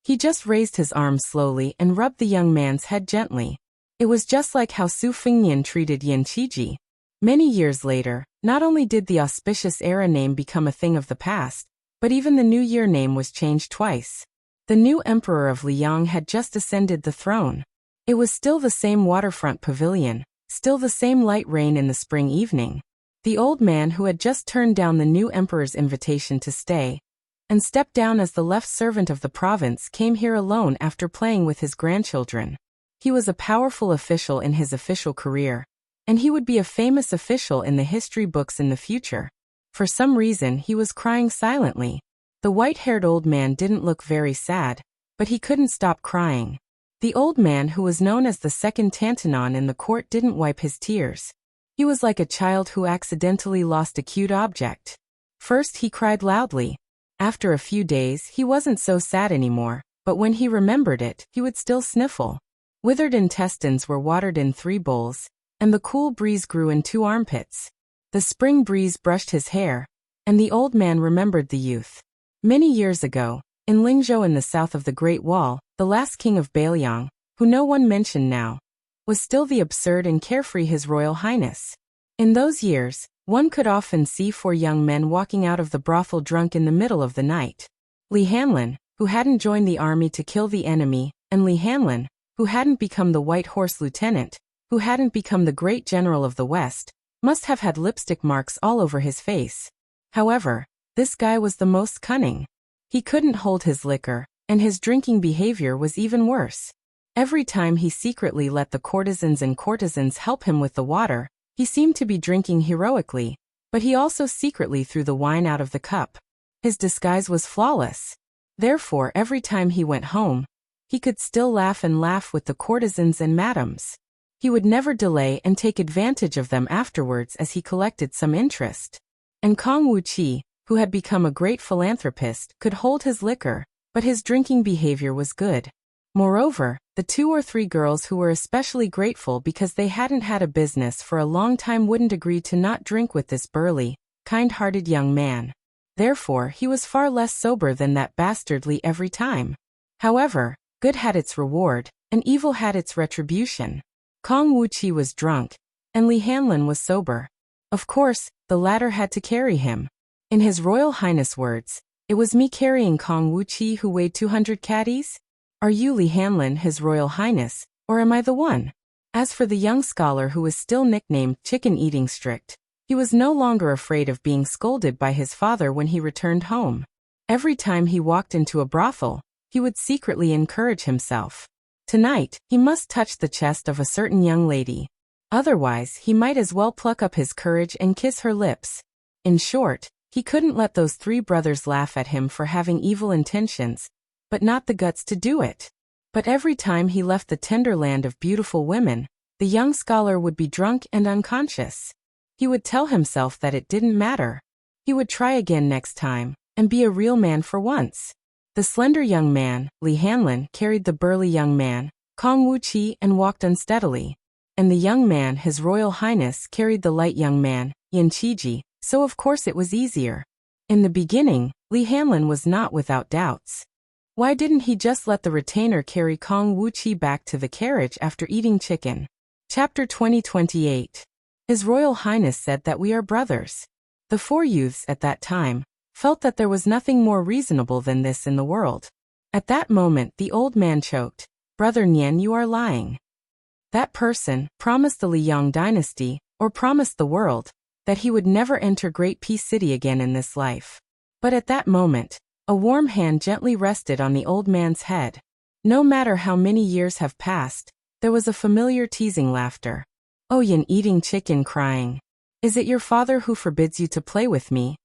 Speaker 1: He just raised his arm slowly and rubbed the young man's head gently. It was just like how Su Fengnian treated Yan Qiji. Many years later, not only did the auspicious era name become a thing of the past, but even the New Year name was changed twice. The new emperor of Liang had just ascended the throne. It was still the same waterfront pavilion, still the same light rain in the spring evening. The old man who had just turned down the new emperor's invitation to stay and stepped down as the left servant of the province came here alone after playing with his grandchildren. He was a powerful official in his official career, and he would be a famous official in the history books in the future. For some reason, he was crying silently. The white-haired old man didn't look very sad, but he couldn't stop crying. The old man who was known as the second Tantanon in the court didn't wipe his tears. He was like a child who accidentally lost a cute object. First he cried loudly. After a few days he wasn't so sad anymore, but when he remembered it, he would still sniffle. Withered intestines were watered in 3 bowls, and the cool breeze grew in 2 armpits. The spring breeze brushed his hair, and the old man remembered the youth. Many years ago, in Lingzhou in the south of the Great Wall, the last king of Bailiang, who no one mentioned now, was still the absurd and carefree His Royal Highness. In those years, one could often see 4 young men walking out of the brothel drunk in the middle of the night. Li Hanlin, who hadn't joined the army to kill the enemy, and Li Hanlin, who hadn't become the White Horse Lieutenant, who hadn't become the great general of the West, must have had lipstick marks all over his face. However, this guy was the most cunning. He couldn't hold his liquor, and his drinking behavior was even worse. Every time he secretly let the courtesans help him with the water, he seemed to be drinking heroically, but he also secretly threw the wine out of the cup. His disguise was flawless. Therefore, every time he went home, he could still laugh with the courtesans and madams. He would never delay and take advantage of them afterwards as he collected some interest. And Kong Wuqi, who had become a great philanthropist, could hold his liquor, but his drinking behavior was good. Moreover, the 2 or 3 girls who were especially grateful because they hadn't had a business for a long time wouldn't agree to not drink with this burly, kind-hearted young man. Therefore, he was far less sober than that bastardly every time. However, good had its reward, and evil had its retribution. Kong Wuqi was drunk, and Li Hanlin was sober. Of course, the latter had to carry him. In His Royal Highness' words, "It was me carrying Kong Wuqi who weighed 200 caddies? Are you Li Hanlin, His Royal Highness, or am I the one?" As for the young scholar who was still nicknamed Chicken-Eating Strict, he was no longer afraid of being scolded by his father when he returned home. Every time he walked into a brothel, he would secretly encourage himself. Tonight, he must touch the chest of a certain young lady. Otherwise, he might as well pluck up his courage and kiss her lips. In short, he couldn't let those 3 brothers laugh at him for having evil intentions, but not the guts to do it. But every time he left the tender land of beautiful women, the young scholar would be drunk and unconscious. He would tell himself that it didn't matter. He would try again next time, and be a real man for once. The slender young man, Li Hanlin, carried the burly young man, Kong Wuqi, and walked unsteadily. And the young man, His Royal Highness, carried the light young man, Yan Qiji, so of course it was easier. In the beginning, Li Hanlin was not without doubts. Why didn't he just let the retainer carry Kong Wuqi back to the carriage after eating chicken? Chapter 2028. His Royal Highness said that we are brothers. The 4 youths at that time felt that there was nothing more reasonable than this in the world. At that moment the old man choked. "Brother Nian, you are lying. That person promised the Liang dynasty, or promised the world, that he would never enter Great Peace City again in this life." But at that moment, a warm hand gently rested on the old man's head. No matter how many years have passed, there was a familiar teasing laughter. Oh, Yan eating chicken crying. "Is it your father who forbids you to play with me?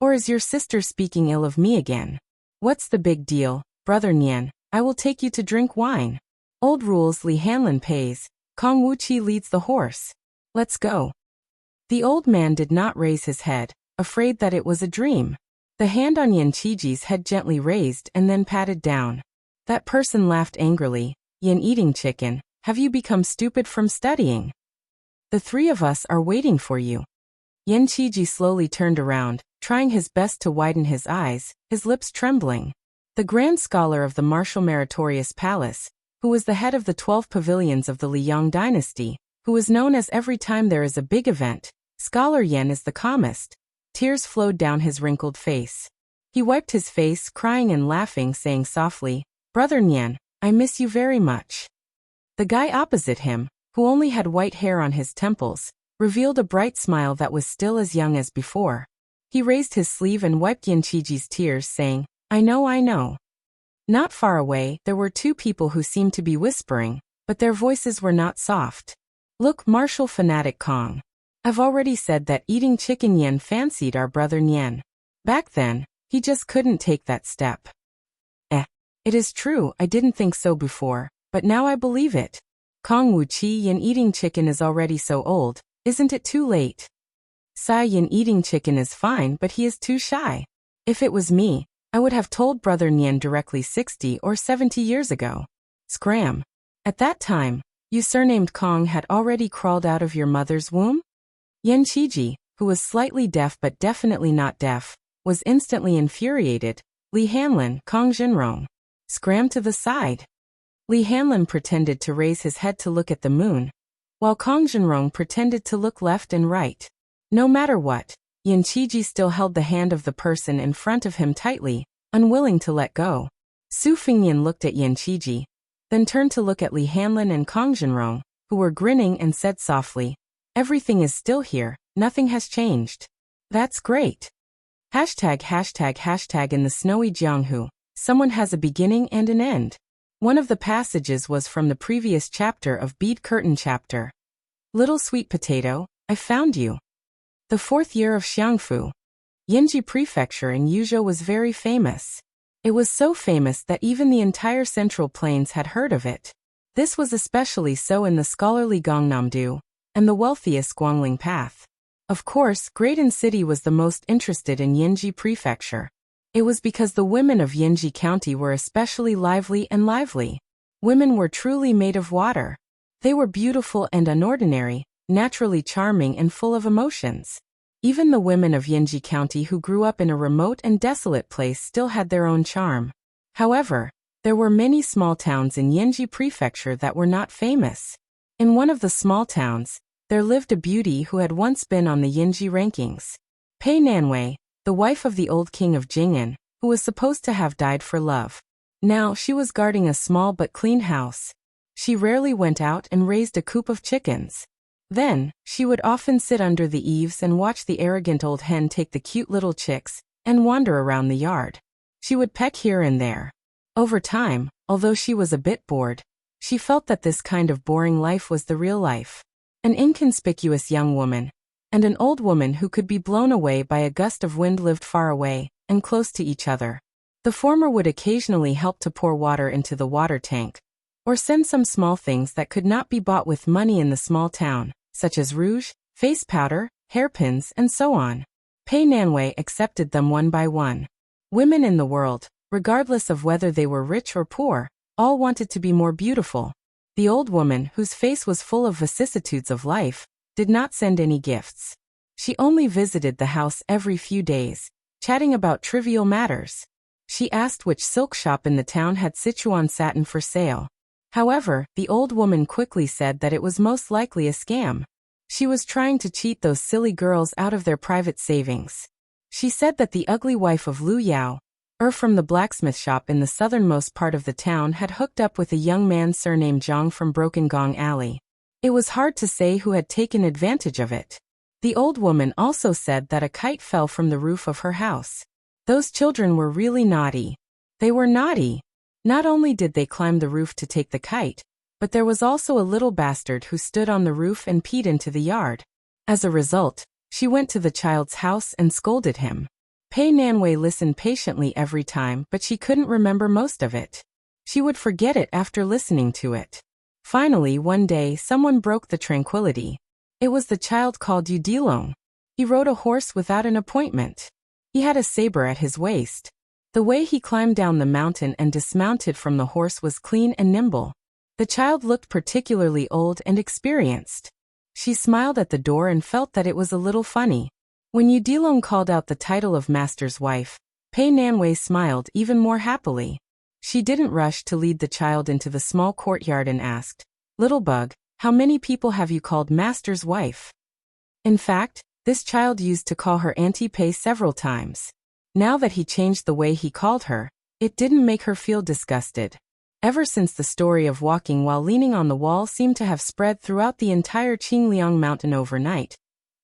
Speaker 1: Or is your sister speaking ill of me again? What's the big deal, Brother Nian? I will take you to drink wine. Old rules Li Hanlin pays, Kong Wuqi leads the horse. Let's go." The old man did not raise his head, afraid that it was a dream. The hand on Yan Qiji's head gently raised and then patted down. That person laughed angrily. "Yan eating chicken, have you become stupid from studying? The 3 of us are waiting for you." Yan Qiji slowly turned around, trying his best to widen his eyes, his lips trembling. The grand scholar of the martial meritorious palace, who was the head of the 12 pavilions of the Liang dynasty, who was known as every time there is a big event, Scholar Yan is the calmest. Tears flowed down his wrinkled face. He wiped his face, crying and laughing, saying softly, "Brother Nian, I miss you very much." The guy opposite him, who only had white hair on his temples, revealed a bright smile that was still as young as before. He raised his sleeve and wiped Yan Qiji's tears, saying, I know. Not far away, there were 2 people who seemed to be whispering, but their voices were not soft. "Look, martial fanatic Kong. I've already said that eating chicken Yan fancied our brother Nian. Back then, he just couldn't take that step. It is true, I didn't think so before, but now I believe it. Kong Wuqi Yan eating chicken is already so old, isn't it too late? Sai Yan eating chicken is fine, but he is too shy. If it was me, I would have told brother Nian directly 60 or 70 years ago. Scram. At that time, you surnamed Kong had already crawled out of your mother's womb?" Yan Qiji, who was slightly deaf but definitely not deaf, was instantly infuriated. "Li Hanlin, Kong Jinrong. Scram to the side." Li Hanlin pretended to raise his head to look at the moon, while Kong Jinrong pretended to look left and right. No matter what, Yan Qiji still held the hand of the person in front of him tightly, unwilling to let go. Su Fingyan looked at Yan Qiji, then turned to look at Li Hanlin and Kong Jinrong, who were grinning, and said softly, "Everything is still here, nothing has changed. That's great. #### in the snowy Jianghu, someone has a beginning and an end. One of the passages was from the previous chapter of Bead Curtain chapter. Little sweet potato, I found you. The 4th year of Xiangfu. Yanji Prefecture in Yuzhou was very famous. It was so famous that even the entire Central Plains had heard of it. This was especially so in the scholarly Gangnam-do, and the wealthiest Guangling Path. Of course, Graydon City was the most interested in Yanji Prefecture. It was because the women of Yanji County were especially lively and lively. Women were truly made of water. They were beautiful and unordinary, naturally charming and full of emotions. Even the women of Yanji County who grew up in a remote and desolate place still had their own charm. However, there were many small towns in Yanji Prefecture that were not famous. In one of the small towns, there lived a beauty who had once been on the Yanji rankings. Pei Nanwei, the wife of the old king of Jing'an, who was supposed to have died for love. Now she was guarding a small but clean house. She rarely went out and raised a coop of chickens. Then, she would often sit under the eaves and watch the arrogant old hen take the cute little chicks and wander around the yard. She would peck here and there. Over time, although she was a bit bored, she felt that this kind of boring life was the real life. An inconspicuous young woman and an old woman who could be blown away by a gust of wind lived far away and close to each other. The former would occasionally help to pour water into the water tank, or send some small things that could not be bought with money in the small town, such as rouge, face powder, hairpins, and so on. Pei Nanwei accepted them one by one. Women in the world, regardless of whether they were rich or poor, all wanted to be more beautiful. The old woman, whose face was full of vicissitudes of life, did not send any gifts. She only visited the house every few days, chatting about trivial matters. She asked which silk shop in the town had Sichuan satin for sale. However, the old woman quickly said that it was most likely a scam. She was trying to cheat those silly girls out of their private savings. She said that the ugly wife of Lu Yao, from the blacksmith shop in the southernmost part of the town, had hooked up with a young man surnamed Zhang from Broken Gong Alley. It was hard to say who had taken advantage of it. The old woman also said that a kite fell from the roof of her house. Those children were really naughty. They were naughty. Not only did they climb the roof to take the kite, but there was also a little bastard who stood on the roof and peed into the yard. As a result, she went to the child's house and scolded him. Pei Nanwei listened patiently every time, but she couldn't remember most of it. She would forget it after listening to it. Finally, one day, someone broke the tranquility. It was the child called Yu Dilong. He rode a horse without an appointment. He had a saber at his waist. The way he climbed down the mountain and dismounted from the horse was clean and nimble. The child looked particularly old and experienced. She smiled at the door and felt that it was a little funny. When Yu Dilong called out the title of master's wife, Pei Nanwei smiled even more happily. She didn't rush to lead the child into the small courtyard and asked, "Little bug, how many people have you called master's wife?" In fact, this child used to call her Auntie Pei several times. Now that he changed the way he called her, it didn't make her feel disgusted. Ever since the story of walking while leaning on the wall seemed to have spread throughout the entire Qingliang mountain overnight,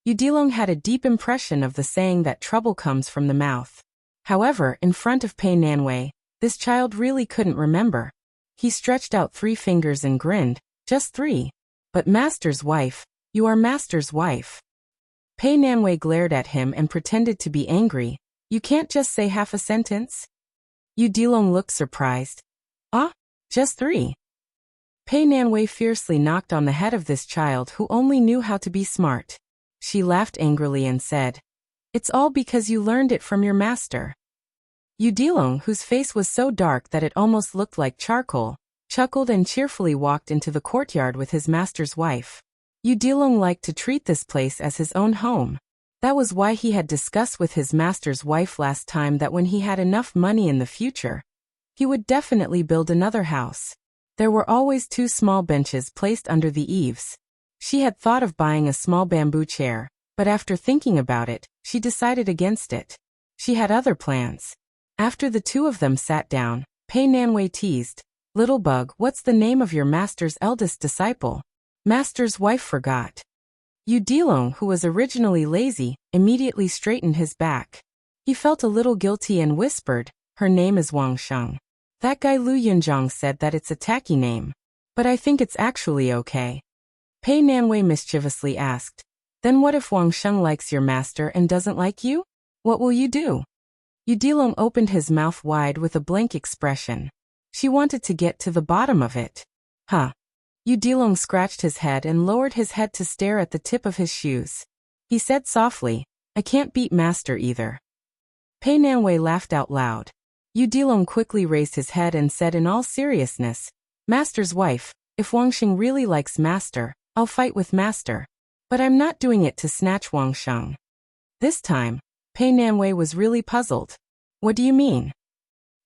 Speaker 1: Yu Dilong had a deep impression of the saying that trouble comes from the mouth. However, in front of Pei Nanwei, this child really couldn't remember. He stretched out 3 fingers and grinned, "Just 3. But master's wife, you are master's wife." Pei Nanwei glared at him and pretended to be angry. "You can't just say half a sentence?" Yu Dilong looked surprised. "Ah, just 3. Pei Nanwei fiercely knocked on the head of this child who only knew how to be smart. She laughed angrily and said, "It's all because you learned it from your master." Yu Dilong, whose face was so dark that it almost looked like charcoal, chuckled and cheerfully walked into the courtyard with his master's wife. Yu Dilong liked to treat this place as his own home. That was why he had discussed with his master's wife last time that when he had enough money in the future, he would definitely build another house. There were always 2 small benches placed under the eaves. She had thought of buying a small bamboo chair, but after thinking about it, she decided against it. She had other plans. After the 2 of them sat down, Pei Nanwei teased, "Little bug, what's the name of your master's eldest disciple?" Master's wife forgot. Yu Dilong, who was originally lazy, immediately straightened his back. He felt a little guilty and whispered, "Her name is Wang Sheng." That guy Lu Yunzhong said that it's a tacky name. But I think it's actually okay. Pei Nanwei mischievously asked. Then what if Wang Sheng likes your master and doesn't like you? What will you do? Yu Dilong opened his mouth wide with a blank expression. She wanted to get to the bottom of it. Huh. Yu Dilong scratched his head and lowered his head to stare at the tip of his shoes. He said softly, I can't beat master either. Pei Nanwei laughed out loud. Yu Dilong quickly raised his head and said in all seriousness, Master's wife, if Wang Sheng really likes master, I'll fight with master. But I'm not doing it to snatch Wang Sheng. This time, Pei Nanwei was really puzzled. What do you mean?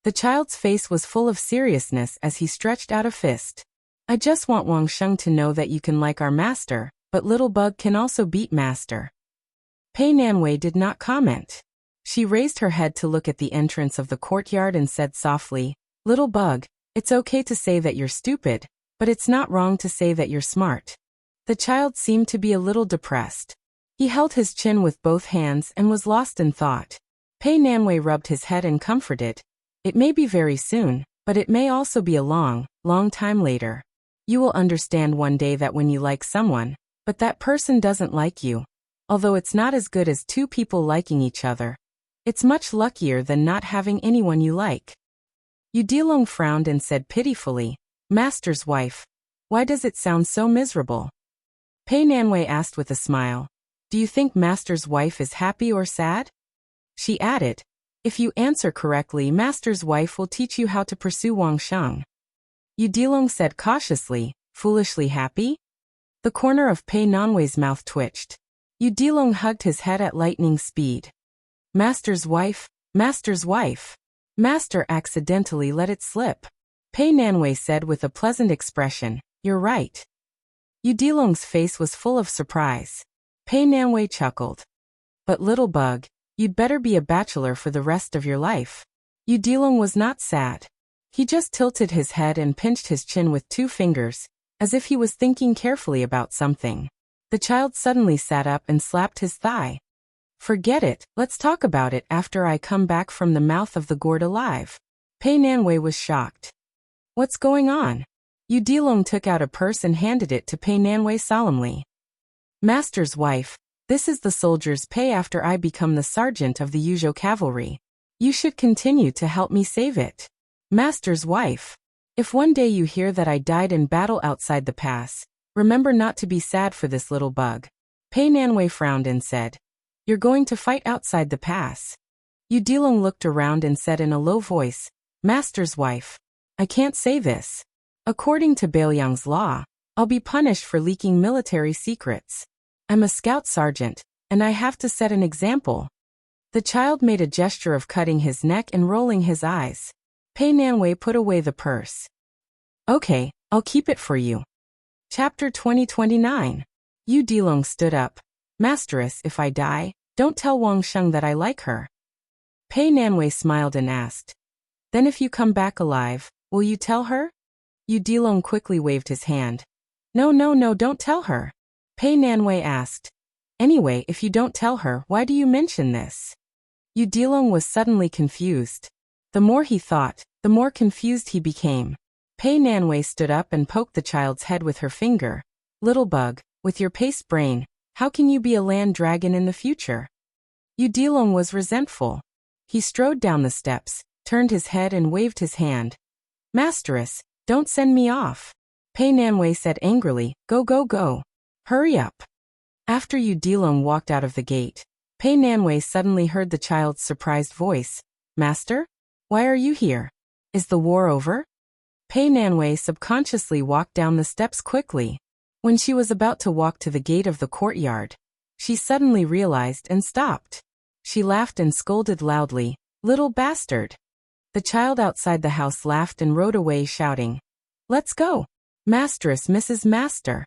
Speaker 1: The child's face was full of seriousness as he stretched out a fist. I just want Wang Sheng to know that you can like our master, but little bug can also beat master. Pei Nanwei did not comment. She raised her head to look at the entrance of the courtyard and said softly, Little bug, it's okay to say that you're stupid, but it's not wrong to say that you're smart. The child seemed to be a little depressed. He held his chin with both hands and was lost in thought. Pei Nanwei rubbed his head and comforted. It may be very soon, but it may also be a long, long time later. You will understand one day that when you like someone, but that person doesn't like you. Although it's not as good as two people liking each other, it's much luckier than not having anyone you like. Yu Dilong frowned and said pitifully, Master's wife, why does it sound so miserable? Pei Nanwei asked with a smile, Do you think master's wife is happy or sad? She added, If you answer correctly, master's wife will teach you how to pursue Wang Sheng. Yu Dilong said cautiously, Foolishly happy? The corner of Pei Nanwei's mouth twitched. Yu Dilong hugged his head at lightning speed. Master's wife, master's wife. Master accidentally let it slip. Pei Nanwei said with a pleasant expression, You're right. Yu Dilong's face was full of surprise. Pei Nanwei chuckled. But little bug, you'd better be a bachelor for the rest of your life. Yu Dilong was not sad. He just tilted his head and pinched his chin with 2 fingers, as if he was thinking carefully about something. The child suddenly sat up and slapped his thigh. Forget it, let's talk about it after I come back from the mouth of the gourd alive. Pei Nanwei was shocked. What's going on? Yu Dilong took out a purse and handed it to Pei Nanwei solemnly. Master's wife, this is the soldier's pay after I become the sergeant of the Yuzhou cavalry. You should continue to help me save it. Master's wife, if one day you hear that I died in battle outside the pass, remember not to be sad for this little bug. Pei Nanwei frowned and said, You're going to fight outside the pass. Yu Dilong looked around and said in a low voice, Master's wife, I can't say this. According to Bailiang's law, I'll be punished for leaking military secrets. I'm a scout sergeant, and I have to set an example. The child made a gesture of cutting his neck and rolling his eyes. Pei Nanwei put away the purse. Okay, I'll keep it for you. Chapter 2029. Yu Dilong stood up. Masteress, if I die, don't tell Wang Sheng that I like her. Pei Nanwei smiled and asked, Then if you come back alive, will you tell her? Yu Dilong quickly waved his hand. No, don't tell her. Pei Nanwei asked. Anyway, if you don't tell her, why do you mention this? Yu Dilong was suddenly confused. The more he thought, the more confused he became. Pei Nanwei stood up and poked the child's head with her finger. Little bug, with your paste brain, how can you be a land dragon in the future? Yu Dilong was resentful. He strode down the steps, turned his head and waved his hand. Masteress, don't send me off. Pei Nanwei said angrily, Go. Hurry up. After Yu Dilong walked out of the gate, Pei Nanwei suddenly heard the child's surprised voice. Master? Why are you here? Is the war over? Pei Nanwei subconsciously walked down the steps quickly. When she was about to walk to the gate of the courtyard, she suddenly realized and stopped. She laughed and scolded loudly, Little bastard. The child outside the house laughed and rode away shouting, Let's go. Masteress, Mrs. Master.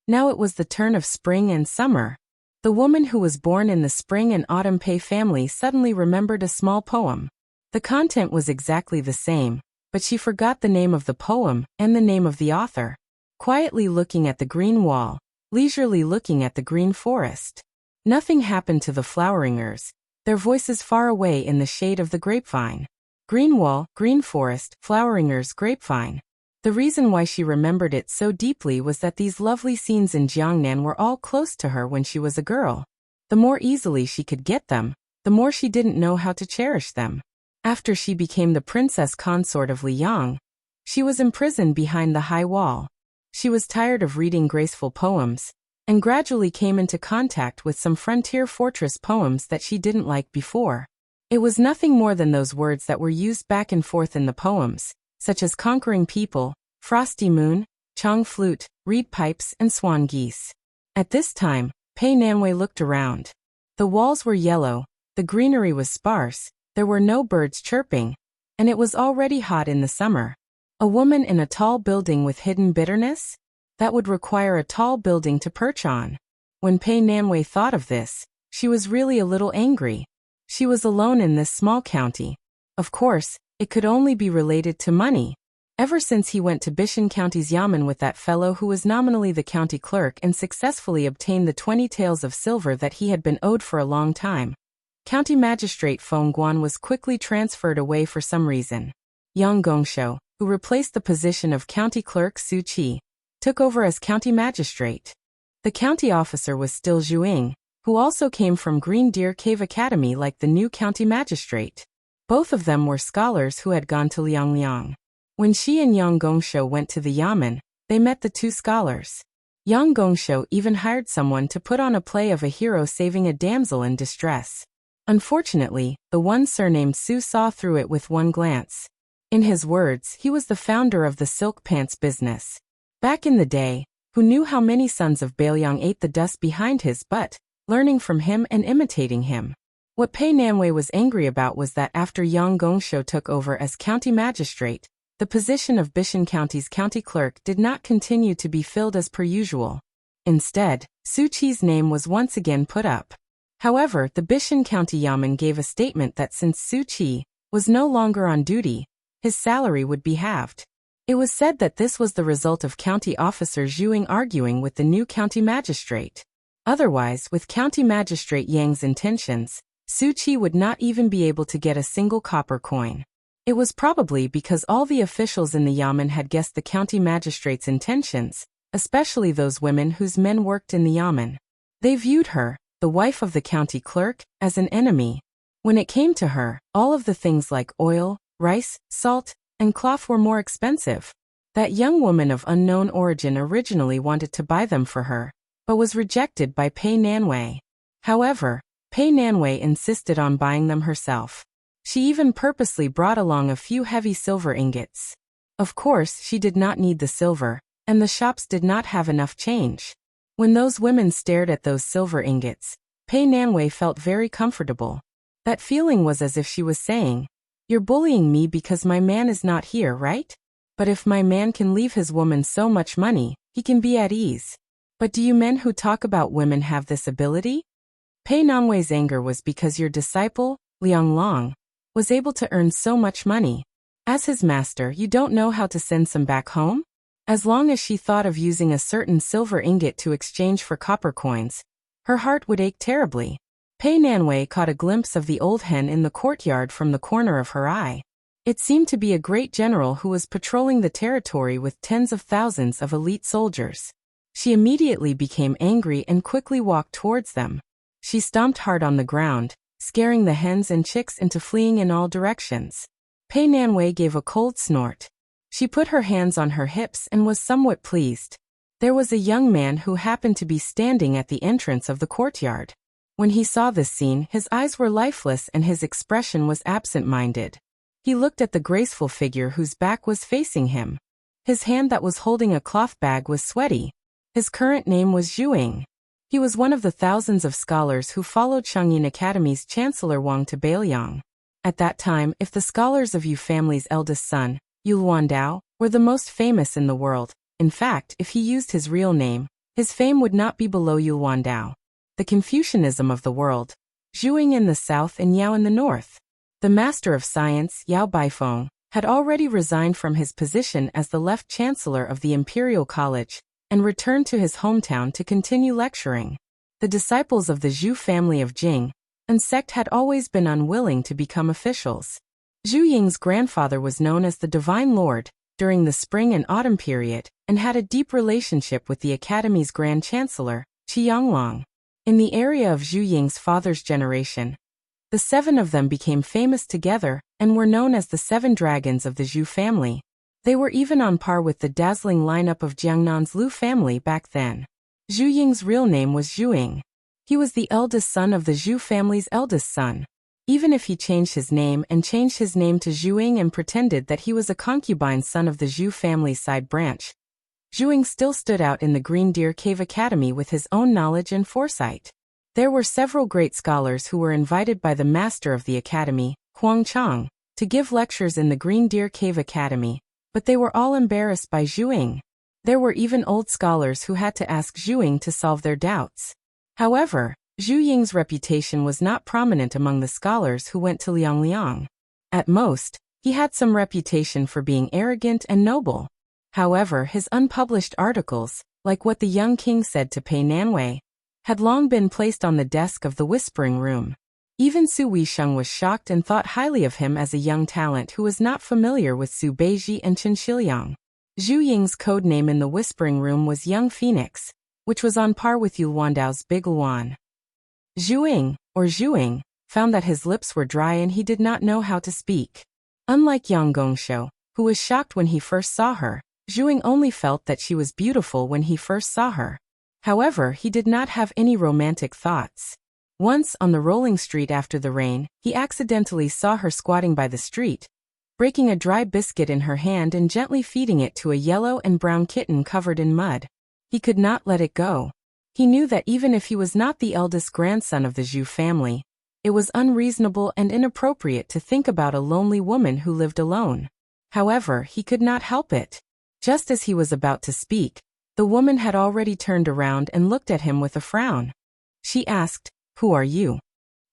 Speaker 1: Now it was the turn of spring and summer. The woman who was born in the spring and autumn Pei family suddenly remembered a small poem. The content was exactly the same, but she forgot the name of the poem and the name of the author. Quietly looking at the green wall, leisurely looking at the green forest. Nothing happened to the floweringers, their voices far away in the shade of the grapevine. Green wall, green forest, floweringers, grapevine. The reason why she remembered it so deeply was that these lovely scenes in Jiangnan were all close to her when she was a girl. The more easily she could get them, the more she didn't know how to cherish them. After she became the princess consort of Liang, she was imprisoned behind the high wall. She was tired of reading graceful poems, and gradually came into contact with some frontier fortress poems that she didn't like before. It was nothing more than those words that were used back and forth in the poems, such as conquering people, frosty moon, chong flute, reed pipes, and swan geese. At this time, Pei Nanwei looked around. The walls were yellow, the greenery was sparse, there were no birds chirping, and it was already hot in the summer. A woman in a tall building with hidden bitterness? That would require a tall building to perch on. When Pei Nanwei thought of this, she was really a little angry. She was alone in this small county. Of course, it could only be related to money. Ever since he went to Bishan County's Yamen with that fellow who was nominally the county clerk and successfully obtained the 20 taels of silver that he had been owed for a long time, County Magistrate Feng Guan was quickly transferred away for some reason. Yang Gongshou, who replaced the position of county clerk Su Qi, took over as county magistrate. The county officer was still Zhu Ying, who also came from Green Deer Cave Academy like the new county magistrate. Both of them were scholars who had gone to Liangliang. When she and Yang Gongshou went to the Yamen, they met the two scholars. Yang Gongshou even hired someone to put on a play of a hero saving a damsel in distress. Unfortunately, the one surnamed Su saw through it with one glance. In his words, he was the founder of the silk pants business. Back in the day, who knew how many sons of Bailiang ate the dust behind his butt, learning from him and imitating him. What Pei Nanwei was angry about was that after Yang Gongshou took over as county magistrate, the position of Bishan County's county clerk did not continue to be filled as per usual. Instead, Su Qi's name was once again put up. However, the Bishan County Yamen gave a statement that since Su Qi was no longer on duty, his salary would be halved. It was said that this was the result of county officer Zhu Ying arguing with the new county magistrate. Otherwise, with county magistrate Yang's intentions, Su Qi would not even be able to get a single copper coin. It was probably because all the officials in the Yamen had guessed the county magistrate's intentions, especially those women whose men worked in the Yamen. They viewed her, the wife of the county clerk, as an enemy. When it came to her, all of the things like oil, rice, salt, and cloth were more expensive. That young woman of unknown origin originally wanted to buy them for her, but was rejected by Pei Nanwei. However, Pei Nanwei insisted on buying them herself. She even purposely brought along a few heavy silver ingots. Of course, she did not need the silver, and the shops did not have enough change. When those women stared at those silver ingots, Pei Nanwei felt very comfortable. That feeling was as if she was saying, "You're bullying me because my man is not here, right? But if my man can leave his woman so much money, he can be at ease. But do you men who talk about women have this ability?" Pei Nanwei's anger was because your disciple, Liang Long, was able to earn so much money. As his master, you don't know how to send some back home? As long as she thought of using a certain silver ingot to exchange for copper coins, her heart would ache terribly. Pei Nanwei caught a glimpse of the old hen in the courtyard from the corner of her eye. It seemed to be a great general who was patrolling the territory with tens of thousands of elite soldiers. She immediately became angry and quickly walked towards them. She stomped hard on the ground, scaring the hens and chicks into fleeing in all directions. Pei Nanwei gave a cold snort. She put her hands on her hips and was somewhat pleased. There was a young man who happened to be standing at the entrance of the courtyard. When he saw this scene, his eyes were lifeless and his expression was absent-minded. He looked at the graceful figure whose back was facing him. His hand that was holding a cloth bag was sweaty. His current name was Zhu Ying. He was one of the thousands of scholars who followed Changyin Academy's Chancellor Wang to Bailiang. At that time, if the scholars of Yu family's eldest son, Yu Luandao, were the most famous in the world. In fact, if he used his real name, his fame would not be below Yu Luandao. The Confucianism of the world. Zhu Ying in the south and Yao in the north. The Master of Science, Yao Baifeng, had already resigned from his position as the left chancellor of the Imperial College, and returned to his hometown to continue lecturing. The disciples of the Zhu family of Jing and sect had always been unwilling to become officials. Zhu Ying's grandfather was known as the Divine Lord during the spring and autumn period, and had a deep relationship with the Academy's Grand Chancellor, Qi Yanglong. In the area of Zhu Ying's father's generation, the 7 of them became famous together and were known as the 7 dragons of the Zhu family. They were even on par with the dazzling lineup of Jiangnan's Lu family back then. Zhu Ying's real name was Zhu Ying. He was the eldest son of the Zhu family's eldest son. Even if he changed his name to Zhu Ying and pretended that he was a concubine son of the Zhu family's side branch, Zhu Ying still stood out in the Green Deer Cave Academy with his own knowledge and foresight. There were several great scholars who were invited by the master of the academy, Huang Chang, to give lectures in the Green Deer Cave Academy, but they were all embarrassed by Zhu Ying. There were even old scholars who had to ask Zhu Ying to solve their doubts. However, Zhu Ying's reputation was not prominent among the scholars who went to Liang. At most, he had some reputation for being arrogant and noble. However, his unpublished articles, like what the young king said to Pei Nanwei, had long been placed on the desk of the Whispering Room. Even Su Weisheng was shocked and thought highly of him as a young talent who was not familiar with Su Beiji and Chen Shiliang. Zhu Ying's code name in the Whispering Room was Young Phoenix, which was on par with Yu Luandao's Big Luan. Zhu Ying, or Zhu Ying, found that his lips were dry and he did not know how to speak. Unlike Yang Gongshou, who was shocked when he first saw her, Zhu Ying only felt that she was beautiful when he first saw her. However, he did not have any romantic thoughts. Once, on the rolling street after the rain, he accidentally saw her squatting by the street, breaking a dry biscuit in her hand and gently feeding it to a yellow and brown kitten covered in mud. He could not let it go. He knew that even if he was not the eldest grandson of the Zhu family, it was unreasonable and inappropriate to think about a lonely woman who lived alone. However, he could not help it. Just as he was about to speak, the woman had already turned around and looked at him with a frown. She asked, "Who are you?"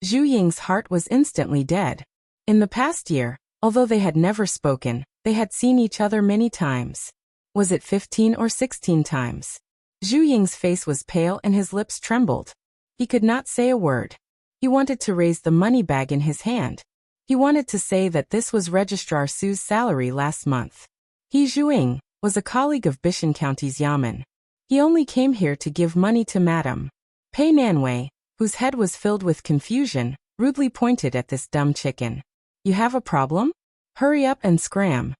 Speaker 1: Zhu Ying's heart was instantly dead. In the past year, although they had never spoken, they had seen each other many times. Was it 15 or 16 times? Zhu Ying's face was pale and his lips trembled. He could not say a word. He wanted to raise the money bag in his hand. He wanted to say that this was Registrar Su's salary last month. He, Zhu Ying, was a colleague of Bishan County's Yamen. He only came here to give money to Madame Pei Nanwei, whose head was filled with confusion, rudely pointed at this dumb chicken. "You have a problem? Hurry up and scram."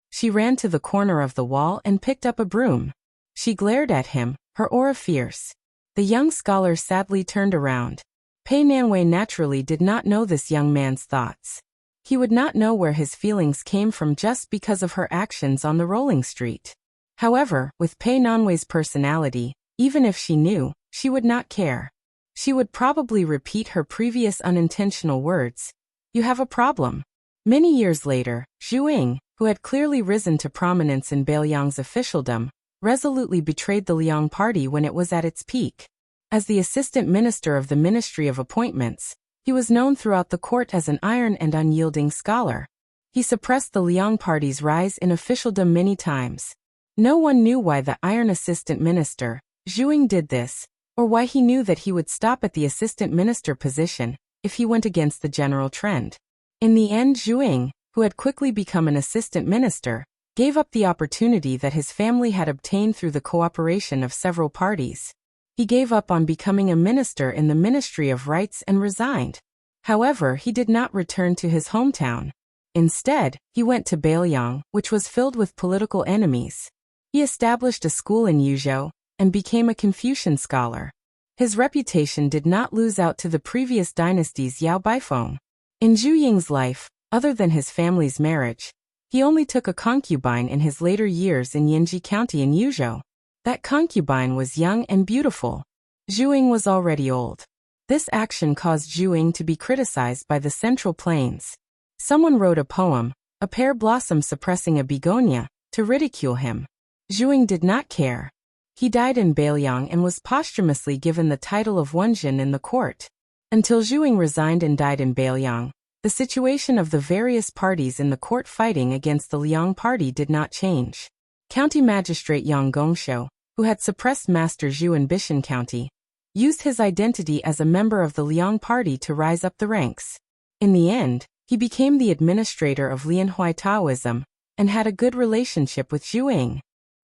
Speaker 1: She ran to the corner of the wall and picked up a broom. She glared at him, her aura fierce. The young scholar sadly turned around. Pei Nanwei naturally did not know this young man's thoughts. He would not know where his feelings came from just because of her actions on the rolling street. However, with Pei Nanwei's personality, even if she knew, she would not care. She would probably repeat her previous unintentional words. "You have a problem." Many years later, Zhu Ying, who had clearly risen to prominence in Beiliang's officialdom, resolutely betrayed the Liang party when it was at its peak. As the assistant minister of the Ministry of Appointments, he was known throughout the court as an iron and unyielding scholar. He suppressed the Liang party's rise in officialdom many times. No one knew why the iron assistant minister, Zhu Ying, did this, or why he knew that he would stop at the assistant minister position if he went against the general trend. In the end, Zhu Ying, who had quickly become an assistant minister, gave up the opportunity that his family had obtained through the cooperation of several parties. He gave up on becoming a minister in the Ministry of Rights and resigned. However, he did not return to his hometown. Instead, he went to Beiliang, which was filled with political enemies. He established a school in Yuzhou and became a Confucian scholar. His reputation did not lose out to the previous dynasty's Yao Baifeng. In Zhu Ying's life, other than his family's marriage, he only took a concubine in his later years in Yinji County in Yuzhou. That concubine was young and beautiful. Zhu Ying was already old. This action caused Zhu Ying to be criticized by the Central Plains. Someone wrote a poem, A Pear Blossom Suppressing a Begonia, to ridicule him. Zhu Ying did not care. He died in Beiliang and was posthumously given the title of Wenjin in the court. Until Zhu Ying resigned and died in Beiliang, the situation of the various parties in the court fighting against the Liang party did not change. County Magistrate Yang Gongshou, who had suppressed Master Zhu in Bishan County, used his identity as a member of the Liang party to rise up the ranks. In the end, He became the administrator of Lianhui Taoism and had a good relationship with Zhuang.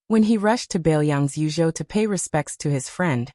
Speaker 1: When he rushed to Bailiang's Yuzhou to pay respects to his friend,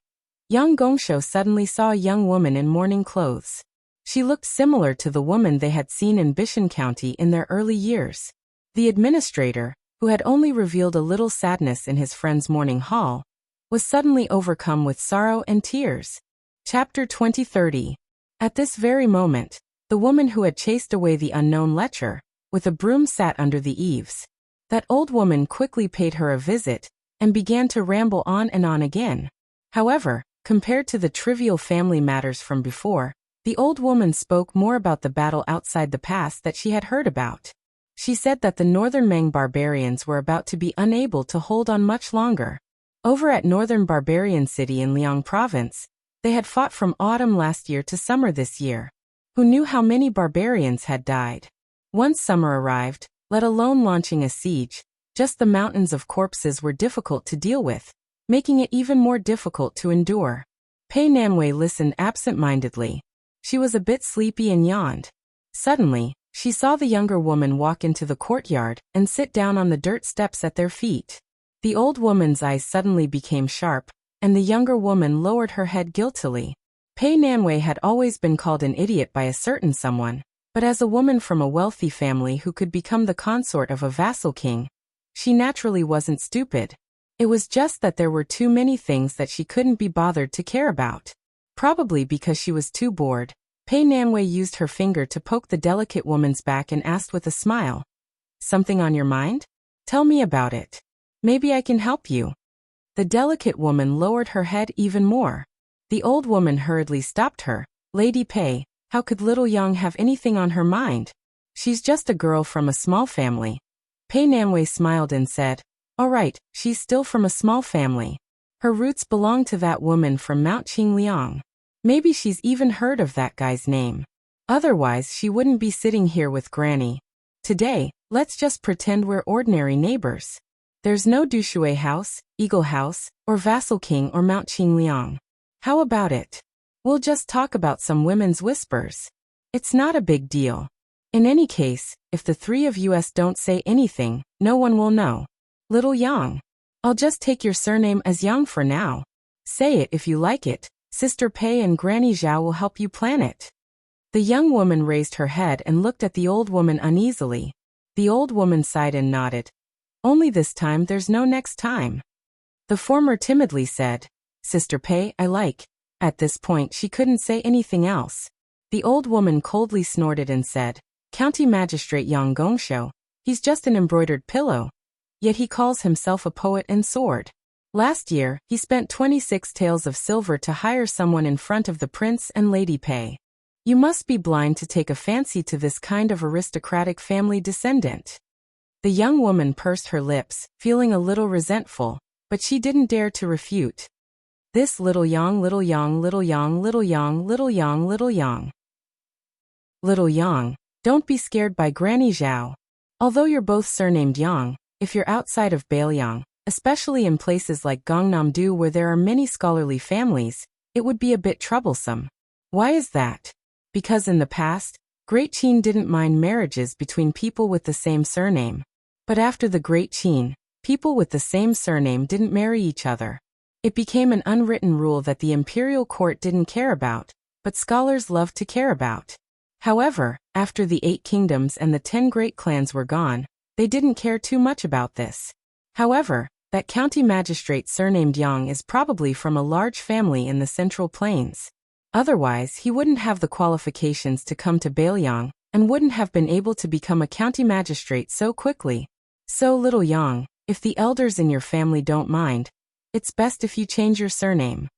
Speaker 1: Yang Gongshou suddenly saw a young woman in mourning clothes. She looked similar to the woman they had seen in Bishan County in their early years. The administrator, who had only revealed a little sadness in his friend's mourning hall, was suddenly overcome with sorrow and tears. Chapter 20:30. At this very moment, the woman who had chased away the unknown lecher, with a broom sat under the eaves. That old woman quickly paid her a visit, and began to ramble on and on again. However, compared to the trivial family matters from before, the old woman spoke more about the battle outside the pass that she had heard about. She said that the northern Mang barbarians were about to be unable to hold on much longer. Over at northern barbarian city in Liang province, they had fought from autumn last year to summer this year. Who knew how many barbarians had died? Once summer arrived, let alone launching a siege, just the mountains of corpses were difficult to deal with, making it even more difficult to endure. Pei Nanwei listened absent-mindedly. She was a bit sleepy and yawned. Suddenly, she saw the younger woman walk into the courtyard and sit down on the dirt steps at their feet. The old woman's eyes suddenly became sharp, and the younger woman lowered her head guiltily. Pei Nanwei had always been called an idiot by a certain someone, but as a woman from a wealthy family who could become the consort of a vassal king, she naturally wasn't stupid. It was just that there were too many things that she couldn't be bothered to care about. Probably because she was too bored, Pei Nanwei used her finger to poke the delicate woman's back and asked with a smile, "Something on your mind? Tell me about it. Maybe I can help you." The delicate woman lowered her head even more. The old woman hurriedly stopped her. "Lady Pei, how could little Yang have anything on her mind? She's just a girl from a small family." Pei Nanwei smiled and said, "All right, she's still from a small family. Her roots belong to that woman from Mount Qingliang. Maybe she's even heard of that guy's name. Otherwise she wouldn't be sitting here with Granny. Today, let's just pretend we're ordinary neighbors. There's no Dushui House, Eagle House, or Vassal King or Mount Qingliang. How about it? We'll just talk about some women's whispers. It's not a big deal. In any case, if the three of us don't say anything, no one will know. Little Yang. I'll just take your surname as Yang for now. Say it if you like it. Sister Pei and Granny Zhao will help you plan it." The young woman raised her head and looked at the old woman uneasily. The old woman sighed and nodded. "Only this time there's no next time." The former timidly said, "Sister Pei, I like." At this point she couldn't say anything else. The old woman coldly snorted and said, "County Magistrate Yang Gongshou, he's just an embroidered pillow. Yet he calls himself a poet and sword. Last year, he spent 26 taels of silver to hire someone in front of the prince and Lady Pei. You must be blind to take a fancy to this kind of aristocratic family descendant." The young woman pursed her lips, feeling a little resentful, but she didn't dare to refute. This little Yang, little Yang, little Yang, little Yang, little Yang, little Yang. Little Yang, don't be scared by Granny Zhao. Although you're both surnamed Yang, if you're outside of Bailiang, especially in places like Gangnam-do where there are many scholarly families, it would be a bit troublesome. Why is that? Because in the past, Great Qin didn't mind marriages between people with the same surname. But after the Great Qin, people with the same surname didn't marry each other. It became an unwritten rule that the imperial court didn't care about, but scholars loved to care about. However, after the 8 kingdoms and the 10 great clans were gone, they didn't care too much about this. However, that county magistrate surnamed Yang is probably from a large family in the Central Plains. Otherwise, he wouldn't have the qualifications to come to Bailiang, and wouldn't have been able to become a county magistrate so quickly. So little Yang, if the elders in your family don't mind, it's best if you change your surname.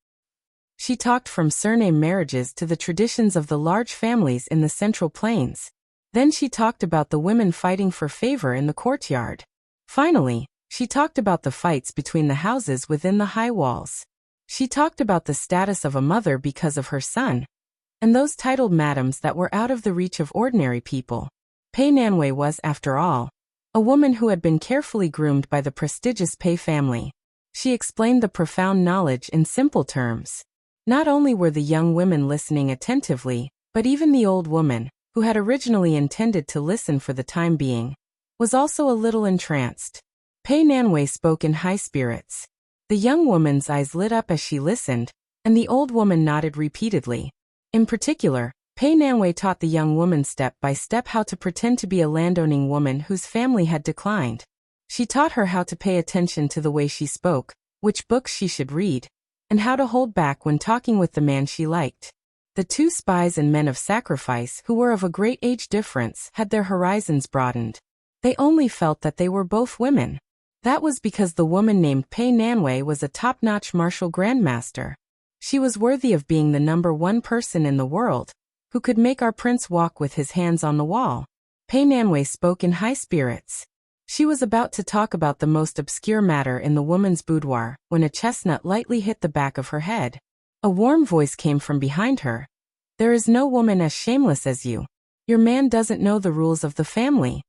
Speaker 1: She talked from surname marriages to the traditions of the large families in the Central Plains. Then she talked about the women fighting for favor in the courtyard. Finally, she talked about the fights between the houses within the high walls. She talked about the status of a mother because of her son, and those titled madams that were out of the reach of ordinary people. Pei Nanwei was, after all, a woman who had been carefully groomed by the prestigious Pei family. She explained the profound knowledge in simple terms. Not only were the young women listening attentively, but even the old woman, who had originally intended to listen for the time being, was also a little entranced. Pei Nanwei spoke in high spirits. The young woman's eyes lit up as she listened, and the old woman nodded repeatedly. In particular, Pei Nanwei taught the young woman step by step how to pretend to be a landowning woman whose family had declined. She taught her how to pay attention to the way she spoke, which books she should read, and how to hold back when talking with the man she liked. The two spies and men of sacrifice, who were of a great age difference, had their horizons broadened. They only felt that they were both women. That was because the woman named Pei Nanwei was a top-notch martial grandmaster. She was worthy of being the #1 person in the world, who could make our prince walk with his hands on the wall. Pei Nanwei spoke in high spirits. She was about to talk about the most obscure matter in the woman's boudoir when a chestnut lightly hit the back of her head. A warm voice came from behind her. "There is no woman as shameless as you. Your man doesn't know the rules of the family."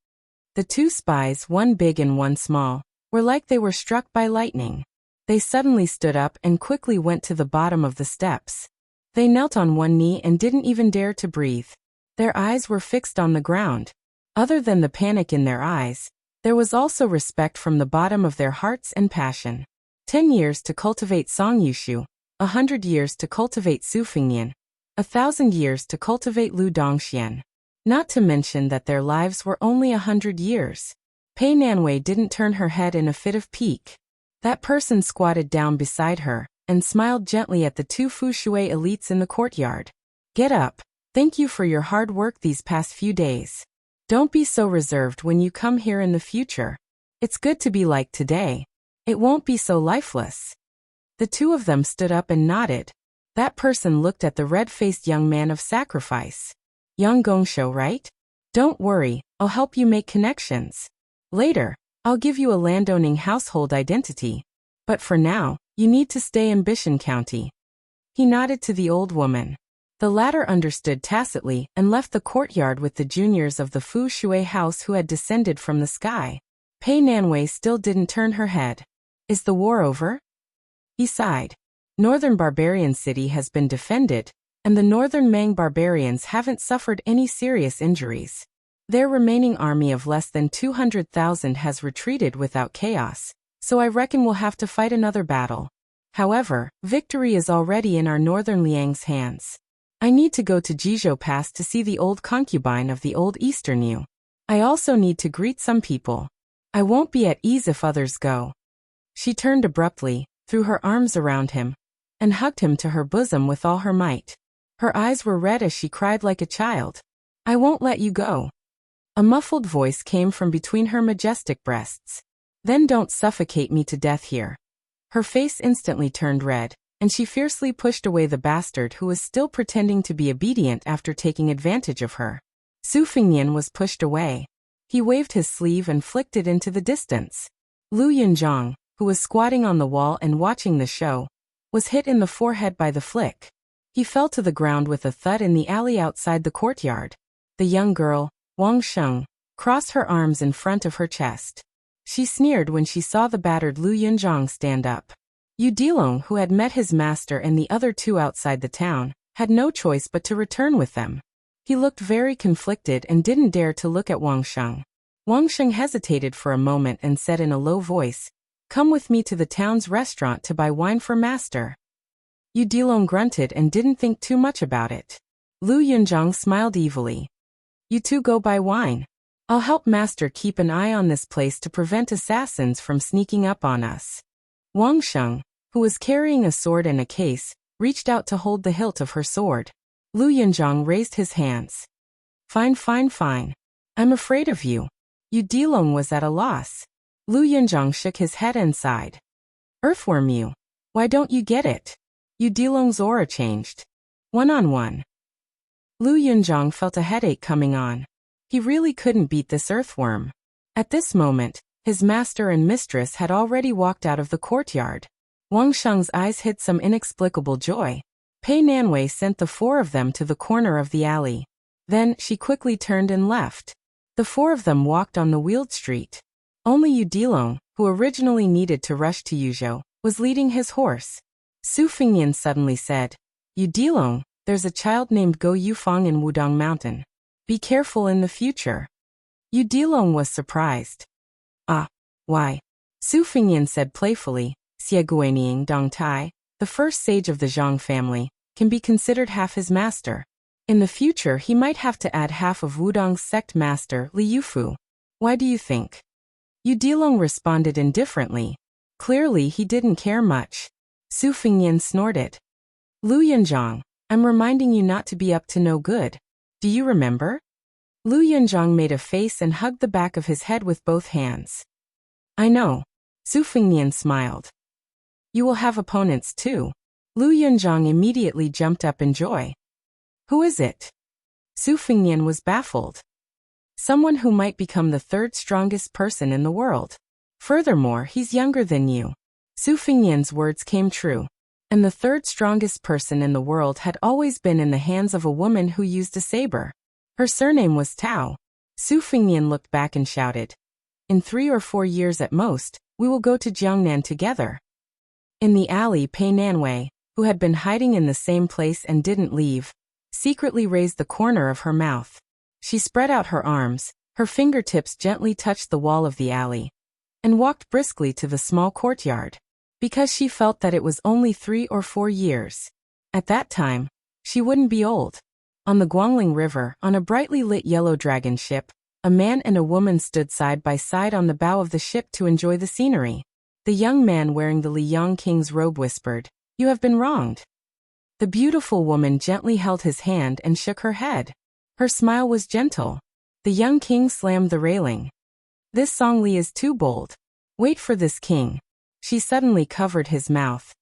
Speaker 1: The two spies, one big and one small, were like they were struck by lightning. They suddenly stood up and quickly went to the bottom of the steps. They knelt on one knee and didn't even dare to breathe. Their eyes were fixed on the ground. Other than the panic in their eyes, there was also respect from the bottom of their hearts and passion. 10 years to cultivate Songyushu, 100 years to cultivate Sufingnian, 1,000 years to cultivate Lu Dongxian. Not to mention that their lives were only 100 years. Pei Nanwei didn't turn her head in a fit of pique. That person squatted down beside her and smiled gently at the two Fushui elites in the courtyard. "Get up. Thank you for your hard work these past few days. Don't be so reserved when you come here in the future. It's good to be like today. It won't be so lifeless." The two of them stood up and nodded. That person looked at the red-faced young man of sacrifice. "Young Gongsho, right? Don't worry, I'll help you make connections. Later, I'll give you a landowning household identity. But for now, you need to stay in Bishan County." He nodded to the old woman. The latter understood tacitly and left the courtyard with the juniors of the Fu Shui house who had descended from the sky. Pei Nanwei still didn't turn her head. "Is the war over?" He sighed. Northern Barbarian City has been defended, and the Northern Mang barbarians haven't suffered any serious injuries. Their remaining army of less than 200,000 has retreated without chaos, so I reckon we'll have to fight another battle. However, victory is already in our Northern Liang's hands. I need to go to Jizhou Pass to see the old concubine of the old Eastern Yu. I also need to greet some people. I won't be at ease if others go." She turned abruptly, threw her arms around him, and hugged him to her bosom with all her might. Her eyes were red as she cried like a child. "I won't let you go." A muffled voice came from between her majestic breasts. "Then don't suffocate me to death here." Her face instantly turned red, and she fiercely pushed away the bastard who was still pretending to be obedient after taking advantage of her. Su Fingnian was pushed away. He waved his sleeve and flicked it into the distance. Lu Yunzhang, who was squatting on the wall and watching the show, was hit in the forehead by the flick. He fell to the ground with a thud in the alley outside the courtyard. The young girl, Wang Sheng, crossed her arms in front of her chest. She sneered when she saw the battered Lu Yunzhang stand up. Yu Dilong, who had met his master and the other two outside the town, had no choice but to return with them. He looked very conflicted and didn't dare to look at Wang Sheng. Wang Sheng hesitated for a moment and said in a low voice, "Come with me to the town's restaurant to buy wine for master." Yu Dilong grunted and didn't think too much about it. Lu Yunzhang smiled evilly. "You two go buy wine. I'll help master keep an eye on this place to prevent assassins from sneaking up on us." Wang Sheng, who was carrying a sword and a case, reached out to hold the hilt of her sword. Lu Yunzhang raised his hands. Fine, fine, fine. I'm afraid of you." Yu Dilong was at a loss. Lu Yunzhang shook his head and sighed. "Earthworm you. Why don't you get it?" Yu Dilong's aura changed. One-on-one. Lu Yunzhang felt a headache coming on. He really couldn't beat this earthworm. At this moment, his master and mistress had already walked out of the courtyard. Wang Sheng's eyes hid some inexplicable joy. Pei Nanwei sent the four of them to the corner of the alley. Then she quickly turned and left. The four of them walked on the wheeled street. Only Yu Dilong, who originally needed to rush to Yuzhou, was leading his horse. Su Fingnian suddenly said, "Yu Dilong, there's a child named Go Yufang in Wudong Mountain. Be careful in the future. Yu Dilong was surprised. Ah, why? Su Fingyan said playfully, Xie Guinying Dong Tai, the first sage of the Zhang family, can be considered half his master. In the future he might have to add half of Wudong's sect master, Li Yufu. Why do you think? Yu Dilong responded indifferently. Clearly he didn't care much. Su Fingyan snorted. Lu Yunzhang, I'm reminding you not to be up to no good. Do you remember? Lu Yunzhang made a face and hugged the back of his head with both hands. I know. Su Fingyan smiled. You will have opponents too. Lu Yunzhang immediately jumped up in joy. Who is it? Su Fingyan was baffled. Someone who might become the third strongest person in the world. Furthermore, he's younger than you. Su Fingyan's words came true. And the third strongest person in the world had always been in the hands of a woman who used a saber. Her surname was Tao. Su Fingyan looked back and shouted. In 3 or 4 years at most, we will go to Jiangnan together. In the alley, Pei Nanwei, who had been hiding in the same place and didn't leave, secretly raised the corner of her mouth. She spread out her arms, her fingertips gently touched the wall of the alley, and walked briskly to the small courtyard. Because she felt that it was only 3 or 4 years. At that time, she wouldn't be old. On the Guangling River, on a brightly lit yellow dragon ship, a man and a woman stood side by side on the bow of the ship to enjoy the scenery. The young man wearing the Liyang King's robe whispered, "You have been wronged." The beautiful woman gently held his hand and shook her head. Her smile was gentle. The young king slammed the railing. This Song Li is too bold. Wait for this king. She suddenly covered his mouth.